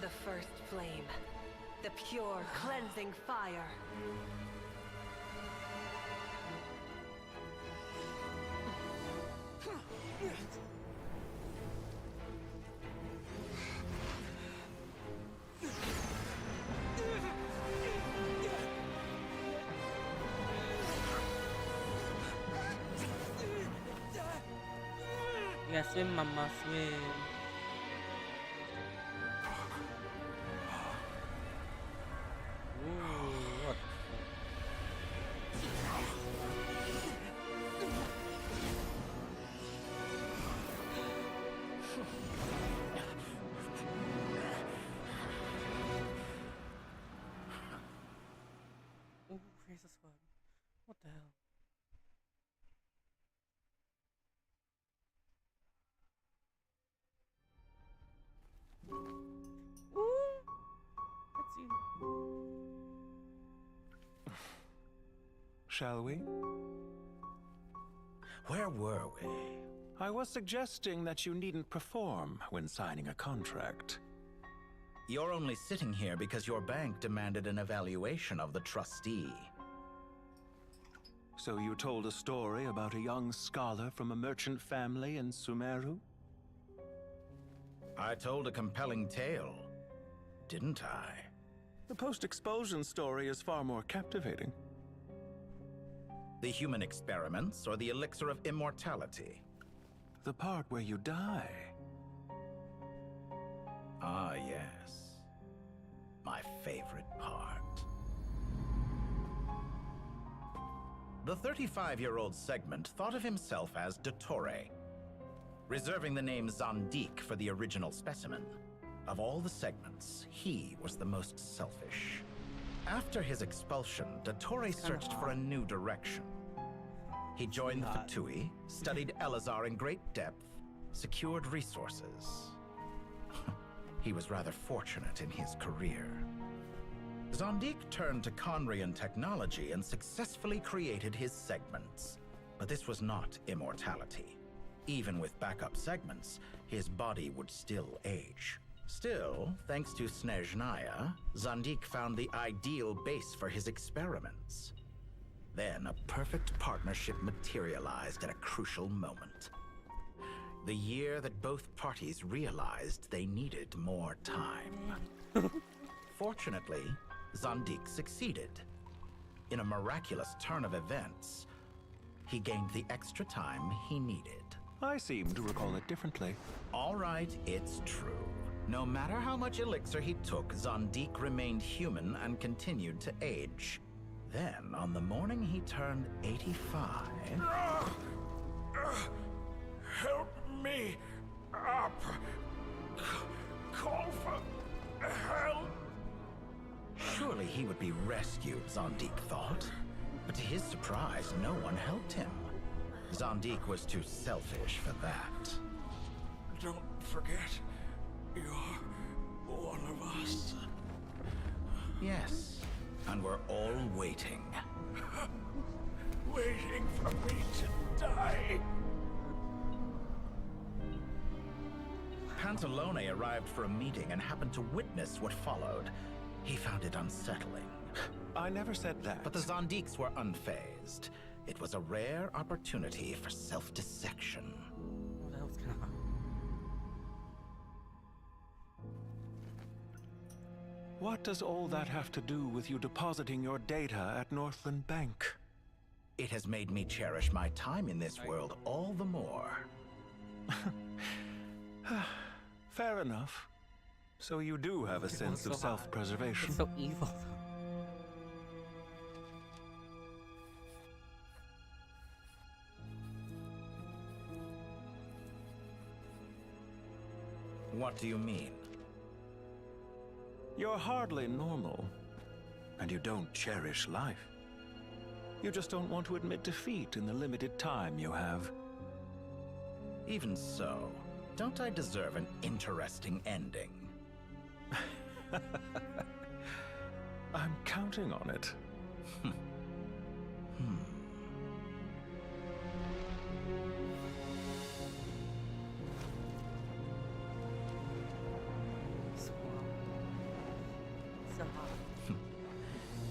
The first flame. The pure, cleansing fire. Yeah, swim, mama, swim. Ooh, what? Ooh, razor sword. What the hell? Shall we? Where were we? I was suggesting that you needn't perform when signing a contract. You're only sitting here because your bank demanded an evaluation of the trustee. So you told a story about a young scholar from a merchant family in Sumeru? I told a compelling tale, didn't I? The post-expulsion story is far more captivating. The human experiments or the elixir of immortality? The part where you die. Ah, yes. My favorite part. The 35-year-old Segment thought of himself as Dottore, reserving the name Zandik for the original specimen. Of all the Segments, he was the most selfish. After his expulsion, Dottore searched for a new direction. He joined the Fatui, studied Elazar in great depth, secured resources. He was rather fortunate in his career. Zandik turned to Conrian technology and successfully created his segments. But this was not immortality. Even with backup segments, his body would still age. Still, thanks to Snezhnaya, Zandik found the ideal base for his experiments. Then a perfect partnership materialized at a crucial moment. The year that both parties realized they needed more time. Fortunately, Zandik succeeded. In a miraculous turn of events, he gained the extra time he needed. I seem to recall it differently. All right, it's true. No matter how much elixir he took, Zandik remained human and continued to age. Then, on the morning he turned 85... Help me up! Call for be rescued, Zondik thought. But to his surprise, no one helped him. Zondik was too selfish for that. Don't forget, you're one of us. Yes, and we're all waiting. Waiting for me to die. Pantalone arrived for a meeting and happened to witness what followed. He found it unsettling. I never said that. But the Zondiks were unfazed. It was a rare opportunity for self-dissection. What the hell's going on? What does all that have to do with you depositing your data at Northland Bank? It has made me cherish my time in this world all the more. Fair enough. So you do have a sense of self-preservation. It's so evil, though. What do you mean? You're hardly normal, and you don't cherish life. You just don't want to admit defeat in the limited time you have. Even so, don't I deserve an interesting ending? I'm counting on it.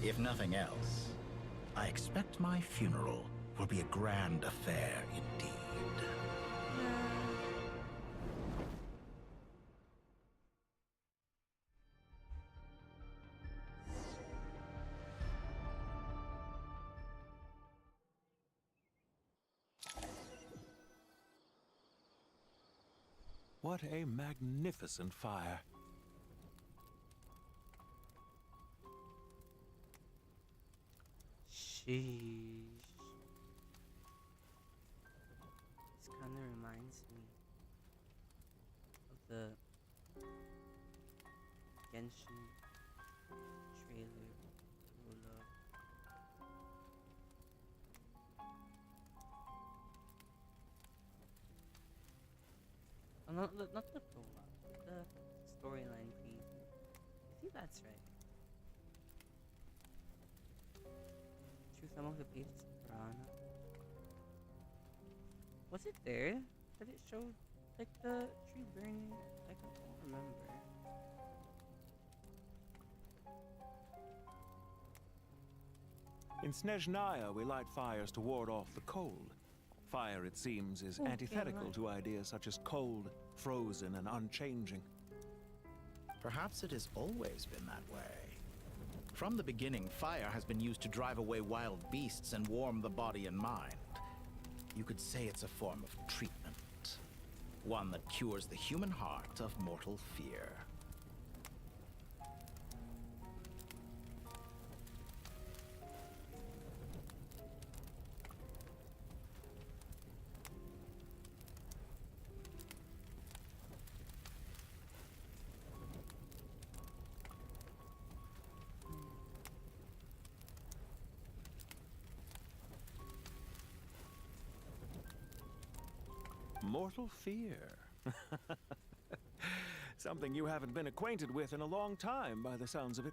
If nothing else, I expect my funeral will be a grand affair indeed. What a magnificent fire. Sheesh. This kind of reminds me of the Genshin trailer. Oh, not the prologue, the storyline preview. I think that's right. Truth among the pages of Piranha. Was it there that it showed like the tree burning? I don't remember. In Snezhnaya, we light fires to ward off the cold. Fire, it seems, is antithetical to ideas such as cold, frozen, and unchanging. Perhaps it has always been that way. From the beginning, fire has been used to drive away wild beasts and warm the body and mind. You could say it's a form of treatment. One that cures the human heart of mortal fear. Mortal fear. Something you haven't been acquainted with in a long time, by the sounds of it.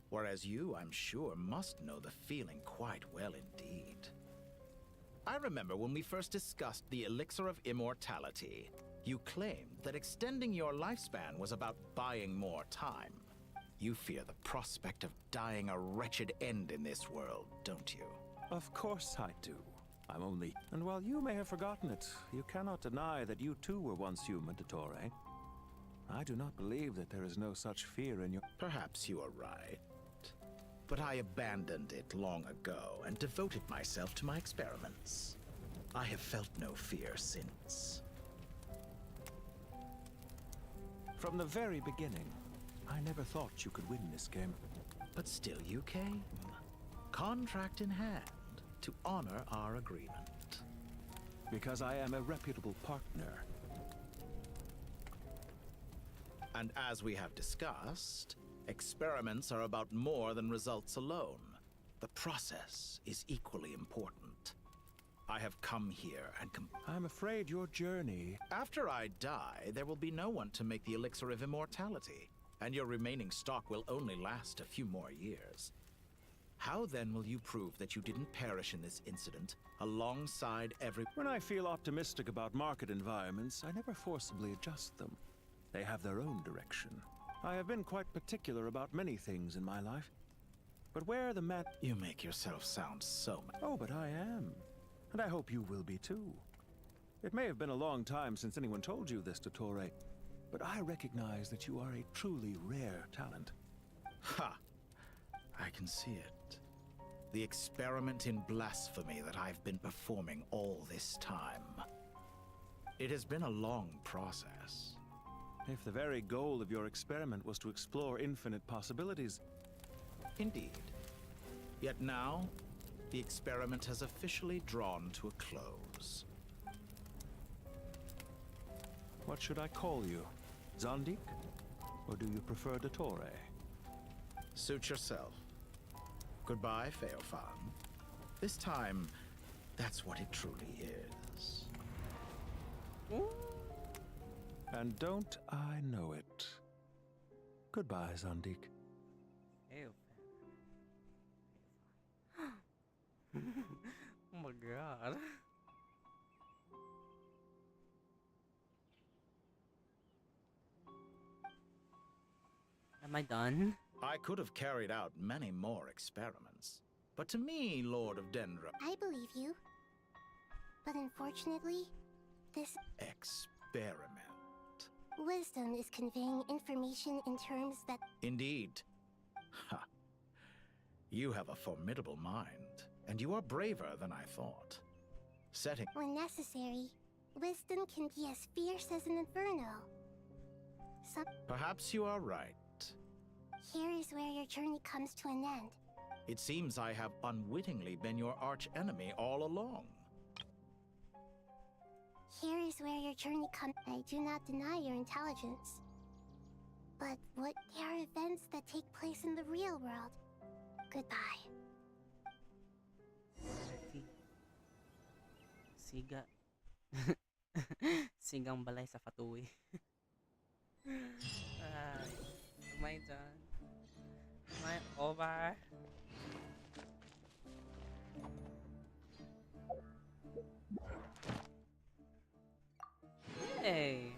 Whereas you, I'm sure, must know the feeling quite well indeed. I remember when we first discussed the elixir of immortality. You claimed that extending your lifespan was about buying more time. You fear the prospect of dying a wretched end in this world, don't you? Of course I do. I'm only... And while you may have forgotten it, you cannot deny that you too were once human, Dottore. I do not believe that there is no such fear in your... Perhaps you are right. But I abandoned it long ago and devoted myself to my experiments. I have felt no fear since. From the very beginning, I never thought you could win this game. But still you came. Contract in hand, to honor our agreement. because I am a reputable partner. And as we have discussed, experiments are about more than results alone. The process is equally important. I have come here and I'm afraid your journey... After I die, there will be no one to make the elixir of immortality, and your remaining stock will only last a few more years. How then will you prove that you didn't perish in this incident alongside every... When I feel optimistic about market environments, I never forcibly adjust them. They have their own direction. I have been quite particular about many things in my life. But where the You make yourself sound so... Oh, but I am. And I hope you will be too. It may have been a long time since anyone told you this, Dottore, but I recognize that you are a truly rare talent. Ha! I can see it. The experiment in blasphemy that I've been performing all this time. It has been a long process. If the very goal of your experiment was to explore infinite possibilities... Indeed. Yet now, the experiment has officially drawn to a close. What should I call you? Zandik? Or do you prefer Dottore? Suit yourself. Goodbye, Feofan. This time, that's what it truly is. And don't I know it? Goodbye, Zandik. Oh my god. Am I done? I could have carried out many more experiments. But to me, Lord of Dendra... I believe you. But unfortunately, this... Experiment. Wisdom is conveying information in terms that... Indeed. Ha. You have a formidable mind, and you are braver than I thought. Setting... When necessary, wisdom can be as fierce as an inferno. Perhaps you are right. Here is where your journey comes to an end. It seems I have unwittingly been your arch-enemy all along. Here is where your journey comes. I do not deny your intelligence. But there are events that take place in the real world. Goodbye. Siga. Sigang balay sa Fatui. Am I done? Am I over? Hey.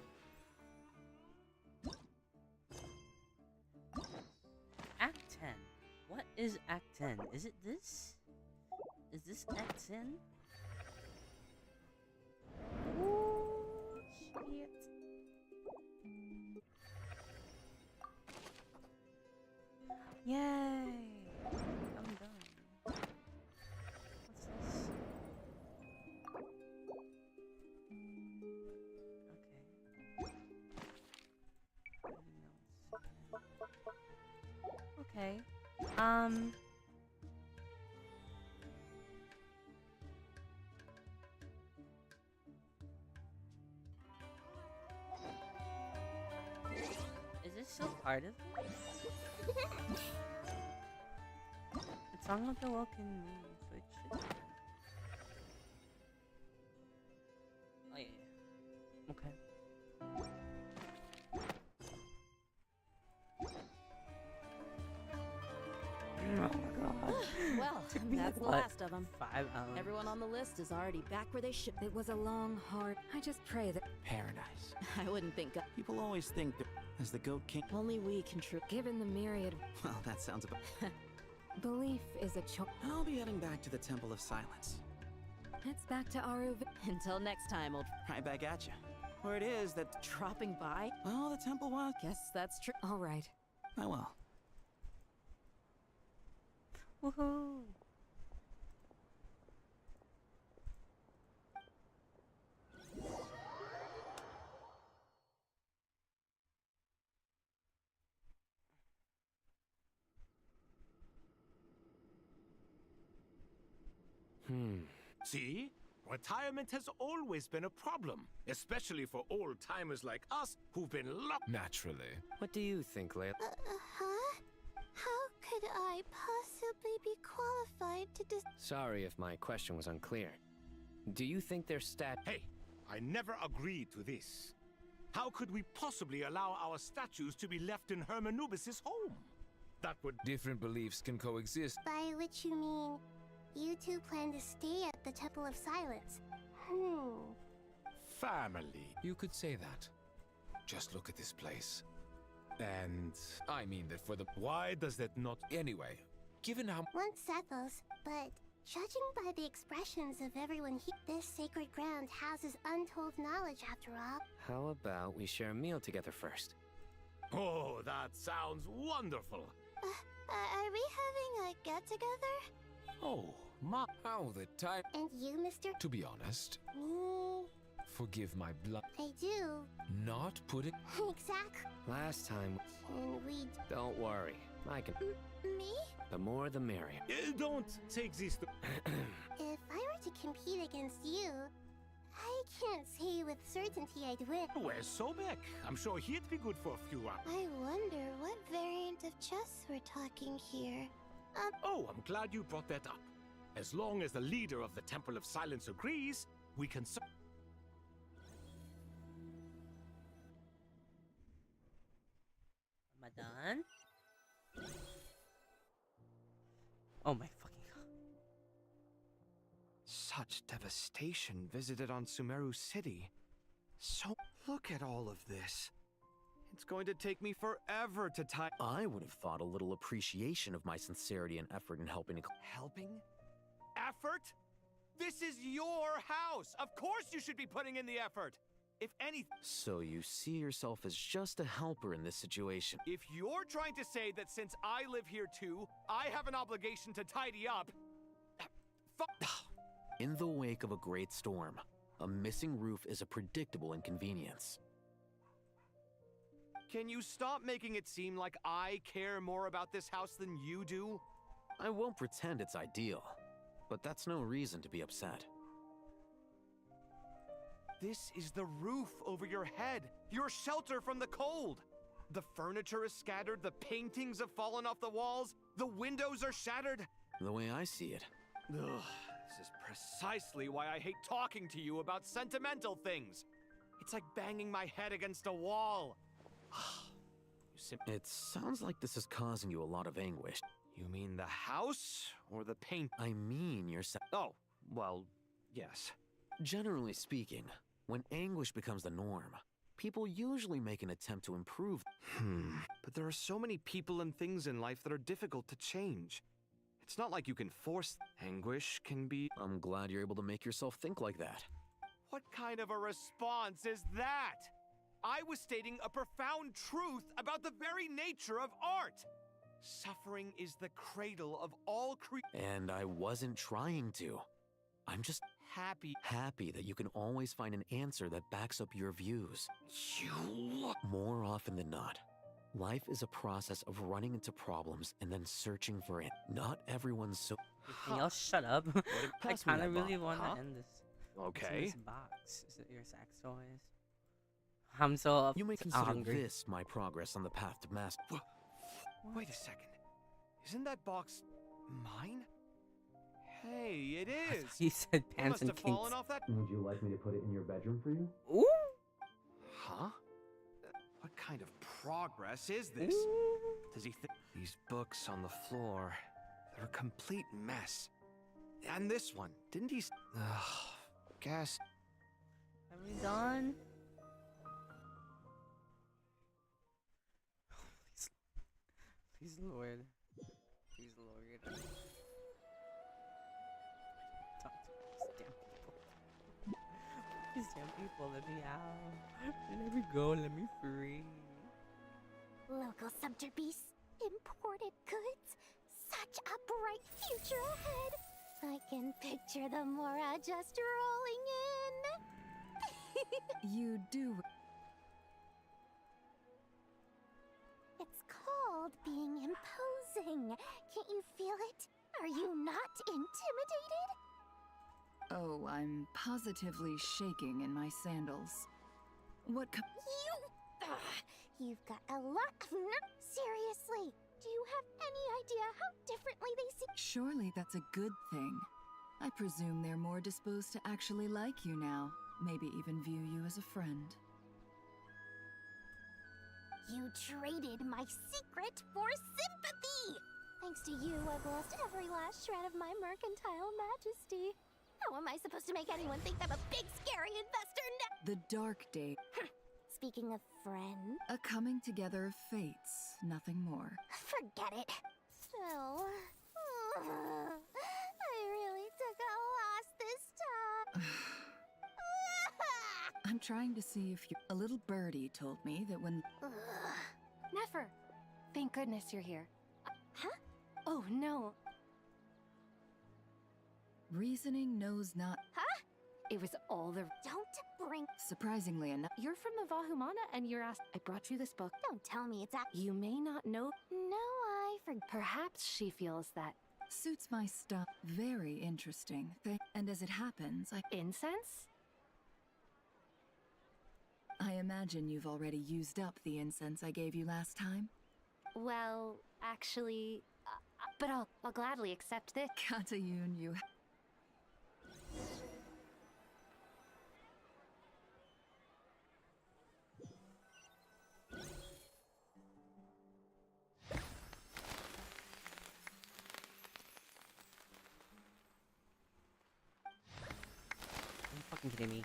Act 10. What is Act 10? Is it this? Is this Act 10? Oh, shit. Yay! I'm done. What's this? Okay. Is this still part of it? It's Song of the Woken Moon, so it should be. Oh yeah. Okay. Oh my god. Well, that's the last of them. 5 hours. Everyone on the list is already back where they should. It was a long, hard... I just pray that... Paradise. I wouldn't think... People always think that as the Goat King... Only we can Given the myriad... Well, that sounds about... Belief is a choice. I'll be heading back to the Temple of Silence. It's back to Aru... Until next time, old... Right back at you. Where it is that... Dropping by? Well, the temple was... Guess that's true. All right. I will. Woohoo! See? Retirement has always been a problem, especially for old-timers like us who've been locked. Naturally. What do you think, Layla? Huh? How could I possibly be qualified to Sorry if my question was unclear. Do you think their stat— Hey, I never agreed to this. How could we possibly allow our statues to be left in Hermanubis' home? That would— Different beliefs can coexist. By which you mean, you two plan to stay at the Temple of Silence. Family. You could say that. Just look at this place. And I mean that for the— Why does that not— Anyway, given how— One settles, but judging by the expressions of everyone here, this sacred ground houses untold knowledge after all. How about we share a meal together first? Oh, that sounds wonderful. Are we having a get-together? Oh, my— How the time— And you, Mr. To be honest, Me? forgive my blood. I do. Not put it— Exactly. Last time— And we... Don't worry. I can— Me? The more the merrier. Don't take this to— If I were to compete against you, I can't say with certainty I'd win. Where's Sobek? I'm sure he'd be good for a few hours. I wonder what variant of chess we're talking here. Oh, I'm glad you brought that up. As long as the leader of the Temple of Silence agrees, we can... Am I done? Oh my fucking god. Such devastation visited on Sumeru City. So, look at all of this. It's going to take me forever to tie— I would have thought a little appreciation of my sincerity and effort in helping— Helping? Effort? This is your house! Of course you should be putting in the effort! If anything— So you see yourself as just a helper in this situation. If you're trying to say that since I live here too, I have an obligation to tidy up— In the wake of a great storm, a missing roof is a predictable inconvenience. Can you stop making it seem like I care more about this house than you do? I won't pretend it's ideal, but that's no reason to be upset. This is the roof over your head, your shelter from the cold. The furniture is scattered, the paintings have fallen off the walls, the windows are shattered. The way I see it. Ugh, this is precisely why I hate talking to you about sentimental things. It's like banging my head against a wall. It sounds like this is causing you a lot of anguish. You mean the house or the paint? I mean yourself. Oh, well, yes. Generally speaking, when anguish becomes the norm, people usually make an attempt to improve. But there are so many people and things in life that are difficult to change. It's not like you can force— Anguish can be— I'm glad you're able to make yourself think like that. What kind of a response is that? I was stating a profound truth about the very nature of art. Suffering is the cradle of all And I wasn't trying to. I'm just happy that you can always find an answer that backs up your views. More often than not, life is a process of running into problems and then searching for it. Not everyone's so— Can y'all shut up? I Pass me kind of that really box, want to huh? end this. Okay. What's in this box? Is it your sax toys? I'm so You may consider hungry. this my progress on the path to master. Wait a second. Isn't that box mine? Hey, it is. He said It pants must and have kinks. fallen off that— Would you like me to put it in your bedroom for you? Ooh. Huh? What kind of progress is this? Does he think— These books on the floor, they're a complete mess. And this one, didn't he— Guess. Are we done? Please, Lord. Please, Lord. Talk to these damn people. Let me out. Let me go. Let me free. Local subter beasts, imported goods. Such a bright future ahead. I can picture the Mora just rolling in. You do. It's called being imposing. Can't you feel it? Are you not intimidated? Oh, I'm positively shaking in my sandals. What You've got a lot of Seriously, do you have any idea how differently they see? Surely that's a good thing. I presume they're more disposed to actually like you now. Maybe even view you as a friend. You traded my secret for sympathy! Thanks to you, I've lost every last shred of my mercantile majesty. How am I supposed to make anyone think I'm a big, scary investor now? The dark day. Speaking of friends... A coming together of fates, nothing more. Forget it. So... I really took a loss this time. I'm trying to see if you... A little birdie told me that when... Nefer! Thank goodness you're here. Huh? Oh, no. Reasoning knows not... Huh? It was all the... Don't bring... Surprisingly enough... You're from the Vahumana and you're asked... I brought you this book. Don't tell me it's that... You may not know... No, I forgot. Perhaps she feels that... Suits my stuff. Very interesting. And as it happens, I... Incense? I imagine you've already used up the incense I gave you last time? Well, actually... but I'll gladly accept this. Katayun, you... Are you fucking kidding me?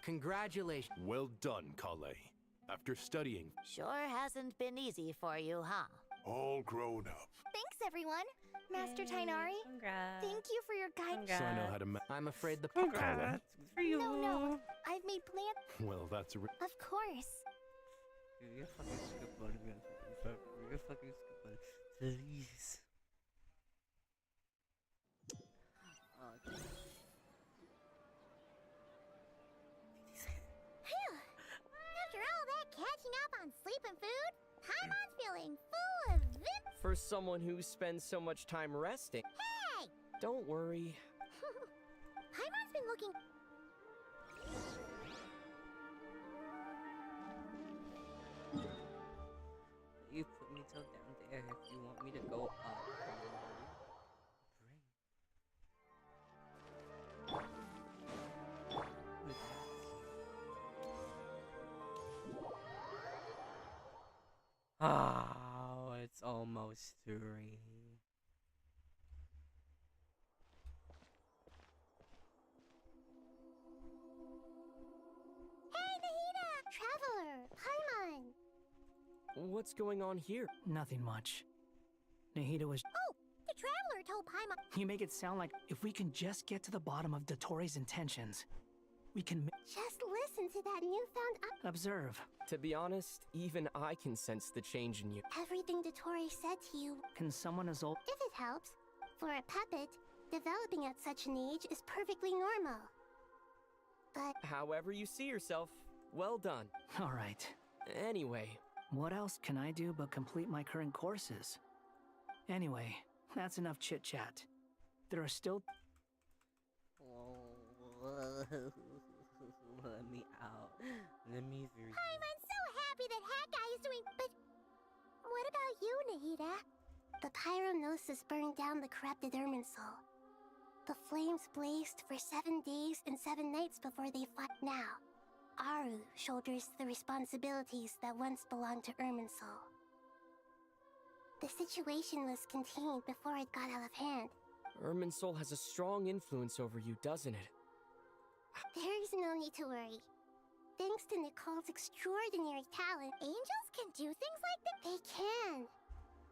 Congratulations. Well done, Kale. After studying... Sure hasn't been easy for you, huh? All grown up. Thanks, everyone. Master Tainari. Congrats. Thank you for your guidance. So I know how to I'm afraid the... Congrats. For you. No. I've made plans. Well, that's a... Of course. You're fucking stupid. You're fucking stupid. Please. After all that catching up on sleep and food, Paimon's feeling full of vim. For someone who spends so much time resting. Hey! Don't worry. Paimon's been looking... You put me till down there if you want me to go up. Oh, it's almost 3. Hey, Nahida! Traveler! Paimon! What's going on here? Nothing much. Nahida was... Oh! The Traveler told Paimon... You make it sound like if we can just get to the bottom of Dotori's intentions, we can... Just listen to that newfound... Observe. To be honest, even I can sense the change in you. Everything Dotori said to you... Can someone as old... If it helps, for a puppet, developing at such an age is perfectly normal. But... However you see yourself, well done. All right. Anyway... What else can I do but complete my current courses? Anyway, that's enough chit-chat. There are still... Let me out. Let me through. I'm so happy that Hat Guy is doing... But... What about you, Nahida? The Pyronosis burned down the corrupted Irminsul. The flames blazed for 7 days and 7 nights before they fought. Now, Aru shoulders the responsibilities that once belonged to Irminsul. The situation was contained before it got out of hand. Irminsul has a strong influence over you, doesn't it? There's no need to worry. Thanks to Nicole's extraordinary talent, angels can do things like that. They can.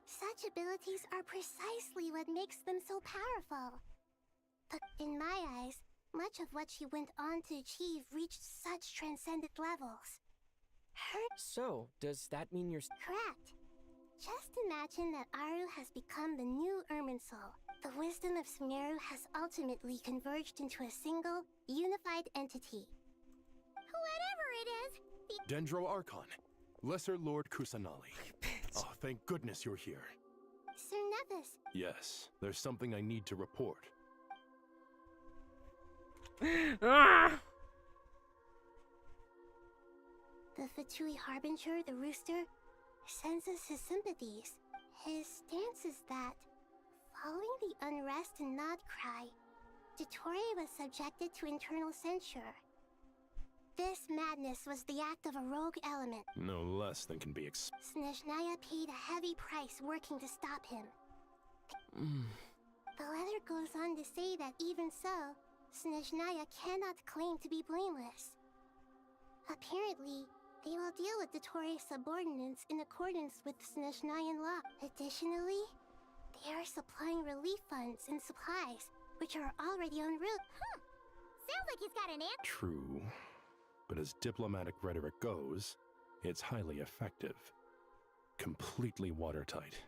Such abilities are precisely what makes them so powerful. But in my eyes, much of what she went on to achieve reached such transcendent levels. So, does that mean you're... Correct. Just imagine that Aru has become the new Irminsul. The wisdom of Sumeru has ultimately converged into a single, unified entity. Whatever it is, the... Dendro Archon, Lesser Lord Kusanali. Oh, thank goodness you're here. Sir this? Yes, there's something I need to report. Ah! The Fatui Harbinger, the rooster, sends us his sympathies. His stance is that, following the unrest and Nod Cry, Dottore was subjected to internal censure. This madness was the act of a rogue element. No less than can be Snezhnaya paid a heavy price working to stop him. The letter goes on to say that even so, Snezhnaya cannot claim to be blameless. Apparently, they will deal with Dottore's subordinates in accordance with Snezhnayan law. Additionally, they are supplying relief funds and supplies, which are already en route. Sounds like he's got an answer. true. But as diplomatic rhetoric goes, it's highly effective. Completely watertight.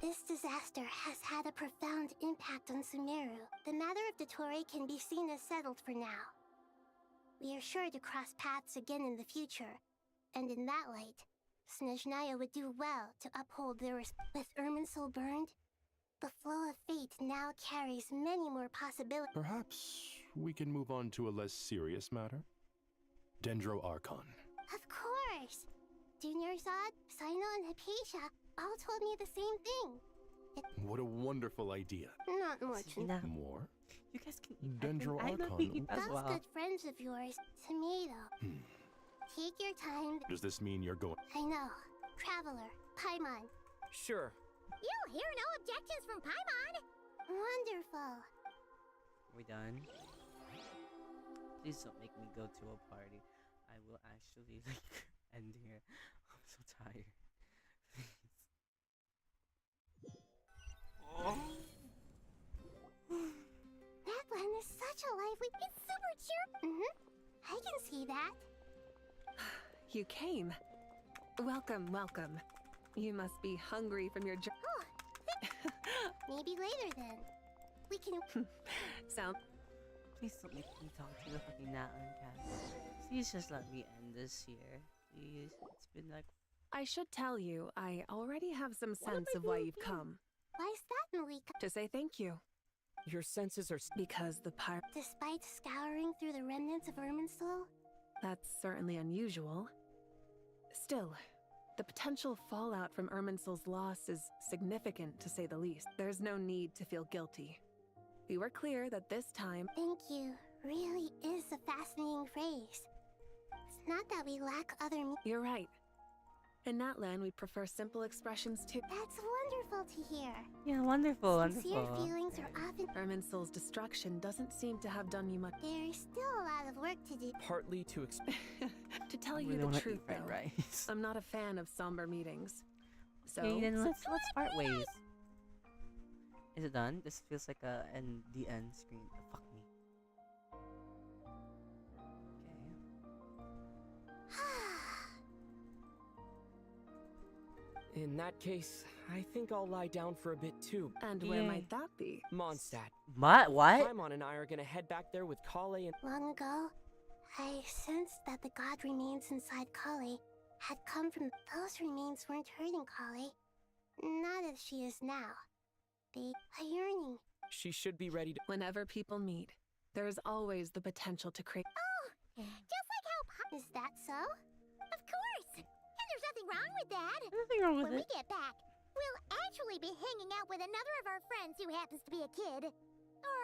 This disaster has had a profound impact on Sumeru. The matter of Dottore can be seen as settled for now. We are sure to cross paths again in the future, and in that light, Snezhnaya would do well to uphold their With Irminsul burned, the flow of fate now carries many more possibilities. Perhaps we can move on to a less serious matter? Dendro Archon. Of course! Junior Zod, Sino, and Hypatia all told me the same thing. What a wonderful idea. Not much. More? You guys can eat. Dendro I love Archon. eat as Those well. good friends of yours, Tomato. Take your time. Does this mean you're going? I know. Traveler, Paimon. Sure. You'll hear no objections from Paimon. Wonderful. We done? Please don't make me go to a party. I will actually like end here. I'm so tired. Please. That one is such a lively. It's super cheerful. I can see that. You came. Welcome, welcome. You must be hungry from your job. Oh, maybe later then. We can. Sound. Please don't make me talk to the fucking Natlan cat. Please just let me end this here. Please. It's been like. I should tell you, I already have some What am sense I of why doing you've here? come. Why is that, Malika? To say thank you. Your senses are Because the pirate. Despite scouring through the remnants of Irminsul, That's certainly unusual. Still, the potential fallout from Irminsul's loss is significant to say the least. There's no need to feel guilty. We were clear that this time. thank you really is a fascinating phrase. It's not that we lack other You're right. In Natlan, we prefer simple expressions too. That's wonderful to hear. Yeah, wonderful, Sincere wonderful. feelings are often. Irminsul's destruction doesn't seem to have done you much. There's still a lot of work to do. partly to To tell I you really the wanna truth, eat fried though, rice. I'm not a fan of somber meetings. So, Okay, then let's part ways. Is it done? This feels like the end screen. Fuck me. In that case, I think I'll lie down for a bit too. And where Yay. might that be? Mondstadt. What? What? Paimon and I are gonna head back there with Kale and. Long ago, I sensed that the god remains inside Kale had come from. Those remains weren't hurting Kale. Not as she is now. A yearning. She should be ready to. Whenever people meet, there's always the potential to create. Oh, just like how. Is that so? Of course! And there's nothing wrong with that. Nothing wrong with When it. we get back, we'll actually be hanging out with another of our friends who happens to be a kid. Or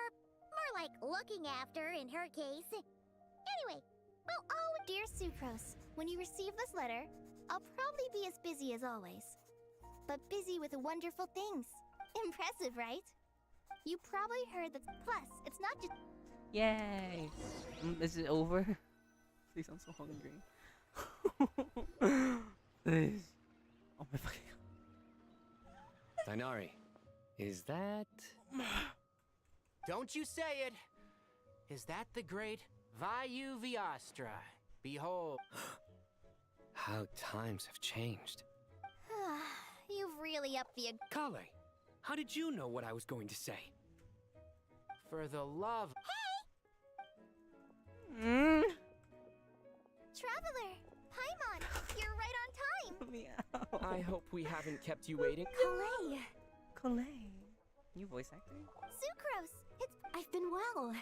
more like looking after in her case. Anyway, well, oh, Dear Sucrose, when you receive this letter, I'll probably be as busy as always. But busy with wonderful things. Impressive, right? You probably heard that. Plus, it's not just. Yay! Is it over? Please, I'm so hungry. Please. Oh my fucking god. Dainari, is that... Don't you say it! Is that the great Vayu Viastra? Behold. How times have changed. You've really upped the. Kale, how did you know what I was going to say? For the love. Traveler! Paimon! You're right on time! Meow. I hope we haven't kept you waiting. Calais! Calais. New voice actor? Sucrose! I've been well.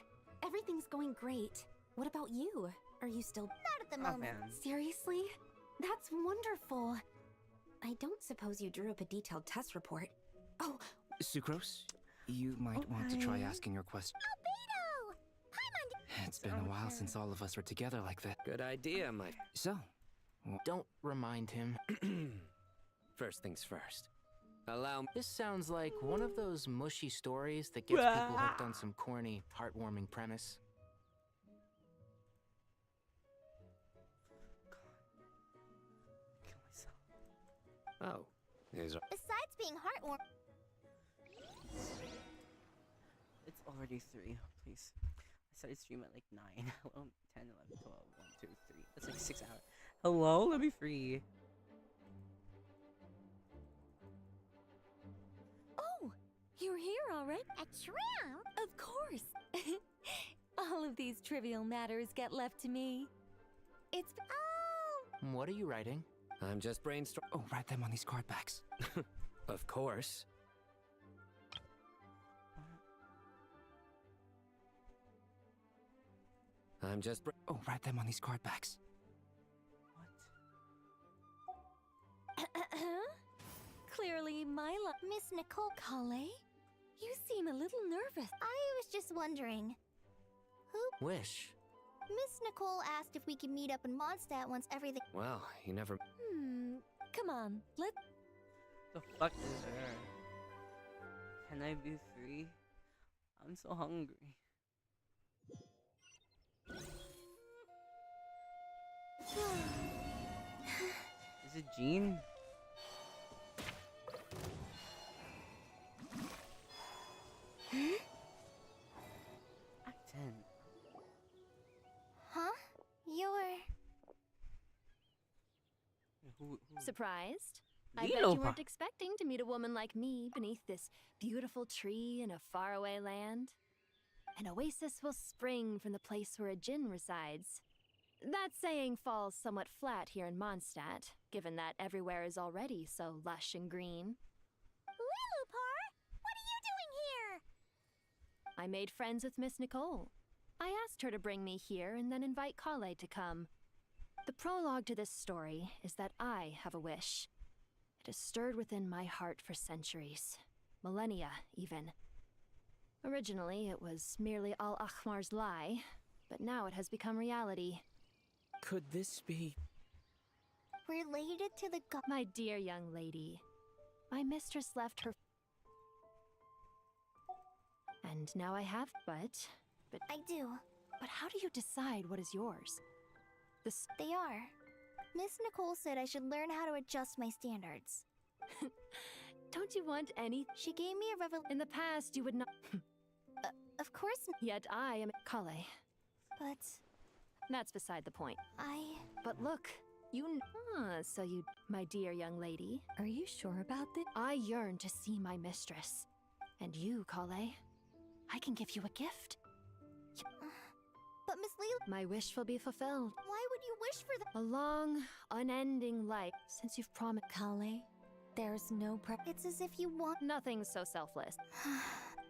Everything's going great. What about you? Are you still... Not at the Oh, moment. man. Seriously? That's wonderful. I don't suppose you drew up a detailed test report. Oh, Sucrose, you might want to try asking your question. Albedo! It's been a while since all of us were together like that. Good idea, Mike. So, don't remind him. First things first. Allow me. This sounds like one of those mushy stories that gets people hooked on some corny, heartwarming premise. Oh, is Besides being heartwarming, It's already 3, please. I started stream at like 9, 11, 10, 11, 12, 1, 2, 3. That's like 6 hours. Hello, let me free. Oh, you're here already? A tramp? Of course. All of these trivial matters get left to me. It's... Oh! What are you writing? I'm just brainstorming. Oh, write them on these card backs. Of course. I'm just Oh, write them on these card backs. Clearly, Miss Nicole. Kale, you seem a little nervous. I was just wondering. Who? Wish. Miss Nicole asked if we could meet up in Mondstadt once everything. Well, you never. Come on, let's... The fuck is her? Can I be free? I'm so hungry. Is it Jean? Act 10. Huh? You're... Who? Surprised? I bet you weren't expecting to meet a woman like me beneath this beautiful tree in a faraway land. An oasis will spring from the place where a djinn resides. That saying falls somewhat flat here in Mondstadt, given that everywhere is already so lush and green. Lilupar! What are you doing here? I made friends with Miss Nicole. I asked her to bring me here and then invite Kale to come. The prologue to this story is that I have a wish. It has stirred within my heart for centuries. Millennia, even. Originally, it was merely Al-Ahmar's lie, but now it has become reality. Could this be... related to the god? My dear young lady, my mistress left her... And now I have, but... I do. But how do you decide what is yours? They are. Miss Nicole said I should learn how to adjust my standards. Don't you want any? She gave me a revelation. In the past, you would not... Of course. Yet I am Kale. But... That's beside the point. But look, so you... My dear young lady. Are you sure about this? I yearn to see my mistress. And you, Kale, I can give you a gift. But Miss Leela... My wish will be fulfilled. Why would you wish for that? A long, unending life since you've promised. Kale, there's no It's as if you want... Nothing so selfless.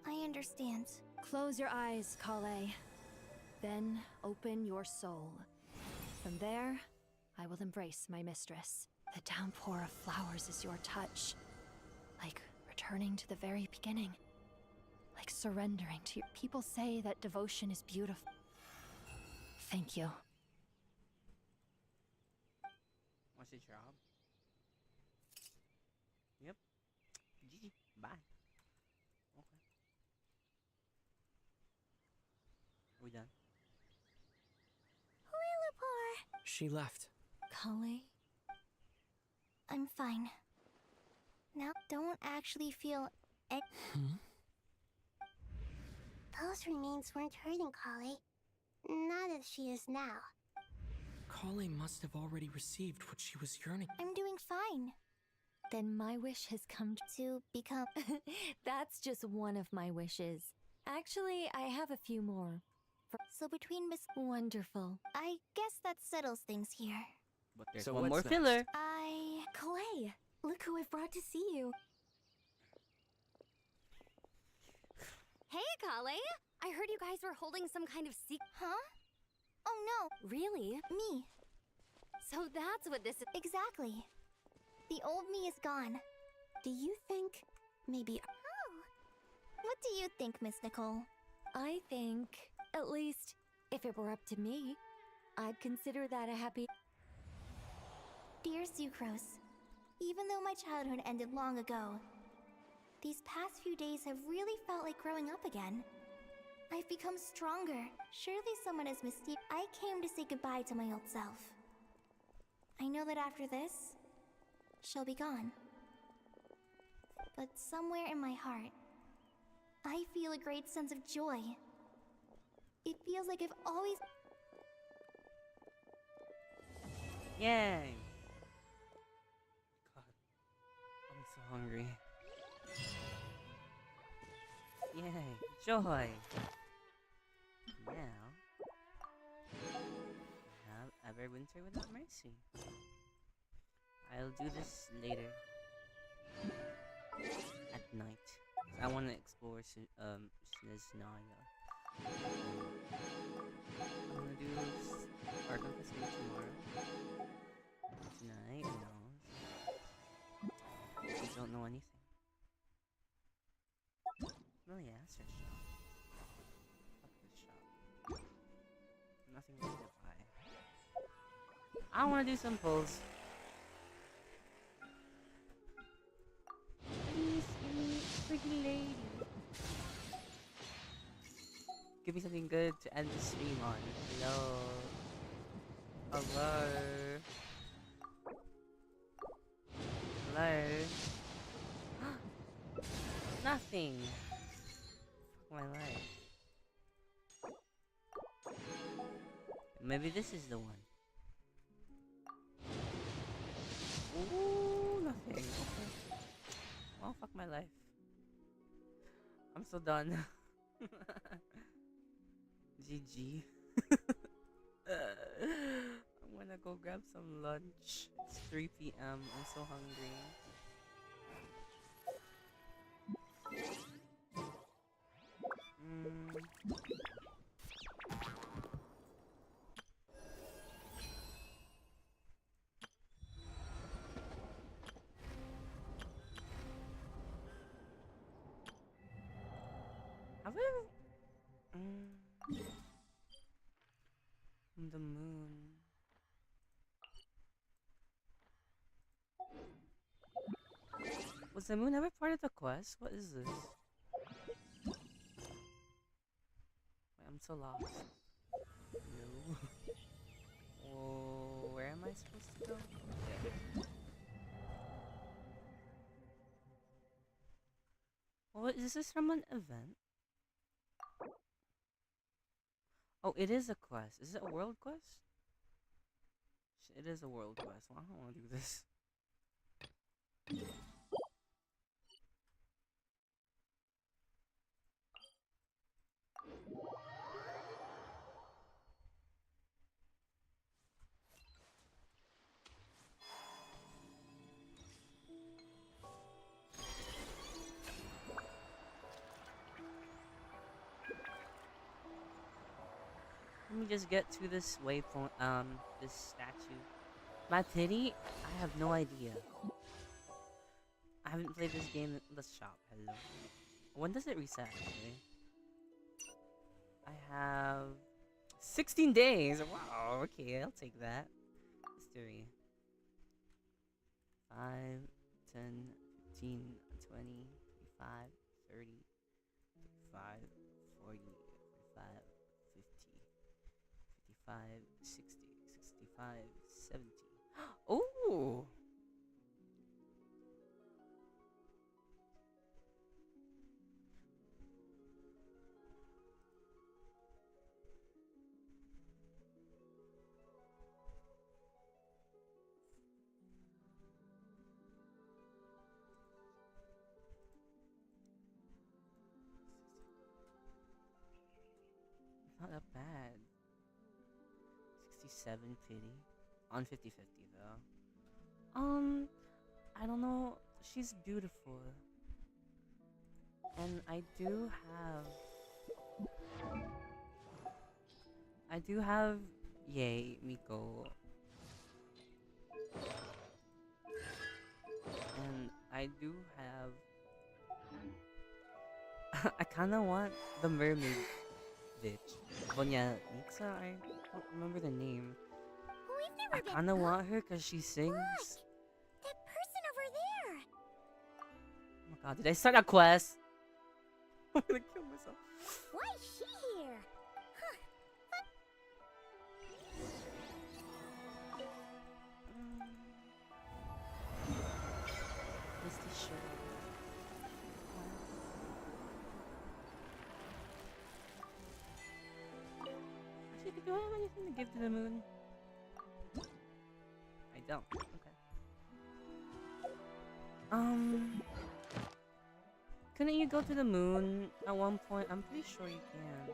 I understand. Close your eyes, Kale. Then open your soul. From there, I will embrace my mistress. The downpour of flowers is your touch. Like returning to the very beginning. Like surrendering to your... People say that devotion is beautiful. Thank you. What's your job? Yep. GG. Bye. Okay. Are we done? Lilupar! She left. Kale? I'm fine. Now, don't actually feel... Those remains weren't hurting Kale. Not as she is now. Kale must have already received what she was yearning. I'm doing fine. Then my wish has come to become... That's just one of my wishes. Actually, I have a few more. So between Miss... Wonderful. I guess that settles things here. But there's So one more what's filler. Kale, look who I've brought to see you. Hey, Kale! I heard you guys were holding some kind of secret. Huh? Oh no. Really? Me. So that's what this is. Exactly. The old me is gone. Do you think maybe... Oh. What do you think, Miss Nicole? I think, at least, if it were up to me, I'd consider that a happy... Dear Sucrose, even though my childhood ended long ago, these past few days have really felt like growing up again. I've become stronger. Surely someone as mysterious. I came to say goodbye to my old self. I know that after this, she'll be gone. But somewhere in my heart, I feel a great sense of joy. It feels like I've always... Yay! God, I'm so hungry. Yay, joy! Now, have Everwinter without mercy. I'll do this later. At night. I want to explore Snezhnaya. I'm gonna do Archon tomorrow. Tonight, no. I don't know anything. Oh yeah, that's your shop. Fuck this shop. Nothing really to buy. I wanna do some pulls. Please, give me pretty lady. Give me something good to end the stream on. Hello. Hello. Hello. Nothing. Fuck my life. Maybe this is the one. Ooh, nothing. Okay. Oh, fuck my life. I'm so done. GG. I'm gonna go grab some lunch. It's 3 p.m. I'm so hungry. Have I... the moon. Was the moon ever part of the quest? What is this? Wait, I'm so lost. No. Oh, where am I supposed to go? There. Oh, is this from an event? Oh, it is a quest. Is it a world quest? It is a world quest. Well, I don't want to do this. Let me just get to this waypoint, this statue. My pity? I have no idea. I haven't played this game in the shop. Hello. When does it reset, actually? I have 16 days! Wow, okay, I'll take that. History. 5, 10, 15, 20, 25, 30, 35, 40, 45, 55, 60, 65, 70. Oh! Not that bad. 67 pity. On 50-50 though. I don't know. She's beautiful. And I do have I do have Yay, Miko. And I do have I kinda want the mermaid bitch. Vonya Nitsa, I don't remember the name. I kinda want her because she sings. That person over there. Oh my god, did I start a quest? I'm gonna kill myself. Why is she here? Huh. What's the show? Actually, do I have anything to give to the moon? I don't. Okay. Couldn't you go to the moon at one point? I'm pretty sure you can.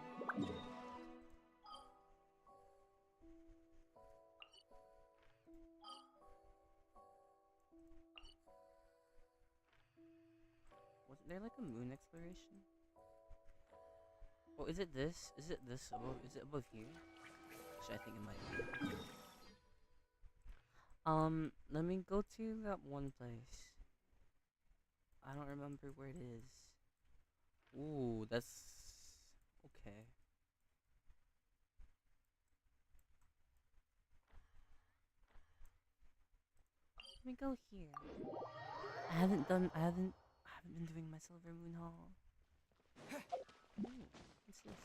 Wasn't there like a moon exploration? Oh, is it this? Is it this above? Is it above here? Actually, I think it might be. Let me go to that one place. I don't remember where it is. Ooh, that's okay. Let me go here. I haven't been doing my Silver Moon haul. Ooh, what's this?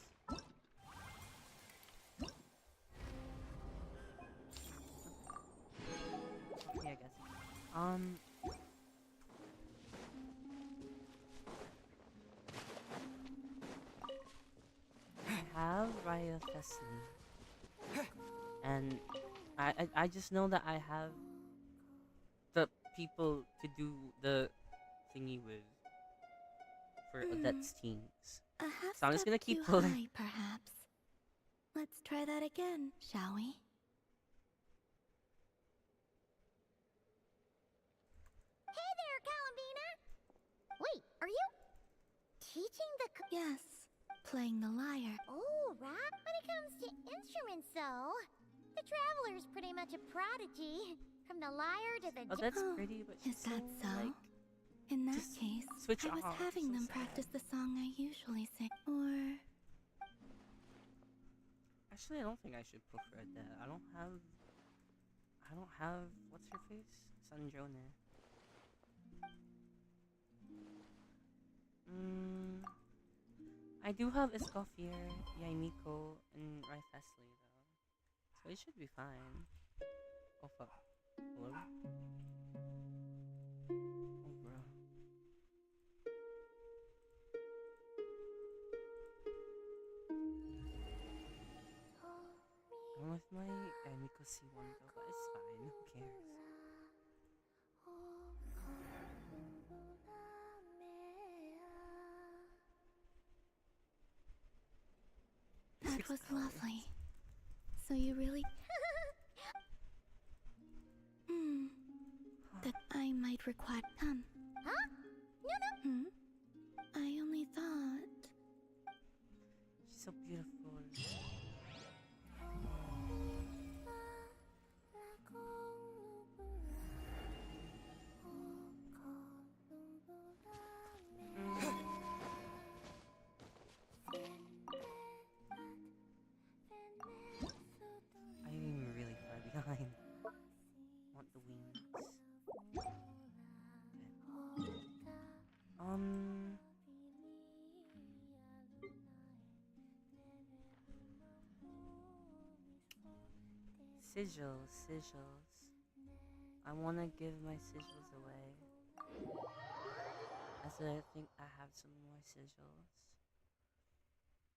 Okay, I guess. I have Raya Fesli. And I just know that I have the people to do the thingy with for Odette's teams. So I'm just gonna keep pulling. High, perhaps. Let's try that again, shall we? Hey there, Columbina! Wait, are you teaching the Yes, playing the lyre. Oh, right. When it comes to instruments, though, the Traveler's pretty much a prodigy. From the lyre to the... Oh, that's pretty, but Is that so? like, In that case, switch I was off, having so them sad. practice the song I usually sing. Or... Actually, I don't think I should prefer that. I don't have what's her face? Sanjone. I do have Escoffier, Yaimiko, and Raifesli though. So it should be fine. Oh fuck. Hello? Oh bro. I'm with my Yaimiko C1 though, but it's fine. Who cares? That was lovely. So you really... That I might require... Huh? No. I only thought... She's so beautiful. I'm really far behind. Want the wings. Okay. Sigils. I want to give my sigils away. I said I think I have some more sigils.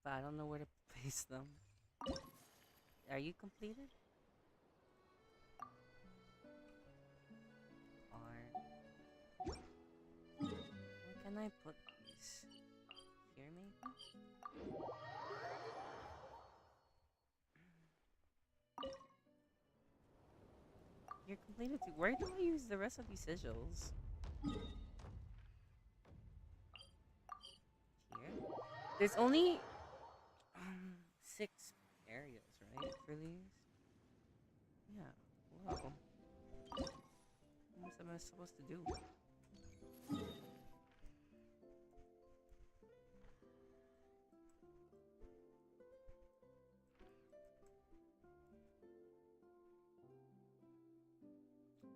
But I don't know where to place them. Are you completed? Or where can I put these? Here maybe? You're completed too. Where do I use the rest of these sigils? Here? There's only 6 areas, right, for these? Yeah. Whoa. What am I supposed to do?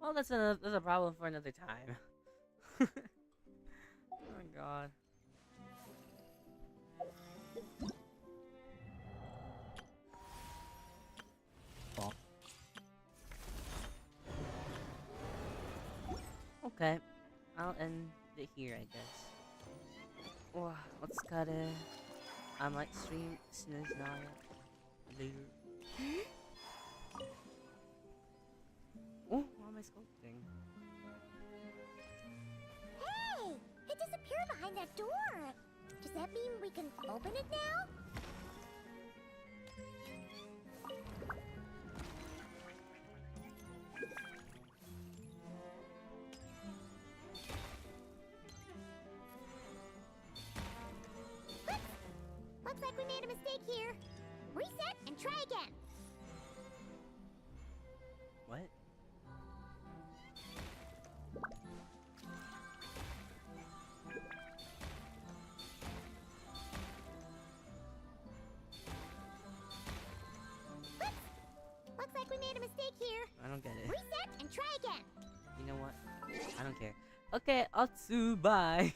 Well, that's a problem for another time. Oh my god. Okay, I'll end it here, I guess. Oh, let's cut it. I might stream snooze now later. Oh, why am I sculpting? Hey! It disappeared behind that door! Does that mean we can open it now? Looks like we made a mistake here. Reset and try again. What? Looks like we made a mistake here. I don't get it. Reset and try again. You know what? I don't care. Okay, Atsu, bye.